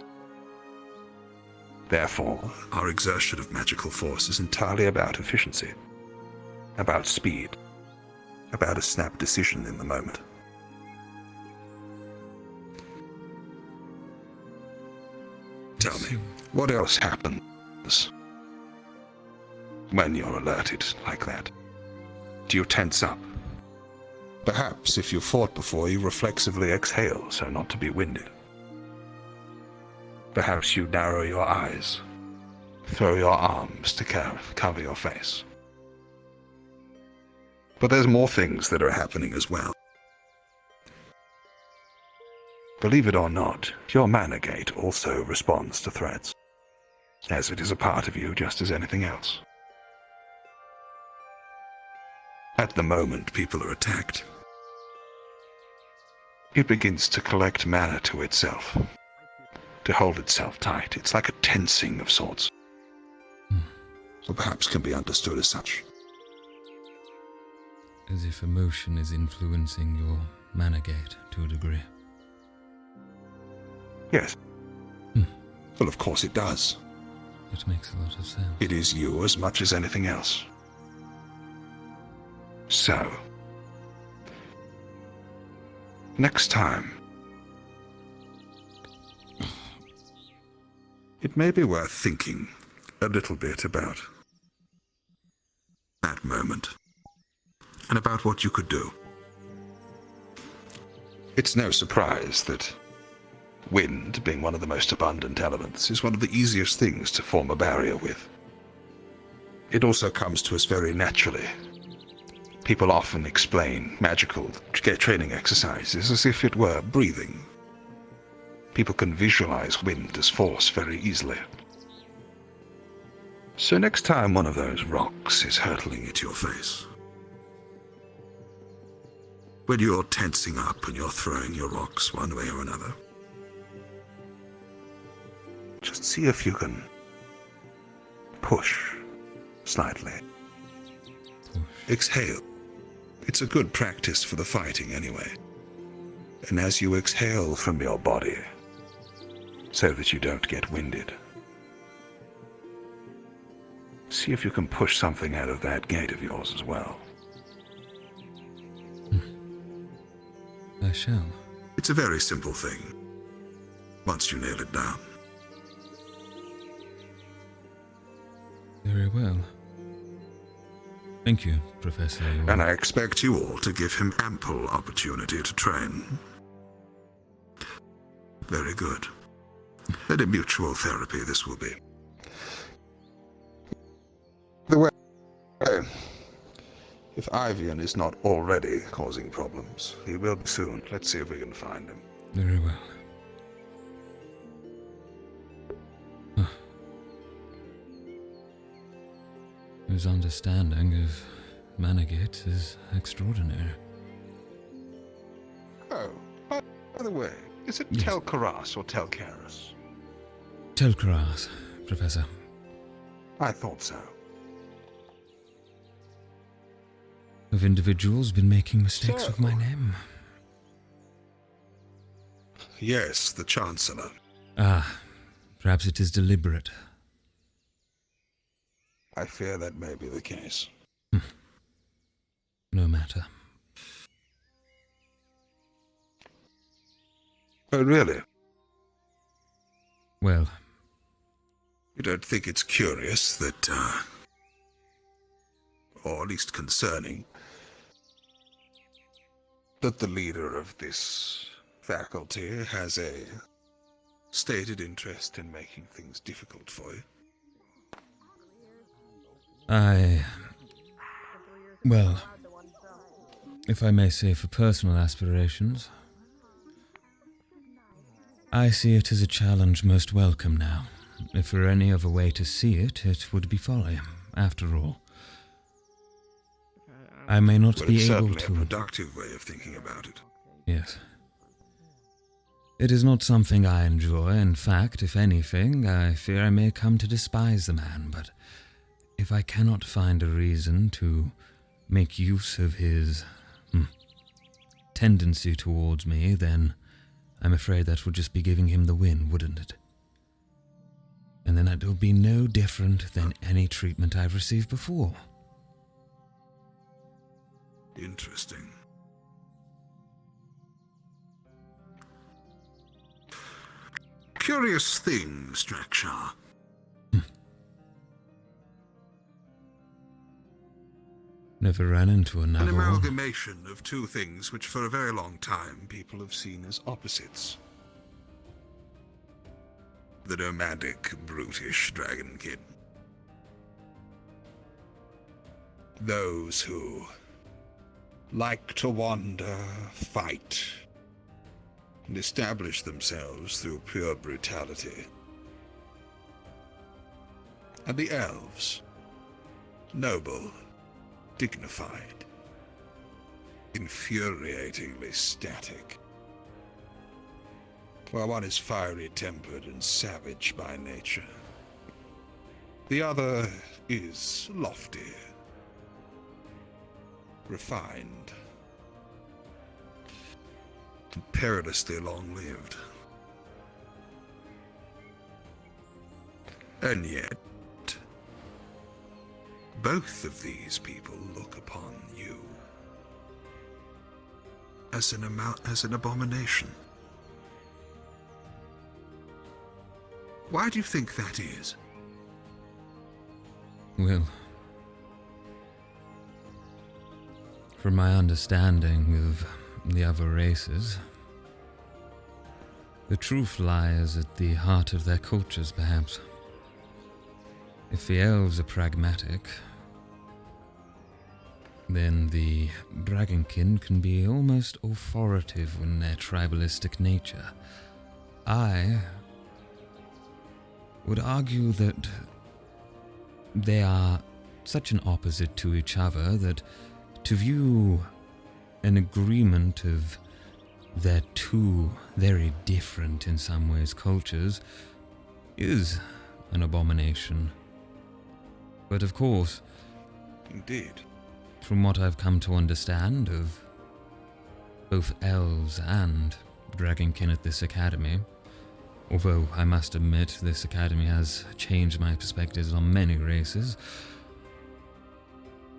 Therefore, our exertion of magical force is entirely about efficiency, about speed, about a snap decision in the moment. Tell me, what else happens when you're alerted like that? Do you tense up? Perhaps if you fought before, you reflexively exhale so not to be winded. Perhaps you narrow your eyes, throw your arms to cover your face. But there's more things that are happening as well. Believe it or not, your mana gate also responds to threats, as it is a part of you just as anything else. At the moment people are attacked, it begins to collect mana to itself, to hold itself tight. It's like a tensing of sorts, or perhaps can be understood as such.
As if emotion is influencing your mana gate to a degree.
Yes. Well, of course it does.
It makes a lot of sense.
It is you as much as anything else. So, next time, it may be worth thinking a little bit about that moment and about what you could do. It's no surprise that wind, being one of the most abundant elements, is one of the easiest things to form a barrier with. It also comes to us very naturally. People often explain magical training exercises as if it were breathing. People can visualize wind as force very easily. So next time one of those rocks is hurtling at your face, when you're tensing up and you're throwing your rocks one way or another, just see if you can push slightly. Exhale. It's a good practice for the fighting anyway. And as you exhale from your body, so that you don't get winded, see if you can push something out of that gate of yours as well.
I shall.
It's a very simple thing, once you nail it down.
Very well. Thank you, Professor.
And I expect you all to give him ample opportunity to train. Very good. And a mutual therapy this will be. The way, if Ivian is not already causing problems, he will be soon. Let's see if we can find him.
Very well. His understanding of mana gates is extraordinary.
Oh, by the way, is it Tel'Kahras or Tel'Kahras?
Tel'Kahras, Professor.
I thought so.
Have individuals been making mistakes with my name?
Yes, the Chancellor.
Ah, perhaps it is deliberate.
I fear that may be the case.
No matter.
Oh, really?
Well.
You don't think it's curious that, or at least concerning, that the leader of this faculty has a stated interest in making things difficult for you?
Well, if I may say for personal aspirations, I see it as a challenge most welcome now. If there were any other way to see it, it would be folly, after all. I may not be able to...
It's certainly a productive way of thinking about it.
Yes. It is not something I enjoy. In fact, if anything, I fear I may come to despise the man, but if I cannot find a reason to make use of his tendency towards me, then I'm afraid that would just be giving him the win, wouldn't it? And then it would be no different than any treatment I've received before.
Interesting. Curious things, Drakshar.
Never ran into another
An
one.
amalgamation of two things which for a very long time people have seen as opposites. The nomadic, brutish Dragonkin. Those who like to wander, fight, and establish themselves through pure brutality. And the elves, noble, dignified, infuriatingly static. While one is fiery-tempered and savage by nature, the other is lofty, refined, and perilously long-lived. And yet, both of these people look upon you as an abomination. Why do you think that is?
Well, from my understanding of the other races, the truth lies at the heart of their cultures, perhaps. If the elves are pragmatic, then the Dragonkin can be almost authoritative in their tribalistic nature. I would argue that they are such an opposite to each other that to view an agreement of their two very different in some ways cultures is an abomination. But of course,
indeed,
from what I've come to understand of both elves and Dragonkin at this academy, although I must admit this academy has changed my perspectives on many races,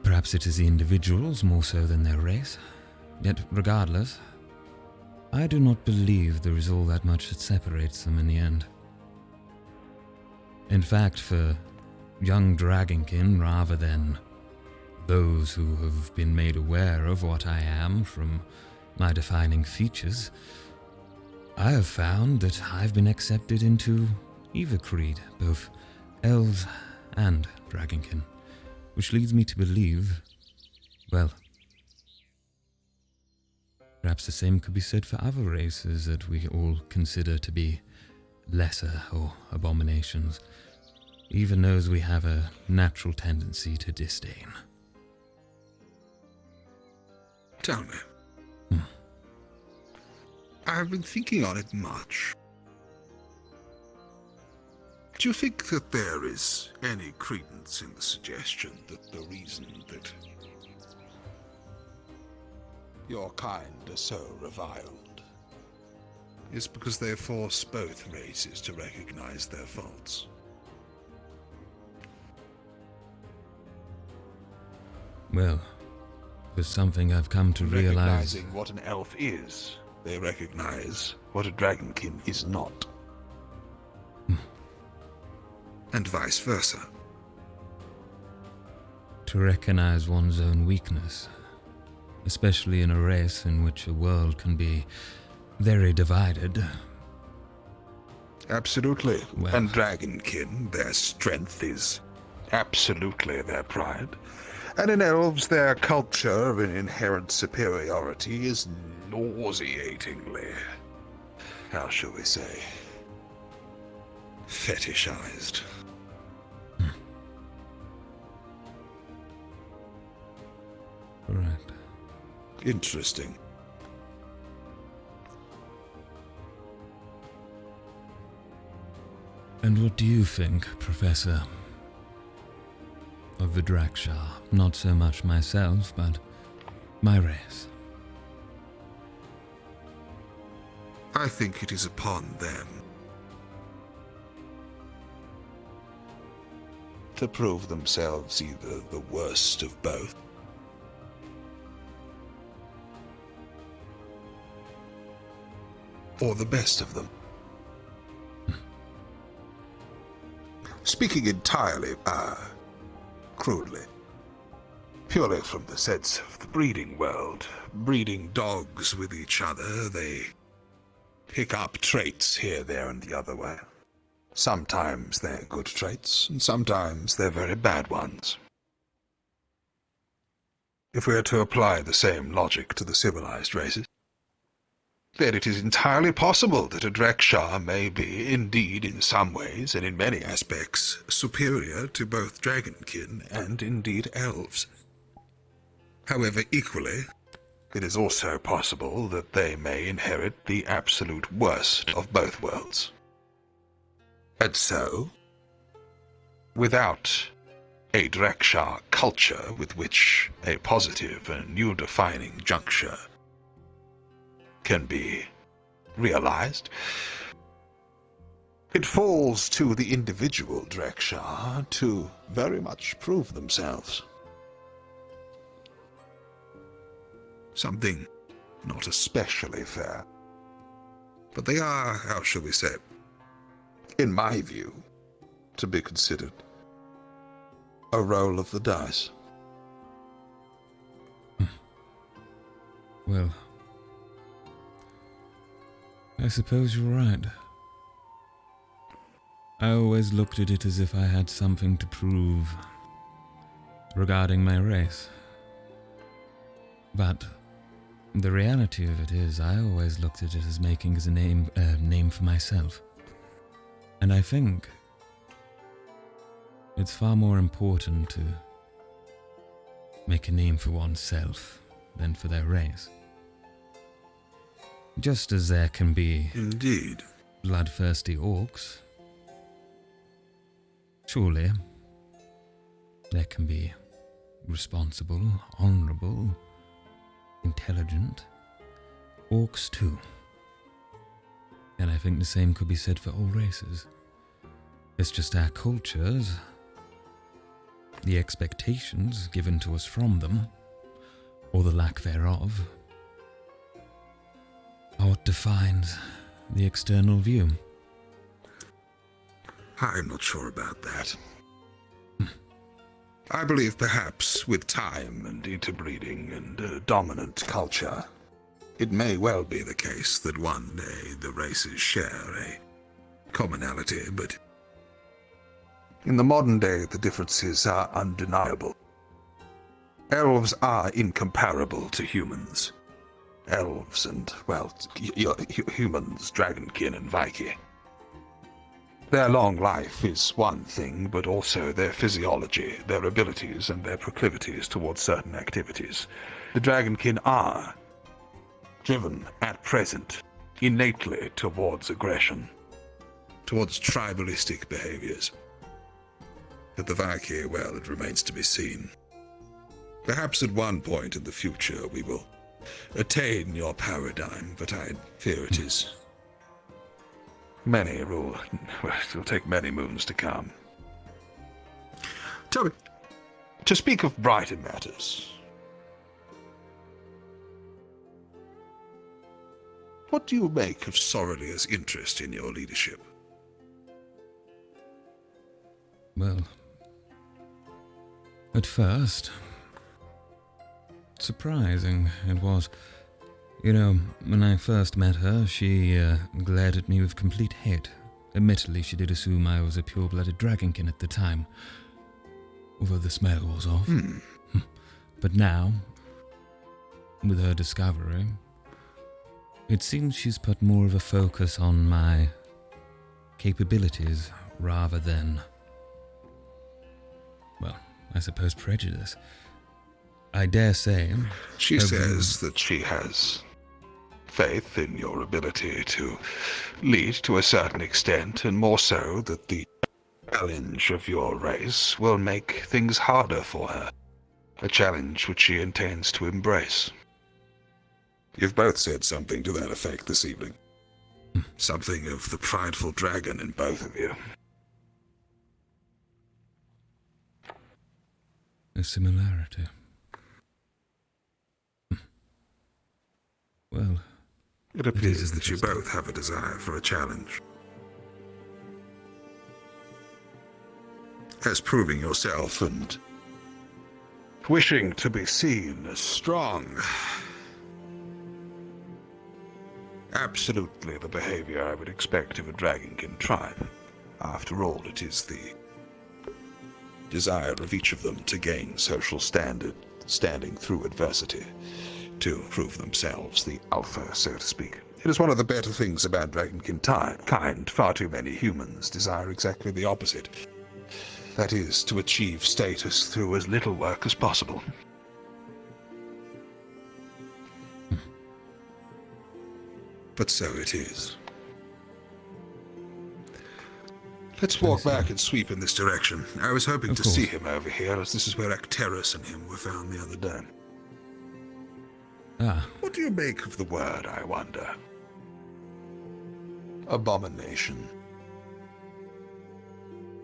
perhaps it is the individuals more so than their race, yet regardless, I do not believe there is all that much that separates them in the end. In fact, for young Dragonkin, rather than those who have been made aware of what I am from my defining features, I have found that I've been accepted into either creed, both elves and Dragonkin, which leads me to believe, well, perhaps the same could be said for other races that we all consider to be lesser or abominations, even those we have a natural tendency to disdain.
Tell me. I have been thinking on it much. Do you think that there is any credence in the suggestion that the reason that your kind are so reviled is because they force both races to recognize their faults?
Well, there's something I've come to realize.
Recognizing what an elf is, they recognize what a Dragonkin is not. And vice versa.
To recognize one's own weakness, especially in a race in which a world can be very divided.
Absolutely.
Well,
and Dragonkin, their strength is absolutely their pride. And in elves, their culture of an inherent superiority is nauseatingly, how shall we say, fetishized.
Correct.
Interesting.
And what do you think, Professor, of the Drakshar? Not so much myself, but my race.
I think it is upon them to prove themselves either the worst of both, or the best of them. Speaking entirely, crudely, purely from the sense of the breeding world, breeding dogs with each other, they pick up traits here, there, and the other way. Sometimes they're good traits, and sometimes they're very bad ones. If we are to apply the same logic to the civilized races, then it is entirely possible that a Drekshar may be, indeed, in some ways, and in many aspects, superior to both Dragonkin and, indeed, elves. However, equally, it is also possible that they may inherit the absolute worst of both worlds. And so, without a Drekshar culture with which a positive and new-defining juncture can be realized, it falls to the individual Drekshar to very much prove themselves. Something not especially fair. But they are, how shall we say, in my view, to be considered a roll of the dice.
Well, I suppose you're right. I always looked at it as if I had something to prove regarding my race. But the reality of it is, I always looked at it as making as a name for myself. And I think it's far more important to make a name for oneself than for their race. Just as there can be
indeed
bloodthirsty orcs, surely there can be responsible, honorable, intelligent orcs too. And I think the same could be said for all races. It's just our cultures, the expectations given to us from them, or the lack thereof, are what defines the external view.
I'm not sure about that. I believe perhaps with time and interbreeding and dominant culture, it may well be the case that one day the races share a commonality, but in the modern day the differences are undeniable. Elves are incomparable to humans. Elves and, well, humans, Dragonkin and Vaiki. Their long life is one thing, but also their physiology, their abilities, and their proclivities towards certain activities. The Dragonkin are driven, at present, innately towards aggression, towards tribalistic behaviors. But the Vaiki, well, it remains to be seen. Perhaps at one point in the future we will attain your paradigm, but I fear it is it will take many moons to come. Tell me, to speak of brighter matters, what do you make of Sorelia's interest in your leadership?
Well, at first, surprising it was. You know, when I first met her, she glared at me with complete hate. Admittedly, she did assume I was a pure-blooded Dragonkin at the time, although the smell was off. But now, with her discovery, it seems she's put more of a focus on my capabilities rather than, well, I suppose prejudice. I dare say...
She says that she has faith in your ability to lead to a certain extent, and more so that the challenge of your race will make things harder for her. A challenge which she intends to embrace. You've both said something to that effect this evening. Something of the prideful dragon in both of you.
A similarity. Well,
It appears that you both have a desire for a challenge. As proving yourself and wishing to be seen as strong. Absolutely the behavior I would expect of a Dragonkin tribe. After all, it is the desire of each of them to gain social standing through adversity, to prove themselves the alpha, so to speak. It is one of the better things about Dragonkin kind. Far too many humans desire exactly the opposite. That is, to achieve status through as little work as possible. But so it is. Let's walk back and sweep in this direction. I was hoping to see him over here, as this is where Tel'Kahras and him were found the other day. What do you make of the word, I wonder? Abomination.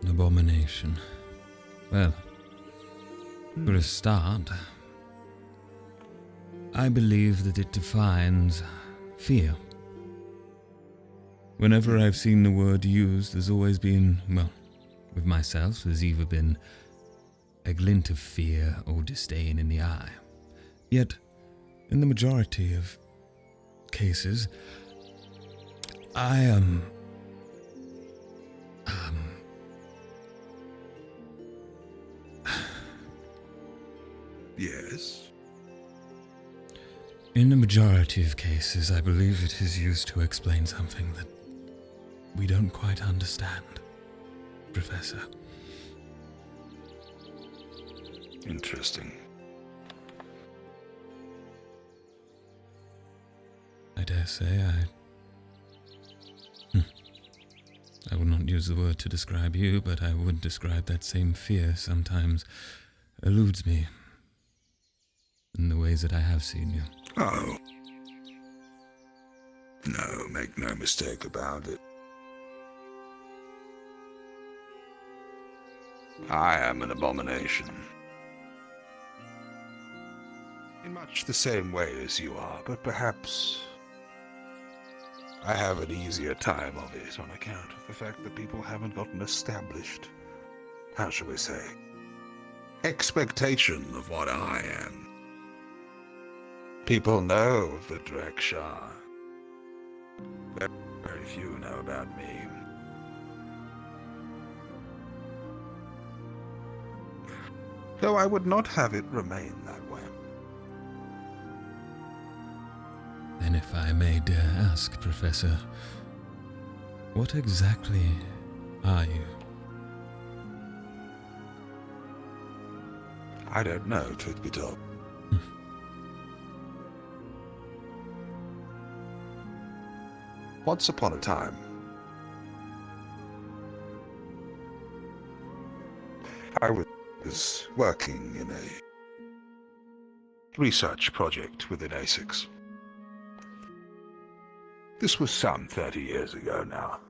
Abomination. Well, for a start, I believe that it defines fear. Whenever I've seen the word used, there's always been, well, with myself, there's either been a glint of fear or disdain in the eye. Yet, in the majority of cases, I am...
Yes?
In the majority of cases, I believe it is used to explain something that we don't quite understand, Professor.
Interesting.
I dare say I will not use the word to describe you, but I would describe that same fear sometimes eludes me in the ways that I have seen you.
Oh. No, make no mistake about it. I am an abomination. In much the same way as you are, but perhaps I have an easier time of it on account of the fact that people haven't gotten established, how shall we say, expectation of what I am. People know of the Drekshar. Very few know about me. Though I would not have it remain that way.
And if I may dare ask, Professor, what exactly are you?
I don't know, truth be told. Once upon a time, I was working in a research project within ASICS. This was some 30 years ago now.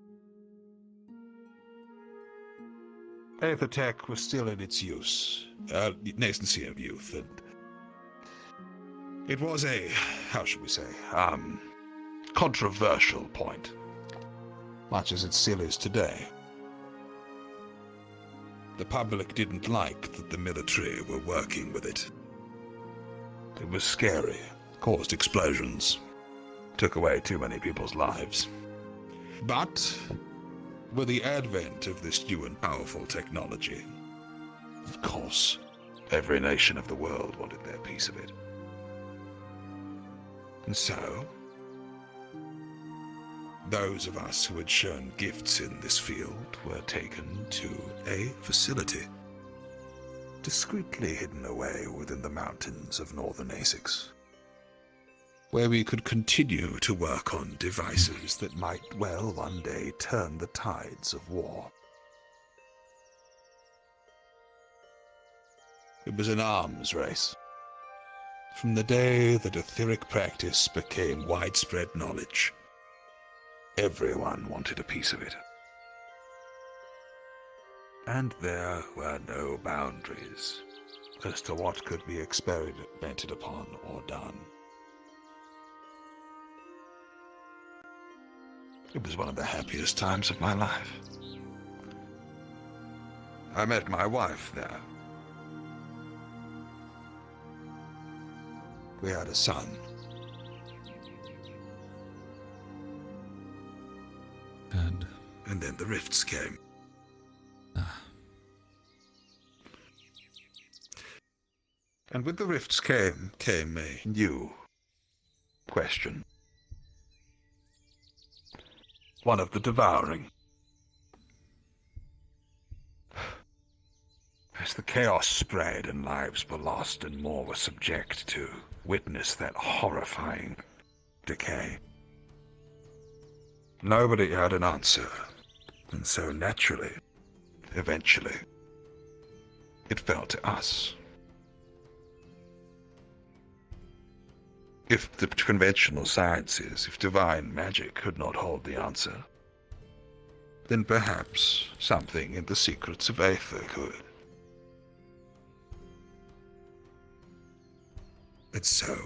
Aether-Tech was still in its nascency of youth, and it was a, how should we say, controversial point, much as it still is today. The public didn't like that the military were working with it. It was scary, caused explosions, took away too many people's lives. But with the advent of this new and powerful technology, of course, every nation of the world wanted their piece of it. And so, those of us who had shown gifts in this field were taken to a facility, discreetly hidden away within the mountains of northern Essex, where we could continue to work on devices that might well one day turn the tides of war. It was an arms race. From the day that etheric practice became widespread knowledge, Everyone wanted a piece of it. And there were no boundaries as to what could be experimented upon or done. It was one of the happiest times of my life. I met my wife there. We had a son. And then the rifts came. And with the rifts came a new question. One of the devouring. As the chaos spread and lives were lost and more were subject to witness that horrifying decay, nobody had an answer, and so naturally, eventually, it fell to us. If the conventional sciences, if divine magic could not hold the answer, then perhaps something in the secrets of Aether could. And so,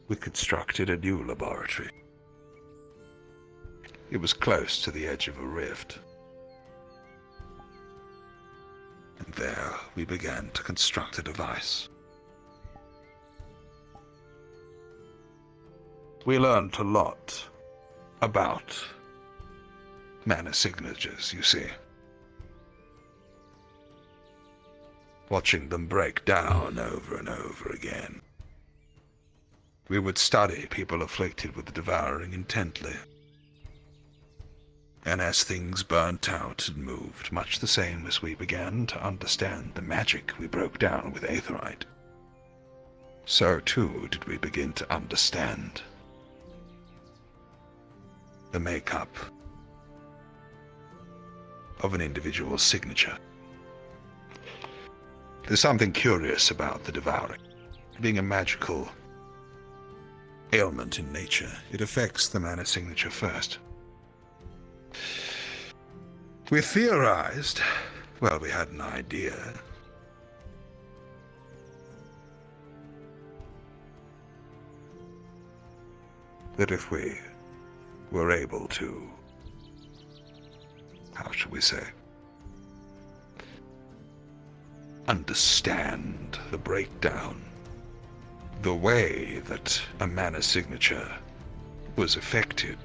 we constructed a new laboratory. It was close to the edge of a rift. And there we began to construct a device. We learned a lot about mana signatures, you see. Watching them break down over and over again. We would study people afflicted with the devouring intently. And as things burnt out and moved, much the same as we began to understand the magic we broke down with Aetherite, so too did we begin to understand the makeup of an individual's signature. There's something curious about the devouring. Being a magical ailment in nature, it affects the mana signature first. We theorized, well, we had an idea, that if we were able to, how should we say, understand the breakdown, the way that a mana signature was affected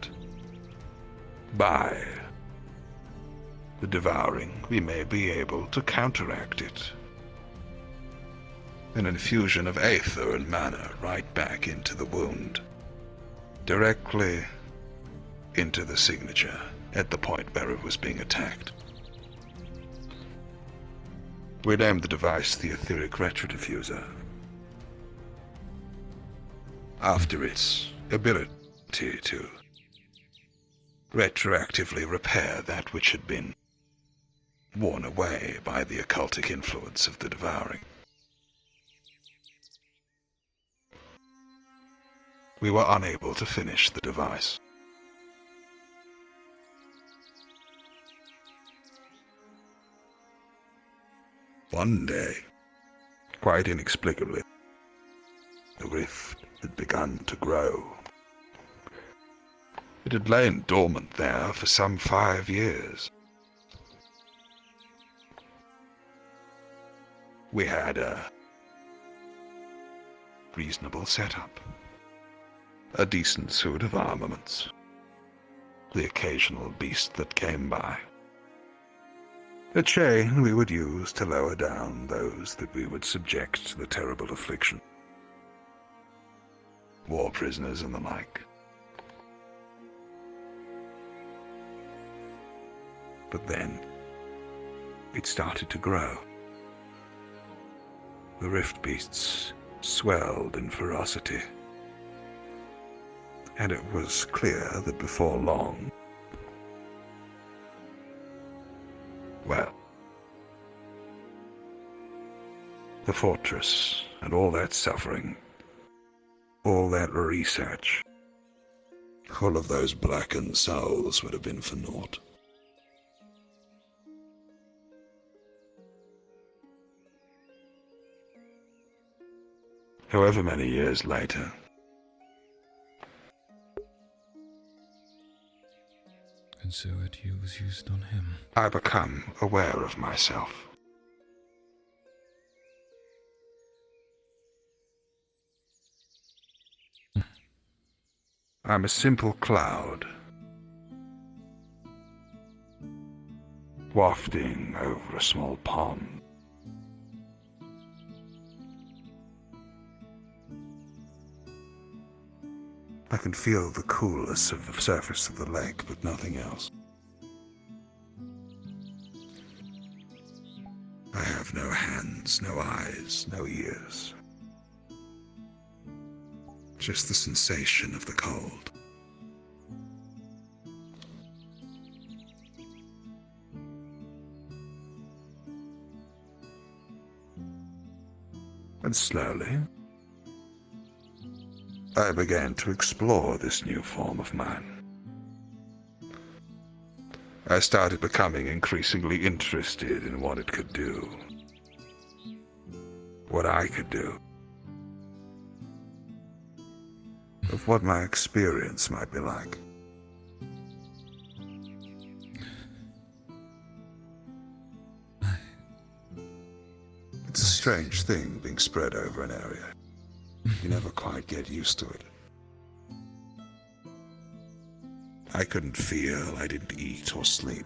by the devouring, we may be able to counteract it. An infusion of Aether and mana right back into the wound, directly into the signature at the point where it was being attacked. We named the device the Etheric Retrodiffuser, after its ability to retroactively repair that which had been worn away by the occultic influence of the devouring. We were unable to finish the device. One day, quite inexplicably, the rift had begun to grow. It had lain dormant there for some 5 years. We had a reasonable setup, a decent suit of armaments, the occasional beast that came by, a chain we would use to lower down those that we would subject to the terrible affliction, war prisoners and the like. But then, it started to grow. The rift beasts swelled in ferocity, and it was clear that before long, well, the fortress and all that suffering, all that research, All of those blackened souls would have been for naught. However many years later,
And so it was used on him.
I become aware of myself. I'm a simple cloud, wafting over a small pond. I can feel the coolness of the surface of the lake, but nothing else. I have no hands, no eyes, no ears. Just the sensation of the cold. And slowly, I began to explore this new form of mine. I started becoming increasingly interested in what it could do. What I could do. Of what my experience might be like. It's a strange thing being spread over an area. You never quite get used to it. I couldn't feel, I didn't eat or sleep.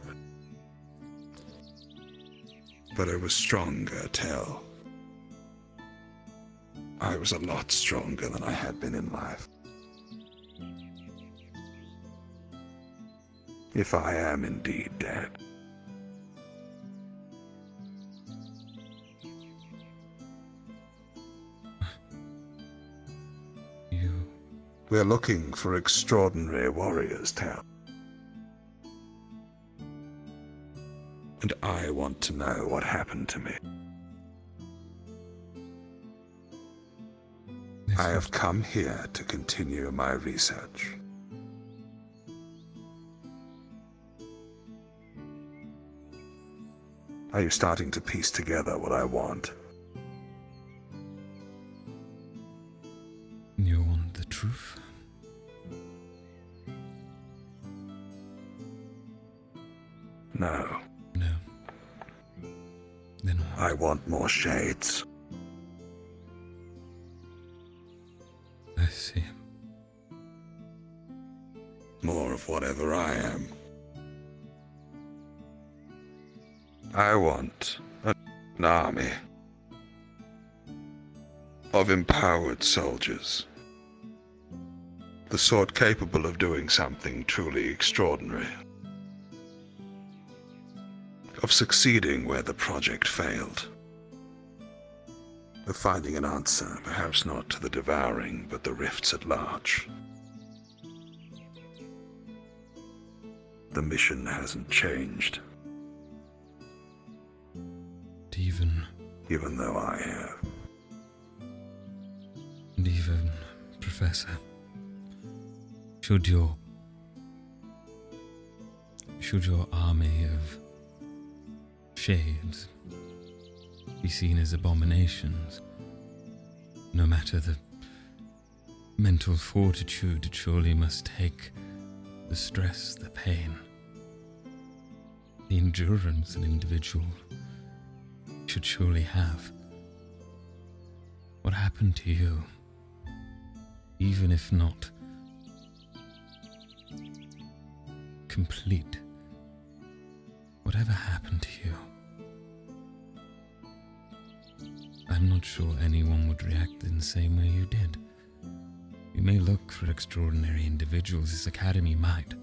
But I was stronger, Tel. I was a lot stronger than I had been in life. If I am indeed dead. We're looking for extraordinary warriors, Tel. And I want to know what happened to me. I have come here to continue my research. Are you starting to piece together what I want?
You want the truth?
No.
No. Then what?
I want more shades.
I see.
More of whatever I am. I want an army of empowered soldiers. The sort capable of doing something truly extraordinary. Of succeeding where the project failed. Of finding an answer, perhaps not to the devouring, but the rifts at large. The mission hasn't changed. Even though I have.
And even, Professor, should your army of shades be seen as abominations, no matter the mental fortitude it surely must take, the stress, the pain, the endurance an individual should surely have. What happened to you, even if not complete, whatever happened to you, I'm not sure anyone would react in the same way you did. You may look for extraordinary individuals, this academy might,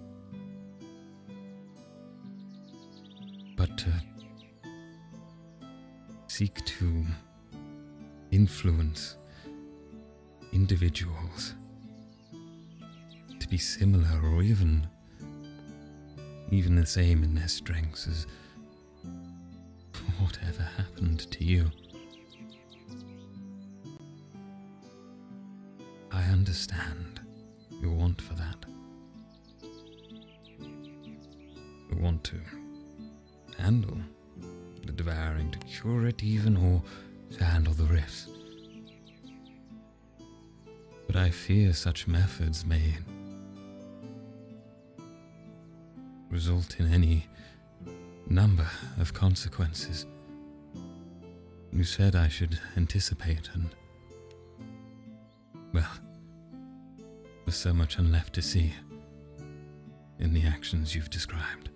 but to seek to influence individuals to be similar or even the same in their strengths as whatever happened to you. I understand your want for that. want to handle the devouring, to cure it even, or to handle the rifts. But I fear such methods may result in any number of consequences. You said I should anticipate, and, well, there's so much left to see in the actions you've described.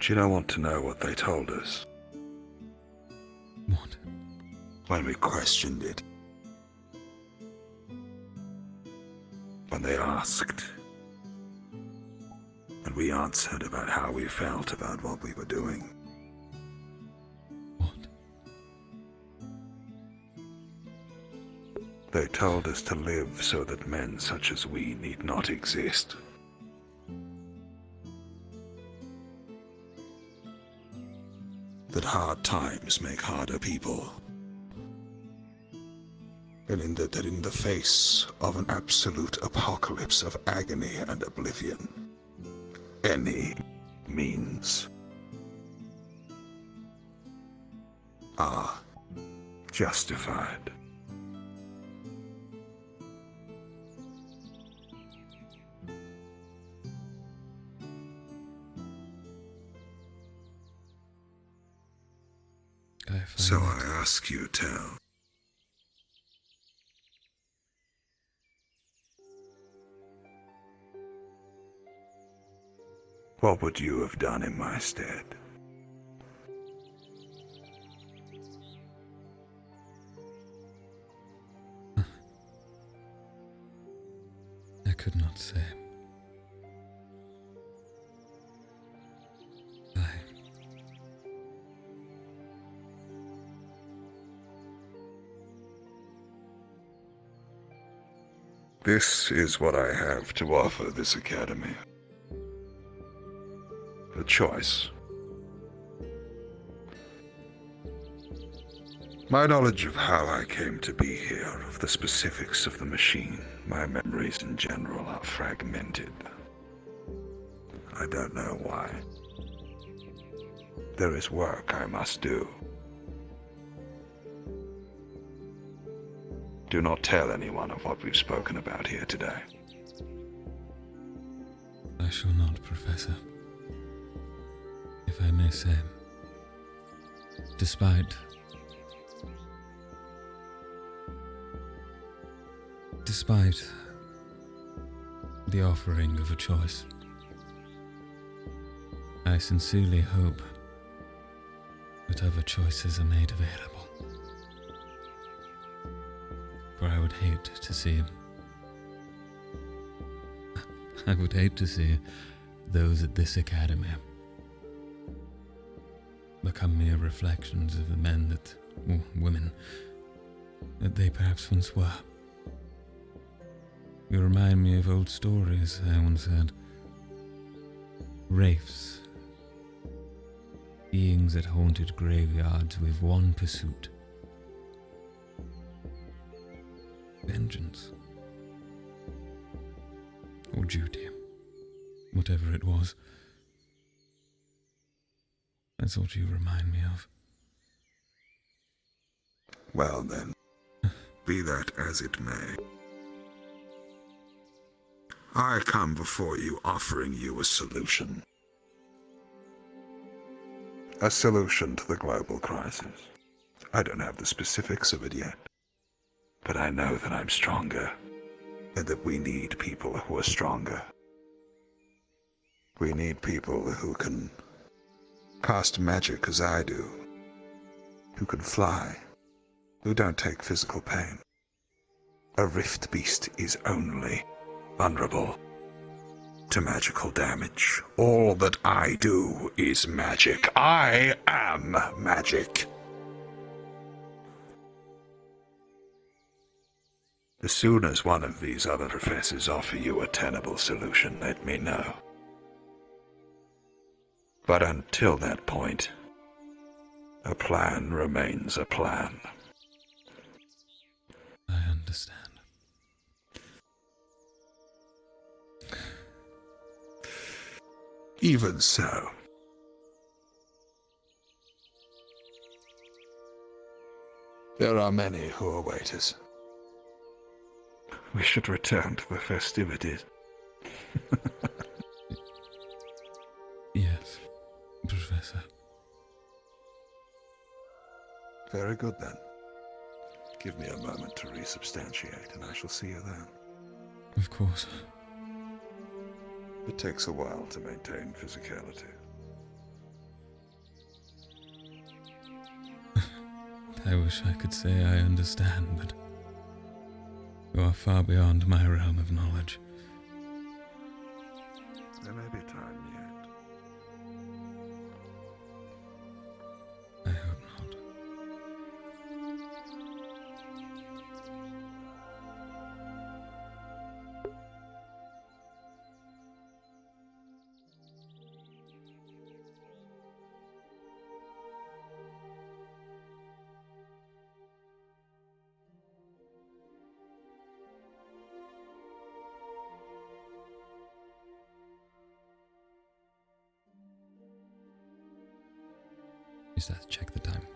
Do you not want to know what they told us?
What?
When we questioned it. When they asked. And we answered about how we felt about what we were doing.
What?
They told us to live so that men such as we need not exist. That hard times make harder people. And that in the face of an absolute apocalypse of agony and oblivion, any means are justified. So I ask you, Tel. What would you have done in my stead?
I could not say.
This is what I have to offer this academy. A choice. My knowledge of how I came to be here, of the specifics of the machine, my memories in general are fragmented. I don't know why. There is work I must do. Do not tell anyone of what we've spoken about here today.
I shall not, Professor. If I may say, despite the offering of a choice, I sincerely hope that other choices are made available. For I would hate to see those at this academy become mere reflections of the men or women that they perhaps once were. You remind me of old stories I once heard. Wraiths, beings that haunted graveyards with one pursuit: vengeance. Or duty. Whatever it was. That's what you remind me of.
Well then, be that as it may. I come before you offering you a solution. A solution to the global crisis. I don't have the specifics of it yet. But I know that I'm stronger, and that we need people who are stronger. We need people who can cast magic as I do, who can fly, who don't take physical pain. A rift beast is only vulnerable to magical damage. All that I do is magic. I am magic. As soon as one of these other professors offer you a tenable solution, let me know. But until that point, a plan remains a plan.
I understand.
Even so. There are many who await us. We should return to the festivities.
Yes, Professor.
Very good then. Give me a moment to resubstantiate, and I shall see you then.
Of course.
It takes a while to maintain physicality.
I wish I could say I understand, but you are far beyond my realm of knowledge.
There may be time yet.
I hope not. Use that to check the time.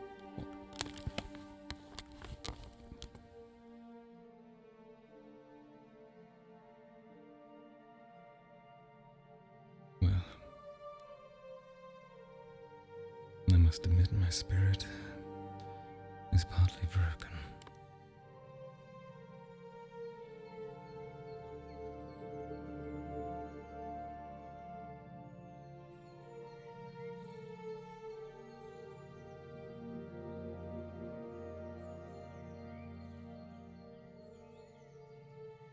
Well, I must admit my spirit is partly broken.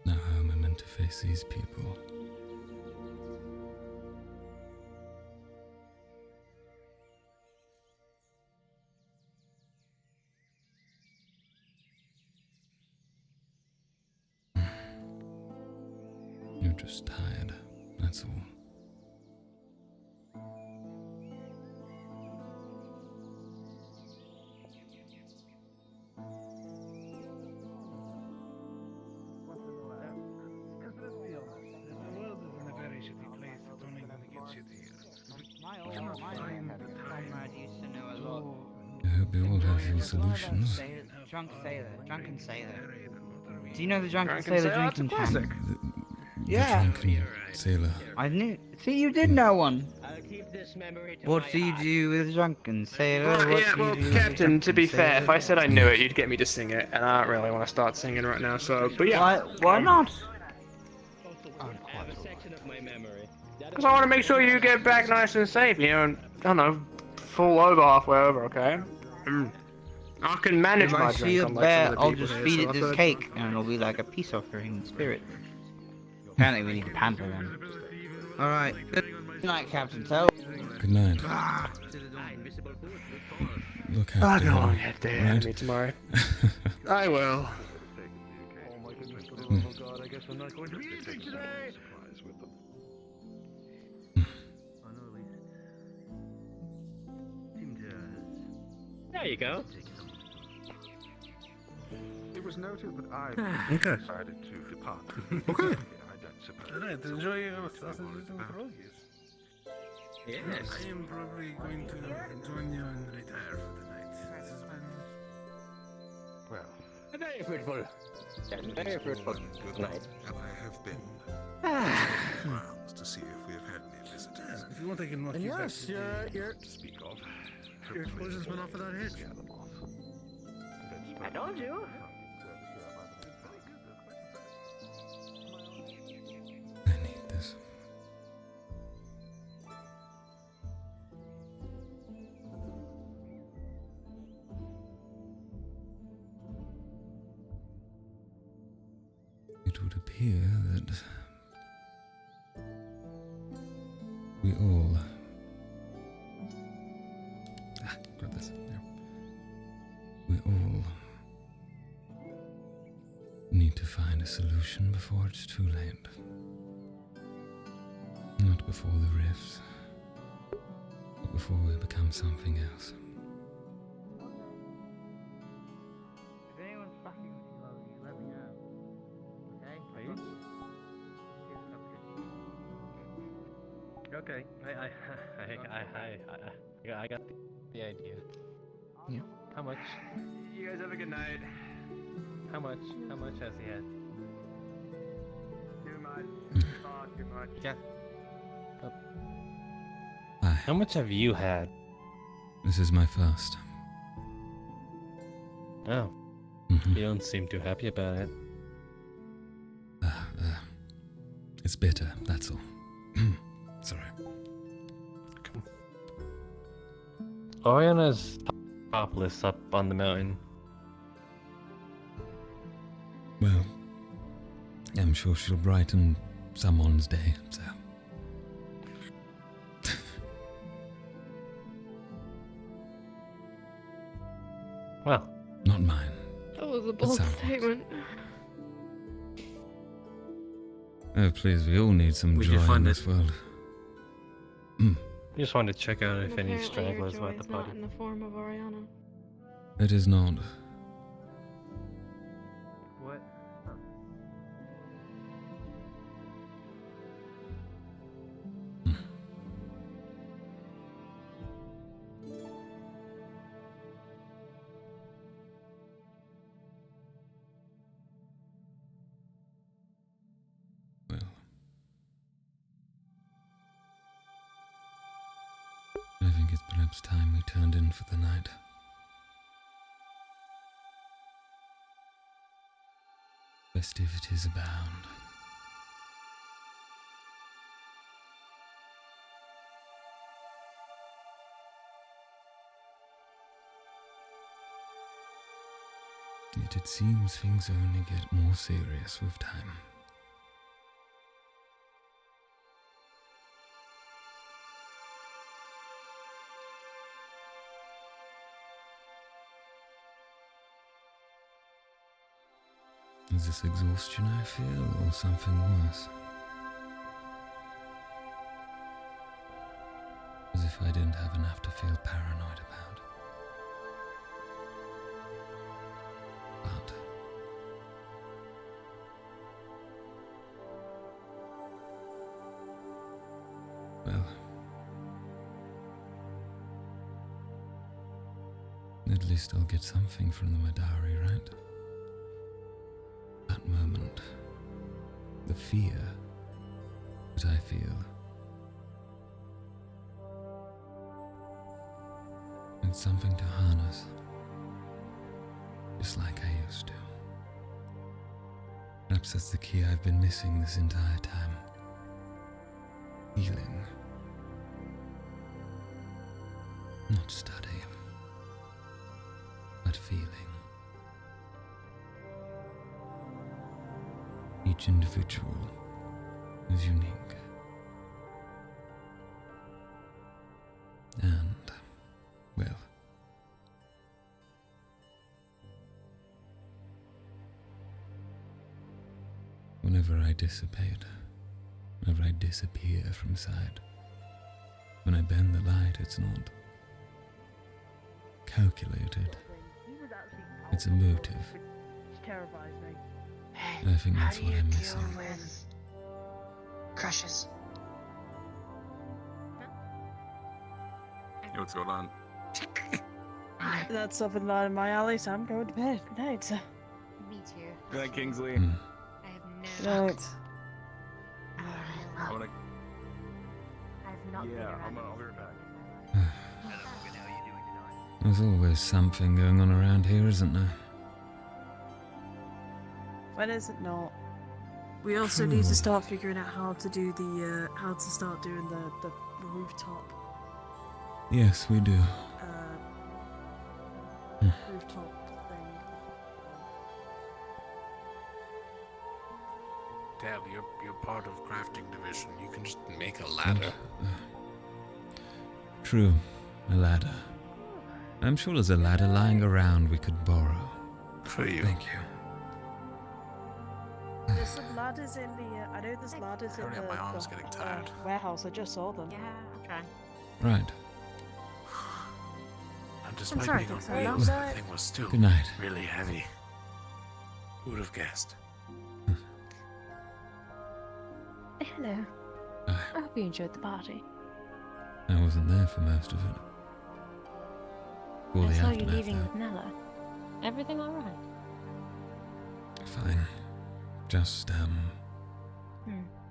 Now how am I meant to face these people? You're just tired, that's all. I hope you all have your solutions.
Drunken Sailor. Do you know the Drunken
Drunken
Sailor
Sailor? That's a
drinking
classic.
champ?
The
Yeah.
drunken sailor.
I knew. See, you did know one.
I'll keep this memory to
What
my
do you
heart.
do with a Drunken Sailor?
Well,
What
yeah,
do you
well,
do with a
Captain, to
drunken
be fair,
sailor?
if I said I knew it, you'd get me to sing it, and I don't really want to start singing right now, so, but yeah.
Why not?
I have a section of my memory.
Because I want to make sure you get back nice and safe, you know, and, I don't know, fall over halfway over, okay? I can manage
If
my
I see
drink
a
unlike
bear,
some of the
I'll
people
just
here,
feed
so
it
I
this
thought-
cake, and it'll be like a peace offering in spirit. Apparently we need to pamper them. Alright, good night, Captain Tell.
Good night. Look
I'll
after
go
him,
on get the
right?
enemy tomorrow. I will.
Hmm.
God, I guess I'm not going to be eating today.
There you go.
It was noted that I
Okay.
decided to depart.
Okay.
I don't suppose.
Alright, enjoy your sausages and pierogies.
Yes.
I am probably going to join you and retire for the night. This has been...
Well,
Very fruitful. Very fruitful.
good
night.
I have been grounds to see if we have had any visitors.
If you want, I can knock
And
you back
yes,
to the-
your
To speak of.
your explosion's been off of that hit.
Scare them off.
I told you.
I need this. It would appear that we all grab this. There. We all need to find a solution before it's too late. Not before the rift, but before we become something else.
If anyone's fucking with you, Logan, let me know. Okay?
Are you?
Okay. I got the idea.
Yeah.
How much?
You guys have a good night.
How much? How much has he had?
Too much. Far too much.
Yeah. How much have you had?
This is my first.
Oh.
Mhm.
You don't seem too happy about it.
It's bitter, that's all. Sorry.
Oriana's topless up on the mountain.
Well, I'm sure she'll brighten someone's day, so.
Well,
not mine.
That was a
But
bold
someone's.
statement.
Oh, please, we all need some
Would
joy
you
in
find
this world.
just wanted to check out if any
Apparently your
stragglers
joy
were at the
is not
party.
in the form of Oriana.
It is not.
What?
Well. I think it's perhaps time we turned in for the night. Festivities abound. Yet it seems things only get more serious with time. Is this exhaustion I feel, or something worse? As if I didn't have enough to feel paranoid about. But well, at least I'll get something from the Madari, right? That moment, the fear that I feel. It's something to harness, just like I used to. Perhaps that's the key I've been missing this entire time. Healing. Not study, but feeling. Each individual is unique. And, well, whenever I dissipate, whenever I disappear from sight, when I bend the light, it's not calculated. It's emotive.
Which terrifies me.
I think that's what I'm missing.
Crushes.
Yo, what's going on?
That's something right in my alley, so I'm going to bed. Good night, sir.
Me too.
Good night, Kingsley.
I have
Good
no.
night.
I wanna...
I've not been
Yeah,
around.
I'll be right back.
There's always something going on around here, isn't there?
When is it not? We also need to start figuring out how to do the how to start doing the rooftop
Yes, we do.
rooftop thing.
Dad, you're part of crafting division. You can just make a ladder.
True, a ladder. I'm sure there's a ladder lying around we could borrow.
For you.
Thank you.
There's some ladders in the. I know there's ladders in
Hurry up,
the,
my arm's
the,
getting tired.
warehouse. I just saw them.
Yeah, okay.
Right.
And despite
sorry,
being on
sorry,
wheels,
no.
the thing was still
Good night.
really heavy. Who would have guessed?
Hello. I hope you enjoyed the party.
I wasn't there for most of it. Or
I
the
saw you
aftermath,
leaving
though.
with Nella. Everything alright?
Fine. Just,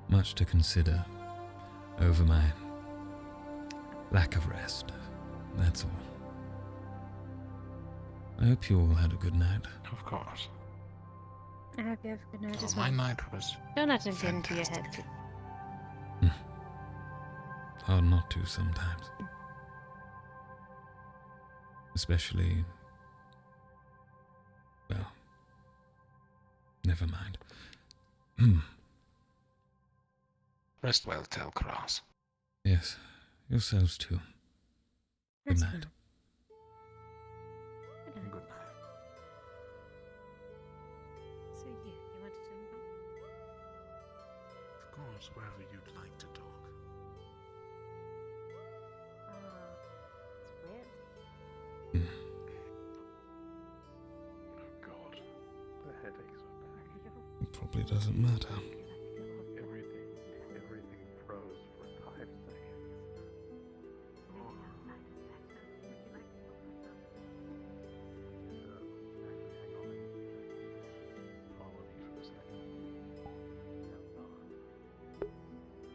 much to consider over my lack of rest. That's all. I hope you all had a good night.
Of course.
I hope you have a good night as
My
well.
night was
Don't let him get into your head.
Hard not to sometimes. Especially... well... never mind.
Rest well, Tel'Kahras.
Yes, yourselves too. Good night.
Good night.
So you wanted to know?
Of course, wherever you'd like to talk.
It's weird.
Oh God, the headaches are back.
It probably doesn't matter.
Everything froze for 5 seconds.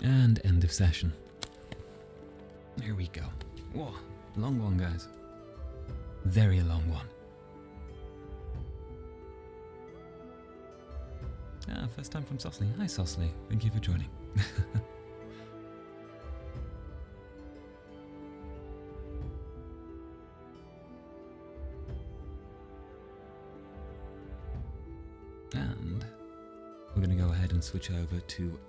And end of session. Here we go. Whoa, long one, guys. Very long one. First time from Sosley. Hi, Sosley. Thank you for joining. And we're going to go ahead and switch over to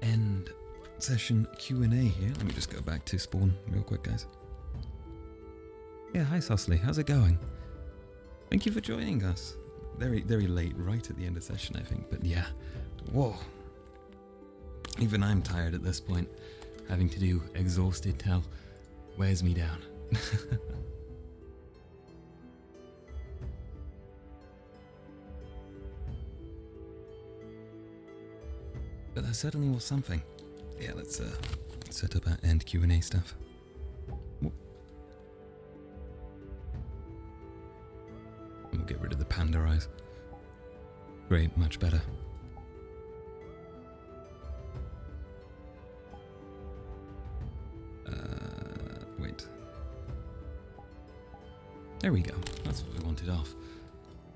end session Q&A here. Let me just go back to spawn real quick, guys. Yeah, hi Sosley, how's it going? Thank you for joining us. Very, very late, right at the end of session, I think, but yeah. Whoa. Even I'm tired at this point. Having to do exhausted Tel wears me down. But that certainly was something. Yeah, let's set up our end Q&A stuff. Whoop. We'll get rid of the panda eyes. Great, much better. Wait. There we go. That's what we wanted off.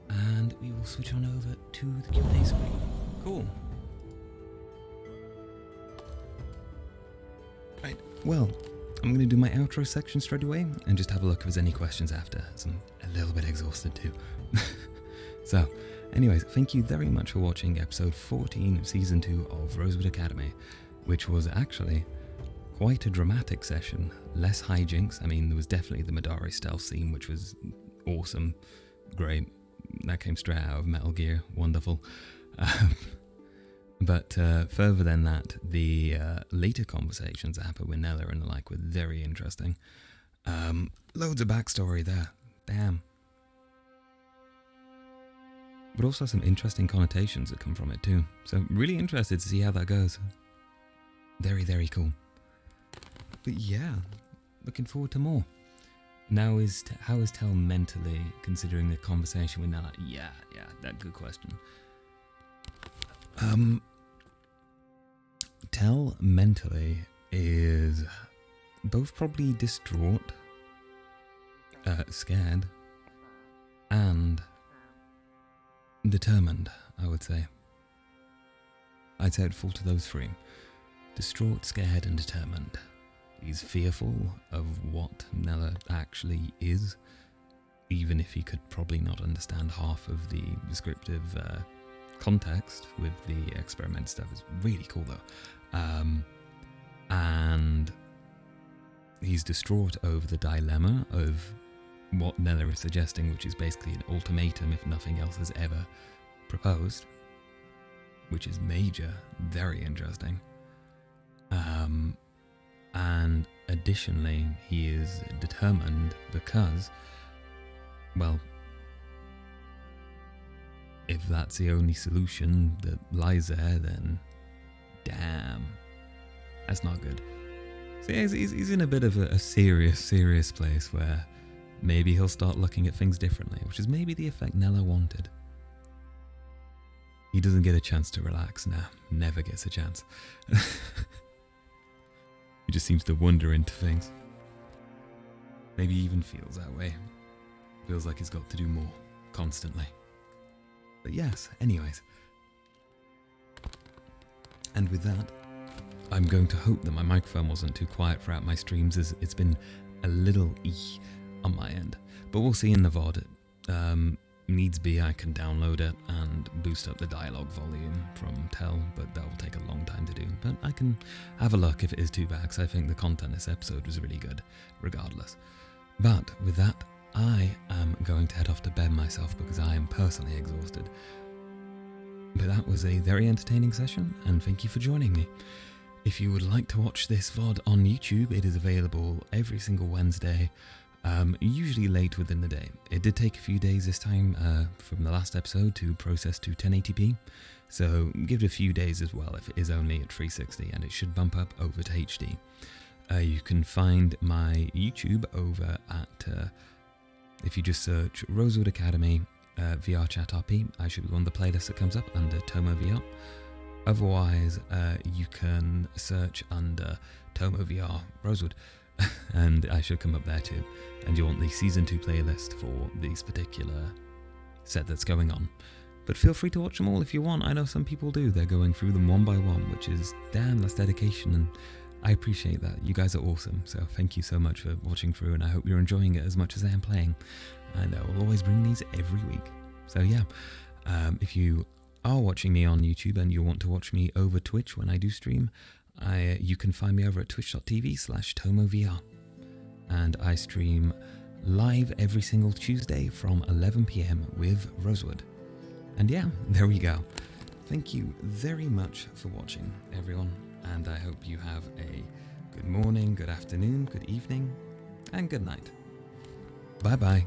And we will switch on over to the Q&A screen. Cool. Right, well, I'm going to do my outro section straight away and just have a look if there's any questions after, as I'm a little bit exhausted too. So, anyways, thank you very much for watching episode 14 of season 2 of Rosewood Academy, which was actually quite a dramatic session. Less hijinks. I mean, there was definitely the Madari stealth scene, which was awesome. Great. That came straight out of Metal Gear. Wonderful. But further than that, the later conversations that happened with Nella and the like were very interesting. Loads of backstory there. Damn. But also some interesting connotations that come from it too. So really interested to see how that goes. Very, very cool. But yeah, looking forward to more. Now how is Tel mentally considering the conversation with Nella? Yeah, that good question. Tel mentally is both probably distraught, scared, and determined, I would say. I'd say it'd fall to those three. Distraught, scared, and determined. He's fearful of what Nella actually is, even if he could probably not understand half of the descriptive context with the experiment stuff. It's really cool though. And he's distraught over the dilemma of what Nella is suggesting, which is basically an ultimatum if nothing else is ever proposed, which is major, very interesting. And additionally, he is determined because, well, if that's the only solution that lies there, then damn. That's not good. So yeah, he's in a bit of a serious place where maybe he'll start looking at things differently, which is maybe the effect Nella wanted. He doesn't get a chance to relax now. Never gets a chance. He just seems to wander into things. Maybe he even feels that way. Feels like he's got to do more, constantly. But yes, anyways. And with that, I'm going to hope that my microphone wasn't too quiet throughout my streams, as it's been a little on my end. But we'll see in the VOD. Needs be, I can download it and boost up the dialogue volume from Tel, but that will take a long time to do. But I can have a look if it is too bad, because I think the content this episode was really good, regardless. But with that, I am going to head off to bed myself because I am personally exhausted. But that was a very entertaining session, and thank you for joining me. If you would like to watch this VOD on YouTube, it is available every single Wednesday, usually late within the day. It did take a few days this time from the last episode to process to 1080p, so give it a few days as well if it is only at 360, and it should bump up over to HD. You can find my YouTube over at, if you just search Rosewood Academy VRChat RP, I should be one of the playlists that comes up under Tomo VR. Otherwise, you can search under Tomo VR Rosewood, and I should come up there too. And you want the Season 2 playlist for this particular set that's going on. But feel free to watch them all if you want. I know some people do. They're going through them one by one, which is damn, that's dedication, and I appreciate that. You guys are awesome, so thank you so much for watching through, and I hope you're enjoying it as much as I am playing. And I will always bring these every week. So yeah, if you are watching me on YouTube and you want to watch me over Twitch when I do stream, you can find me over at twitch.tv/TomoVR. And I stream live every single Tuesday from 11 PM with Rosewood. And yeah, there we go. Thank you very much for watching, everyone, and I hope you have a good morning, good afternoon, good evening, and good night. Bye bye.